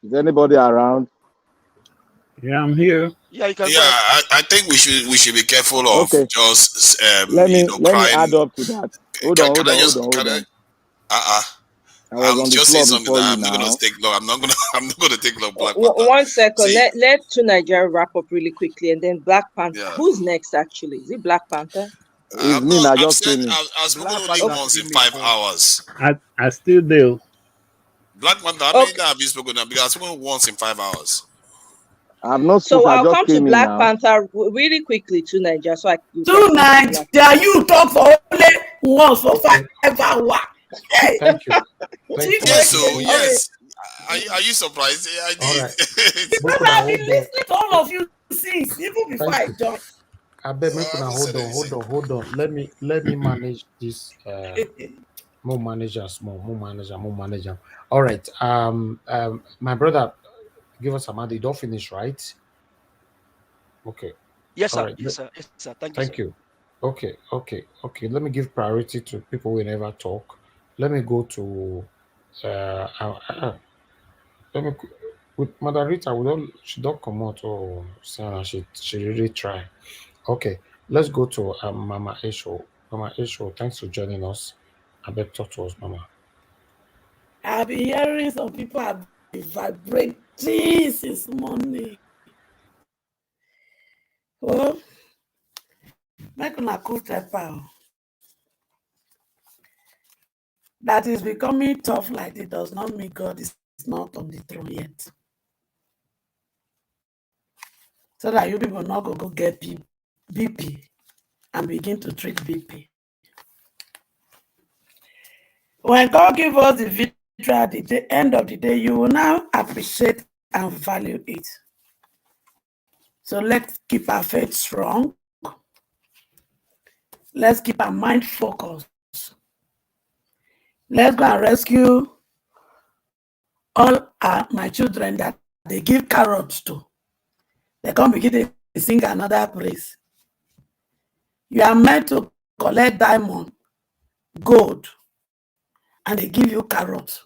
Is anybody around? Yeah, I'm here. Yeah, you can Yeah, I think we should be careful of just Let me crying. add up to that. Hold on. I was on the just floor say something before that you I'm not now. gonna take long. I'm not gonna take long. Black Panther. One second. See, Let To Nigeria wrap up really quickly, and then Black Panther. Yeah. Who's next? Actually, is it Black Panther? It's me. I just came in. I've spoken only once in 5 hours. I still do. Black Panther, how many times have you spoken now? Because I've spoken once in 5 hours. I've not So spoken. I I'll just come to came in Black now. Panther really quickly to Nigeria, so you can To come to Nigeria, you talk for only once for 5 hours. Hey. Thank you. Yes, so yes. Are you surprised? I did. All right. Because I've been listening to all of you since, even before I joined. I bet make una hold on. Let me manage this. More managers. All right. My brother, give us a man. They don't finish, right? Okay. Yes, sir. All right. Yes, sir. Yes, sir. Thank you. Thank you. Okay. Let me give priority to people who never talk. Let me go to let me with Mother Rita. She don't come out. Oh, Sarah, she really try. Okay, let's go to Mama Esho. Mama Esho, thanks for joining us. I bet talk to us, Mama. I've been hearing some people have been vibrating since morning. Well, make una cool stepper. That is becoming tough like it does not mean God is not on the throne yet. So that you people not go get BP and begin to treat BP. When God gives us the victory at the end of the day, you will now appreciate and value it. So let's keep our faith strong. Let's keep our mind focused. Let's go and rescue all my children that they give carrots to. They come begin to sing another praise. You are meant to collect diamond, gold, and they give you carrots.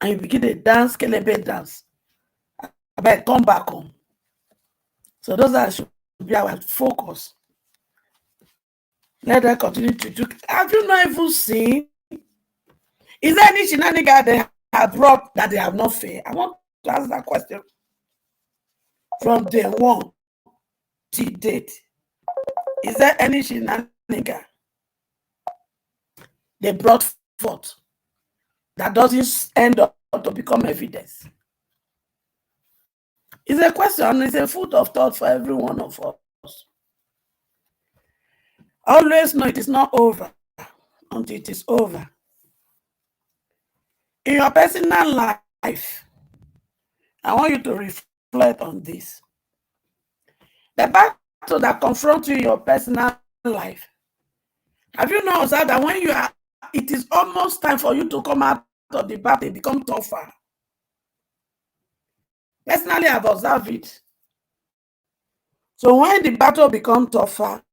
And you begin to dance, kelebe dance. I better come back home. So those should be our focus. Let them continue to do. Have you not even seen? Is there any shenanigan they have brought that they have not failed? I want to ask that question. From day one till date, is there any shenanigan they brought forth that doesn't end up to become evidence? It's a question, it's a food of thought for every one of us. Always know it is not over until it is over. In your personal life, I want you to reflect on this. The battle that confronts you in your personal life Have you not observed that when you are, it is almost time for you to come out of the battle, it become tougher? Personally, I've observed it. So when the battle becomes tougher,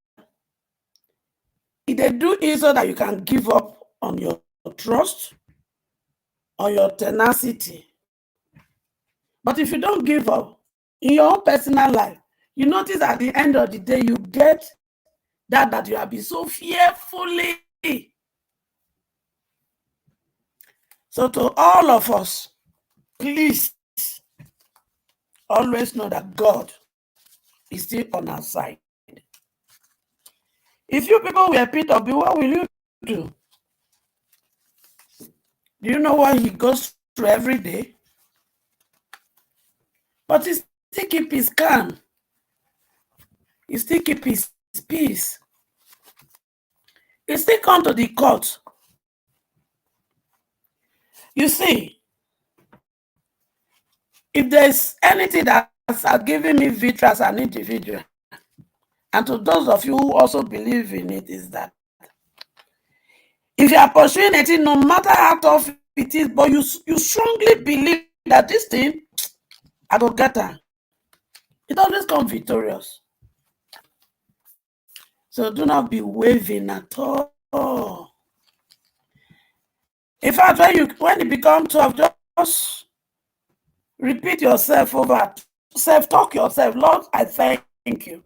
they do it so that you can give up on your trust, on your tenacity. But if you don't give up in your own personal life, you notice at the end of the day, you get that you have been so fearfully. So to all of us, please always know that God is still on our side. If you people were Peter, what will you do? Do you know what he goes through every day? But he still keep his calm. He still keep his peace. He still come to the court. You see, if there's anything that has given me victory as an individual, and to those of you who also believe in it, is that if you are pursuing anything, no matter how tough it is, but you strongly believe that this thing, I go get her, it always comes victorious. So do not be waving at all. In fact, when it becomes tough, just repeat yourself over, self-talk yourself. Lord, I thank you.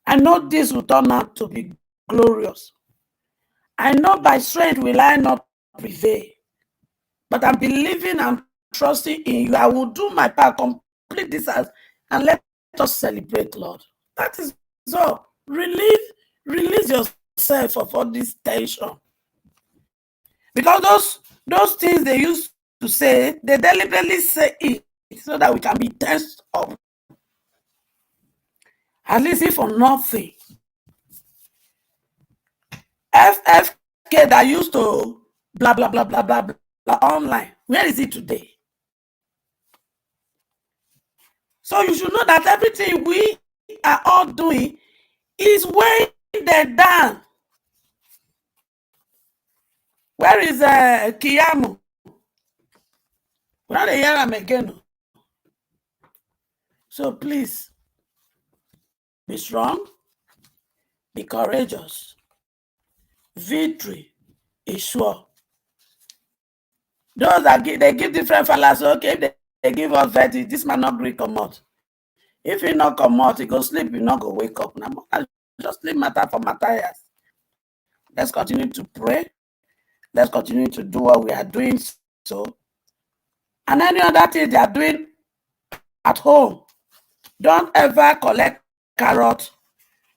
I know this will turn out to be glorious. I know by strength will I not prevail. But I'm believing and trusting in you. I will do my part, complete this, and let us celebrate, Lord. That is all. Release yourself of all this tension. Because those things they used to say, they deliberately say it so that we can be tensed up. At least if for nothing. FFK that used to blah, blah, blah, blah, blah, blah online. Where is it today? So you should know that everything we are all doing is weighing them down. Where is Kiyamu? We're not hear him again. So please, be strong, be courageous. Victory is sure. Those that they give different fellas, okay, they give us verdict. This man not agree come out. If he not come out, he go sleep, he not go wake up. Now, just leave matter for Matthias. Let's continue to pray. Let's continue to do what we are doing. So, and any other thing they are doing at home, don't ever collect carrot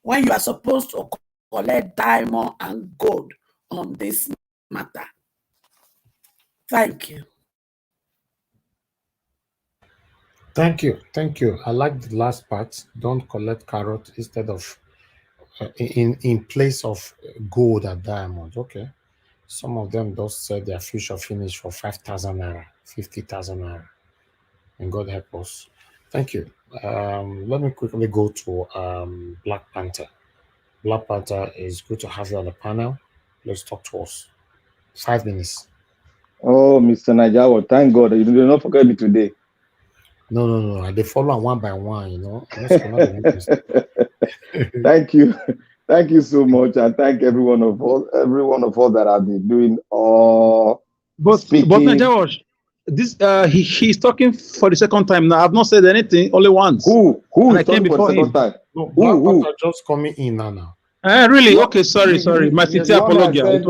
when you are supposed to collect diamond and gold on this matter. Thank you. Thank you. I like the last part. Don't collect carrot instead of in place of gold and diamond. Okay. Some of them just said their future finish for 5,000 naira, 50,000 naira. And God help us. Thank you. Let me quickly go to Black Panther. Black Panther, is good to have you on the panel. Let's talk to us. 5 minutes. Oh, Mr. Najawa, thank God you did not forget me today. No. They follow one by one, you know. Thank you. Thank you so much. And thank every one of us that have been doing speaking. But Najawa, this he's talking for the second time now. I've not said anything, only once. Who and is I came talking for the second time? No, who are just coming in now. Really? Okay, sorry. My sincere apology. It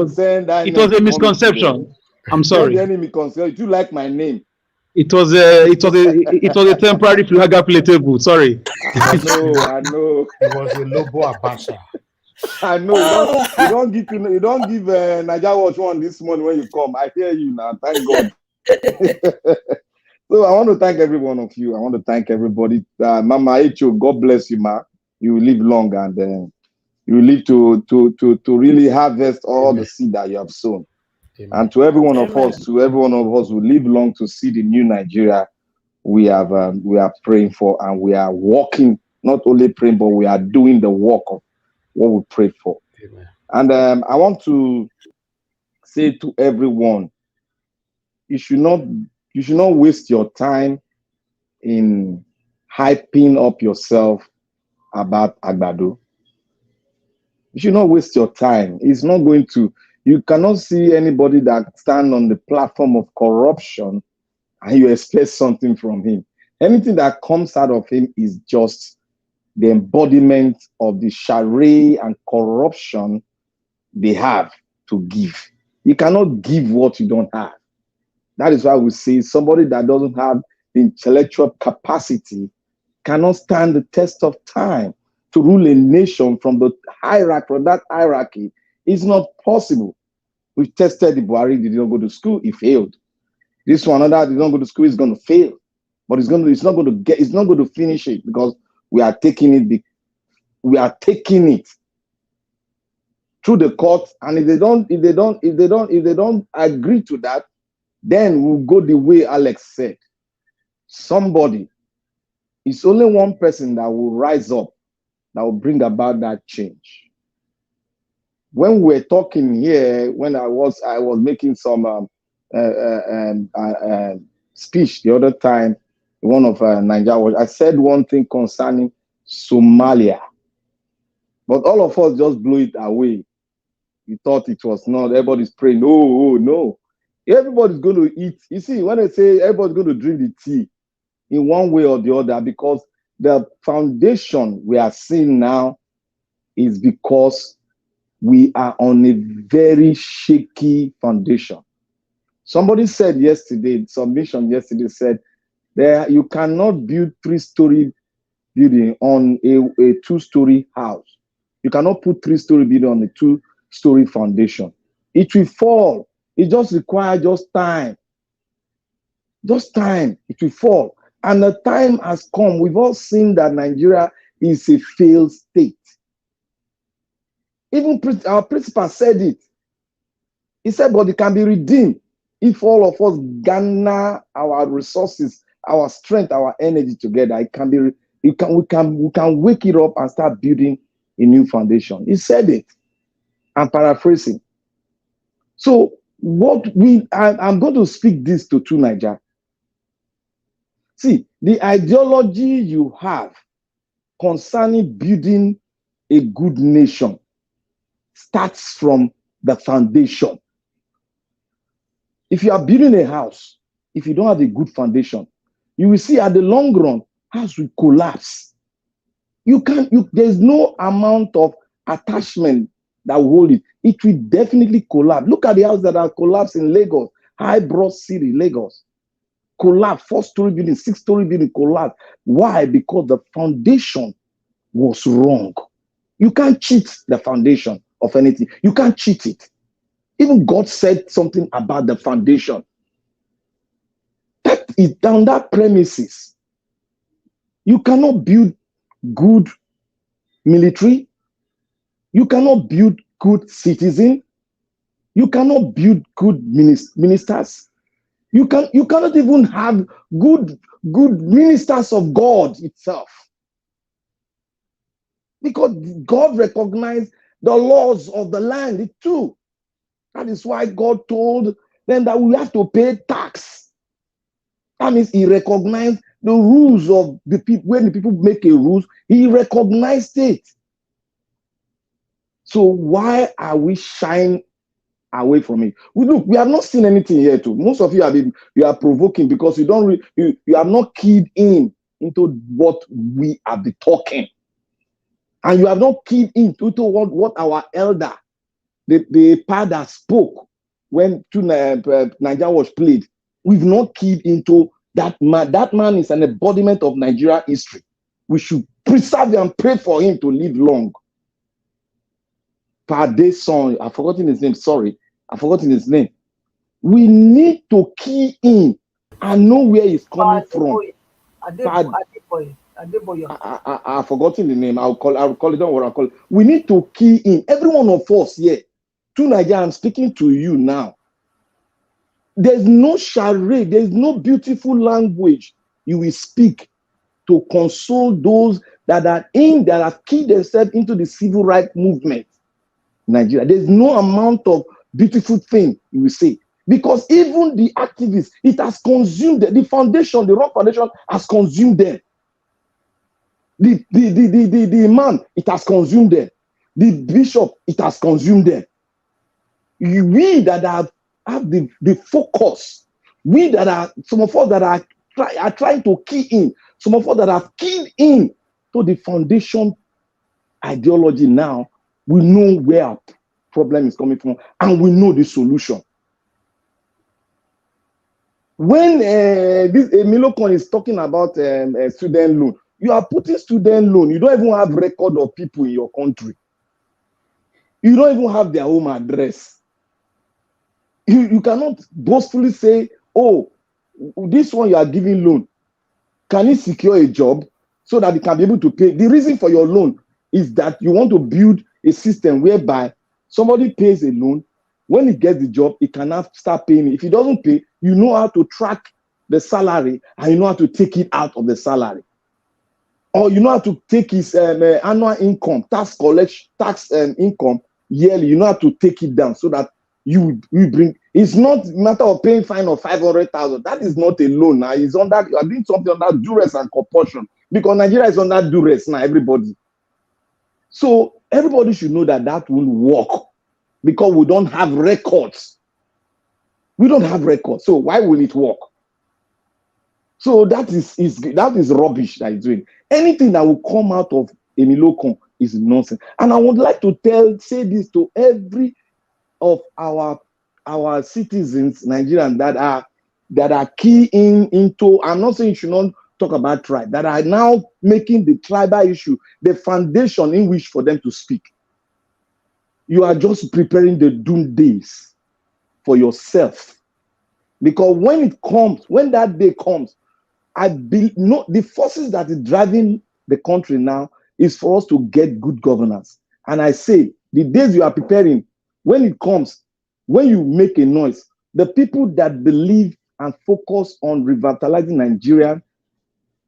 was a misconception. I'm sorry. The enemy concerned. You like my name? It was a temporary flag applicable. Sorry. I know. It was a Lobo Abacha. I know. You don't give Najawa one this morning when you come. I hear you now. Thank God. So I want to thank every one of you. I want to thank everybody. Mama Echo, God bless you, ma. You will live long and you will live to really harvest all the seed that you have sown. Amen. And to every one of us, who live long to see the new Nigeria we are praying for, and we are walking, not only praying, but we are doing the work of what we prayed for. Amen. And I want to say to everyone, you should not waste your time in hyping up yourself about Agbado. You should not waste your time. It's not going to. You cannot see anybody that stand on the platform of corruption and you expect something from him. Anything that comes out of him is just the embodiment of the charade and corruption they have to give. You cannot give what you don't have. That is why we say somebody that doesn't have the intellectual capacity cannot stand the test of time to rule a nation from the hierarchy. From that hierarchy, it's not possible. We tested the Buhari, did not go to school, he failed. This one, another did not go to school, he's going to fail. But it's not going to finish it because we are taking it. We are taking it through the court, and if they don't agree to that, then we'll go the way Alex said. Somebody, it's only one person that will rise up, that will bring about that change. When we're talking here, when I was making some speech the other time, one of Nigeria, I said one thing concerning Somalia, but all of us just blew it away. We thought it was not. Everybody's praying. No. Everybody's going to eat. You see, when I say everybody's going to drink the tea in one way or the other, because the foundation we are seeing now is because we are on a very shaky foundation. Somebody said yesterday, submission yesterday said, you cannot build 3-story building on a 2-story house. You cannot put 3-story building on a 2-story foundation. It will fall. It just requires just time. Just time. It will fall. And the time has come. We've all seen that Nigeria is a failed state. Even our principal said it. He said, but it can be redeemed if all of us garner our resources, our strength, our energy together. It can be. We can wake it up and start building a new foundation. He said it. I'm paraphrasing. So I'm going to speak this to Nigeria. See, the ideology you have concerning building a good nation starts from the foundation. If you are building a house, if you don't have a good foundation, you will see at the long run, house will collapse. There's no amount of attachment that will hold it. It will definitely collapse. Look at the houses that are collapsed in Lagos, High-Broad City, Lagos. Collapse, 4-story building, 6-story building collapse. Why? Because the foundation was wrong. You can't cheat the foundation of anything. You can't cheat it. Even God said something about the foundation. That is down that premises. You cannot build good military. You cannot build good citizen. You cannot build good ministers. You cannot even have good ministers of God itself. Because God recognized the laws of the land too. That is why God told them that we have to pay tax. That means he recognized the rules of the people. When the people make a rules, he recognized it. So why are we shying away from it? We have not seen anything here too. Most of you are provoking because you have not keyed into what we have been talking. And you have not keyed into what our elder, the father spoke when Nigeria was played. We've not keyed into that man. That man is an embodiment of Nigeria history. We should preserve and pray for him to live long. Pade's son, I've forgotten his name. Sorry, I've forgotten his name. We need to key in and know where he's coming from. I've forgotten the name. I'll call it. Don't worry, I'll call it. We need to key in. Every one of us here. To Nigeria, I'm speaking to you now. There's no charade. There's no beautiful language you will speak to console those that have keyed themselves into the civil rights movement. Nigeria. There's no amount of beautiful thing you will say. Because even the activists, it has consumed the foundation, the rock foundation has consumed them. The imam, it has consumed them. The bishop, it has consumed them. We that have the focus, we that are, some of us that are trying to key in, some of us that have keyed in to the foundation ideology now, we know where our problem is coming from and we know the solution. When this Milocon is talking about student loan, you are putting student loan. You don't even have record of people in your country. You don't even have their home address. You cannot boastfully say, oh, this one you are giving loan. Can he secure a job so that he can be able to pay? The reason for your loan is that you want to build a system whereby somebody pays a loan. When he gets the job, he cannot start paying it. If he doesn't pay, you know how to track the salary and you know how to take it out of the salary. Or you know how to take his annual income, tax collection, income yearly. You know how to take it down so that you bring. It's not a matter of paying fine of 500,000. That is not a loan. Now it's under, you are doing something under duress and compulsion because Nigeria is under duress now. Everybody. So everybody should know that that will work because we don't have records. We don't have records. So why will it work? So that is rubbish that he's doing. Anything that will come out of Emilokon is nonsense. And I would like to say this to every of our citizens, Nigerians that are keying into. I'm not saying you should not talk about tribe, that are now making the tribal issue the foundation in which for them to speak. You are just preparing the doom days for yourself. Because when that day comes, the forces that is driving the country now is for us to get good governance. And I say, the days you are preparing, when it comes, when you make a noise, the people that believe and focus on revitalizing Nigeria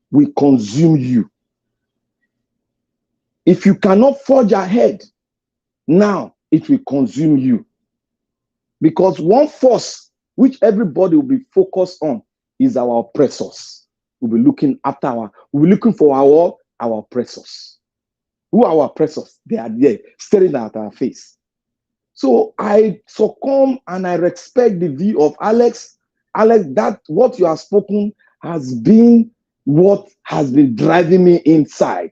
will consume you. If you cannot forge ahead, now it will consume you. Because one force which everybody will be focused on is our oppressors. We'll be looking after we'll be looking for our oppressors. Who are our oppressors? They are there staring at our face. So I succumb and I respect the view of Alex. Alex, that what you have spoken has been what has been driving me inside.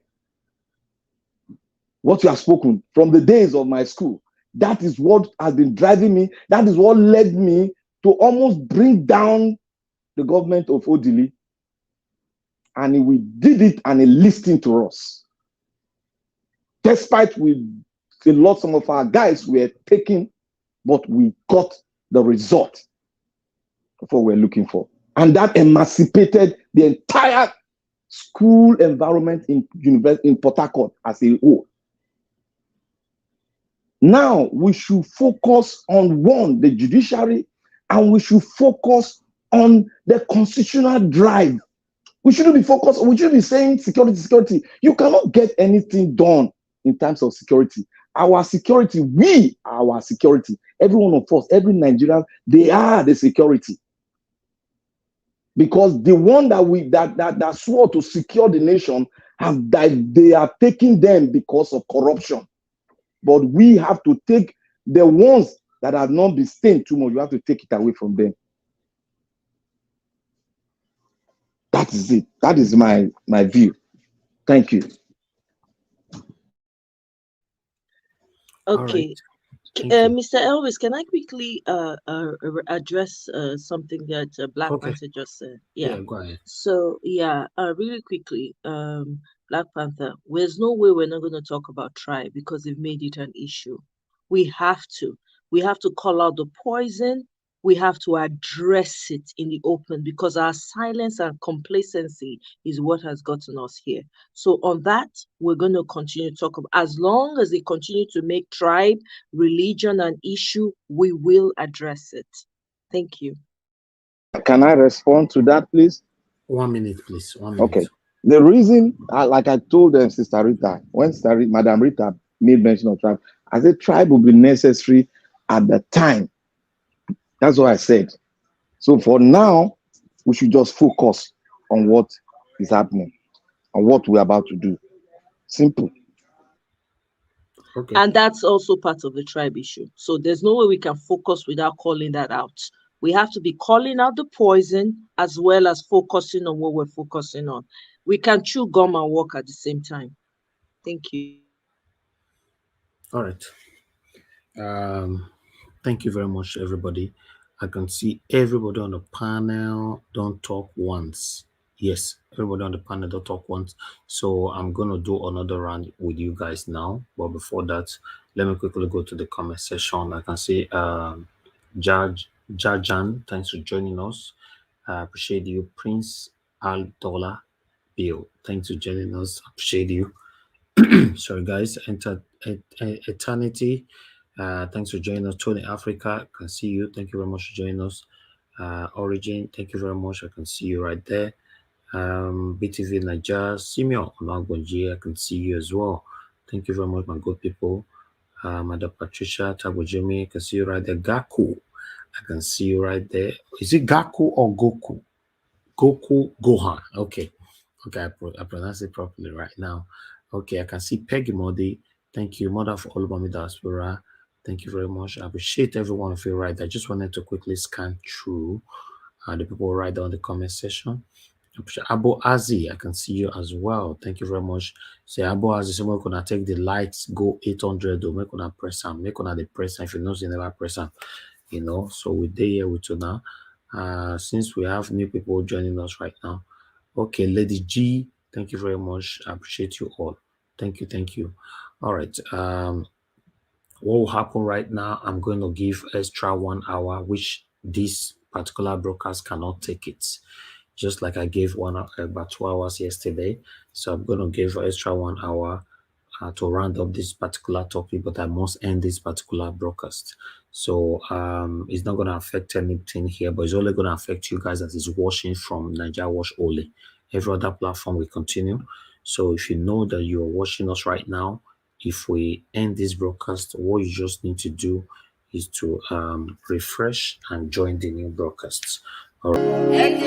What you have spoken from the days of my school, that is what has been driving me. That is what led me to almost bring down the government of Odili. And we did it and he listened to us. Despite some of our guys were taken, but we got the result of what we're looking for. And that emancipated the entire school environment in Port Harcourt as a whole. Now we should focus on the judiciary, and we should focus on the constitutional drive. We shouldn't be focused, we shouldn't be saying security. You cannot get anything done in terms of security. Our security, our security. Every one of us, every Nigerian, they are the security. Because the one that swore to secure the nation have died, they are taking them because of corruption. But we have to take the ones that have not been stained too much. You have to take it away from them. That is it. That is my view. Thank you. Okay. Mr. Elvis, can I quickly address something that Black Panther just said? Yeah, go ahead. So, really quickly, Black Panther, there's no way we're not going to talk about tribe because they've made it an issue. We have to. We have to call out the poison. We have to address it in the open because our silence and complacency is what has gotten us here. So on that, we're going to continue to talk about, as long as they continue to make tribe, religion an issue, we will address it. Thank you. Can I respond to that, please? 1 minute, please. 1 minute. Okay. The reason, like I told them, Sister Rita, when Madam Rita made mention of tribe. I said tribe will be necessary at the time. That's what I said. So for now, we should just focus on what is happening and what we're about to do. Simple. Okay. And that's also part of the tribe issue. So there's no way we can focus without calling that out. We have to be calling out the poison as well as focusing on what we're focusing on. We can chew gum and walk at the same time. Thank you. All right. Thank you very much, everybody. I can see everybody on the panel don't talk once. Yes, everybody on the panel don't talk once. So I'm going to do another round with you guys now. But before that, let me quickly go to the comment section. I can see Jajan, thanks for joining us. I appreciate you. Prince Al-Dollar Bill, thanks for joining us. Appreciate you. Sorry, guys. Eternity. Thanks for joining us. Tony Africa, I can see you. Thank you very much for joining us. Origin, thank you very much. I can see you right there. BTV Niger, Simeon Onagbonji, I can see you as well. Thank you very much, my good people. Madam Patricia Tabojimi, I can see you right there. Gaku, I can see you right there. Is it Gaku or Goku? Goku Gohan. Okay, I pronounce it properly right now. Okay, I can see Peggy Modi. Thank you, Mother for Olubami Diaspora. Thank you very much. I appreciate every one of you right there. I just wanted to quickly scan through the people right there on the comment section. Abo Azi, I can see you as well. Thank you very much. Say Abo Azi, someone gonna take the lights, go 800 or make gonna press them. Make gonna the press them. If you know you never press them, you know. So we're here with you now. Since we have new people joining us right now. Okay, Lady G, thank you very much. I appreciate you all. Thank you. All right. What will happen right now? I'm going to give extra 1 hour, which this particular broadcast cannot take it. Just like I gave about 2 hours yesterday. So I'm going to give extra 1 hour to round up this particular topic, but I must end this particular broadcast. So it's not going to affect anything here, but it's only going to affect you guys that is watching from Niger Watch only. Every other platform will continue. So if you know that you're watching us right now, if we end this broadcast, what you just need to do is to refresh and join the new broadcasts. All right.